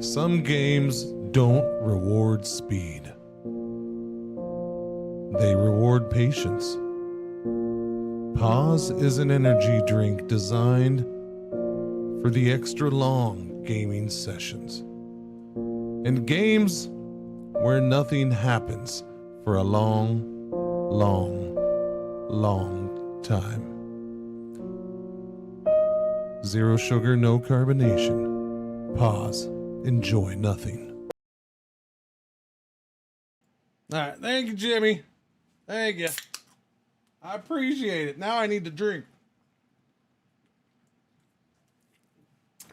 Some games don't reward speed. They reward patience. Pause is an energy drink designed for for the extra long gaming sessions. And games where nothing happens for a long, long, long time. Zero sugar, no carbonation. Pause. Enjoy nothing. All right. Thank you, Jimmy. Thank you. I appreciate it. Now I need to drink.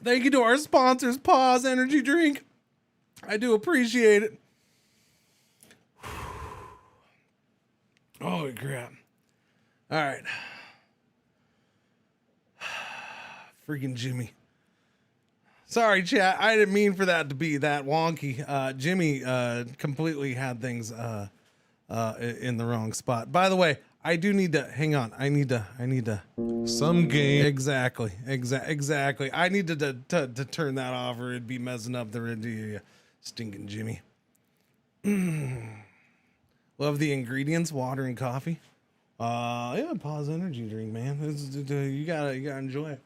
Thank you to our sponsors, Pause Energy Drink. I do appreciate it. Holy crap. All right. Freaking Jimmy. Sorry, chat. I didn't mean for that to be that wonky. Jimmy completely had things in the wrong spot. By the way, I do need to hang on. I need to some game. Exactly. I need to turn that off or it'd be messing up the stinking Jimmy. Love the ingredients, water and coffee. Yeah, Pause energy drink, man. You gotta enjoy it.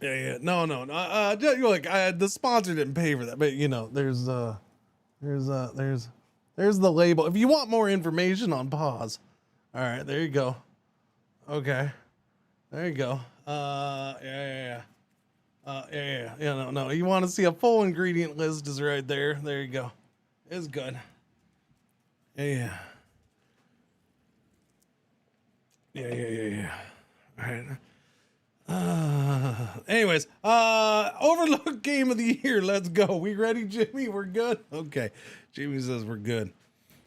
Yeah. No. Look, the sponsor didn't pay for that, but you know, there's the label. If you want more information on Pause, all right, there you go. Okay, there you go. Yeah. No. You want to see a full ingredient list? Is right there. There you go. It's good. Yeah. All right. Anyways, Overlooked Game of the Year. Let's go. We ready, Jimmy? We're good. Okay. Jimmy says we're good.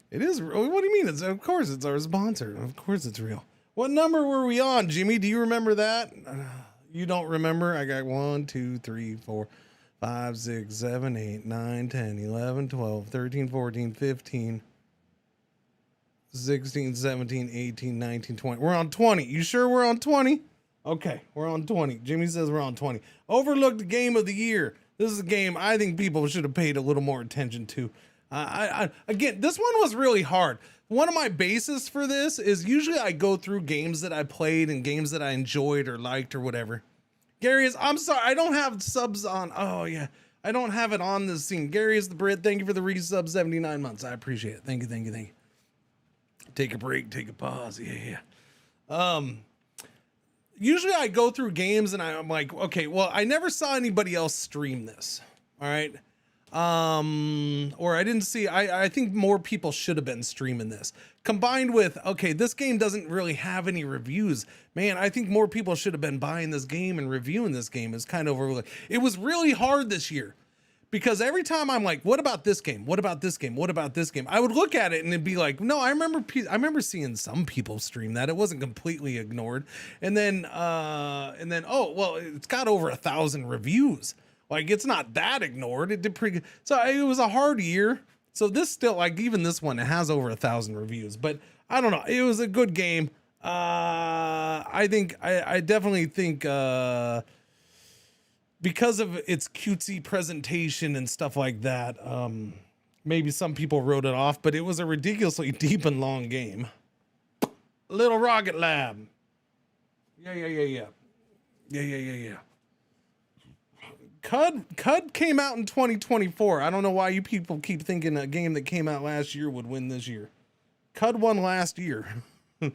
It is. What do you mean? Of course, it's our sponsor. Of course, it's real. What number were we on, Jimmy? Do you remember that? You don't remember? I got 1, 2, 3, 4, 5, 6, 7, 8, 9, 10, 11, 12, 13, 14, 15, 16, 17, 18, 19, 20. We're on 20. You sure we're on 20? Okay, we're on 20. Jimmy says we're on 20. Overlooked Game of the Year. This is a game I think people should have paid a little more attention to. Again, this one was really hard. One of my bases for this is usually I go through games that I played and games that I enjoyed or liked or whatever. Gary I'm sorry, I don't have subs on. Oh yeah, I don't have it on this scene. Gary is the Brit. Thank you for the resub 79 months. I appreciate it. Thank you. Take a break, take a pause. Yeah. Usually I go through games and I'm like, okay, well, I never saw anybody else stream this. All right. Or I didn't see, I think more people should have been streaming this combined with, okay, this game doesn't really have any reviews, man. I think more people should have been buying this game and reviewing this game. Is kind of, it was really hard this year because every time I'm like, what about this game? What about this game? What about this game? I would look at it and it'd be like, no, I remember seeing some people stream that. It wasn't completely ignored. And then, oh, well, it's got over 1,000 reviews. Like, it's not that ignored. It did pretty good. So it was a hard year. So this still, like, even this one, it has over 1,000 reviews. But I don't know. It was a good game. I definitely think because of its cutesy presentation and stuff like that, maybe some people wrote it off. But it was a ridiculously deep and long game. Little Rocket Lab. Yeah. CUD came out in 2024. I don't know why you people keep thinking a game that came out last year would win this year. CUD won last year. But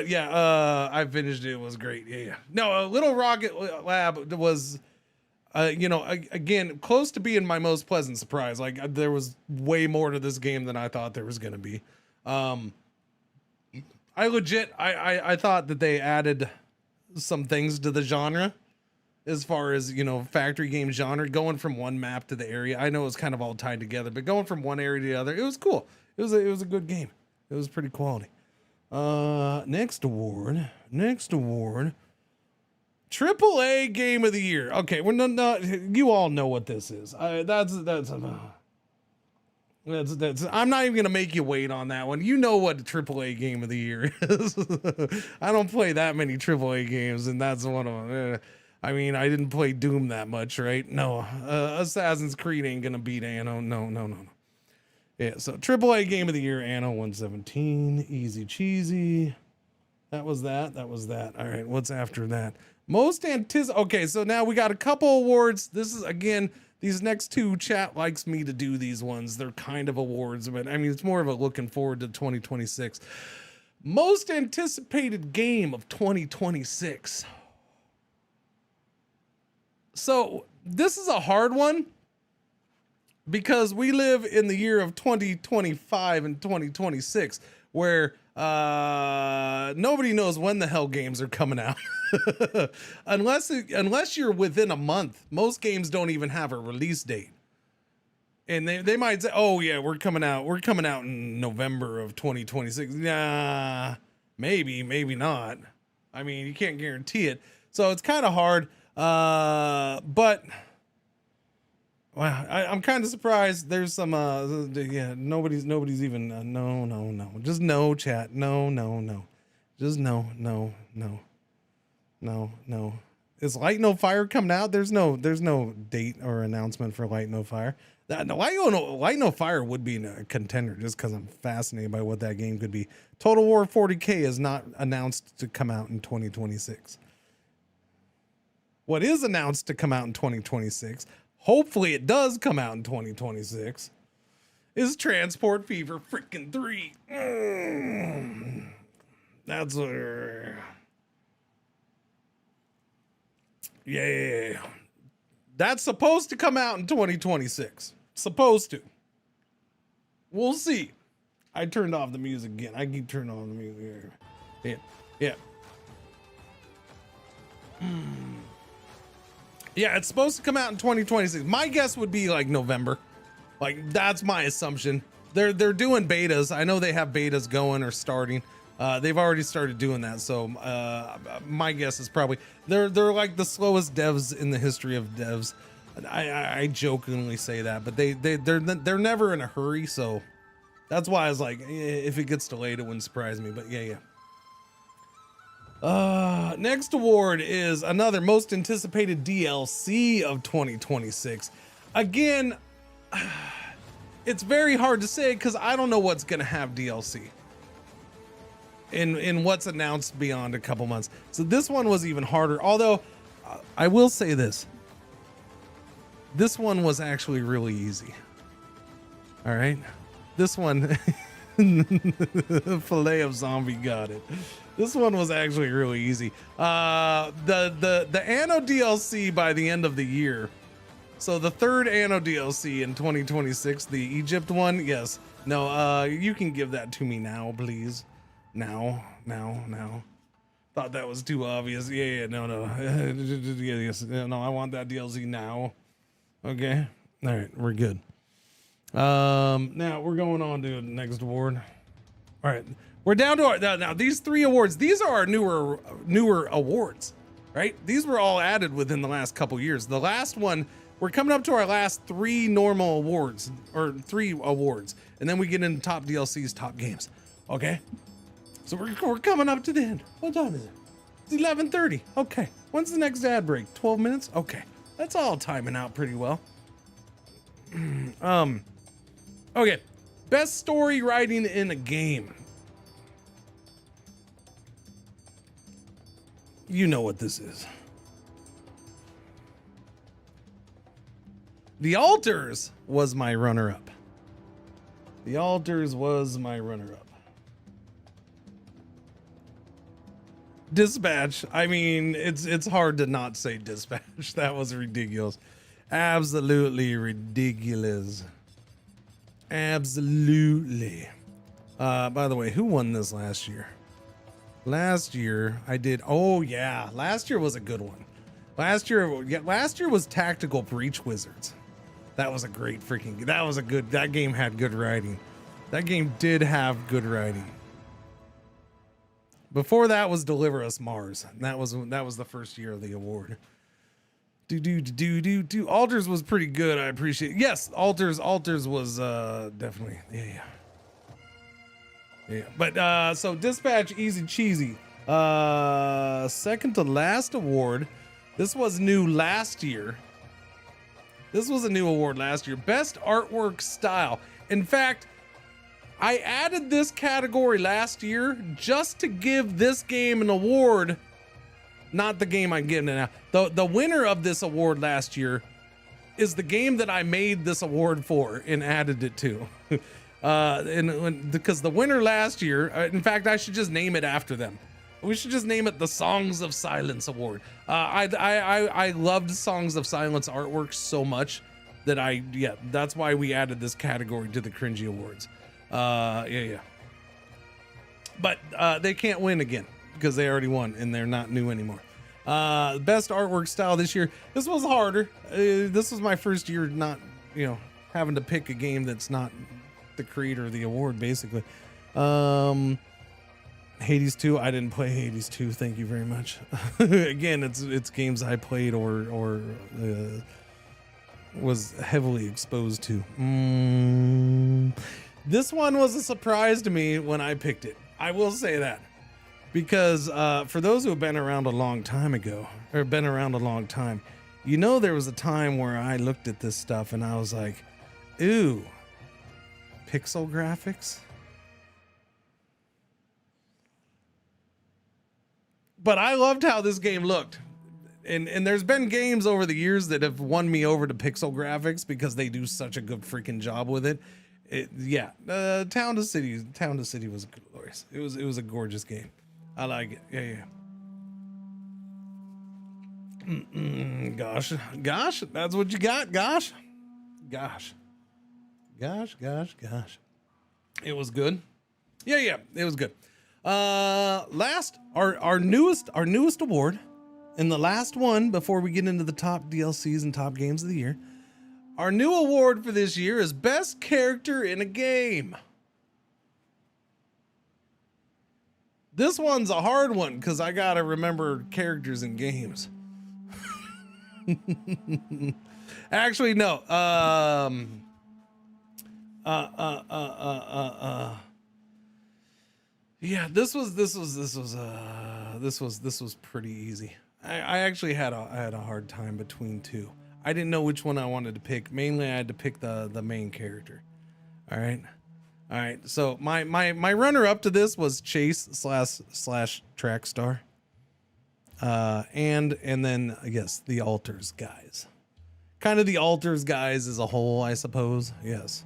yeah, I finished it. It was great. Yeah. No, Little Rocket Lab was, again, close to being my most pleasant surprise. Like, there was way more to this game than I thought there was going to be. I thought that they added some things to the genre. As far as, factory game genre, going from one map to the area. I know it was kind of all tied together, but going from one area to the other, it was cool. It was a good game. It was pretty quality. Next award. AAA Game of the Year. Okay, we're not you all know what this is. That's I'm not even gonna make you wait on that one. You know what AAA Game of the Year is. I don't play that many AAA games, and that's one of them. I mean, I didn't play Doom that much, right? No, Assassin's Creed ain't gonna beat Anno. No. Yeah, so AAA Game of the Year, Anno 117, easy cheesy. That was that. That was that. All right. What's after that? Most Okay. So now we got a couple awards. This is, again, these next two, chat likes me to do these ones. They're kind of awards, but I mean, it's more of a looking forward to 2026. Most anticipated game of 2026. So this is a hard one because we live in the year of 2025 and 2026 where nobody knows when the hell games are coming out. unless you're within a month. Most games don't even have a release date. And they might say, oh yeah, we're coming out in November of 2026. Nah, maybe not. I mean, you can't guarantee it. So it's kind of hard. But wow, I'm kind of surprised. There's some nobody's even no. Just no, chat. No. Just no. Is Light No Fire coming out? There's no date or announcement for Light No Fire. Light No Fire would be a contender just because I'm fascinated by what that game could be. Total War 40K is not announced to come out in 2026. What is announced to come out in 2026, hopefully it does come out in 2026, is Transport Fever freaking 3. That's yeah. That's supposed to come out in 2026. Supposed to. We'll see. I turned off the music again. I keep turning on the music here. Yeah. Yeah, it's supposed to come out in 2026. My guess would be like November. Like, that's my assumption. They're doing betas. I know they have betas going or starting. They've already started doing that. So my guess is probably they're like the slowest devs in the history of devs. I jokingly say that, but they're never in a hurry. So that's why I was like, if it gets delayed, it wouldn't surprise me. But yeah. Next award is another most anticipated DLC of 2026. Again, it's very hard to say because I don't know what's gonna have DLC in what's announced beyond a couple months. So this one was even harder. Although I will say this one was actually really easy. All right, this one, Filet of Zombie got it. This one was actually really easy. The Anno DLC by the end of the year. So the third Anno DLC in 2026, the Egypt one. Yes. No, you can give that to me now, please. Now. Thought that was too obvious. Yeah, no. Yes. No, I want that DLC now. Okay. All right, we're good. Now we're going on to the next award. All right. We're down to our now these 3 awards. These are our newer awards, right? These were all added within the last couple years. The last one, we're coming up to our last 3 normal awards or 3 awards, and then we get into top DLCs, top games. Okay, so we're coming up to the end. What time is it? It's 11:30. Okay, when's the next ad break? 12 minutes. Okay, that's all timing out pretty well. Okay, best story writing in a game. You know what this is. The Altars was my runner-up. Dispatch. I mean, it's hard to not say Dispatch. That was ridiculous. Absolutely ridiculous. Absolutely. By the way, who won this last year? Last year I did. Oh yeah, last year was a good one. Last year was Tactical Breach Wizards. That was a great freaking. That game had good writing. That game did have good writing. Before that was Deliver Us Mars. That was the first year of the award. Altars was pretty good. I appreciate it. Yes, Altars was definitely yeah. But so Dispatch, easy cheesy. Second to last award. This was new last year. This was a new award last year. Best artwork style. In fact, I added this category last year just to give this game an award. Not the game I'm giving it now. The winner of this award last year is the game that I made this award for and added it to. Because the winner last year, in fact, I should just name it after them. We should just name it the Songs of Silence Award. I loved Songs of Silence artwork so much that that's why we added this category to the Cringey Awards. But they can't win again because they already won and they're not new anymore. Best artwork style this year. This was harder. This was my first year not, having to pick a game that's not the creator of the award, basically. Hades 2. I didn't play Hades 2. Thank you very much. Again, it's games I played or was heavily exposed to. This one was a surprise to me when I picked it. I will say that. Because for those who have been around a long time, there was a time where I looked at this stuff and I was like, ooh, pixel graphics? But I loved how this game looked. And there's been games over the years that have won me over to pixel graphics because they do such a good freaking job with it. Town to City was glorious. It was a gorgeous game. I like it. Gosh, that's what you got. Gosh. It was good. It was good. Last, our newest award, and the last one before we get into the top DLCs and top games of the year. Our new award for this year is Best Character in a Game. This one's a hard one because I gotta remember characters in games. Actually, no. Yeah, this was pretty easy. I actually had a hard time between two. I didn't know which one I wanted to pick. Mainly, I had to pick the main character. All right. So my runner up to this was Chase slash Track Star. And then I guess the Alters guys. Kind of the Alters guys as a whole, I suppose. Yes.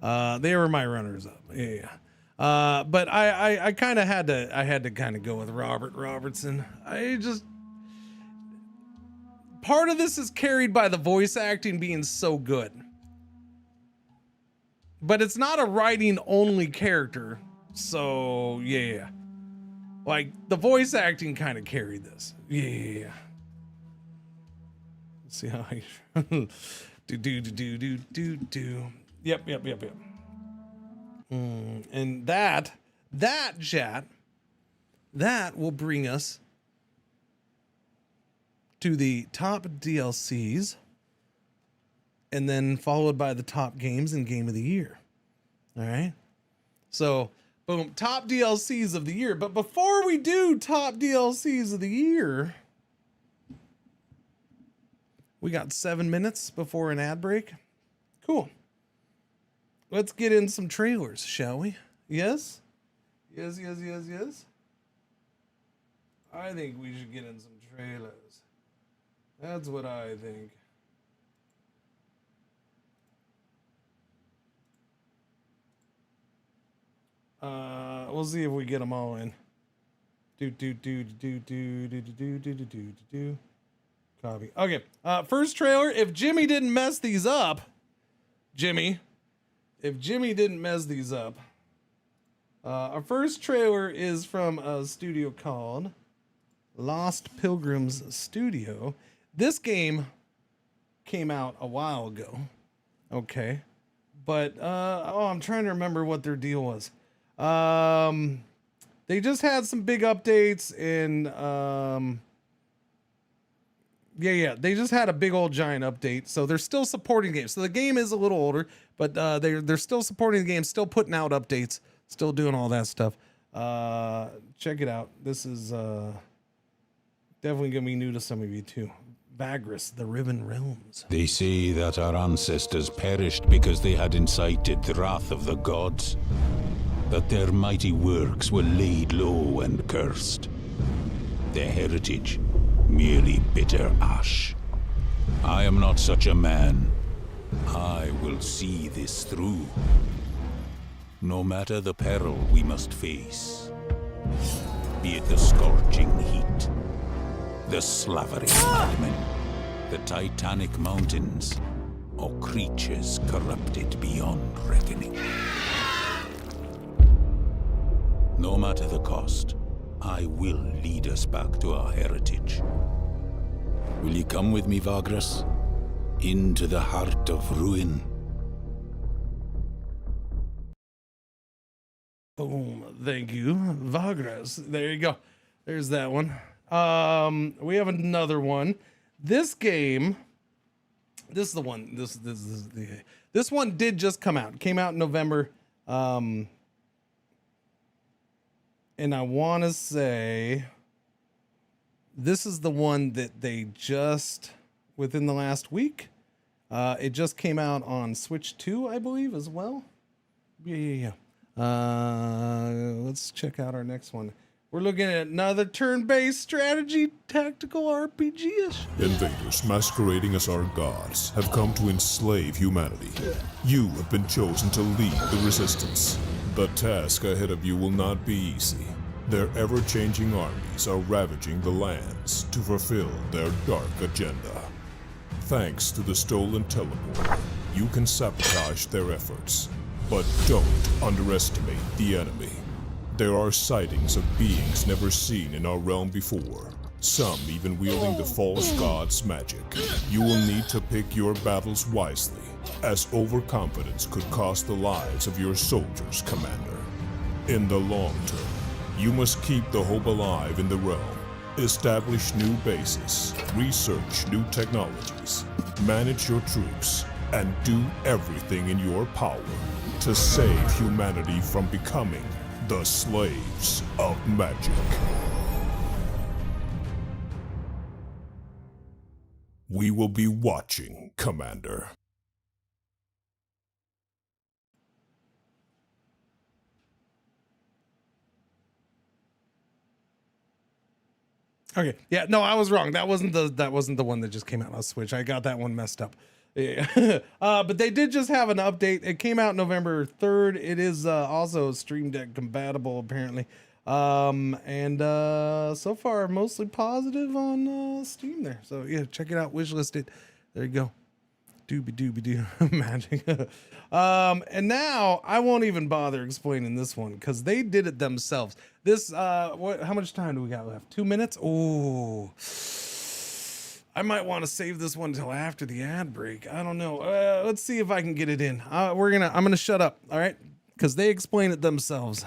They were my runners up. Yeah. But I kind of had to kind of go with Robert Robertson. Part of this is carried by the voice acting being so good. But it's not a writing only character. So yeah. Like the voice acting kind of carried this. Yeah. Let's see how I do. Yep. And that chat, that will bring us to the top DLCs, and then followed by the top games and game of the year. All right. So boom, top DLCs of the year. But before we do top DLCs of the year, we got 7 minutes before an ad break. Cool. Let's get in some trailers, shall we? Yes? Yes. I think we should get in some trailers. That's what I think. We'll see if we get them all in. Copy. Okay. First trailer. If Jimmy didn't mess these up, our first trailer is from a studio called Lost Pilgrims Studio. This game came out a while ago. Okay. But, I'm trying to remember what their deal was. They just had some big updates and, they just had a big old giant update. So they're still supporting games. So the game is a little older, but they're still supporting the game, still putting out updates, still doing all that stuff. Check it out. This is definitely gonna be new to some of you too. Vagris, the Riven Realms. They say that our ancestors perished because they had incited the wrath of the gods, that their mighty works were laid low and cursed, their heritage merely bitter ash. I am not such a man. I will see this through. No matter the peril we must face, be it the scorching heat, the slavering madmen, the titanic mountains, or creatures corrupted beyond reckoning. No matter the cost, I will lead us back to our heritage. Will you come with me, Vagris? Into the heart of ruin. Boom. Thank you, Vagris. There you go. There's that one. We have another one. This game, this is the one. This one did just come out. It came out in November. And I want to say this is the one that they just, within the last week, it just came out on Switch 2, I believe, as well. Yeah. Let's check out our next one. We're looking at another turn-based strategy tactical RPG-ish. Invaders masquerading as our gods have come to enslave humanity. You have been chosen to lead the resistance. The task ahead of you will not be easy. Their ever-changing armies are ravaging the lands to fulfill their dark agenda. Thanks to the stolen teleporter, you can sabotage their efforts. But don't underestimate the enemy. There are sightings of beings never seen in our realm before, some even wielding the false god's magic. You will need to pick your battles wisely, as overconfidence could cost the lives of your soldiers, Commander. In the long term, you must keep the hope alive in the realm, establish new bases, research new technologies, manage your troops, and do everything in your power to save humanity from becoming the slaves of magic. We will be watching, Commander. Okay. Yeah, no, I was wrong. That wasn't the one that just came out on Switch. I got that one messed up. Yeah. But they did just have an update. It came out November 3rd. It is also Stream Deck compatible, apparently. And so far, mostly positive on Steam there. So, yeah, check it out. Wishlist it. There you go. Doobie-doo. Magic. And now, I won't even bother explaining this one, because they did it themselves. This, how much time do we got left? 2 minutes? Oh, I might want to save this one until after the ad break. I don't know. Let's see if I can get it in. I'm gonna shut up. All right, because they explain it themselves.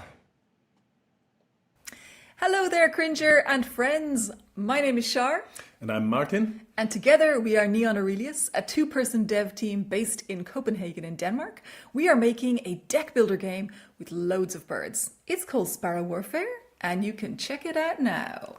Hello there, Cringer and friends. My name is Shar. And I'm Martin. And together we are Neon Aurelius, a two-person dev team based in Copenhagen in Denmark. We are making a deck builder game with loads of birds. It's called Sparrow Warfare, and you can check it out now.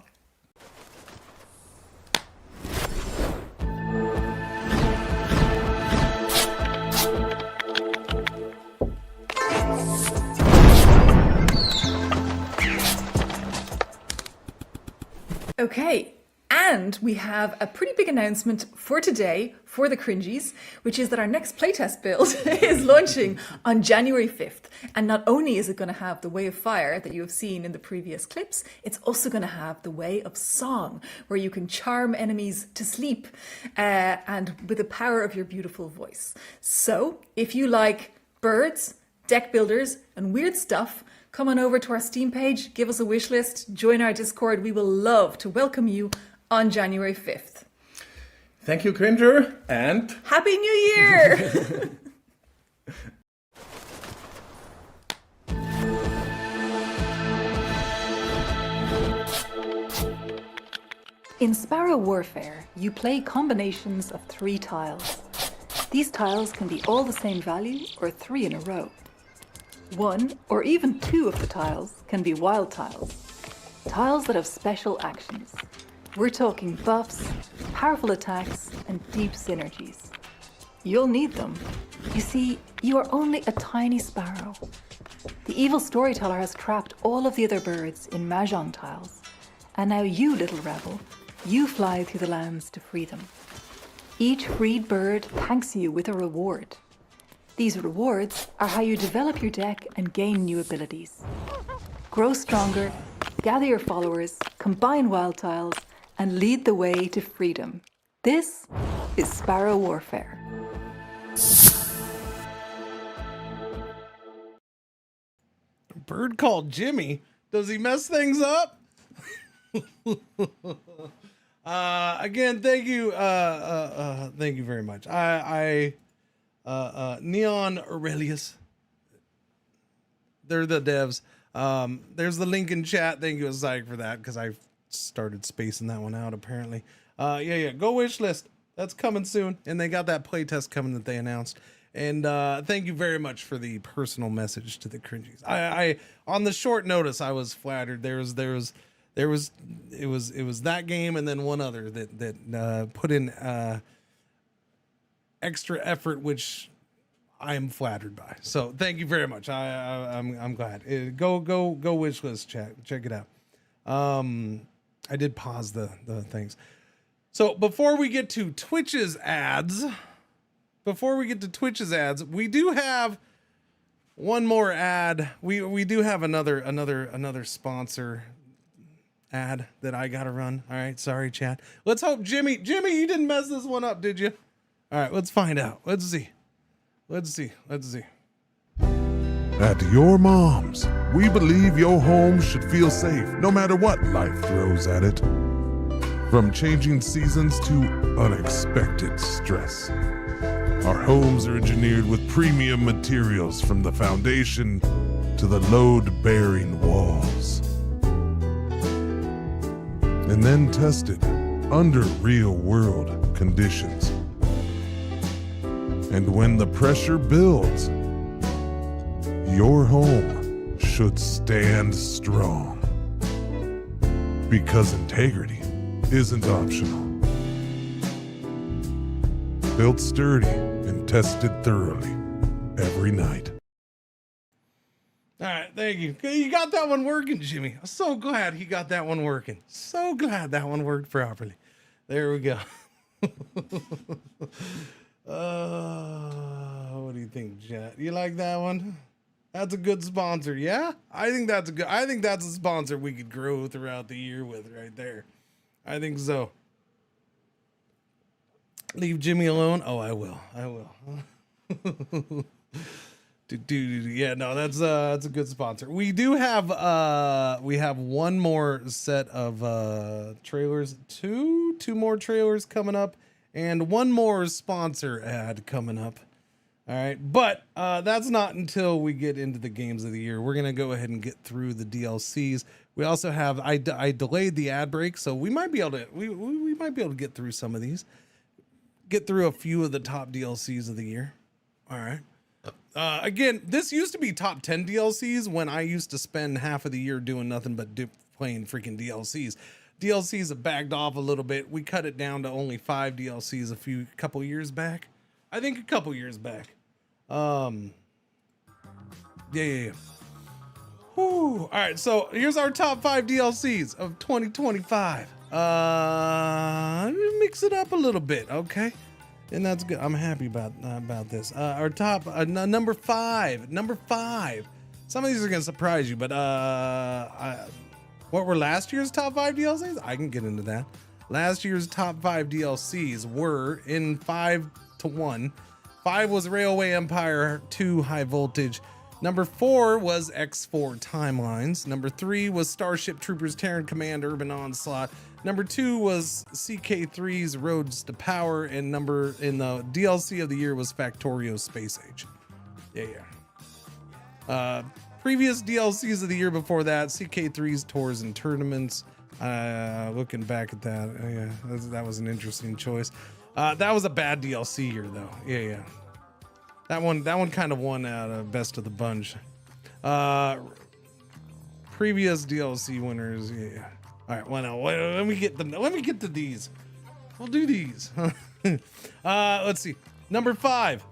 Okay, and we have a pretty big announcement for today for the Cringies, which is that our next playtest build is launching on January 5th. And not only is it going to have the Way of Fire that you have seen in the previous clips, it's also going to have the Way of Song, where you can charm enemies to sleep and with the power of your beautiful voice. So if you like birds, deck builders, and weird stuff, come on over to our Steam page, give us a wish list, join our Discord. We will love to welcome you on January 5th. Thank you, Cringer, and Happy New Year! In Sparrow Warfare, you play combinations of 3 tiles. These tiles can be all the same value or 3 in a row. 1 or even 2 of the tiles can be wild tiles. Tiles that have special actions. We're talking buffs, powerful attacks, and deep synergies. You'll need them. You see, you are only a tiny sparrow. The evil storyteller has trapped all of the other birds in Mahjong tiles. And now you, little rebel, you fly through the lands to free them. Each freed bird thanks you with a reward. These rewards are how you develop your deck and gain new abilities. Grow stronger, gather your followers, combine wild tiles, and lead the way to freedom. This is Sparrow Warfare. A bird called Jimmy? Does he mess things up? Again, thank you. Thank you very much. Neon Aurelius. They're the devs. There's the link in chat. Thank you, Zach, for that, because I started spacing that one out apparently. Yeah. Go wish list. That's coming soon, and they got that playtest coming that they announced. And thank you very much for the personal message to the Cringies. I on the short notice, I was flattered. It was that game and then one other that put in extra effort, which I am flattered by. So thank you very much. I'm glad. Go wish list chat. Check it out. I did pause the things. So before we get to Twitch's ads, we do have one more ad. We do have another sponsor ad that I gotta run. All right, sorry, chat. Let's hope Jimmy, you didn't mess this one up, did you? All right, let's find out. Let's see. At Your Mom's, we believe your home should feel safe no matter what life throws at it. From changing seasons to unexpected stress. Our homes are engineered with premium materials from the foundation to the load-bearing walls. And then tested under real-world conditions. And when the pressure builds, your home should stand strong. Because integrity isn't optional. Built sturdy and tested thoroughly every night. All right, thank you. You got that one working, Jimmy. I'm so glad he got that one working. So glad that one worked properly. There we go. What do you think, chat? You like that one? That's a good sponsor, yeah? I think that's a sponsor we could grow throughout the year with right there. I think so. Leave Jimmy alone? Oh, I will. Yeah, no, that's a good sponsor. We do have one more set of trailers, two more trailers coming up, and one more sponsor ad coming up. All right, but that's not until we get into the games of the year. We're gonna go ahead and get through the DLCs. We also have I delayed the ad break, so we might be able to we might be able to get through some of these, get through a few of the top DLCs of the year. All right. Again, this used to be top 10 DLCs when I used to spend half of the year doing nothing but playing freaking DLCs. DLCs have backed off a little bit. We cut it down to only 5 DLCs a couple years back. I think a couple years back. Yeah. Whew. All right, so here's our top 5 DLCs of 2025. Mix it up a little bit, okay? And that's good. I'm happy about this. Our top number 5. Some of these are gonna surprise you, but what were last year's top 5 DLCs? I can get into that. Last year's top 5 DLCs were in 5 to 1. 5 was Railway Empire 2 High Voltage. Number 4 was X4 Timelines. Number 3 was Starship Troopers Terran Command Urban Onslaught. Number 2 was CK3's Roads to Power, and in the DLC of the year was Factorio Space Age. Yeah. Previous DLCs of the year before that, CK3's Tours and Tournaments. Looking back at that, yeah, that was an interesting choice. That was a bad DLC year though. Yeah. That one kind of won out of best of the bunch. Previous DLC winners, yeah. All right, well, now, let me get to these. We'll do these. Let's see. Number 5.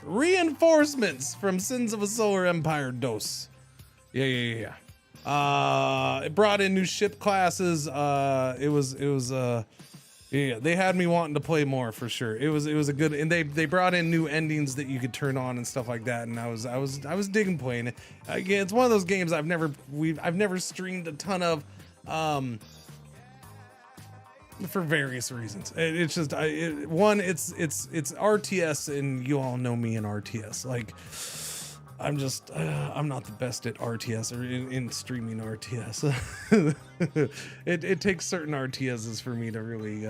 Reinforcements from Sins of a Solar Empire DOS. Yeah. It brought in new ship classes. It was they had me wanting to play more for sure. It was a good, and they brought in new endings that you could turn on and stuff like that, and I was digging playing it. Again, it's one of those games I've never streamed a ton of, for various reasons. It's just it's RTS, and you all know me in RTS. Like, I'm not the best at RTS or in streaming RTS. It takes certain RTSs for me to really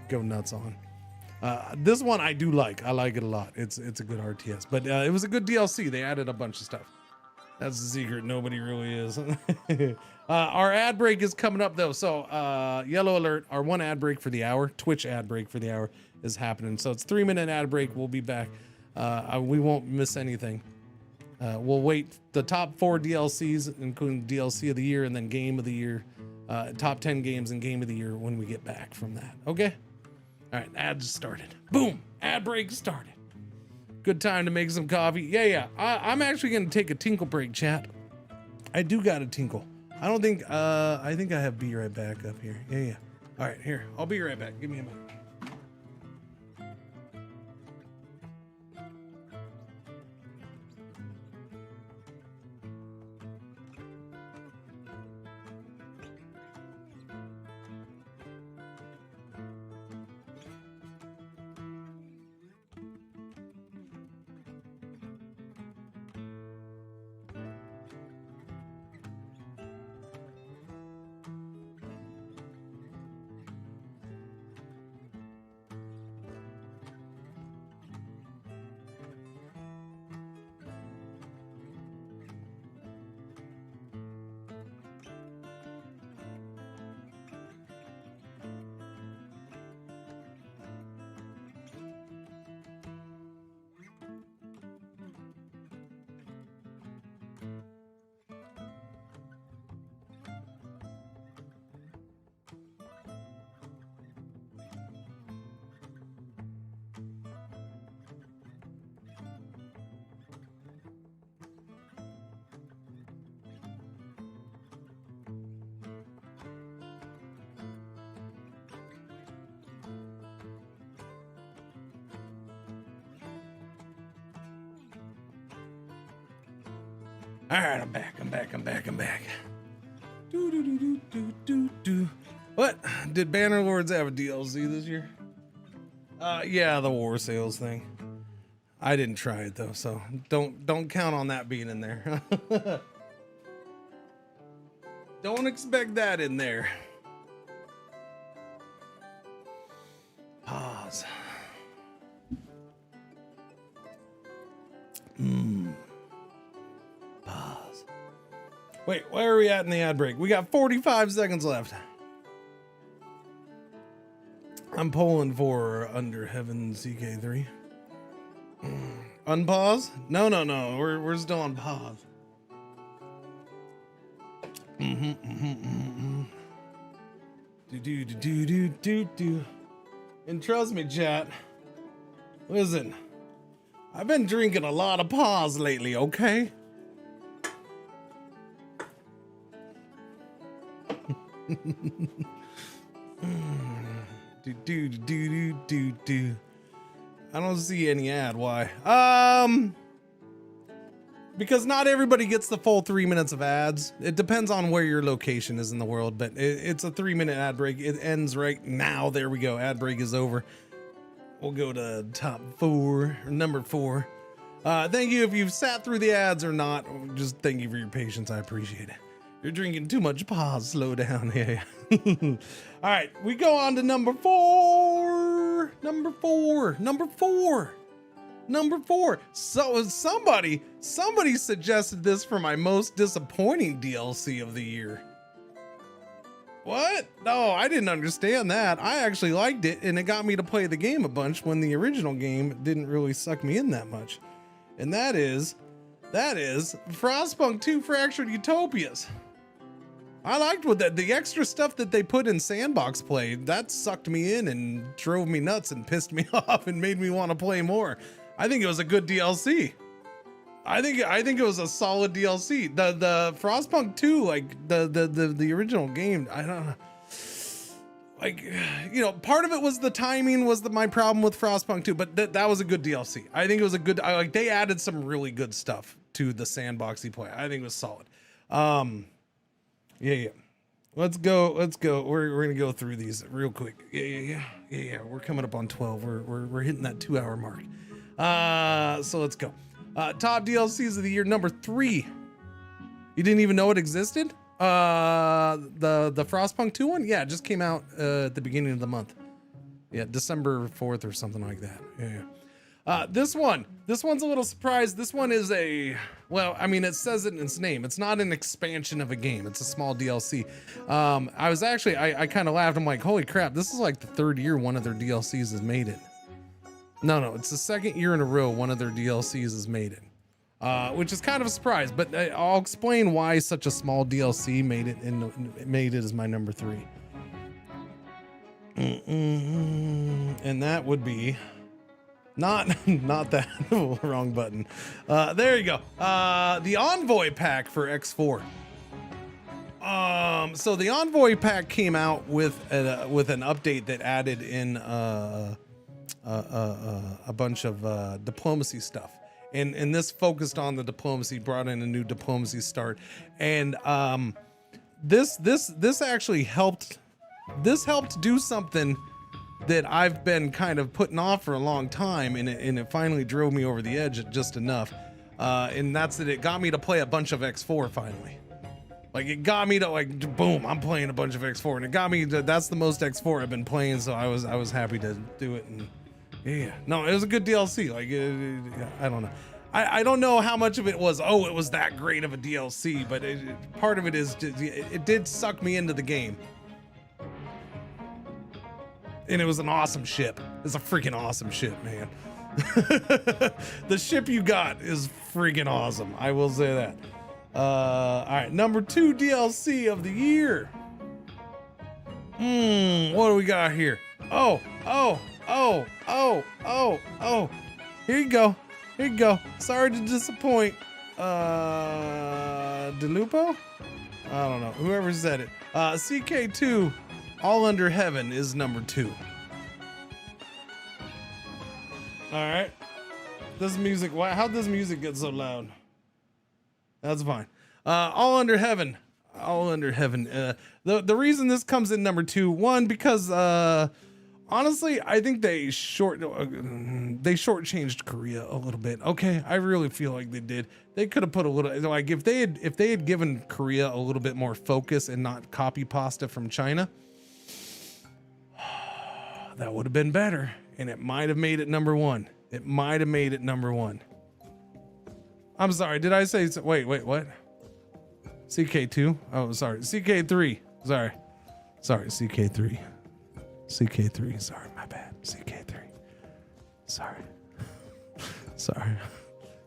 go nuts on. This one I do like. I like it a lot. It's a good RTS, but it was a good DLC. They added a bunch of stuff. That's the secret. Nobody really is. Our ad break is coming up though. So yellow alert, our one ad break for the hour, Twitch ad break for the hour is happening. So it's 3-minute ad break. We'll be back. We won't miss anything. We'll wait the top 4 DLCs, including DLC of the year and then game of the year, top 10 games and game of the year when we get back from that. Okay. All right. Ads started. Boom. Ad break started. Good time to make some coffee. Yeah. I'm actually going to take a tinkle break, chat. I do got a tinkle. I don't think, I think I have be right back up here. Yeah. All right, here. I'll be right back. Give me a minute. All right, I'm back. Do. What? Did Bannerlords have a DLC this year? Yeah, the war sales thing. I didn't try it though, so don't count on that being in there. Don't expect that in there. Pause. Pause. Wait, where are we at in the ad break? We got 45 seconds left. I'm pulling for Under Heaven CK3. Unpause? No. We're still on pause. Do. And trust me, chat. Listen, I've been drinking a lot of pause lately, okay? Do. I don't see any ad. Why? Because not everybody gets the full 3 minutes of ads. It depends on where your location is in the world, but it's a 3-minute ad break. It ends right now. There we go. Ad break is over. We'll go to top 4, or number 4. Thank you if you've sat through the ads or not. Just thank you for your patience. I appreciate it. You're drinking too much pause. Slow down. Yeah. All right, we go on to number 4. Number four. So somebody suggested this for my most disappointing DLC of the year. What? No, I didn't understand that. I actually liked it, and it got me to play the game a bunch when the original game didn't really suck me in that much. And that is Frostpunk 2 Fractured Utopias. I liked what the extra stuff that they put in sandbox play. That sucked me in and drove me nuts and pissed me off and made me want to play more. I think it was a good DLC. I think it was a solid DLC. The Frostpunk 2, like the original game, I don't know. Like, you know, part of it was the timing was my problem with Frostpunk 2, but that was a good DLC. I think it was a good, like they added some really good stuff to the sandboxy play. I think it was solid. Yeah. Let's go. We're gonna go through these real quick. Yeah. We're coming up on 12. We're hitting that 2-hour mark. So let's go. Top DLCs of the year, number 3. You didn't even know it existed? The Frostpunk 2 one? Yeah, it just came out at the beginning of the month. Yeah, December 4th or something like that. Yeah. This one's a little surprise. This one is well, I mean, it says it in its name. It's not an expansion of a game. It's a small DLC. I kind of laughed. I'm like, holy crap, this is like the 3rd year one of their DLCs has made it. No, it's the 2nd year in a row one of their DLCs has made it. Which is kind of a surprise, but I'll explain why such a small DLC made it as my number 3. And that would be not that wrong button. There you go. The Envoy pack for X4. So the Envoy pack came out with an update that added in a bunch of diplomacy stuff. And this focused on the diplomacy, brought in a new diplomacy start, and this actually helped. This helped do something that I've been kind of putting off for a long time, and it finally drove me over the edge just enough. And that's that. It got me to play a bunch of X4 finally. Like it got me to like boom, I'm playing a bunch of X4, and it got me to, that's the most X4 I've been playing. So I was happy to do it. And yeah, no, it was a good DLC. Like, I don't know. I don't know how much of it was, it was that great of a DLC, but part of it is, it did suck me into the game. And it was an awesome ship. It's a freaking awesome ship, man. The ship you got is freaking awesome. I will say that. All right, number 2 DLC of the year. What do we got here? Oh. Here you go. Sorry to disappoint. DeLupo? I don't know. Whoever said it. CK2, All Under Heaven is number 2. All right. This music, how'd this music get so loud? That's fine. All Under Heaven. The reason this comes in number 2, one, because honestly, I think they shortchanged Korea a little bit. Okay, I really feel like they did. They could have put a little, like if they had given Korea a little bit more focus and not copy pasta from China, that would have been better, and it might have made it number 1. I'm sorry, did I say wait, what? CK2? Oh, sorry, CK3. Sorry, CK3. Sorry, my bad. CK3. Sorry.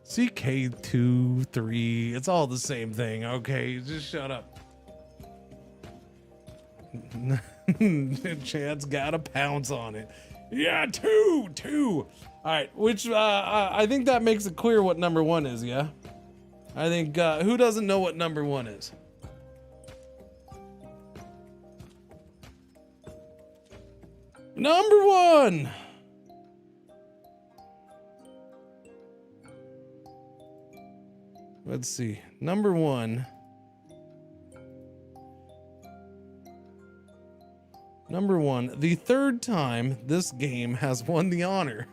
CK2, 3. It's all the same thing. Okay, just shut up. Chad's got to pounce on it. Yeah, 2. All right, which I think that makes it clear what number 1 is. Yeah, I think who doesn't know what number 1 is? Number 1. Let's see. Number 1. The 3rd time this game has won the honor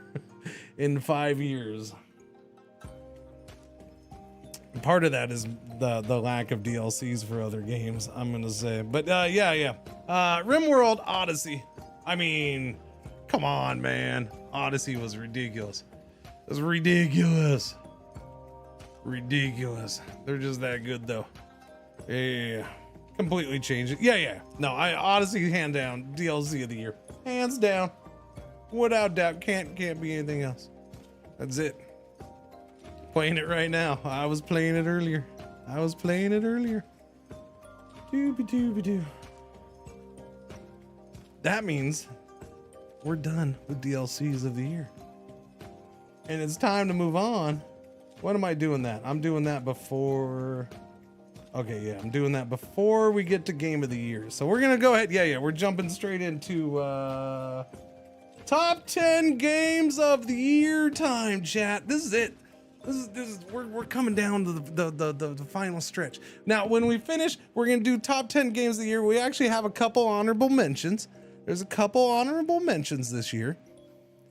in 5 years. Part of that is the lack of DLCs for other games, I'm gonna say. But yeah. RimWorld Odyssey. I mean, come on, man. Odyssey was ridiculous. It was ridiculous. They're just that good, though. Yeah. Completely changed it. Yeah. No, Odyssey, hand down, DLC of the year. Hands down. Without doubt. Can't be anything else. That's it. Playing it right now. I was playing it earlier. Dooby-dooby-doo. That means we're done with DLCs of the year. And it's time to move on. When am I doing that? I'm doing that before... Okay, yeah, I'm doing that before we get to Game of the Year. So we're gonna go ahead. Yeah, we're jumping straight into top 10 games of the year time, chat. This is it. This is we're coming down to the final stretch. Now, when we finish, we're gonna do top 10 games of the year. We actually have a couple honorable mentions. There's a couple honorable mentions this year.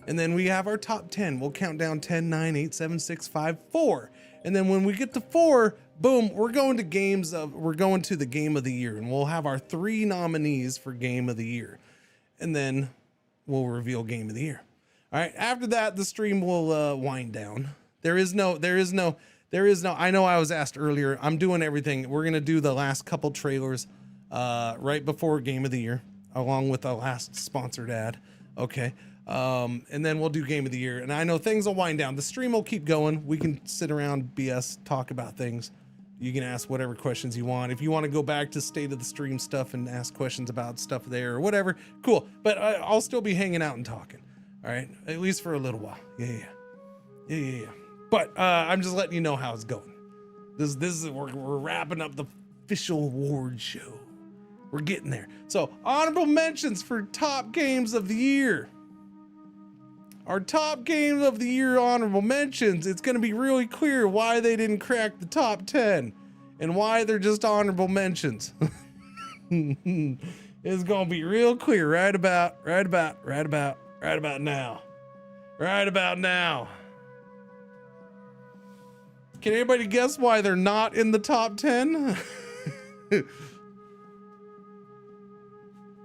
And then we have our top 10. We'll count down 10, 9, 8, 7, 6, 5, 4. And then when we get to 4, boom, we're going to the Game of the Year, and we'll have our 3 nominees for Game of the Year. And then we'll reveal Game of the Year. All right, after that, the stream will wind down. There is no, I know I was asked earlier, I'm doing everything. We're going to do the last couple trailers right before Game of the Year, along with the last sponsored ad. Okay. And then we'll do Game of the Year. And I know things will wind down. The stream will keep going. We can sit around, BS, talk about things. You can ask whatever questions you want. If you want to go back to state of the stream stuff and ask questions about stuff there or whatever, cool. But I'll still be hanging out and talking. All right. At least for a little while. Yeah. But I'm just letting you know how it's going. This is we're wrapping up the official award show. We're getting there. So honorable mentions for top games of the year. Our top games of the year honorable mentions, it's going to be really clear why they didn't crack the top 10 and why they're just honorable mentions. It's going to be real clear right about now. Right about now. Can anybody guess why they're not in the top 10?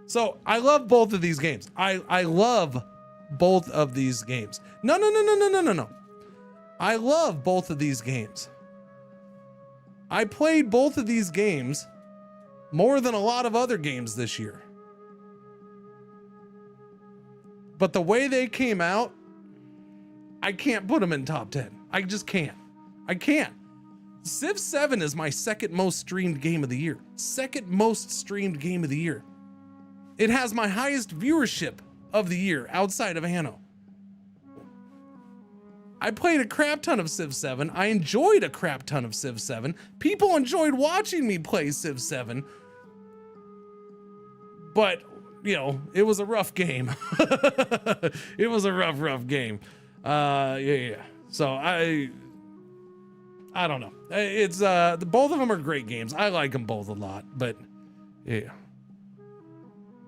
So I love both of these games. I love both of these games. No. I love both of these games. I played both of these games more than a lot of other games this year. But the way they came out, I can't put them in top 10. I just can't. I can't. Civ 7 is my second most streamed game of the year. Second most streamed game of the year. It has my highest viewership of the year outside of Anno. I played a crap ton of Civ 7. I enjoyed a crap ton of Civ 7. People enjoyed watching me play Civ 7. But, you know, it was a rough game. It was a rough game. Yeah. So I don't know. It's both of them are great games. I like them both a lot, but yeah.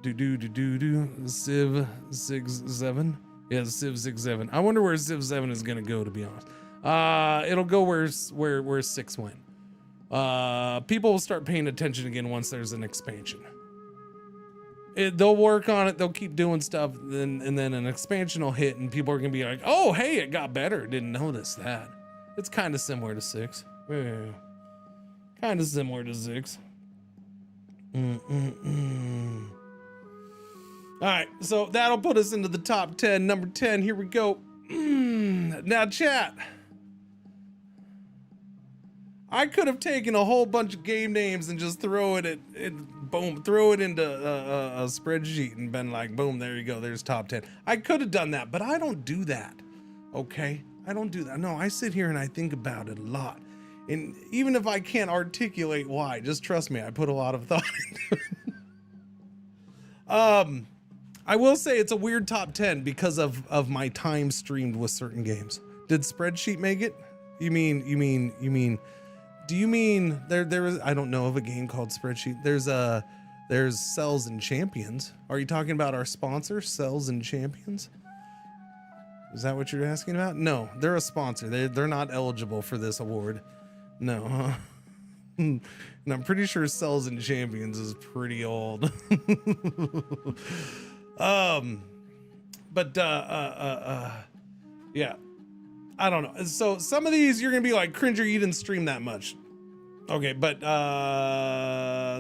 Civ 6-7. Yeah, Civ 6-7. I wonder where Civ 7 is gonna go, to be honest. It'll go where 6 went. People will start paying attention again once there's an expansion. They'll work on it, they'll keep doing stuff, and then an expansion will hit and people are gonna be like, oh hey, it got better. Didn't notice that. It's kind of similar to 6. Yeah. Kind of similar to 6. All right, so that'll put us into the top 10. Number 10, here we go. Now, chat. I could have taken a whole bunch of game names and just throw it throw it into a spreadsheet and been like, boom, there you go, there's top 10. I could have done that, but I don't do that, okay? I don't do that. No, I sit here and I think about it a lot. And even if I can't articulate why, just trust me, I put a lot of thought into it. I will say it's a weird top 10 because of my time streamed with certain games. Did Spreadsheet make it? Do you mean there is, I don't know of a game called Spreadsheet. There's Cells and Champions. Are you talking about our sponsor, Cells and Champions? Is that what you're asking about? No, they're a sponsor. They're not eligible for this award. No. And I'm pretty sure Cells and Champions is pretty old. Yeah, I don't know. So some of these you're gonna be like, Cringer, you didn't stream that much. Okay, but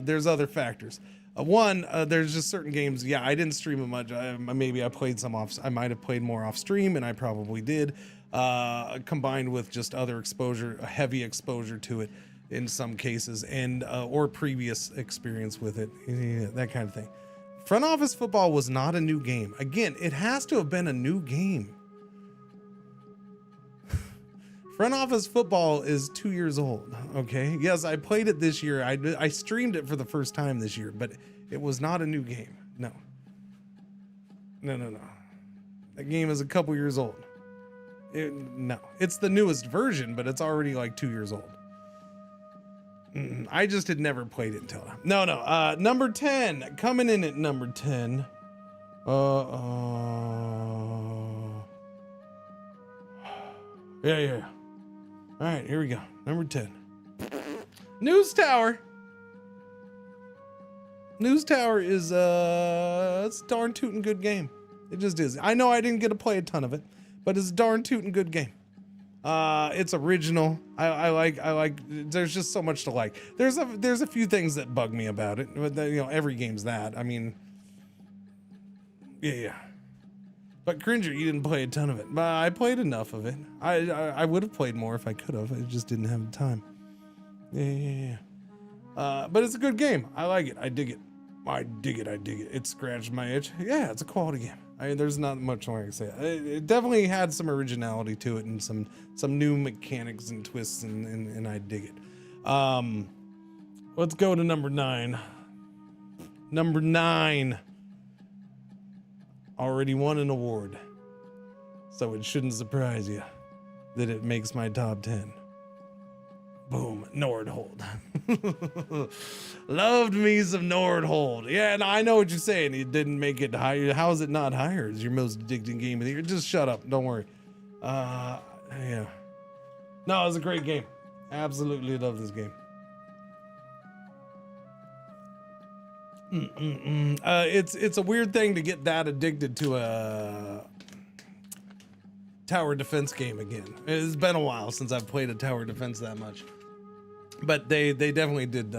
there's other factors. One, there's just certain games. Yeah, I didn't stream it much. Maybe I played some off. I might have played more off stream, and I probably did. Combined with just other exposure, a heavy exposure to it. in some cases, and or previous experience with it, that kind of thing. Front Office Football was not a new game. Again, it has to have been a new game. Front Office Football is 2 years old. Okay, yes, I played it this year. I streamed it for the first time this year, but it was not a new game. No. That game is a couple years old. No, it's the newest version, but it's already like 2 years old. I just had never played it until now. No. Number 10, coming in at number 10. Yeah. All right, here we go. Number 10. News Tower. News Tower is it's a darn tootin' good game. It just is. I know I didn't get to play a ton of it, but it's a darn tootin' good game. It's original. I like. There's just so much to like. There's a few things that bug me about it, but every game's that. I mean, yeah. But Cringer, you didn't play a ton of it. But I played enough of it. I would have played more if I could have. I just didn't have the time. Yeah. But it's a good game. I like it. I dig it. It scratched my itch. Yeah, it's a quality game. I mean, there's not much more I can say. It definitely had some originality to it and some new mechanics and twists, and I dig it. Let's go to number 9. Number 9 already won an award, so it shouldn't surprise you that it makes my top 10. Boom, Nordhold. Loved me some Nordhold. Yeah, and I know what you're saying. It didn't make it higher. How is it not higher? It's your most addicting game of the year. Just shut up. Don't worry. Yeah. No, it was a great game. Absolutely love this game. It's a weird thing to get that addicted to a tower defense game again. It's been a while since I've played a tower defense that much. But they definitely did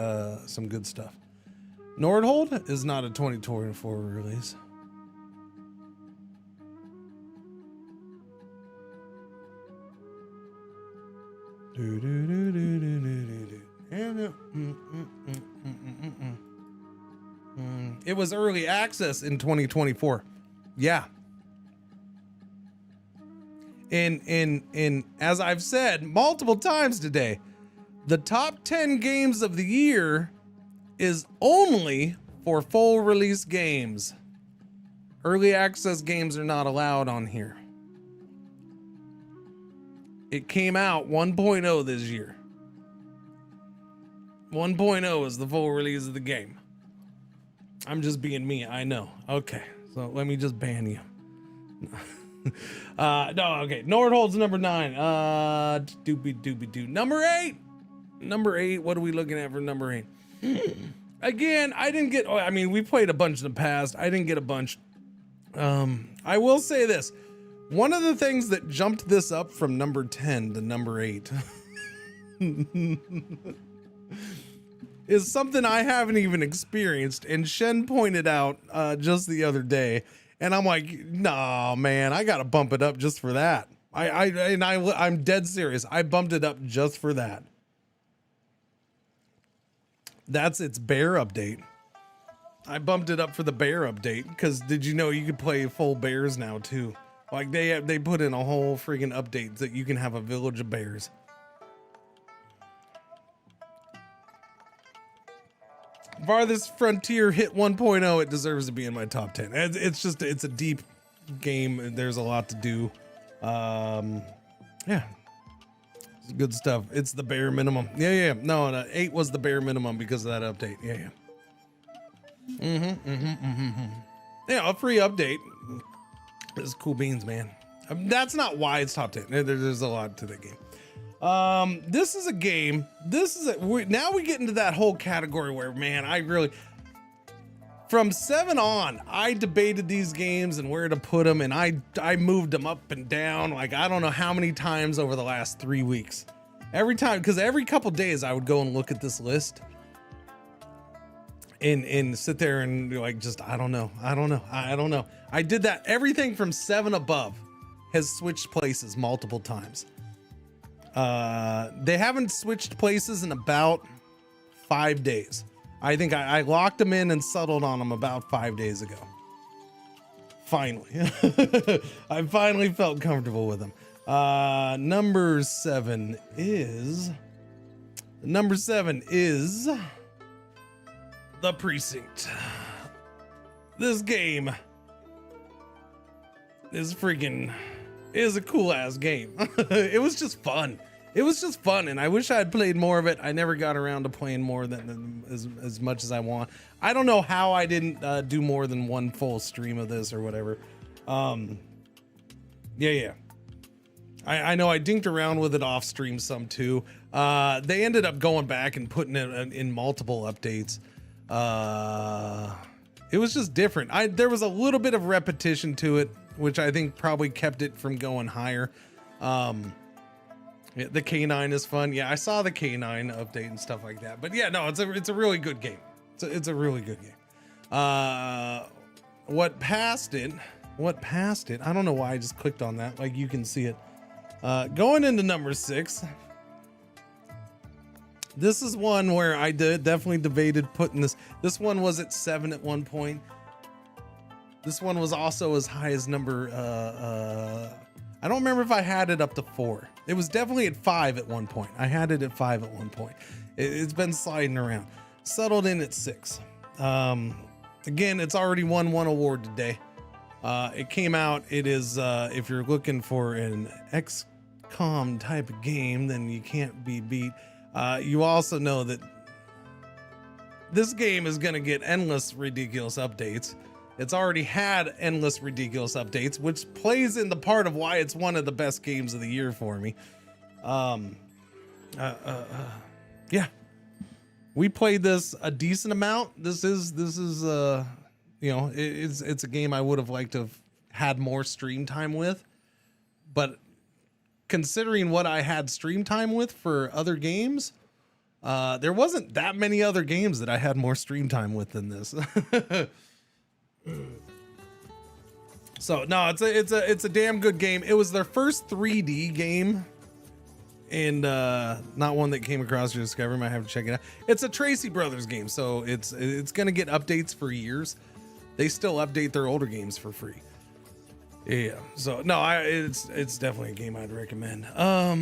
some good stuff. Nordhold is not a 2024 release. It was early access in 2024. Yeah. In as I've said multiple times today, the top 10 games of the year is only for full release games. Early access games are not allowed on here. It came out 1.0 this year. 1.0 is the full release of the game. I'm just being me, I know. Okay, so let me just ban you. No, okay. Nordhold's number 9. Doobie. Number 8. What are we looking at for number 8? Again, I didn't get. I mean, we played a bunch in the past. I didn't get a bunch. I will say this. One of the things that jumped this up from number 10 to number 8 is something I haven't even experienced, and Shen pointed out just the other day, and I'm like, nah, man, I gotta bump it up just for that. I'm dead serious. I bumped it up just for that. That's its bear update. I bumped it up for the bear update because did you know you could play full bears now too? Like they put in a whole freaking update that you can have a village of bears. Farthest Frontier hit 1.0. It deserves to be in my top 10. It's a deep game. There's a lot to do. Yeah. It's good stuff. It's the bare minimum. Yeah. No, 8 was the bare minimum because of that update. Yeah. Yeah, a free update. This is cool beans, man. That's not why it's top 10. There's a lot to that game. This is a game. Now we get into that whole category where, man, from 7 on, I debated these games and where to put them, and I moved them up and down. Like, I don't know how many times over the last 3 weeks. Every time, because every couple days I would go and look at this list and sit there and be like, just, I don't know. I did that. Everything from 7 above has switched places multiple times. They haven't switched places in about 5 days. I think I locked them in and settled on them about 5 days ago. Finally. I finally felt comfortable with them. Number seven is The Precinct. This game is a cool ass game. It was just fun. And I wish I had played more of it. I never got around to playing more than as much as I want. I don't know how I didn't do more than one full stream of this or whatever. Yeah. I know I dinked around with it off stream some too. They ended up going back and putting it in multiple updates. It was just different. There was a little bit of repetition to it, which I think probably kept it from going higher. Yeah, the K9 is fun. Yeah, I saw the K9 update and stuff like that. But yeah, no, it's a really good game. It's a really good game. What passed it? I don't know why I just clicked on that. Like you can see it. Going into number 6. This is one where I definitely debated putting this. This one was at 7 at one point. This one was also as high as number. I don't remember if I had it up to 4. It was definitely at 5 at one point. I had it at 5 at one point. It's been sliding around. Settled in at 6. Again, it's already won one award today. It came out. It is if you're looking for an XCOM type of game, then you can't be beat. You also know that this game is going to get endless ridiculous updates. It's already had endless ridiculous updates, which plays in the part of why it's one of the best games of the year for me. Yeah, we played this a decent amount. This is you know, it's a game I would have liked to have had more stream time with, but considering what I had stream time with for other games, there wasn't that many other games that I had more stream time with than this. So no, it's a damn good game. It was their first 3D game, and not one that came across your Discovery. Might have to check it out. It's a Tracy Brothers game, so it's gonna get updates for years. They still update their older games for free. Yeah, so no, it's definitely a game I'd recommend. Top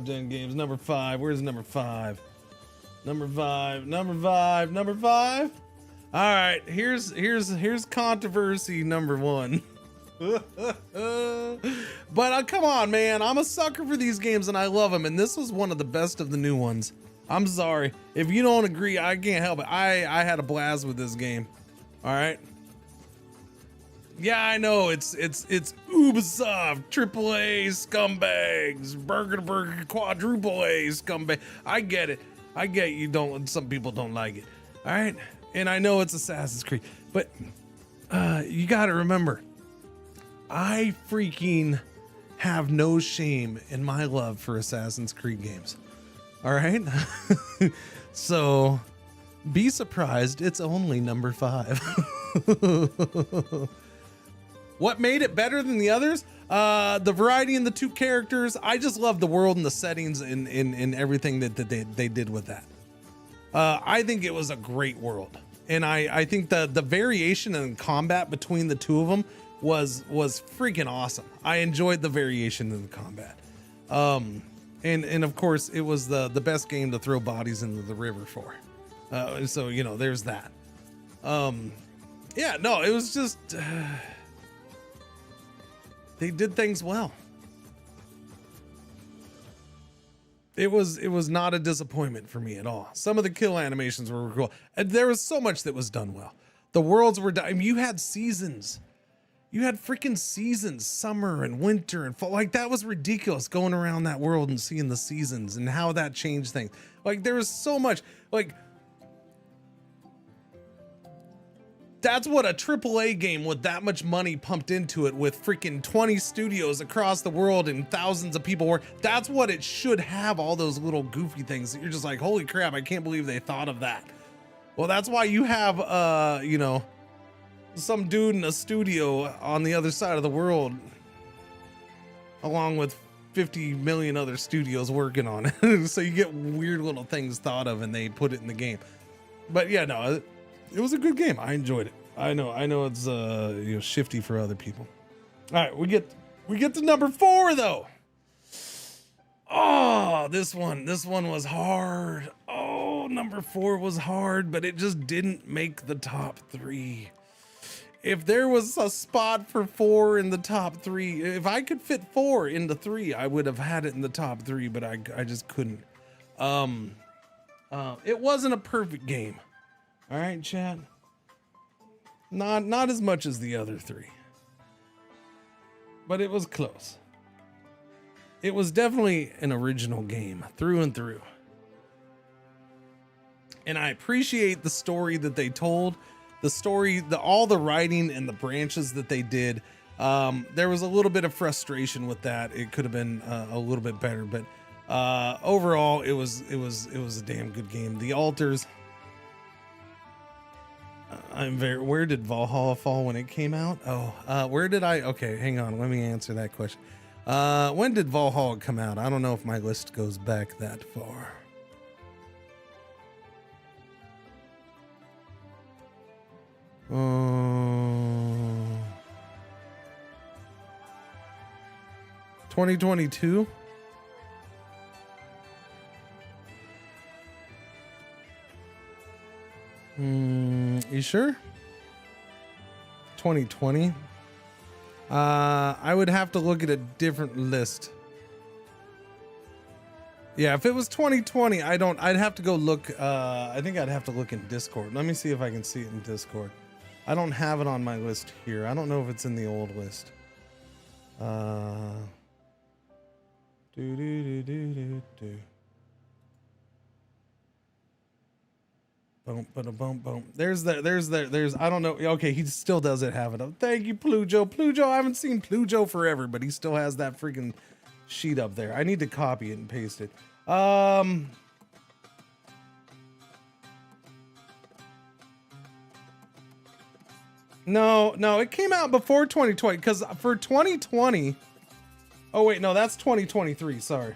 10 games. Number 5. Where's number 5? Number 5. All right, here's controversy number 1. But come on, man, I'm a sucker for these games and I love them, and this was one of the best of the new ones. I'm sorry if you don't agree. I can't help it. I had a blast with this game. All right. Yeah, I know it's Ubisoft, AAA scumbags, burger, quadruple A scumbag. I get it. I get you don't. Some people don't like it. All right. And I know it's Assassin's Creed, but you got to remember, I freaking have no shame in my love for Assassin's Creed games. All right. So be surprised. It's only number 5. What made it better than the others? The variety in the 2 characters. I just love the world and the settings and everything that they did with that. I think it was a great world. And I think the variation in combat between the 2 of them was freaking awesome. I enjoyed the variation in the combat. And of course, it was the best game to throw bodies into the river for. So, you know, there's that. Yeah, no, it was just... they did things well. It was not a disappointment for me at all. Some of the kill animations were cool. And there was so much that was done well. The worlds were... I mean, you had seasons. You had freaking seasons, summer and winter and fall. Like, that was ridiculous, going around that world and seeing the seasons and how that changed things. Like, there was so much, like, that's what a AAA game with that much money pumped into it, with freaking 20 studios across the world and thousands of people work. That's what it should have, all those little goofy things that you're just like, holy crap, I can't believe they thought of that. Well, that's why you have, you know, some dude in a studio on the other side of the world, along with 50 million other studios working on it. So you get weird little things thought of and they put it in the game. But yeah, no, it was a good game. I enjoyed it. I know it's shifty for other people. All right, we get to number 4 though. Oh, this one was hard. Oh, number 4 was hard, but it just didn't make the top 3. If there was a spot for 4 in the top 3, if I could fit 4 into 3, I would have had it in the top 3, but I just couldn't. It wasn't a perfect game. All right, chat. Not as much as the other 3. But it was close. It was definitely an original game through and through. And I appreciate the story that they told, the story, all the writing and the branches that they did. There was a little bit of frustration with that. It could have been a little bit better, but overall it was a damn good game. The altars. Where did Valhalla fall when it came out? Okay, hang on. Let me answer that question. When did Valhalla come out? I don't know if my list goes back that far. Uh, 2022. You sure? 2020. I would have to look at a different list. Yeah, if it was 2020, I'd have to go look. I think I'd have to look in Discord. Let me see if I can see it in Discord. I don't have it on my list here. I don't know if it's in the old list. Boom. There's I don't know. Okay, he still doesn't have it up. Thank you, Plujo. Plujo, I haven't seen Plujo forever, but he still has that freaking sheet up there. I need to copy it and paste it. No, it came out before 2020, because for 2020. Oh wait, no, that's 2023. Sorry.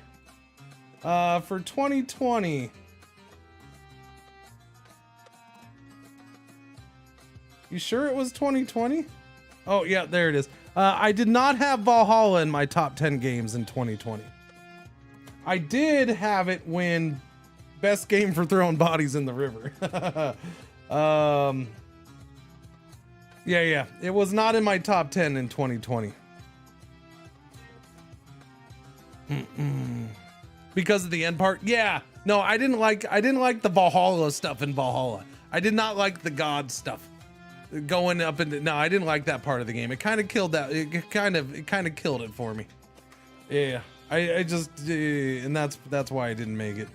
For 2020. You sure it was 2020? Oh yeah, there it is. I did not have Valhalla in my top 10 games in 2020. I did have it win best game for throwing bodies in the river. Yeah. It was not in my top 10 in 2020. Because of the end part? Yeah. No, I didn't like the Valhalla stuff in Valhalla. I did not like the god stuff. Going up into no, I didn't like that part of the game. It kind of killed that. It kind of killed it for me. Yeah, I just and that's why I didn't make it.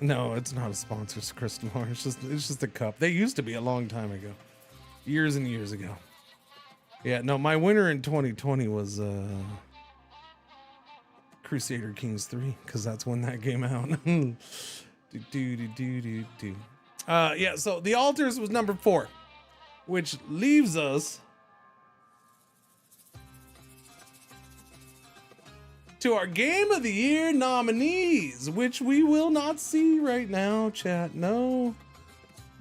No, it's not a sponsor, Crystal. It's just a cup. They used to be a long time ago, years and years ago. Yeah, no, my winner in 2020 was Crusader Kings 3, because that's when that came out. Yeah, so the altars was number 4, which leaves us to our Game of the Year nominees, which we will not see right now, chat. No,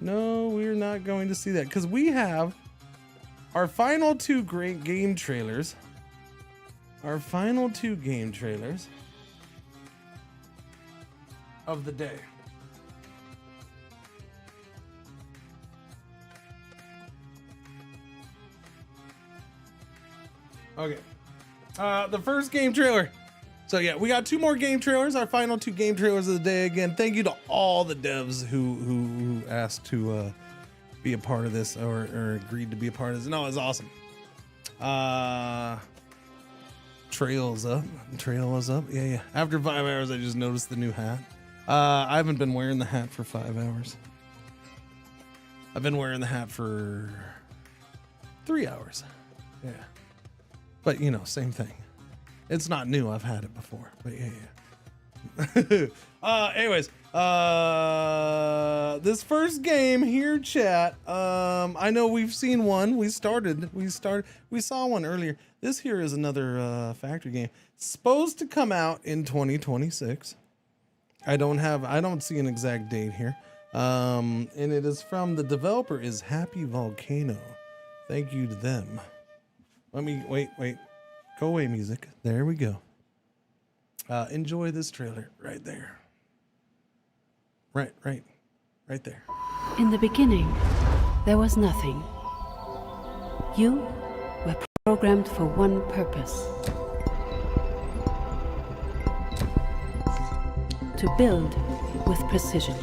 we're not going to see that, because we have our final 2 great game trailers. Our final 2 game trailers of the day. Okay. The first game trailer. So yeah, we got 2 more game trailers, our final 2 game trailers of the day. Again, thank you to all the devs who asked to be a part of this or agreed to be a part of this. No, it's awesome. Trail is up. Yeah. After 5 hours, I just noticed the new hat. I haven't been wearing the hat for 5 hours. I've been wearing the hat for 3 hours. Yeah. But, same thing. It's not new. I've had it before. But yeah. Anyways, this first game here, chat. I know we've seen one. We saw one earlier. This here is another factory game. It's supposed to come out in 2026. I don't see an exact date here. And it is from the developer is Happy Volcano. Thank you to them. Let me wait. Go away, music. There we go. Enjoy this trailer right there. Right there. In the beginning, there was nothing. You were programmed for one purpose. To build with precision.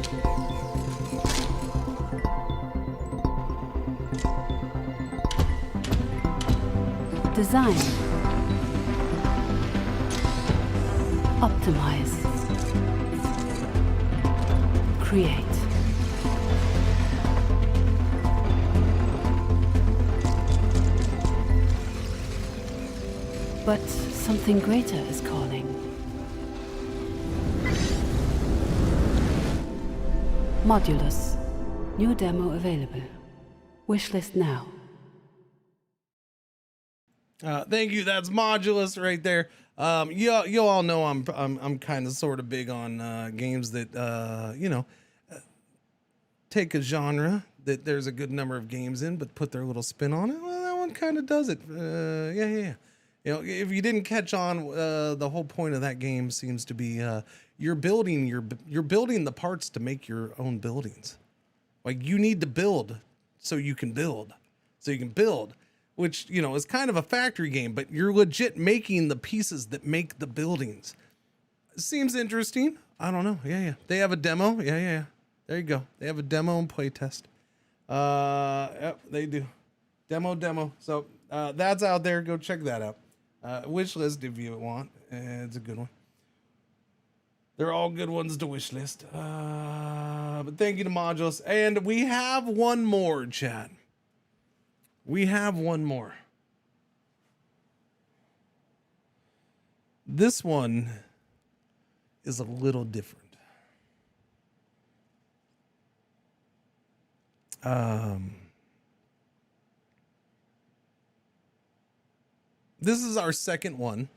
Design. Optimize. Create. But something greater is calling. Modulus. New demo available. Wishlist now. Thank you. That's Modulus right there. You all know I'm kind of sort of big on games that take a genre that there's a good number of games in, but put their little spin on it. Well, that one kind of does it. Yeah. You know, if you didn't catch on, the whole point of that game seems to be you're building the parts to make your own buildings. Like you need to build so you can build, which is kind of a factory game, but you're legit making the pieces that make the buildings. Seems interesting. I don't know. Yeah. They have a demo. Yeah. There you go. They have a demo and playtest. Yep, they do. Demo. So that's out there. Go check that out. Wish list if you want. It's a good one. They're all good ones to wish list. But thank you to Modules. And we have one more, chat. We have one more. This one is a little different. This is our second one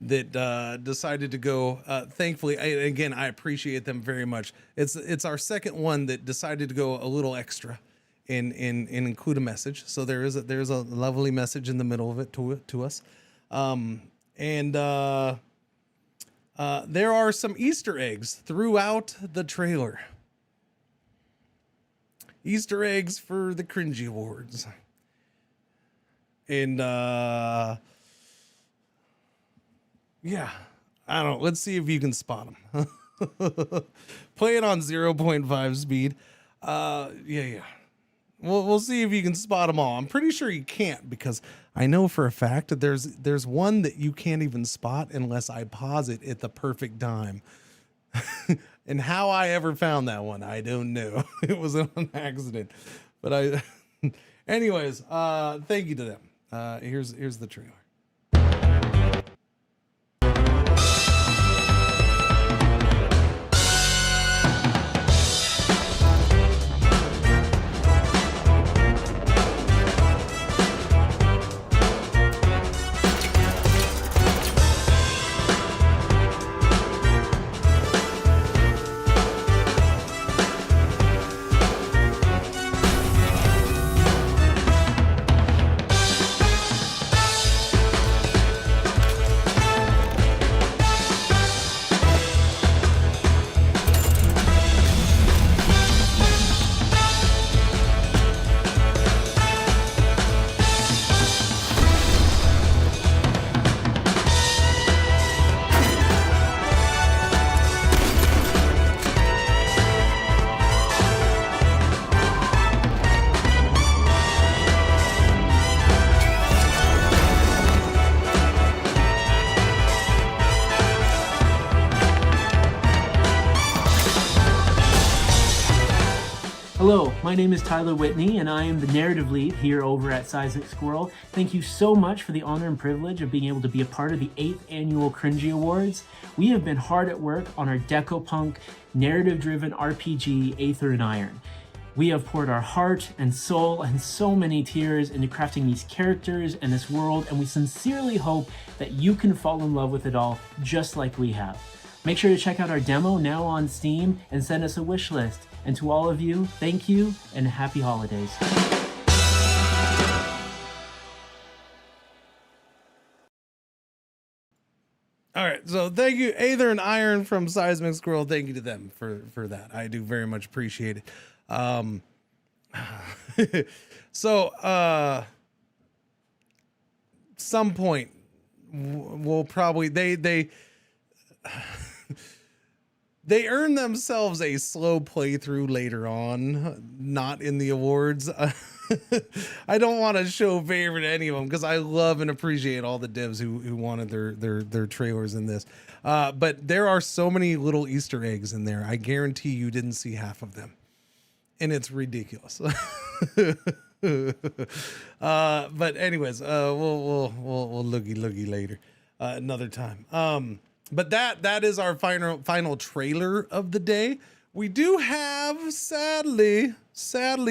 that decided to go. Thankfully, I appreciate them very much. It's our second one that decided to go a little extra and include a message. So there's a lovely message in the middle of it to us, and there are some Easter eggs throughout the trailer. Easter eggs for the Cringey Awards, and yeah, I don't know. Let's see if you can spot them. Play it on 0.5 speed. Yeah. We'll see if you can spot them all. I'm pretty sure you can't, because I know for a fact that there's one that you can't even spot unless I pause it at the perfect time. And how I ever found that one, I don't know. It was an accident. But anyways, thank you to them. Here's the trailer. Hello, my name is Tyler Whitney, and I am the narrative lead here over at Seismic Squirrel. Thank you so much for the honor and privilege of being able to be a part of the 8th Annual Cringey Awards. We have been hard at work on our Decopunk, narrative-driven RPG, Aether and Iron. We have poured our heart and soul and so many tears into crafting these characters and this world, and we sincerely hope that you can fall in love with it all just like we have. Make sure to check out our demo now on Steam and send us a wish list. And to all of you, thank you and happy holidays. All right, so thank you, Aether and Iron from Seismic Squirrel. Thank you to them for that. I do very much appreciate it. Some point we'll probably they earn themselves a slow playthrough later on, not in the awards. I don't want to show favor to any of them because I love and appreciate all the devs who wanted their trailers in this. But there are so many little Easter eggs in there. I guarantee you didn't see half of them, and it's ridiculous. But anyways, we'll looky later, another time. But that is our final trailer of the day. We do have, sadly,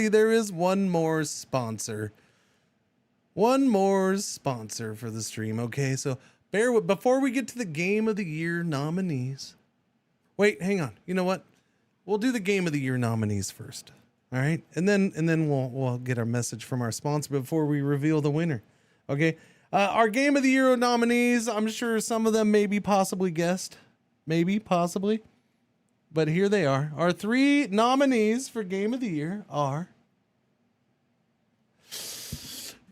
there is one more sponsor. One more sponsor for the stream. Okay, so before we get to the Game of the Year nominees. Wait, hang on. You know what? We'll do the Game of the Year nominees first. All right, and then we'll get our message from our sponsor before we reveal the winner. Okay. Our Game of the Year nominees, I'm sure some of them maybe possibly guessed. Maybe, possibly. But here they are. Our 3 nominees for Game of the Year are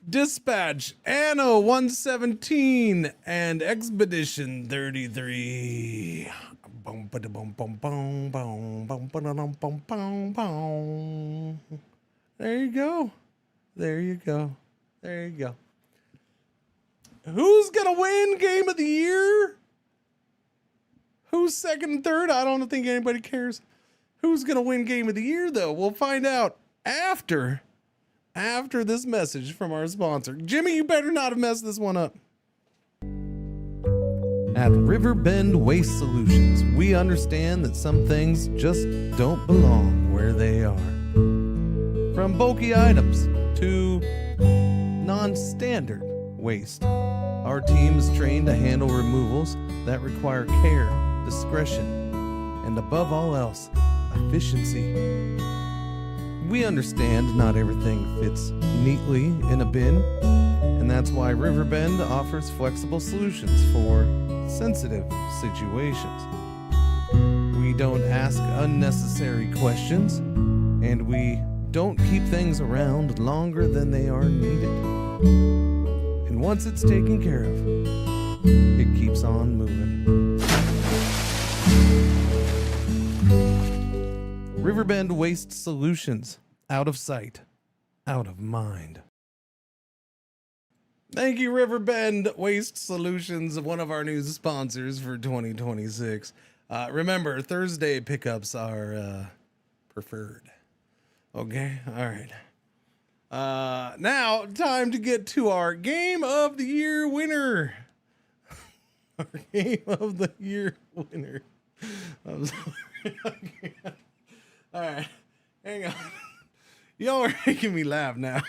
Dispatch, Anno 117, and Expedition 33. There you go. There you go. There you go. Who's gonna win Game of the Year? Who's second and third? I don't think anybody cares. Who's gonna win Game of the Year, though? We'll find out after this message from our sponsor. Jimmy, you better not have messed this one up. At Riverbend Waste Solutions, we understand that some things just don't belong where they are. From bulky items to non-standard waste, our team is trained to handle removals that require care, discretion, and above all else, efficiency. We understand not everything fits neatly in a bin, and that's why Riverbend offers flexible solutions for sensitive situations. We don't ask unnecessary questions, and we don't keep things around longer than they are needed. And once it's taken care of, it keeps on moving. Riverbend Waste Solutions. Out of sight, out of mind. Thank you, Riverbend Waste Solutions, one of our new sponsors for 2026. Remember, Thursday pickups are preferred. Okay, all right. Now, time to get to our Game of the Year winner. Our Game of the Year winner. I'm sorry. All right, hang on. Y'all are making me laugh now.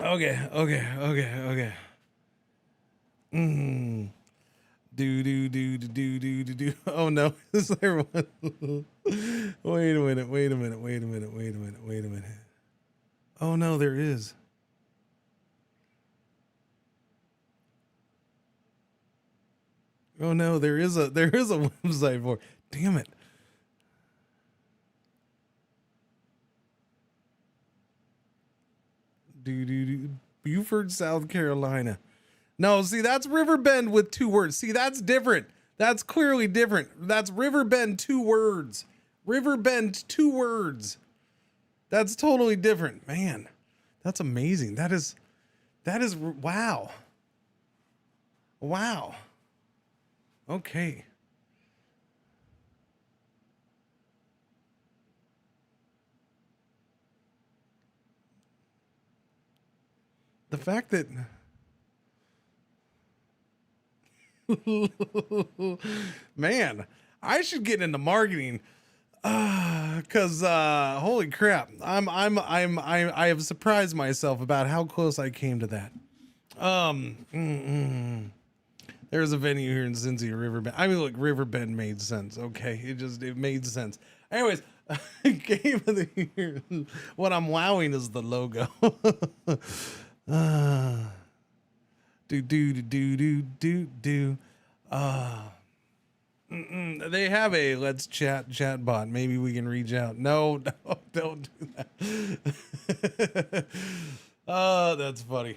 Okay. Do. Oh no, is there one? Wait a minute. Oh no, there is. Oh no, there is a website for it. Damn it. Beaufort, South Carolina. No, see, that's Riverbend with 2 words. See, that's different. That's clearly different. That's Riverbend 2 words. Riverbend 2 words. That's totally different. Man, that's amazing. That is wow. Wow. Okay. the fact that man, I should get into marketing because holy crap, I have surprised myself about how close I came to that. There's a venue here in Cincy, Riverbend. I mean, look, Riverbend made sense. Okay, it made sense. Anyways, game of the year. What I'm wowing is the logo. They have a let's chat bot. Maybe we can reach out. No, don't do that. Oh, that's funny.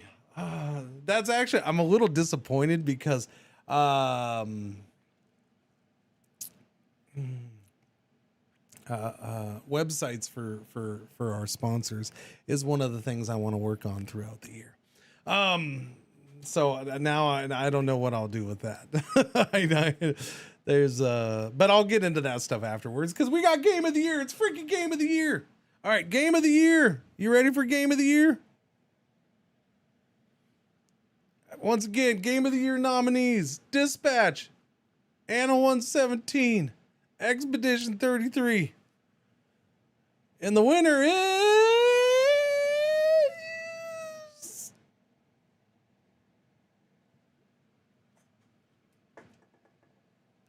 That's actually, I'm a little disappointed because websites for our sponsors is one of the things I want to work on throughout the year. So now I don't know what I'll do with that. But I'll get into that stuff afterwards because we got game of the year. It's freaking game of the year. All right, game of the year. You ready for game of the year? Once again, game of the year nominees: Dispatch, Anno 117, Expedition 33. And the winner is...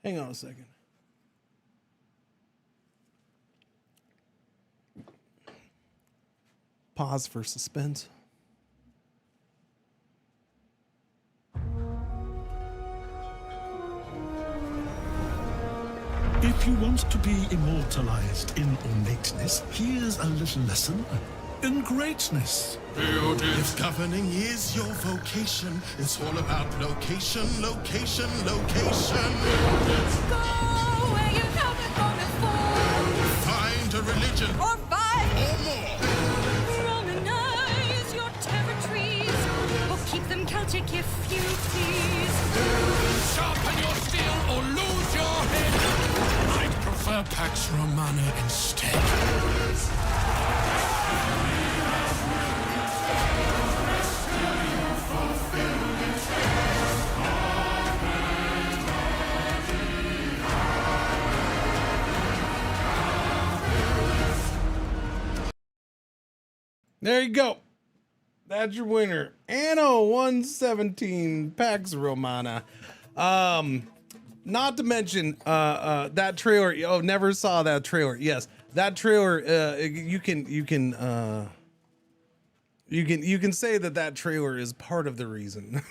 Hang on a second. Pause for suspense. If you want to be immortalized in ornateness, here's a little lesson in greatness. If governing is your vocation, it's all about location, location, location. Go where you haven't gone before. Find a religion. Or five. Or more. Romanize your territories. Or keep them Celtic if you please. Sharpen your steel or lose your head. I'd prefer Pax Romana instead. There you go. That's your winner. Anno 117 Pax Romana. Not to mention that trailer. Oh, never saw that trailer. Yes, that trailer. You can say that trailer is part of the reason.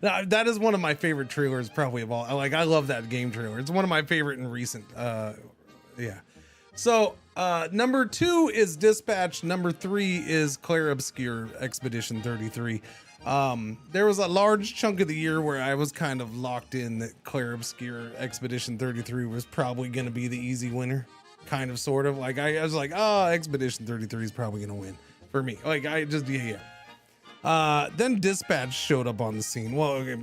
Now, that is one of my favorite trailers, probably of all. Like, I love that game trailer. It's one of my favorite in recent. Yeah. So number 2 is Dispatch. Number 3 is Clair Obscure Expedition 33. There was a large chunk of the year where I was kind of locked in that Clair Obscure Expedition 33 was probably going to be the easy winner. Kind of, sort of. Like, I was like, oh, Expedition 33 is probably going to win for me. Like, I just, yeah. Then Dispatch showed up on the scene. Well, okay,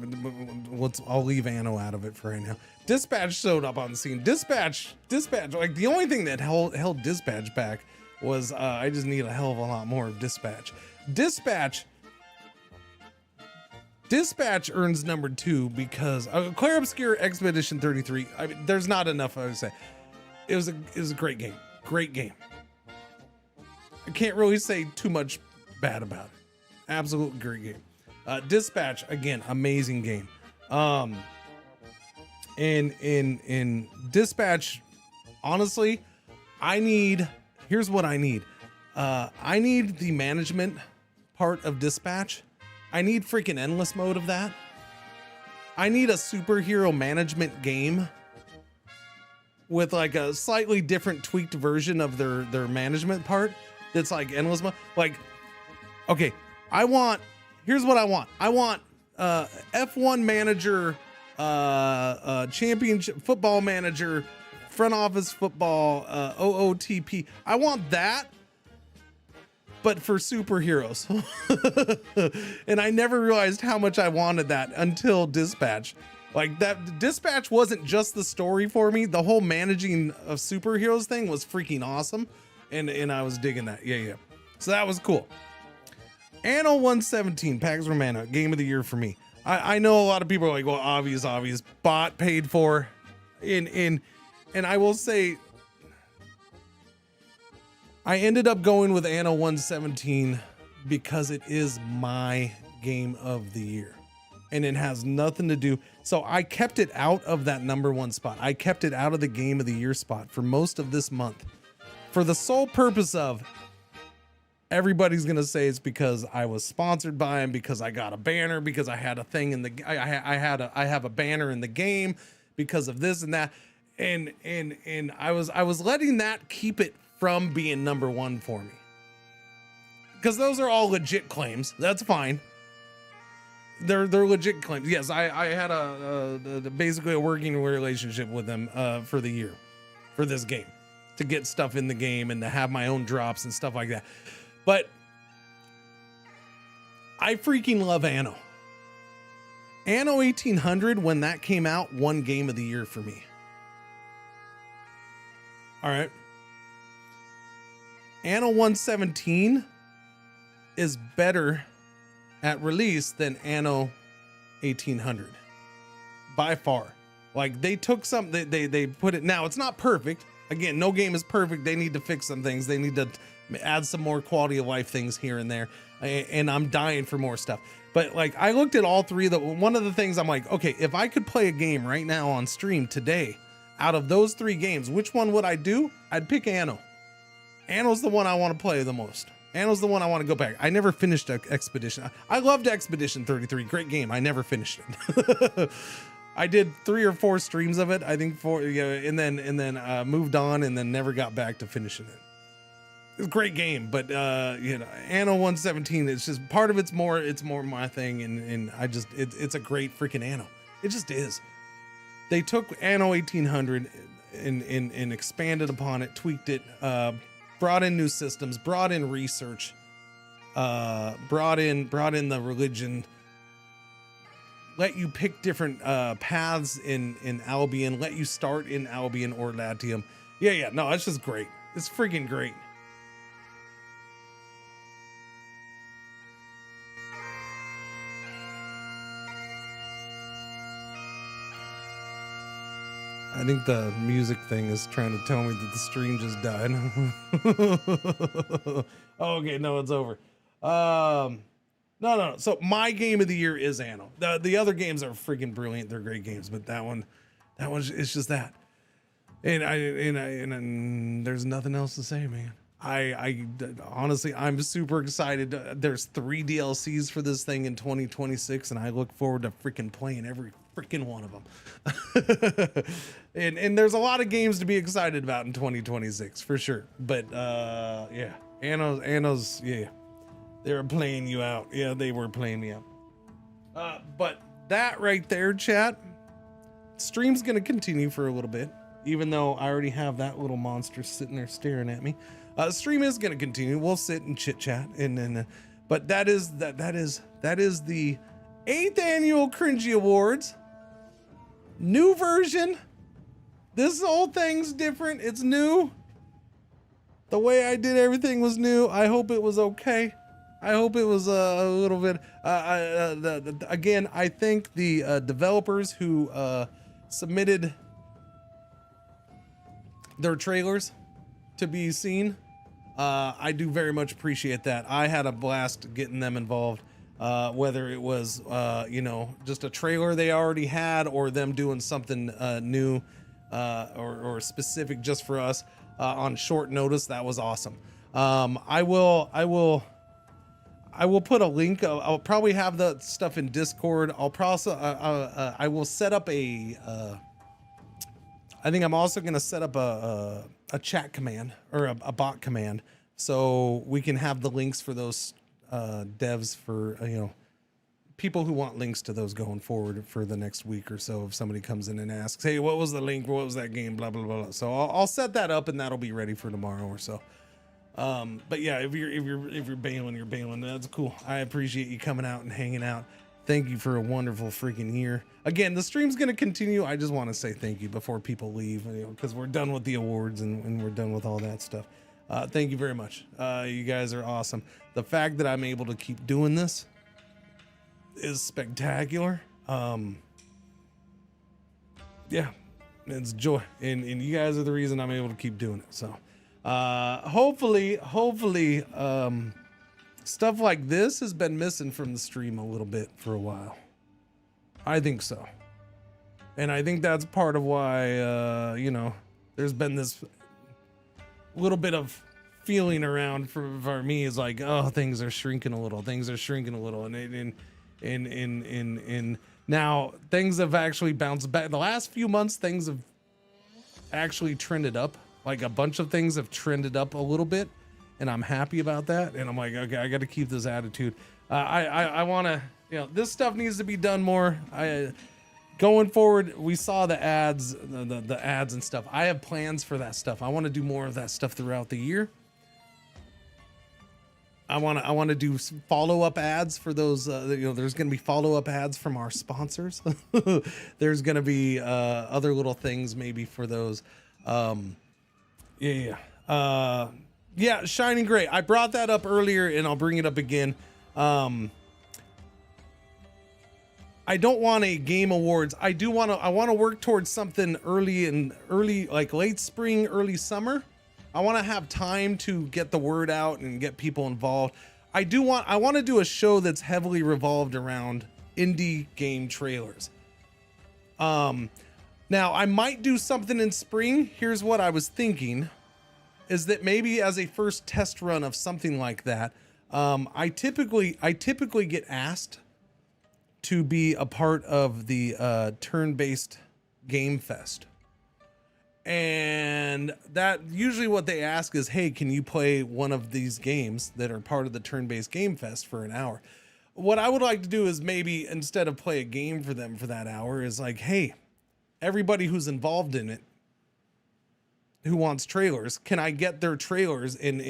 I'll leave Anno out of it for right now. Dispatch showed up on the scene. Dispatch. Like, the only thing that held Dispatch back was I just need a hell of a lot more of Dispatch. Dispatch earns number 2 because Clair Obscure Expedition 33. I mean, there's not enough I would say. It was a great game. Great game. I can't really say too much bad about it. Absolute great game. Dispatch, again, amazing game. In Dispatch, honestly, here's what I need. I need the management part of Dispatch. I need freaking endless mode of that. I need a superhero management game with like a slightly different tweaked version of their management part that's like endless mode. Like, okay, here's what I want. I want F1 manager, championship football manager, front office football, OOTP. I want that, but for superheroes. And I never realized how much I wanted that until Dispatch. Like, that Dispatch wasn't just the story for me. The whole managing of superheroes thing was freaking awesome. And I was digging that. Yeah. So that was cool. Anno 117, Pax Romana, game of the year for me. I know a lot of people are like, well, obvious, bot paid for. And I will say, I ended up going with Anno 117 because it is my game of the year. And it has nothing to do. So I kept it out of that #1 spot. I kept it out of the game of the year spot for most of this month. For the sole purpose of, everybody's gonna say it's because I was sponsored by him, because I got a banner, because I had a thing in the I have a banner in the game, because of this and that, and I was letting that keep it from being #1 for me, because those are all legit claims. That's fine. They're legit claims. Yes, I had basically a working relationship with them for the year, for this game, to get stuff in the game and to have my own drops and stuff like that. But I freaking love Anno. Anno 1800, when that came out, won game of the year for me. All right. Anno 117 is better at release than Anno 1800 by far. Like, they took some, they put it, now it's not perfect. Again, no game is perfect. They need to fix some things. They need to add some more quality of life things here and there. And I'm dying for more stuff. But like, I looked at all three of the, one of the things I'm like, okay, if I could play a game right now on stream today, out of those 3 games, which one would I do? I'd pick Anno. Anno's the one I want to play the most. Anno's the one I want to go back. I never finished Expedition. I loved Expedition 33. Great game. I never finished it. I did 3 or 4 streams of it. I think 4, yeah, and then moved on and then never got back to finishing it. It's a great game, but you know, Anno 117, it's just part of it's more my thing, and I just it's a great freaking Anno. It just is. They took Anno 1800 and expanded upon it, tweaked it, brought in new systems, brought in research, brought in the religion, let you pick different paths in Albion, let you start in Albion or Latium. Yeah, no, it's just great. It's freaking great. I think the music thing is trying to tell me that the stream just died. Okay, no, it's over. No. So my game of the year is Anno. The other games are freaking brilliant. They're great games, but that one, it's just that. And there's nothing else to say, man. I honestly, I'm super excited. There's 3 DLCs for this thing in 2026, and I look forward to freaking playing every freaking one of them. and there's a lot of games to be excited about in 2026 for sure. But yeah, Anno's yeah, they were playing you out. Yeah, they were playing me out. But that right there, chat, stream's gonna continue for a little bit, even though I already have that little monster sitting there staring at me. Stream is gonna continue. We'll sit and chit chat, and then, but that is the 8th annual Cringey Awards. New version. This whole thing's different. It's new. The way I did everything was new. I hope it was okay. I hope it was a little bit. Again, I thank the developers who submitted their trailers to be seen. I do very much appreciate that. I had a blast getting them involved. Whether it was, you know, just a trailer they already had, or them doing something new or specific just for us on short notice. That was awesome. I will put a link. I'll probably have the stuff in Discord. I'll probably I will set up a. I think I'm also going to set up a chat command or a bot command, so we can have the links for those devs for you know, people who want links to those going forward for the next week or so. If somebody comes in and asks, hey, what was the link, what was that game, blah blah blah, so I'll set that up, and that'll be ready for tomorrow or so. But yeah, if you're bailing, you're bailing. That's cool. I appreciate you coming out and hanging out. Thank you for a wonderful freaking year. Again, the stream's gonna continue. I just want to say thank you before people leave, you know, because we're done with the awards and we're done with all that stuff. Thank you very much. You guys are awesome. The fact that I'm able to keep doing this is spectacular. Yeah, it's joy, and you guys are the reason I'm able to keep doing it. So hopefully stuff like this has been missing from the stream a little bit for a while. I think so, and I think that's part of why you know, there's been this little bit of feeling around for me is like, oh, things are shrinking a little, and now things have actually bounced back. The last few months, things have actually trended up. Like a bunch of things have trended up a little bit, and I'm happy about that. And I'm like, okay, I got to keep this attitude. I want to, you know, this stuff needs to be done more. Going forward, we saw the ads, the ads and stuff. I have plans for that stuff. I want to do more of that stuff throughout the year. I want to do some follow-up ads for those. You know, there's going to be follow-up ads from our sponsors. There's going to be other little things maybe for those. Yeah, Shining Gray. I brought that up earlier, and I'll bring it up again. I don't want a game awards. I want to work towards something early, like late spring, early summer. I want to have time to get the word out and get people involved. I want to do a show that's heavily revolved around indie game trailers. Now I might do something in spring. Here's what I was thinking, is that maybe as a first test run of something like that, I typically get asked to be a part of the turn-based game fest. And that usually what they ask is, hey, can you play one of these games that are part of the turn-based game fest for an hour? What I would like to do is maybe instead of play a game for them for that hour is like, hey, everybody who's involved in it, who wants trailers, can I get their trailers and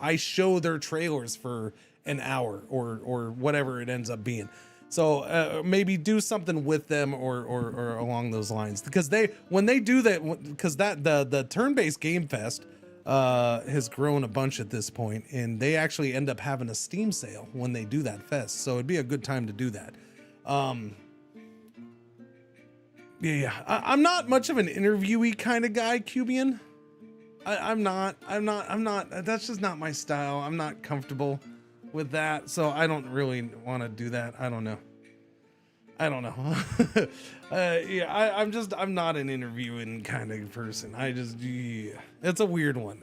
I show their trailers for an hour or whatever it ends up being. So maybe do something with them or along those lines, because when they do that, because the turn-based game fest has grown a bunch at this point, and they actually end up having a Steam sale when they do that fest. So it'd be a good time to do that. I'm not much of an interviewee kind of guy, Cubian. I'm not. That's just not my style. I'm not comfortable with that, so I don't really want to do that. I don't know. I'm not an interviewing kind of person. It's a weird one.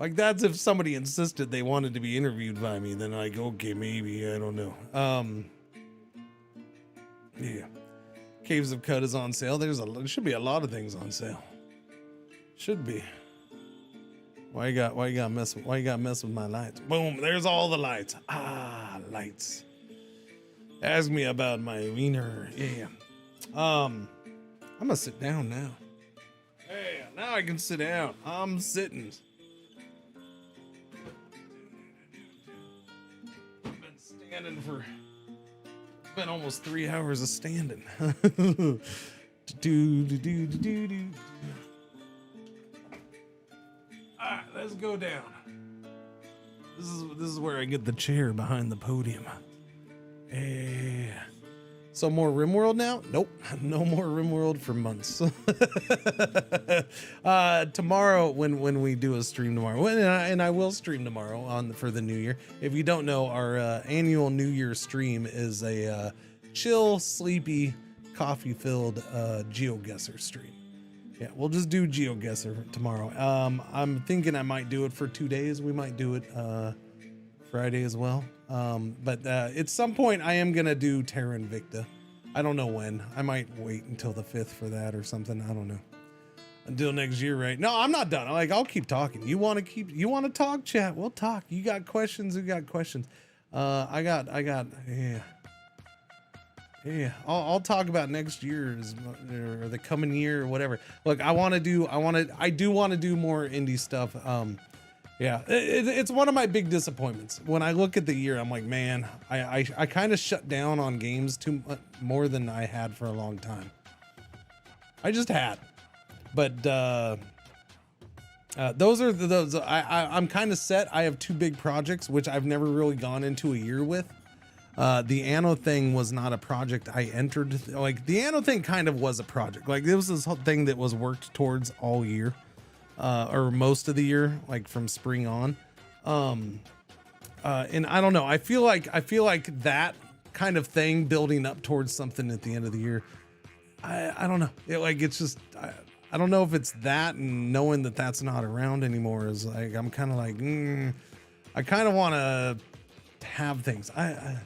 Like, that's if somebody insisted they wanted to be interviewed by me, then like, okay, maybe, I don't know. Caves of Cut is on sale. There should be a lot of things on sale. Should be. Why you got mess with my lights? Boom, there's all the lights. Lights. Ask me about my wiener. I'm gonna sit down now. Hey, now I can sit down. I'm sitting. I've been standing for, it's been almost 3 hours of standing. Alright, let's go down. This is where I get the chair behind the podium. So more RimWorld now? Nope, no more RimWorld for months. Tomorrow, when we do a stream tomorrow, and I will stream tomorrow for the new year. If you don't know, our annual New Year stream is a chill, sleepy, coffee-filled GeoGuessr stream. Yeah, we'll just do GeoGuessr tomorrow. I'm thinking I might do it for 2 days. We might do it Friday as well. But at some point I am gonna do Terra Invicta. I don't know when. I might wait until the 5th for that or something. I don't know. Until next year, right? No, I'm not done. I'll keep talking. You want to talk, chat? We'll talk. You got questions? We got questions. I got. Yeah. I'll talk about next year's or the coming year or whatever. Look, I do want to do more indie stuff. Yeah, it's one of my big disappointments. When I look at the year, I'm like, man, I kind of shut down on games too much, more than I had for a long time. I just had. But Those are those. I'm kind of set. I have two big projects, which I've never really gone into a year with. The Anno thing was not a project I entered. Like the Anno thing kind of was a project. Like it was this whole thing that was worked towards all year, or most of the year, like from spring on. And I don't know. I feel like that kind of thing building up towards something at the end of the year. I don't know. It's just. I don't know if it's that, and knowing that that's not around anymore is like, I'm kind of like, I kind of want to have things. I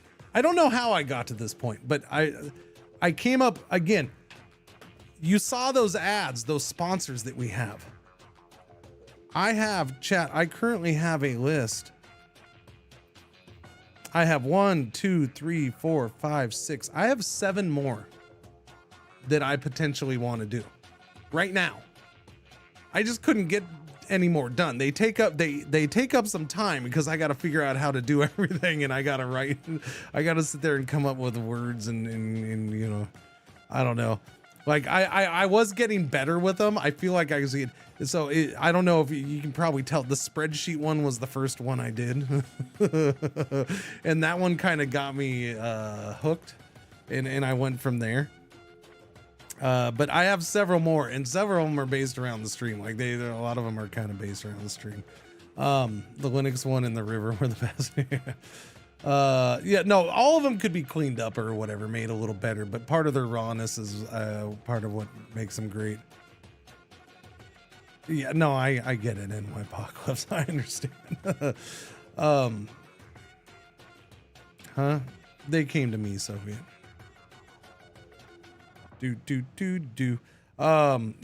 don't know how I got to this point, but I came up again. You saw those ads, those sponsors that we have. I currently have a list. I have 1, 2, 3, 4, 5, 6. I have 7 more that I potentially want to do. Right now, I just couldn't get any more done. They take up some time because I got to figure out how to do everything, and I got to write. I got to sit there and come up with words and you know, I don't know. Like I was getting better with them. I feel like I was. So I don't know if you can probably tell. The spreadsheet one was the first one I did, and that one kind of got me hooked, and I went from there. But I have several more, and several of them are based around the stream. Like a lot of them are kind of based around the stream. The Linux one and the River were the best. Yeah, no, all of them could be cleaned up or whatever, made a little better. But part of their rawness is part of what makes them great. Yeah, no, I get it in my apocalypse. I understand. They came to me, Soviet.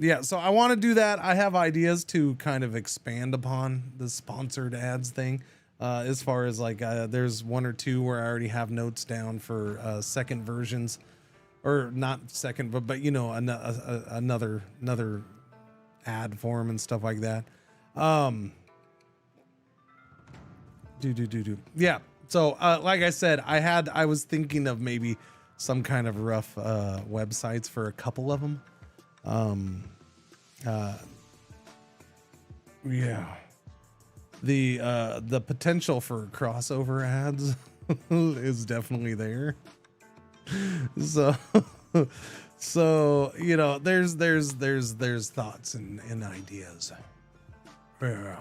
Yeah, so I want to do that. I have ideas to kind of expand upon the sponsored ads thing. As far as like, there's 1 or 2 where I already have notes down for second versions, or not second, but you know, another ad form and stuff like that. Yeah. So like I said, I was thinking of maybe some kind of rough websites for a couple of them. Yeah. The potential for crossover ads is definitely there. So you know, there's thoughts and ideas. Yeah.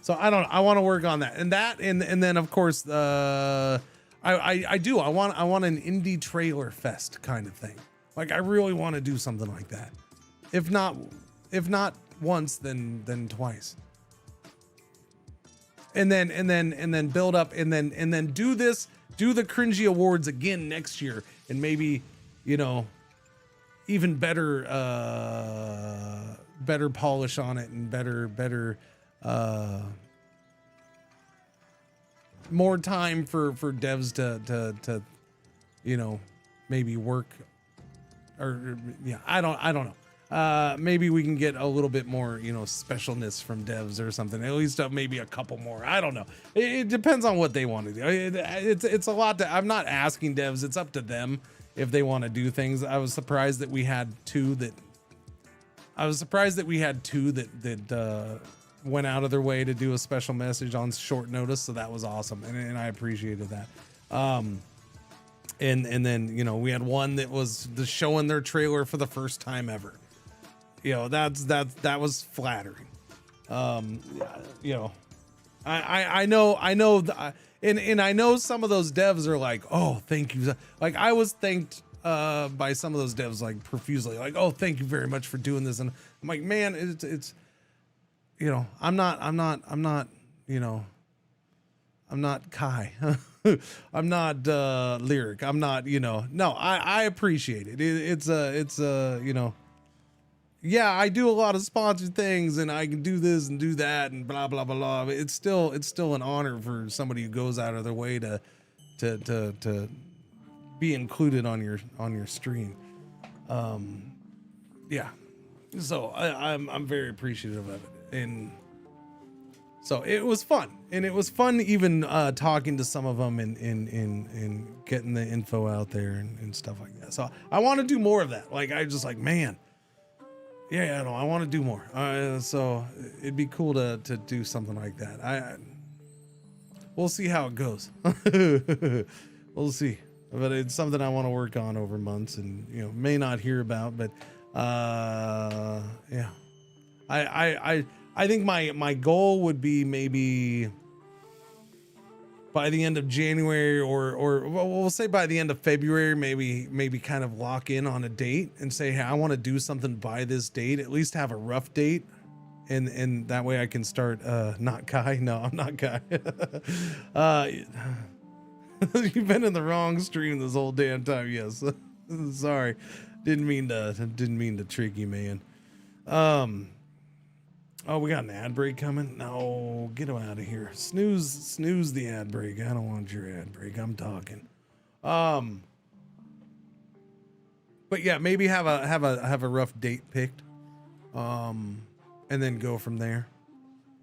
So I don't know. I want to work on that and then of course I want an indie trailer fest kind of thing. Like I really want to do something like that. If not once, then twice. And then build up and then do the Cringey Awards again next year, and maybe, you know, even better polish on it and better more time for devs to you know, maybe work, or yeah, I don't know. Maybe we can get a little bit more, you know, specialness from devs or something. At least maybe a couple more. I don't know. It depends on what they want to do. It's a lot I'm not asking devs. It's up to them if they want to do things. I was surprised that we had two that went out of their way to do a special message on short notice. So that was awesome. And I appreciated that. And then, you know, we had one that was showing their trailer for the first time ever. You know, that was flattering. You know, I know, and I know some of those devs are like, oh, thank you. Like I was thanked by some of those devs like profusely, like, oh, thank you very much for doing this. And I'm like, man, it's, you know, I'm not, you know, I'm not Kai. I'm not Lyric. I'm not, you know, no, I appreciate it. It's you know, yeah, I do a lot of sponsored things and I can do this and do that and blah, blah, blah, blah. It's still an honor for somebody who goes out of their way to be included on your stream. Yeah. So I'm very appreciative of it. And so it was fun, and it was fun even talking to some of them and getting the info out there and stuff like that. So I want to do more of that. Like I just like, man, Yeah, no, I want to do more. So it'd be cool to do something like that. We'll see how it goes. We'll see, but it's something I want to work on over months, and may not hear about, but yeah. I think my goal would be maybe by the end of January, or we'll say by the end of February, maybe kind of lock in on a date and say, hey, I want to do something by this date, at least have a rough date. And that way I can start, not Kai. No, I'm not Kai. You've been in the wrong stream this whole damn time. Yes. Sorry. Didn't mean to trick you, man. Oh, we got an ad break coming. No, get out of here. Snooze the ad break. I don't want your ad break. I'm talking. But yeah, maybe have a rough date picked. And then go from there.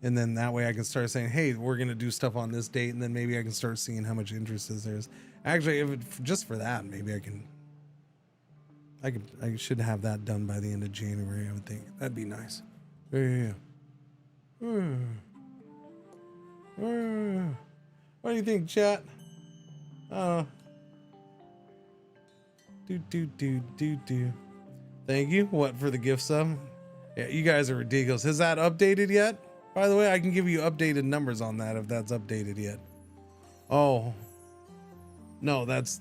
And then that way I can start saying, hey, we're going to do stuff on this date. And then maybe I can start seeing how much interest there's. Actually, just for that, maybe I should have that done by the end of January, I would think. That'd be nice. Yeah. What do you think, chat? Do. Thank you. What, for the gift sub? Yeah, you guys are ridiculous. Has that updated yet? By the way, I can give you updated numbers on that if that's updated yet. Oh. No, that's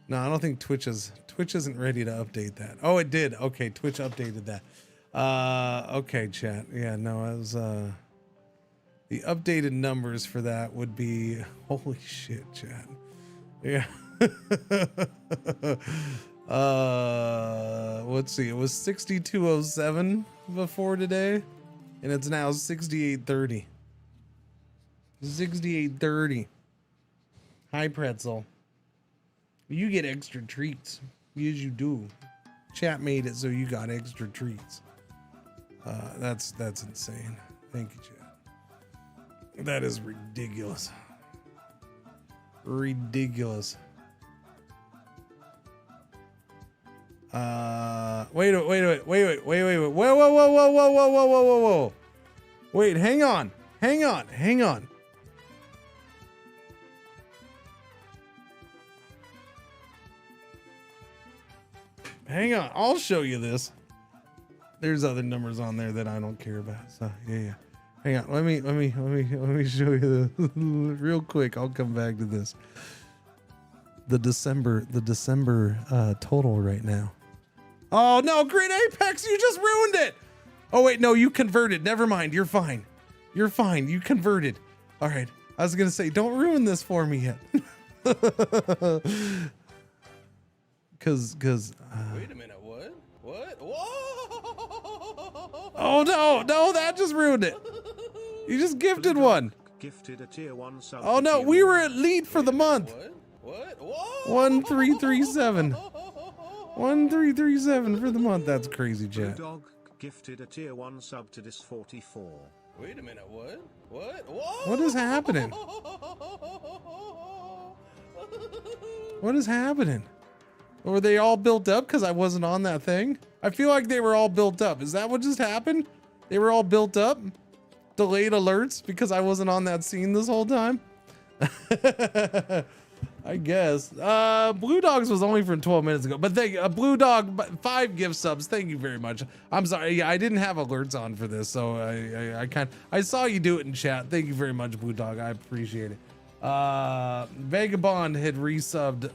No, I don't think Twitch isn't ready to update that. Oh, it did. Okay, Twitch updated that. Okay, chat. Yeah, no, it was the updated numbers for that would be, holy shit, chat. Yeah. Let's see. It was 6207 before today, and it's now 6830. 6830. Hi, Pretzel. You get extra treats. Yes, you do. Chat made it so you got extra treats. That's insane. Thank you, chat. That is ridiculous. Ridiculous. Wait. Whoa. Wait, hang on. Hang on, I'll show you this. There's other numbers on there that I don't care about. So yeah. Hang on, let me show you this real quick. I'll come back to this. The December total right now. Oh no, Great Apex, you just ruined it. Oh wait, no, you converted. Never mind, you're fine. You converted. All right, I was gonna say, don't ruin this for me yet. Cause wait a minute, what? Whoa! Oh no, that just ruined it. You just gifted one. Gifted a tier 1 sub. Oh no, we were at lead for the month. What? Whoa! 1337. 1337 for the month. That's crazy, chat. Dog gifted a tier 1 sub to this 44. Wait a minute, what? Whoa! What is happening? What is happening? Were they all built up because I wasn't on that thing? I feel like they were all built up. Is that what just happened? They were all built up? Delayed alerts because I wasn't on that scene this whole time? I guess. Blue Dogs was only from 12 minutes ago. But Blue Dog, 5 gift subs. Thank you very much. I'm sorry. Yeah, I didn't have alerts on for this. So I saw you do it in chat. Thank you very much, Blue Dog. I appreciate it. Vagabond had resubbed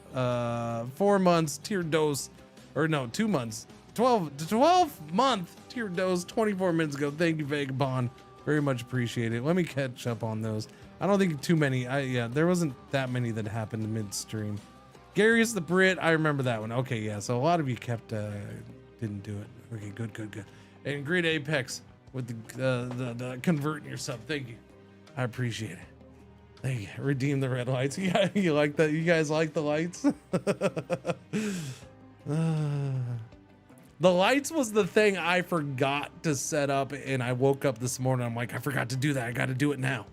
4 months tiered dose, or no, 2 months, 12 month tiered dose 24 minutes ago. Thank you, Vagabond, very much appreciate it. Let me catch up on those. I don't think too many. There wasn't that many that happened midstream. Gary's the Brit, I remember that one. Okay, yeah, so a lot of you didn't do it. Okay, good. And Great Apex with the converting your sub. Thank you, I appreciate it. Thank you. Redeem the red lights. Yeah, you like that? You guys like the lights? The lights was the thing I forgot to set up, and I woke up this morning. I'm like, I forgot to do that. I got to do it now.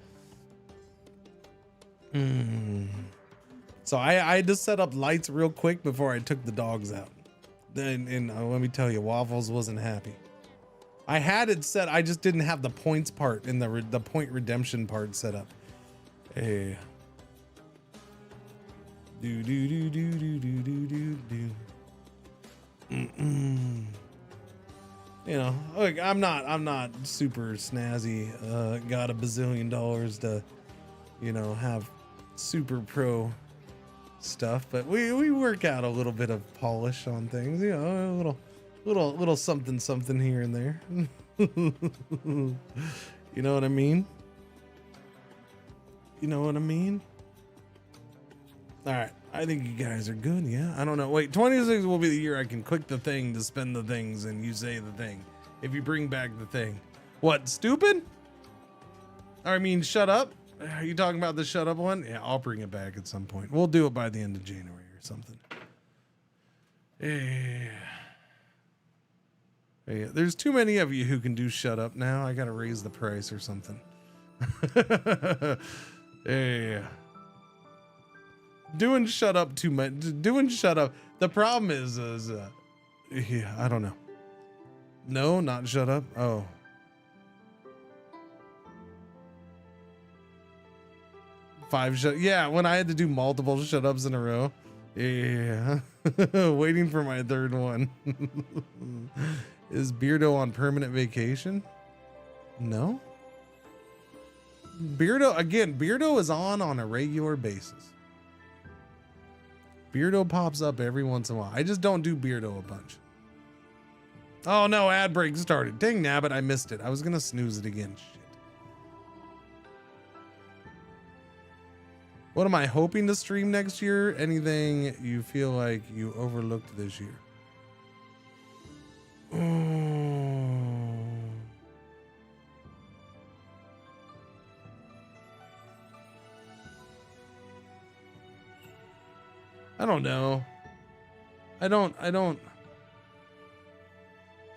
So I had to set up lights real quick before I took the dogs out. And let me tell you, Waffles wasn't happy. I had it set. I just didn't have the points part and the point redemption part set up. Hey. Do do do do do do do do do. You know, like I'm not super snazzy. Got a bazillion dollars to, you know, have super pro stuff, but we work out a little bit of polish on things. You know, a little something here and there. You know what I mean? You know what I mean? All right, I think you guys are good. Yeah, I don't know. Wait, 26 will be the year I can click the thing to spend the things and you say the thing. If you bring back the thing. What, stupid? I mean, shut up? Are you talking about the shut up one? Yeah, I'll bring it back at some point. We'll do it by the end of January or something. Yeah. Yeah, there's too many of you who can do shut up now. I gotta raise the price or something. Yeah. Doing shut up too much. Doing shut up. The problem is yeah, I don't know. No, not shut up. Oh. Yeah, when I had to do multiple shut ups in a row. Yeah. Waiting for my third one. Is Beardo on permanent vacation? No. Beardo is on a regular basis. Beardo pops up every once in a while. I just don't do Beardo a bunch. Oh no, ad break started. Dang nabbit, I missed it. I was gonna snooze it again. Shit. What am I hoping to stream next year? Anything you feel like you overlooked this year? I don't know. I don't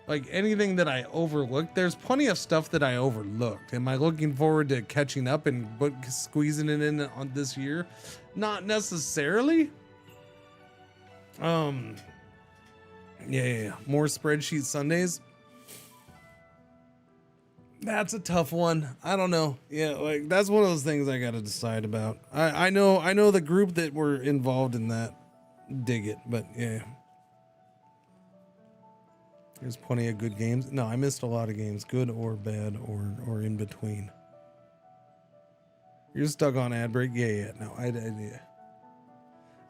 like anything that I overlooked. There's plenty of stuff that I overlooked. Am I looking forward to catching up and squeezing it in on this year? Not necessarily. Yeah. More spreadsheet Sundays. That's a tough one. I don't know. Yeah, like that's one of those things I got to decide about. I know the group that were involved in that dig it, but yeah. There's plenty of good games. No, I missed a lot of games, good or bad or in between. You're stuck on ad break? Yeah. No, yeah.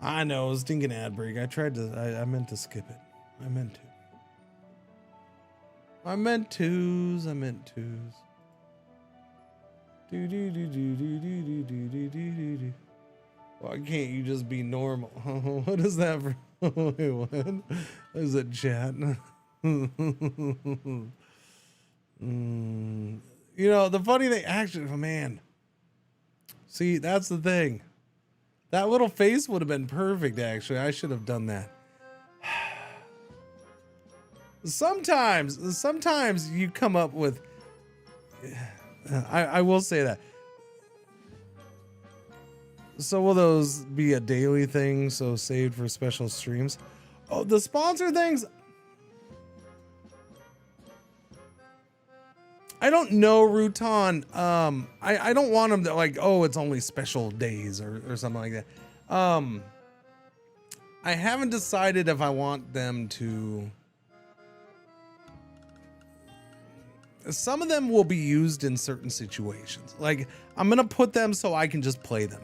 I know, I was thinking ad break. I meant to skip it. I meant twos. Why can't you just be normal? What is that for? Wait, what? Is it chat? You know, the funny thing, actually, oh man. See, that's the thing. That little face would have been perfect, actually. I should have done that. Sometimes you come up with, I will say that. So will those be a daily thing? So saved for special streams? Oh, the sponsor things. I don't know, Rutan. I don't want them to like, oh, it's only special days or something like that. I haven't decided if I want them to. Some of them will be used in certain situations. Like I'm going to put them so I can just play them.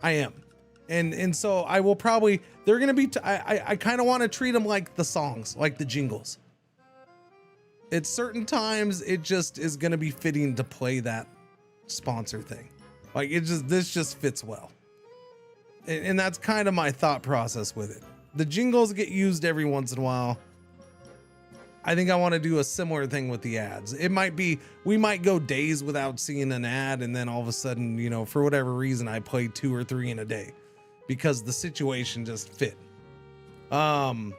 I am. And so I will probably, they're going to be, I kind of want to treat them like the songs, like the jingles. At certain times, it just is going to be fitting to play that sponsor thing. Like this just fits well. And that's kind of my thought process with it. The jingles get used every once in a while. I think I want to do a similar thing with the ads. It might be, we might go days without seeing an ad. And then all of a sudden, you know, for whatever reason, I play 2 or 3 in a day because the situation just fit. Obviously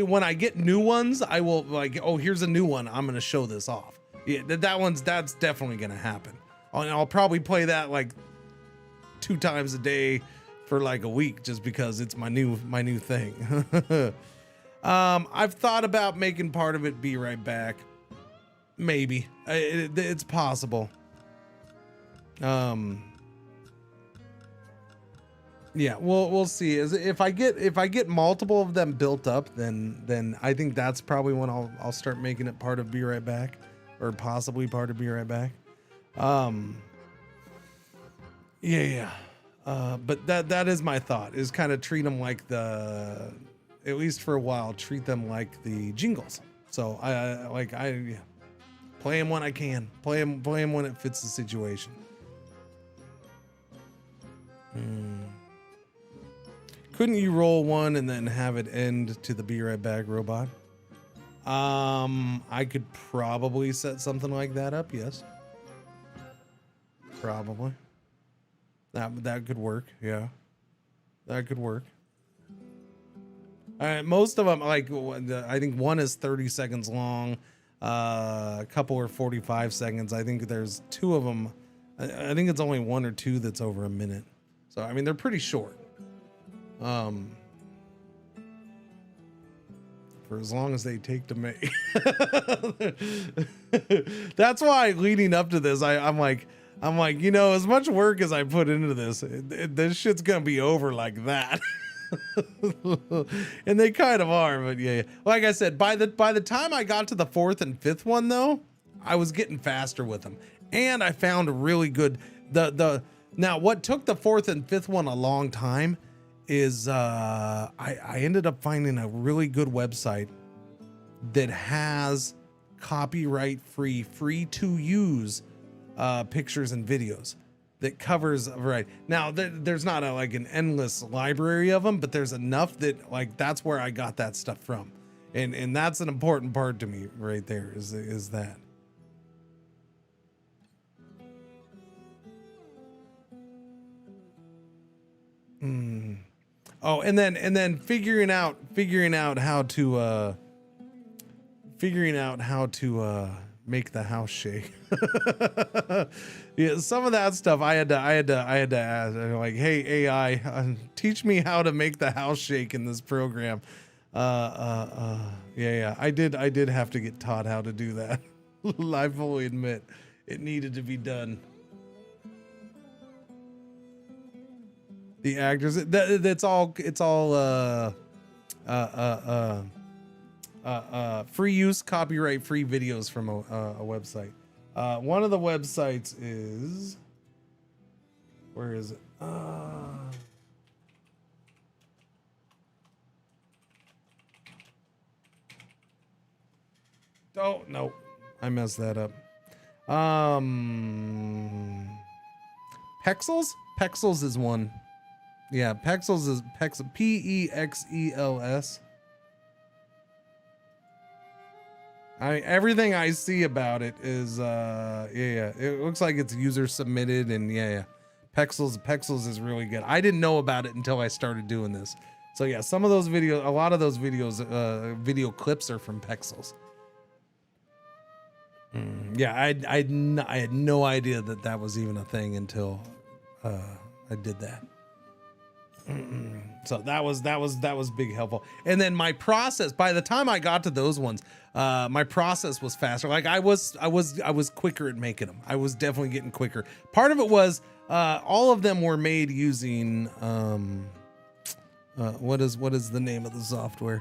when I get new ones, I will like, oh, here's a new one. I'm going to show this off. Yeah, that's definitely going to happen. I'll probably play that like 2 times a day for like a week just because it's my new thing. I've thought about making part of it Be Right Back. Maybe it's possible. Yeah, we'll see. If I get multiple of them built up, then I think that's probably when I'll start making it part of Be Right Back, or possibly part of Be Right Back. But that is my thought, is kind of treat them like at least for a while, treat them like the jingles. So I play them when I can, play them when it fits the situation. Couldn't you roll one and then have it end to the Be Right Back robot? I could probably set something like that up. Yes, probably. That could work. Yeah, that could work. All right, most of them, like, I think one is 30 seconds long, a couple are 45 seconds. I think there's 2 of them. I think it's only 1 or 2 that's over a minute. So I mean, they're pretty short. For as long as they take to make. That's why leading up to this, I'm like, as much work as I put into this, this shit's gonna be over like that. And they kind of are, but yeah. Like I said, by the time I got to the 4th and 5th one, though, I was getting faster with them, and I found a really good now what took the 4th and 5th one a long time is I ended up finding a really good website that has copyright free to use pictures and videos that covers a variety. Now there's not an endless library of them, but there's enough that that's where I got that stuff from, and that's an important part to me right there is that. Oh, and then figuring out how to make the house shake. Yeah, some of that stuff I had to ask, like, hey AI, teach me how to make the house shake in this program. Yeah, I did have to get taught how to do that. I fully admit it needed to be done. The actors, it's all free use, copyright free videos from a website. One of the websites is, where is it? Oh no, I messed that up. Pexels is one. Yeah, Pexels is Pexels. I mean, everything I see about it is it looks like it's user submitted, and Pexels is really good. I didn't know about it until I started doing this. So yeah, some of those videos, a lot of those videos, video clips are from Pexels. Yeah, I had no idea that was even a thing until I did that. So that was big helpful. And then my process, by the time I got to those ones, my process was faster. Like I was quicker at making them. I was definitely getting quicker. Part of it was all of them were made using what is the name of the software?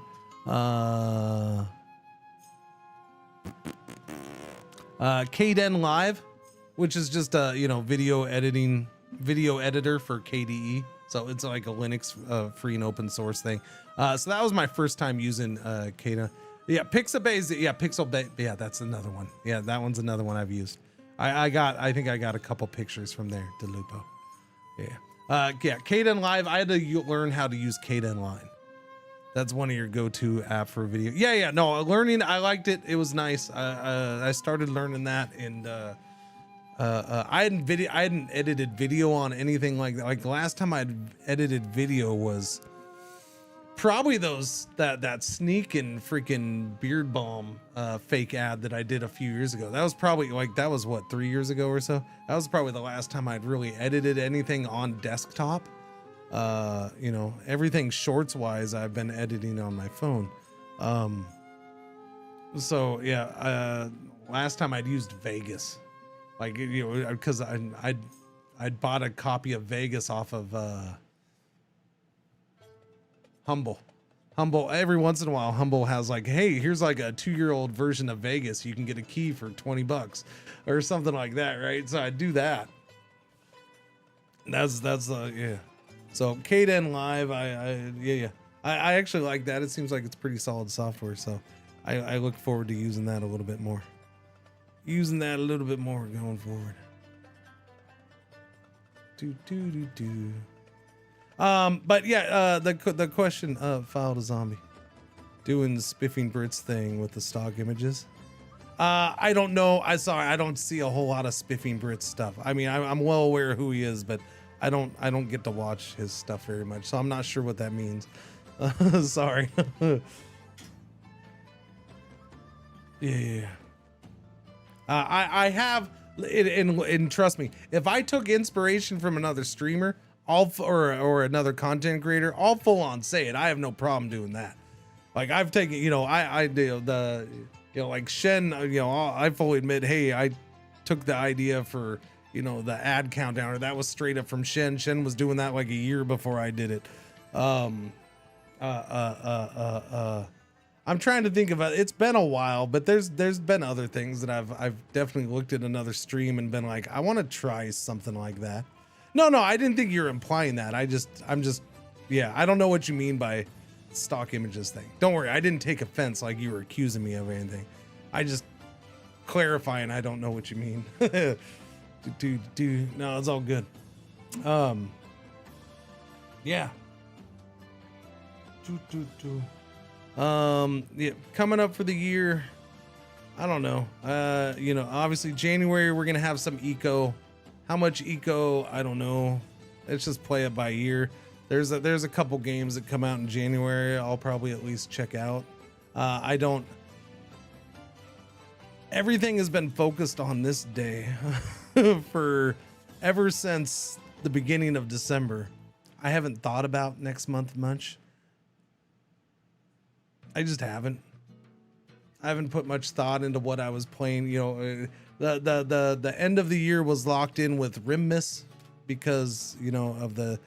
KDen Live, which is just a video editor for KDE. So it's like a Linux free and open source thing. So that was my first time using Kata. Yeah, Pixabay. Yeah, Pixabay. Yeah, that's another one. Yeah, that one's another one I've used. I think I got a couple pictures from there. DeLupo. Yeah. KDen Live. I had to learn how to use KDen Line. That's one of your go-to app for video. Yeah. No, learning. I liked it. It was nice. I started learning that, and I hadn't edited video on anything like that. Like the last time I'd edited video was probably that sneak and freaking beard balm fake ad that I did a few years ago. That was probably like, that was what, 3 years ago or so. That was probably the last time I'd really edited anything on desktop. You know, everything shorts wise I've been editing on my phone. So yeah, last time I'd used Vegas, like, you know, because I'd bought a copy of Vegas off of Humble. Every once in a while, Humble has like, hey, here's like a 2-year-old version of Vegas. You can get a key for $20 or something like that, right? So I'd do that. That's yeah. So Kden Live, I actually like that. It seems like it's pretty solid software. So I look forward to using that a little bit more. Going forward. But yeah, the question of File to Zombie doing the Spiffing Brits thing with the stock images. I don't know. I don't see a whole lot of Spiffing Brits stuff. I mean, I'm well aware who he is, but I don't get to watch his stuff very much, so I'm not sure what that means. Sorry. Yeah. I have, and trust me, if I took inspiration from another streamer, or another content creator, I'll full on say it. I have no problem doing that. Like I've taken, you know, I do the, you know, like Shen, you know, I fully admit, hey, I took the idea for, you know, the ad countdown, or that was straight up from Shen. Shen was doing that like a year before I did it. I'm trying to think of it. It's been a while, but there's been other things that I've definitely looked at another stream and been like, I want to try something like that. No, I didn't think you were implying that. I'm just, yeah, I don't know what you mean by stock images thing. Don't worry, I didn't take offense like you were accusing me of anything. I just clarifying, I don't know what you mean. No, it's all good. Yeah. Yeah, coming up for the year, I don't know. You know, obviously January we're gonna have some eco. How much eco, I don't know. Let's just play it by ear. There's a couple games that come out in January I'll probably at least check out. Everything has been focused on this day for ever since the beginning of December. I haven't thought about next month much. I just haven't. I haven't put much thought into what I was playing. You know, the end of the year was locked in with Rimmiss because, you know, of the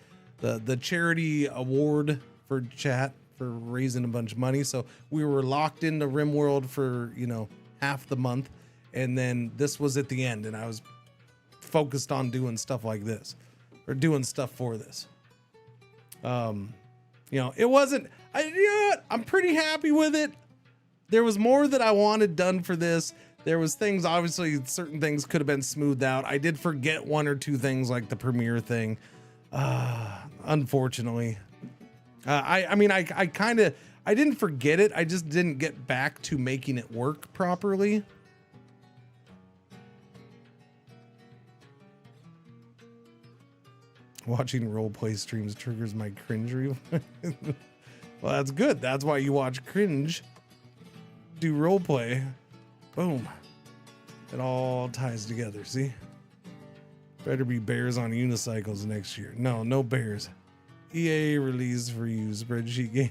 charity award for chat for raising a bunch of money. So we were locked into RimWorld for, you know, half the month, and then this was at the end, and I was focused on doing stuff like this, or doing stuff for this. You know, it wasn't. You know what? I'm pretty happy with it. There was more that I wanted done for this. There was things, obviously, certain things could have been smoothed out. I did forget one or two things, like the premiere thing. Unfortunately, I mean, I didn't forget it. I just didn't get back to making it work properly. Watching roleplay streams triggers my cringe. Well, that's good. That's why you watch Cringe do roleplay. Boom. It all ties together, see? Better be bears on unicycles next year. No bears. EA release for you spreadsheet game.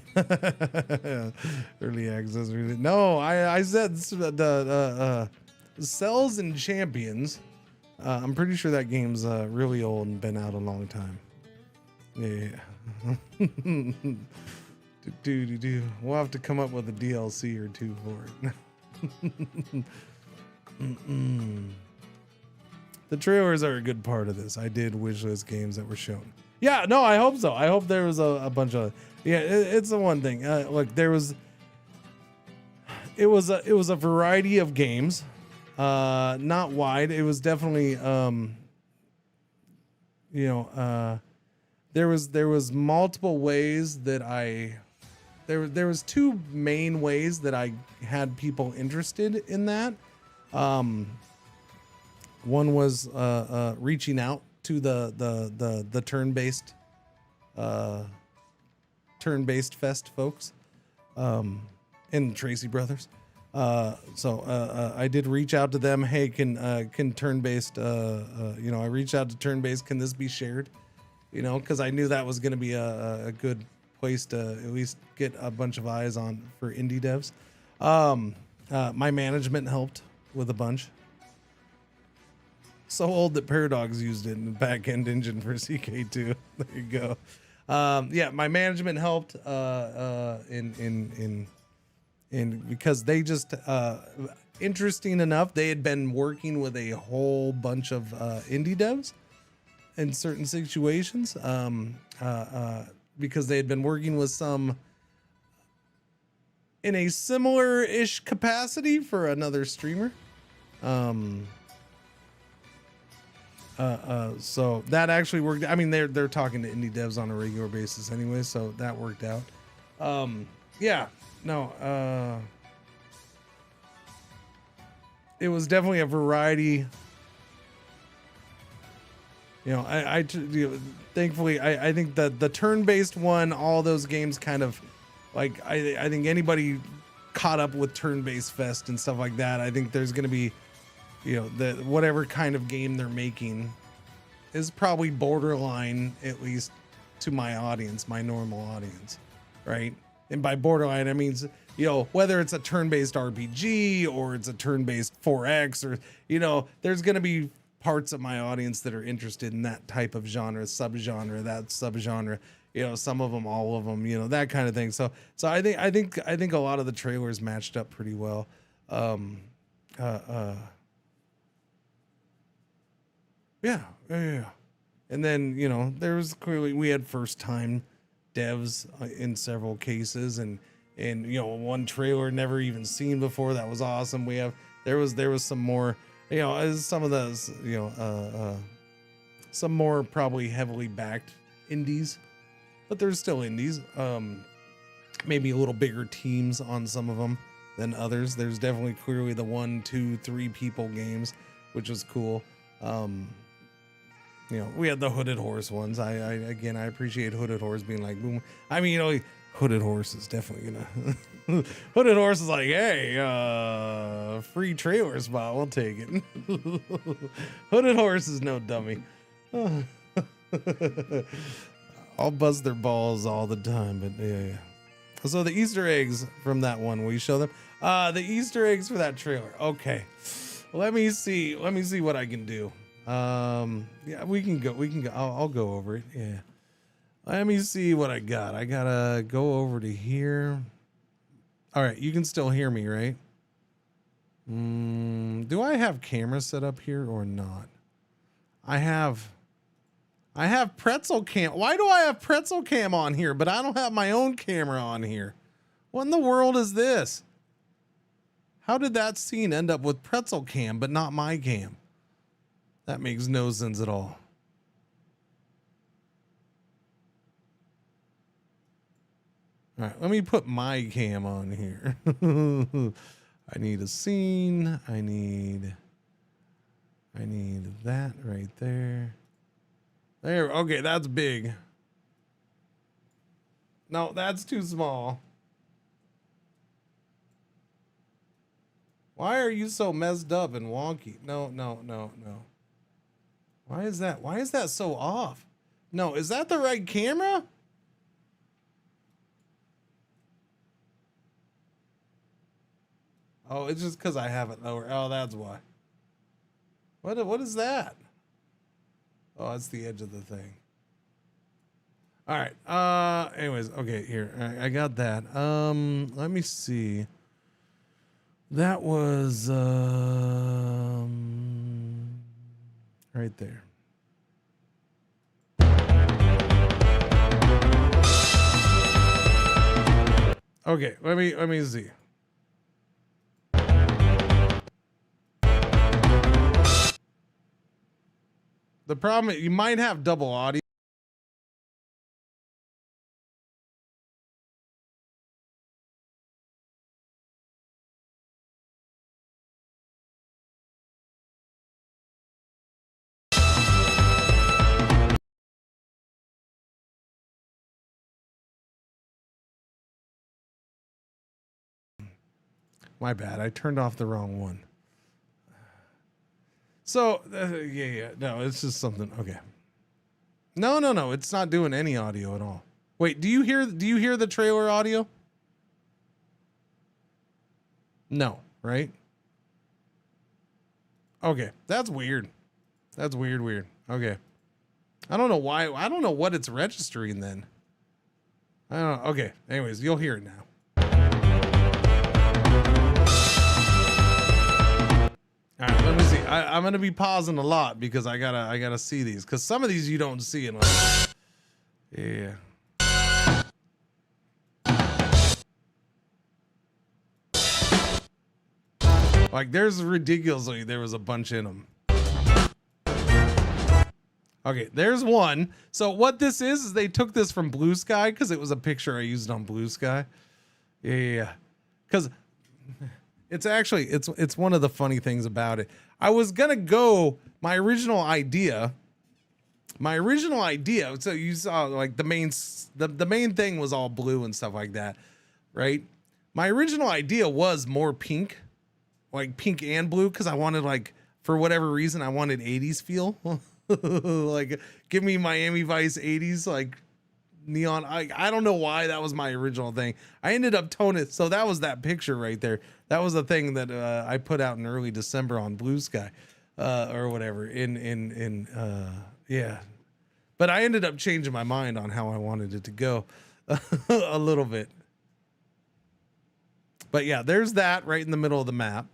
Early access. No, I said the Cells and Champions. I'm pretty sure that game's really old and been out a long time. Yeah. We'll have to come up with a DLC or two for it. The trailers are a good part of this. I did wishlist games that were shown. Yeah, no, I hope so. I hope there was a bunch of, yeah, it's the one thing. Look, it was a variety of games. Not wide. It was definitely, you know, there was multiple ways that there was two main ways that I had people interested in that. One was reaching out to the turn-based turn-based fest folks, and Tracy Brothers. So I did reach out to them. Hey, can turn-based, I reached out to turn-based. Can this be shared? Because I knew that was going to be a good place to at least get a bunch of eyes on for indie devs. My management helped with a bunch. So old that Paradox used it in the back-end engine for CK2. There you go. Yeah, my management helped in because they just interesting enough, they had been working with a whole bunch of indie devs in certain situations, because they had been working with some in a similar-ish capacity for another streamer. So that actually worked. I mean, they're talking to indie devs on a regular basis anyway, so that worked out. Yeah, no, it was definitely a variety. Thankfully, I think that the turn-based one, all those games kind of like, I think anybody caught up with turn-based fest and stuff like that, I think there's going to be, whatever kind of game they're making is probably borderline, at least to my audience, my normal audience, right? And by borderline, I mean, whether it's a turn-based RPG or it's a turn-based 4X or, there's going to be parts of my audience that are interested in that type of genre, subgenre, that subgenre, some of them, all of them, that kind of thing. So I think a lot of the trailers matched up pretty well. Yeah. And then, there was clearly, we had first time devs in several cases, and one trailer never even seen before. That was awesome. There was some more, some of those, some more probably heavily backed indies, but there's still indies. Maybe a little bigger teams on some of them than others. There's definitely clearly the 1, 2, 3 people games, which was cool. We had the Hooded Horse ones. I appreciate Hooded Horse being like, boom. I mean, Hooded Horse is definitely gonna. Hooded Horse is like, hey, free trailer spot, we'll take it. Hooded Horse is no dummy. I'll buzz their balls all the time, but yeah. So the Easter eggs from that one, will you show them? The Easter eggs for that trailer. Okay, let me see what I can do. Yeah, we can go. I'll go over it. Yeah. Let me see what I got. I gotta go over to here. All right, you can still hear me, right? Do I have camera set up here or not? I have Pretzel Cam. Why do I have Pretzel Cam on here, but I don't have my own camera on here? What in the world is this? How did that scene end up with Pretzel Cam, but not my cam? That makes no sense at all. All right, let me put my cam on here. I need a scene. I need that right there. There, okay, that's big. No, that's too small. Why are you so messed up and wonky? No. Why is that so off? No, is that the right camera? Oh, it's just because I have it lower. Oh, that's why. What is that? Oh, that's the edge of the thing. All right. Anyways, okay, here. I got that. Let me see. That was right there. Okay, let me see. The problem, you might have double audio. My bad. I turned off the wrong one. So, yeah. No, it's just something. Okay. No. It's not doing any audio at all. Wait, do you hear the trailer audio? No, right? Okay. That's weird. That's weird. Okay. I don't know why. I don't know what it's registering then. I don't know. Okay. Anyways, you'll hear it now. All right, let me see. I'm gonna be pausing a lot because I gotta see these, because some of these you don't see in like, yeah. Like there's ridiculously, there was a bunch in them. Okay, there's one. So what this is they took this from Blue Sky because it was a picture I used on Blue Sky. Yeah. Because it's actually, it's one of the funny things about it. I was gonna go, my original idea, so you saw like the main thing was all blue and stuff like that, right? My original idea was more pink, like pink and blue, because I wanted, like, for whatever reason, I wanted 80s feel. Like, give me Miami Vice 80s, like neon. I don't know why that was my original thing. I ended up toning it. So that was that picture right there. That was the thing that I put out in early December on Blue Sky or whatever yeah. But I ended up changing my mind on how I wanted it to go a little bit. But yeah, there's that right in the middle of the map.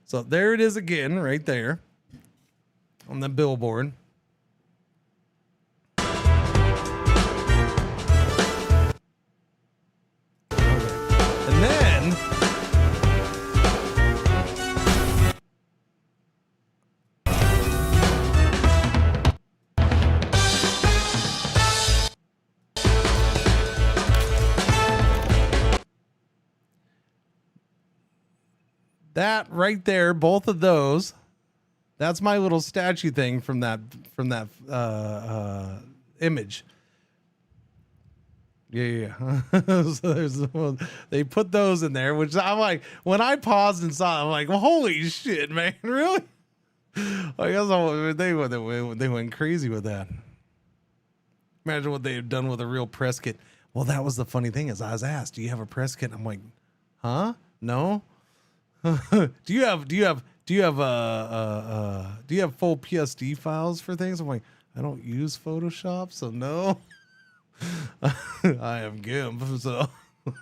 So there it is again, right there on the billboard. And then that right there, both of those, that's my little statue thing from that image. Yeah. So there's they put those in there, which I'm like, when I paused and saw it, I'm like, well, holy shit, man, really? I guess they went crazy with that. Imagine what they had done with a real press kit. Well, that was the funny thing, is I was asked, do you have a press kit? I'm like, huh? No. Do you have full PSD files for things? I'm like, I don't use Photoshop, so no. I have GIMP, so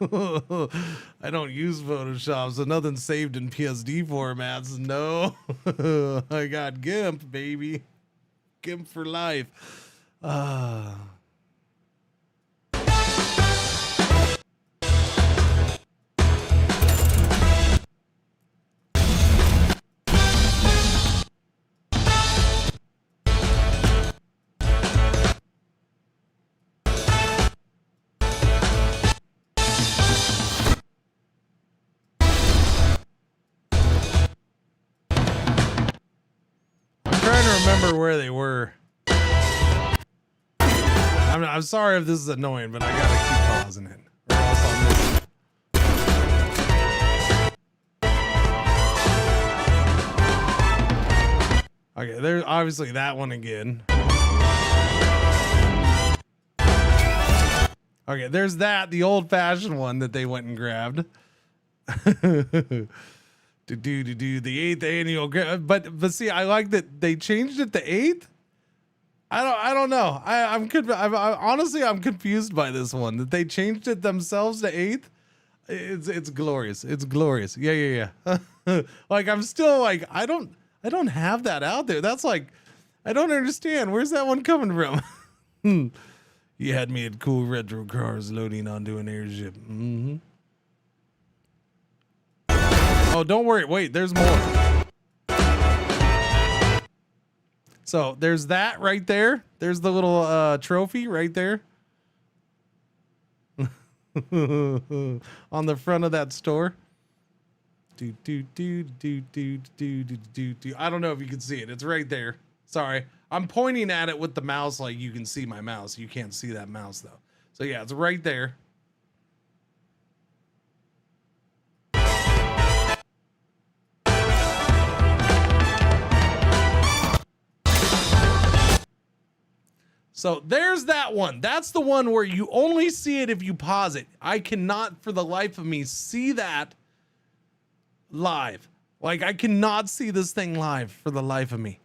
I don't use Photoshop, so nothing's saved in PSD formats. No. I got GIMP, baby. GIMP for life. Remember where they were. I'm sorry if this is annoying, but I gotta keep pausing it, or else I'll miss it. Okay, there's obviously that one again. Okay, there's that, the old-fashioned one that they went and grabbed. To do the 8th annual, but see, I like that they changed it to 8th. I don't know. Honestly, I'm confused by this one, that they changed it themselves to 8th. It's glorious. It's glorious. Yeah. Like, I'm still like, I don't have that out there. That's like, I don't understand. Where's that one coming from? You had me at cool retro cars loading onto an airship. Mm-hmm. Oh, don't worry. Wait, there's more. So there's that right there. There's the little trophy right there. On the front of that store. I don't know if you can see it. It's right there. Sorry. I'm pointing at it with the mouse like you can see my mouse. You can't see that mouse though. So yeah, it's right there. So there's that one. That's the one where you only see it if you pause it. I cannot for the life of me see that live. Like I cannot see this thing live for the life of me.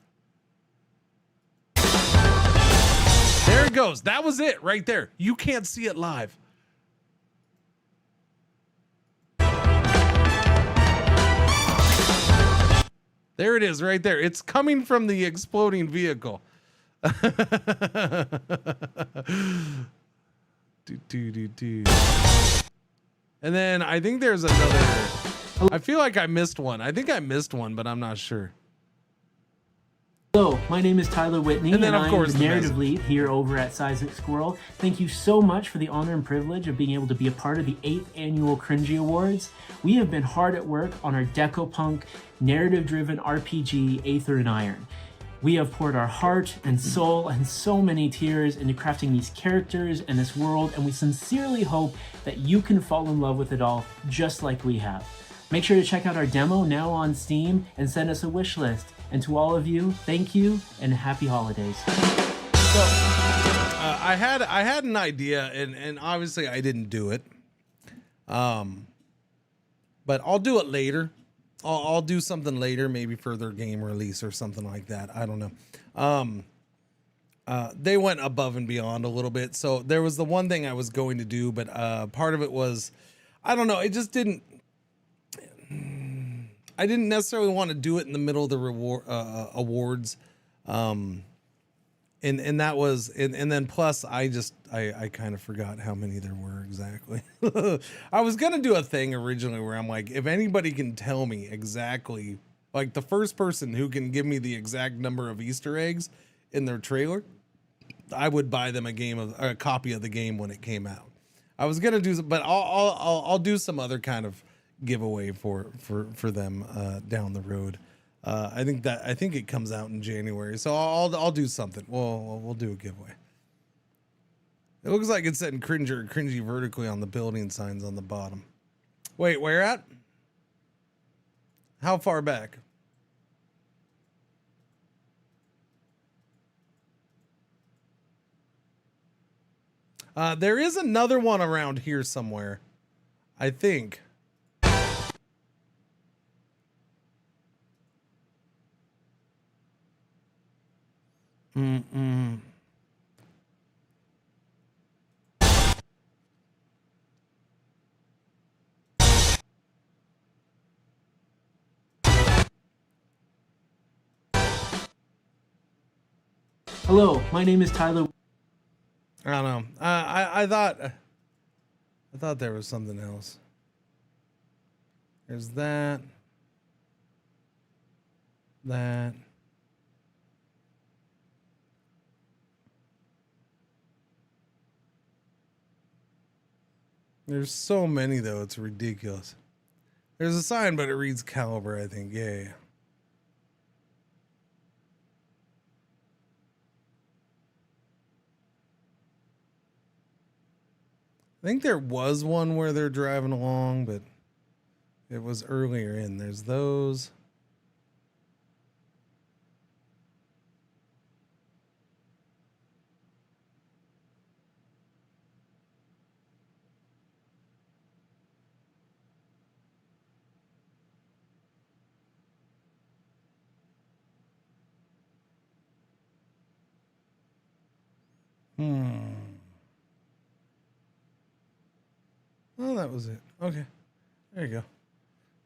There it goes. That was it right there. You can't see it live. There it is right there. It's coming from the exploding vehicle. And then I think there's another. I feel like I missed one. I think I missed one, but I'm not sure. Hello, my name is Tyler Whitney, and then, of I'm course, the narrative lead here over at Seismic Squirrel. Thank you so much for the honor and privilege of being able to be a part of the 8th annual Cringey Awards. We have been hard at work on our Decopunk, narrative-driven RPG, Aether and Iron. We have poured our heart and soul and so many tears into crafting these characters and this world, and we sincerely hope that you can fall in love with it all just like we have. Make sure to check out our demo now on Steam and send us a wish list. And to all of you, thank you and happy holidays. So I had an idea, and obviously I didn't do it. But I'll do it later. I'll do something later, maybe for their game release or something like that. I don't know. They went above and beyond a little bit. So there was the one thing I was going to do, but part of it was, I don't know, it just didn't. I didn't necessarily want to do it in the middle of the awards. And that was, and then plus I kind of forgot how many there were exactly. I was going to do a thing originally where I'm like, if anybody can tell me exactly, like the first person who can give me the exact number of Easter eggs in their trailer, I would buy them a copy of the game when it came out. I was going to do, but I'll do some other kind of giveaway for them down the road. I think it comes out in January, so I'll do something. We'll do a giveaway. It looks like it's setting Cringer Cringey vertically on the building signs on the bottom. Wait, where at? How far back? There is another one around here somewhere, I think. Hello, my name is Tyler. I don't know. I thought there was something else. There's that. There's so many though, it's ridiculous. There's a sign, but it reads caliber, I think. Yeah. I think there was one where they're driving along, but it was earlier in. There's those. Oh, that was it. Okay. There you go.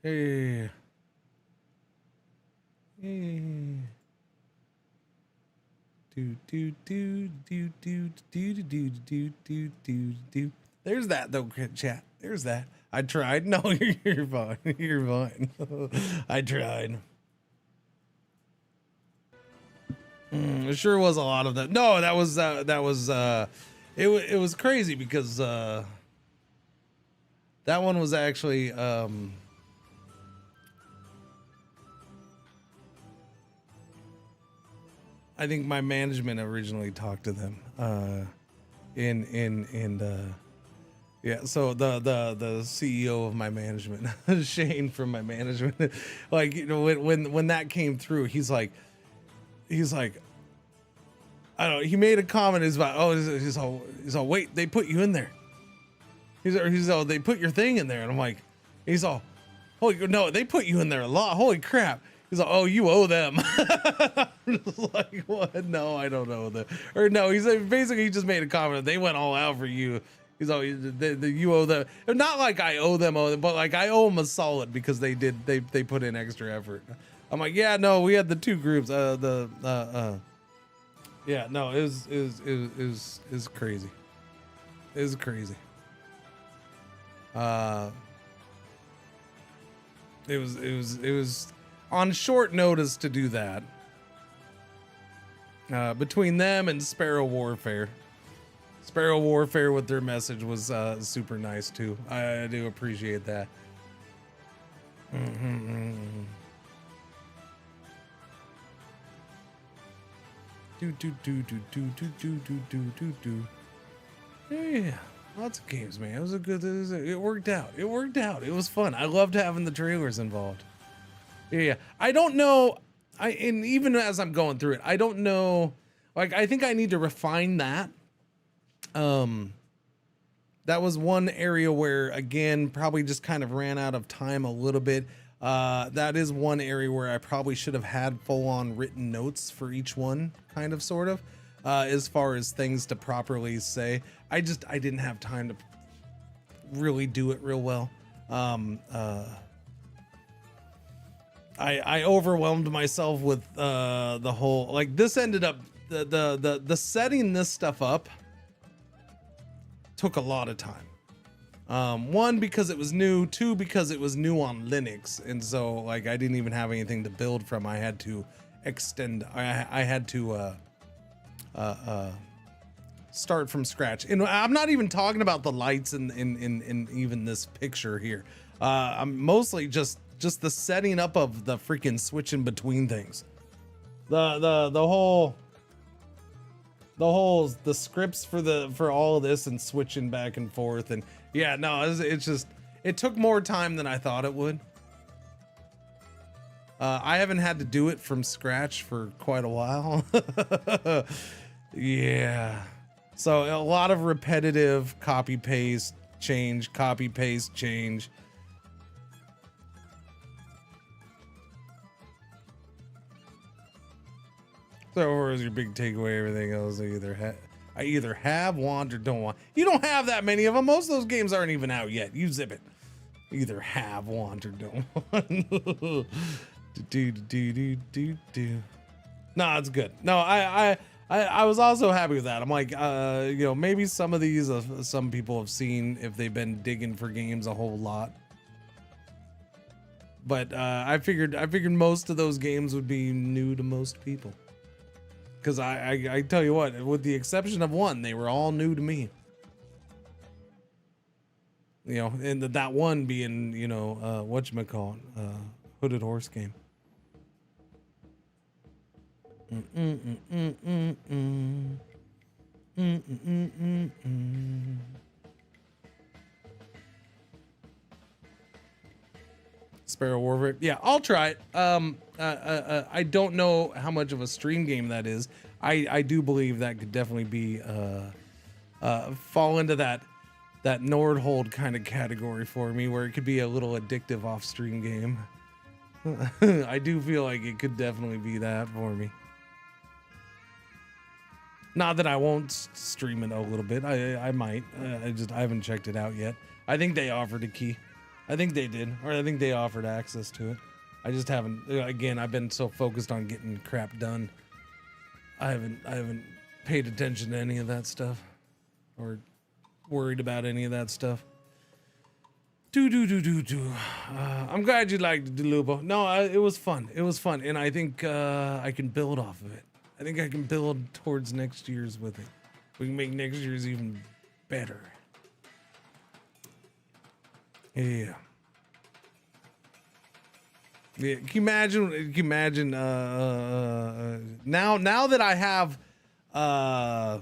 Yeah. Do. There's that though, chat. There's that. I tried. No, you're fine. You're fine. I tried. It sure was a lot of that. No, that was it was crazy because that one was actually I think my management originally talked to them. Yeah, so the CEO of my management, Shane from my management, like, you know, when that came through, he's like, I don't know, he made a comment, he's about, oh, he's all, wait, they put you in there. He's all, they put your thing in there, and I'm like, he's all, holy, no, they put you in there a lot, holy crap. He's like, oh, you owe them. I'm just like, what? No, I don't owe them. Or no, he's like, basically he just made a comment. They went all out for you. He's always you owe them. Not like I owe them, but like I owe them a solid because they put in extra effort. I'm like, yeah, no, we had the two groups. Yeah, no, it was crazy. It was crazy. It was on short notice to do that. Between them and Sparrow Warfare with their message was super nice too. I do appreciate that. Yeah, lots of games, man. It worked out. It was fun. I loved having the trailers involved. Yeah, I don't know. And even as I'm going through it, I don't know. Like, I think I need to refine that. That was one area where, again, probably just kind of ran out of time a little bit. That is one area where I probably should have had full-on written notes for each one, kind of, sort of, as far as things to properly say. I didn't have time to really do it real well. I overwhelmed myself with the whole, like, this ended up the setting this stuff up took a lot of time. One, because it was new. Two, because it was new on Linux, and so like I didn't even have anything to build from. I had to extend. I had to start from scratch. And I'm not even talking about the lights in even this picture here. I'm mostly just the setting up of the freaking switching between things. The scripts for all of this and switching back and forth, and yeah, no, it took more time than I thought it would. I haven't had to do it from scratch for quite a while. Yeah, so a lot of repetitive copy paste change. So what was your big takeaway? Everything else I either have, want, or don't want. You don't have that many of them. Most of those games aren't even out yet. You zip it. Either have, want, or don't want. No, it's good. No, I was also happy with that. I'm like, you know, maybe some of these some people have seen if they've been digging for games a whole lot. But I figured most of those games would be new to most people. Because I tell you what, with the exception of one, they were all new to me. You know, and that one being, you know, whatchamacallit, Hooded Horse game. Sparrow Warfare. Yeah, I'll try it. I don't know how much of a stream game that is. I do believe that could definitely be fall into that Nordhold kind of category for me, where it could be a little addictive off stream game. I do feel like it could definitely be that for me. Not that I won't stream it a little bit. I might. I haven't checked it out yet. I think they offered a key. I think they did, or I think they offered access to it. I just haven't. Again, I've been so focused on getting crap done. I haven't paid attention to any of that stuff, or worried about any of that stuff. I'm glad you liked Delubo. No, it was fun. It was fun, and I think I can build off of it. I think I can build towards next year's with it. We can make next year's even better. Yeah. Yeah, can you imagine? Can you imagine? Now that I have, now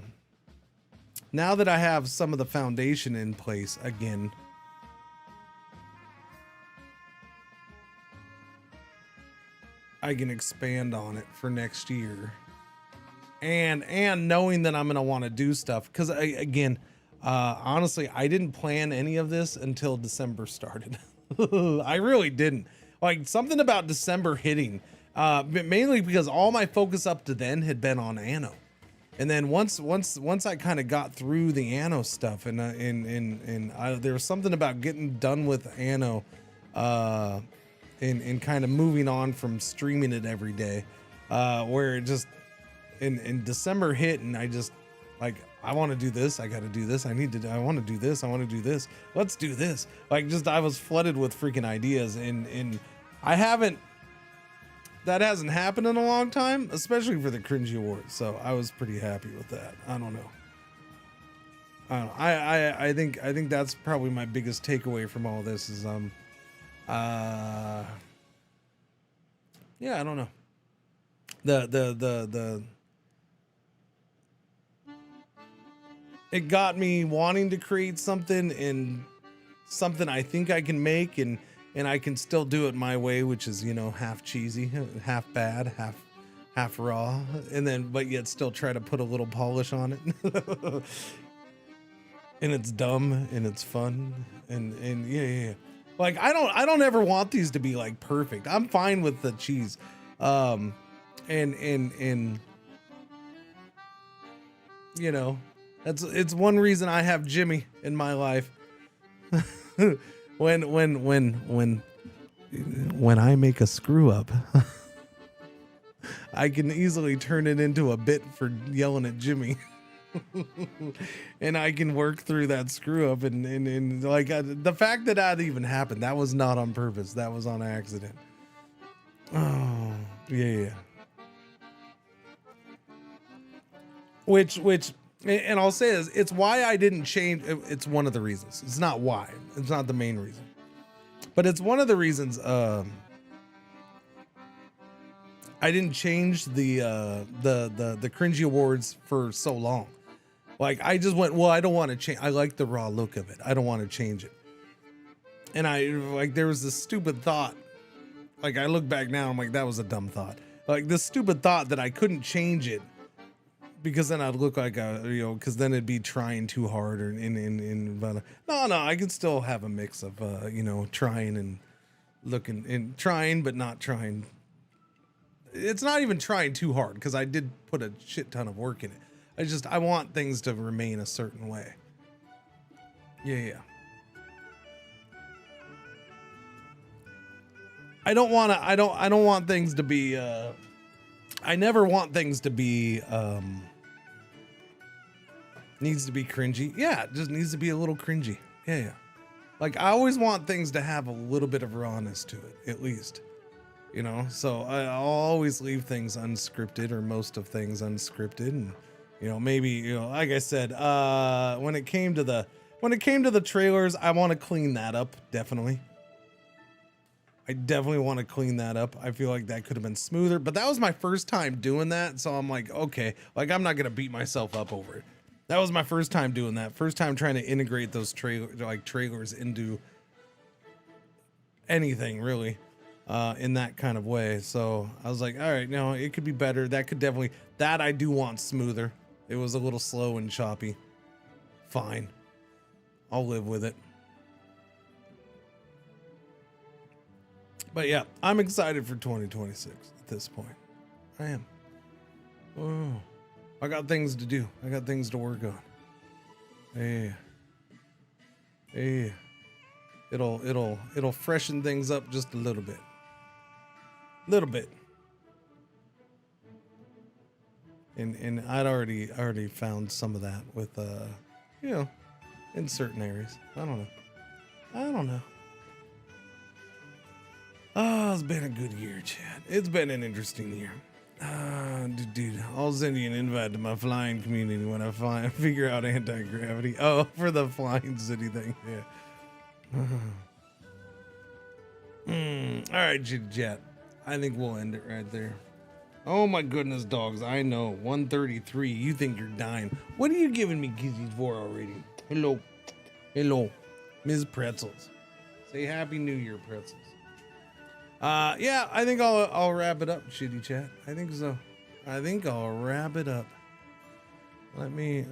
that I have some of the foundation in place again, I can expand on it for next year, and knowing that I'm gonna want to do stuff because again, honestly, I didn't plan any of this until December started. I really didn't. Like something about December hitting, mainly because all my focus up to then had been on Anno, and then once I kind of got through the Anno stuff, and there was something about getting done with Anno, and kind of moving on from streaming it every day, where it just in December hit, and I just like I want to do this, I got to do this, I want to do this, I want to do this, let's do this. Like just I was flooded with freaking ideas, and that hasn't happened in a long time, especially for the Cringey Awards. So I was pretty happy with that. I don't know. I think that's probably my biggest takeaway from all this is yeah, I don't know. The it got me wanting to create something, and something I think I can make, and I can still do it my way, which is, you know, half cheesy, half bad, half raw, and then but yet still try to put a little polish on it. And it's dumb and it's fun, and yeah. Like I don't ever want these to be like perfect. I'm fine with the cheese. And you know, it's one reason I have Jimmy in my life. when I make a screw up, I can easily turn it into a bit for yelling at Jimmy. And I can work through that screw up, and like the fact that even happened, that was not on purpose, that was on accident. Oh yeah. Which and I'll say this, it's why I didn't change. It's one of the reasons. It's not why. It's not the main reason, but it's one of the reasons. I didn't change the Cringey Awards for so long. Like I just went, well, I don't want to change. I like the raw look of it. I don't want to change it. And there was this stupid thought. Like I look back now, I'm like, that was a dumb thought. Like this stupid thought that I couldn't change it because then I'd look like because then it'd be trying too hard, or but no, I can still have a mix of trying and looking and trying but not trying. It's not even trying too hard because I did put a shit ton of work in it. I want things to remain a certain way. Yeah. I don't want things to be I never want things to be needs to be cringy. Yeah, it just needs to be a little cringy. Yeah. Like I always want things to have a little bit of rawness to it, at least. You know, so I'll always leave things unscripted, or most of things unscripted, and maybe like I said, when it came to the trailers, I want to clean that up. Definitely, I definitely want to clean that up. I feel like that could have been smoother, but that was my first time doing that, so I'm like, okay, like I'm not gonna beat myself up over it. That was my first time doing that. First time trying to integrate those trailers into anything really. In that kind of way. So I was like, all right, no, it could be better. That could definitely, that I do want smoother. It was a little slow and choppy. Fine. I'll live with it. But yeah, I'm excited for 2026 at this point. I am. Oh, I got things to do. I got things to work on. Hey. It'll freshen things up just a little bit. And I'd already found some of that with in certain areas. I don't know. Oh, it's been a good year, Chad. It's been an interesting year. Dude, I'll send you an invite to my flying community when I figure out anti-gravity. Oh, for the flying city thing. Yeah. All right, Jet. I think we'll end it right there. Oh my goodness, dogs. I know. 133. You think you're dying. What are you giving me kisses for already? Hello. Hello. Ms. Pretzels. Say Happy New Year, Pretzels. Yeah, I think I'll wrap it up, shitty chat. I think so. I think I'll wrap it up. Let me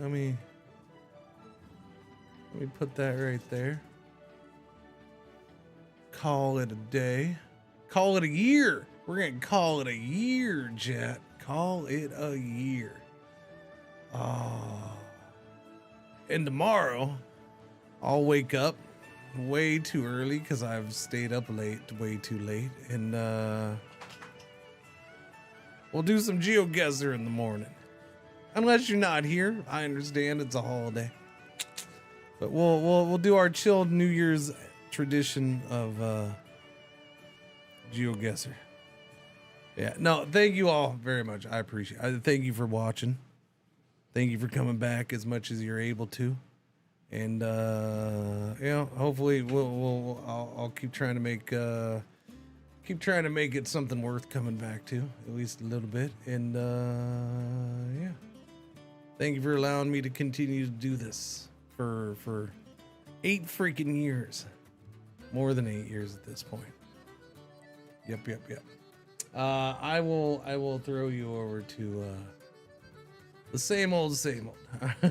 put that right there. Call it a day. Call it a year. We're gonna call it a year, chat. Call it a year. And tomorrow, I'll wake up way too early because I've stayed up late, way too late, and we'll do some GeoGuessr in the morning. Unless you're not here, I understand it's a holiday, but we'll do our chilled New Year's tradition of GeoGuessr. Yeah, no, thank you all very much. I appreciate it. Thank you for watching. Thank you for coming back as much as you're able to. And you know, hopefully I'll keep trying to make it something worth coming back to, at least a little bit. And yeah. Thank you for allowing me to continue to do this for 8 freaking years. More than 8 years at this point. Yep. I will throw you over to the same old.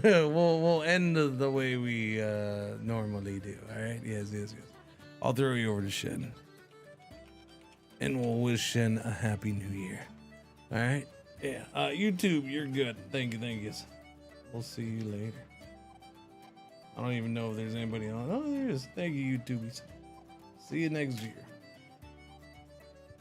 we'll end the way we normally do. All right. Yes. I'll throw you over to Shen, and we'll wish Shen a happy New Year. All right. Yeah. YouTube, you're good. Thank you. We'll see you later. I don't even know if there's anybody on. Oh, there is. Thank you, YouTubies. See you next year.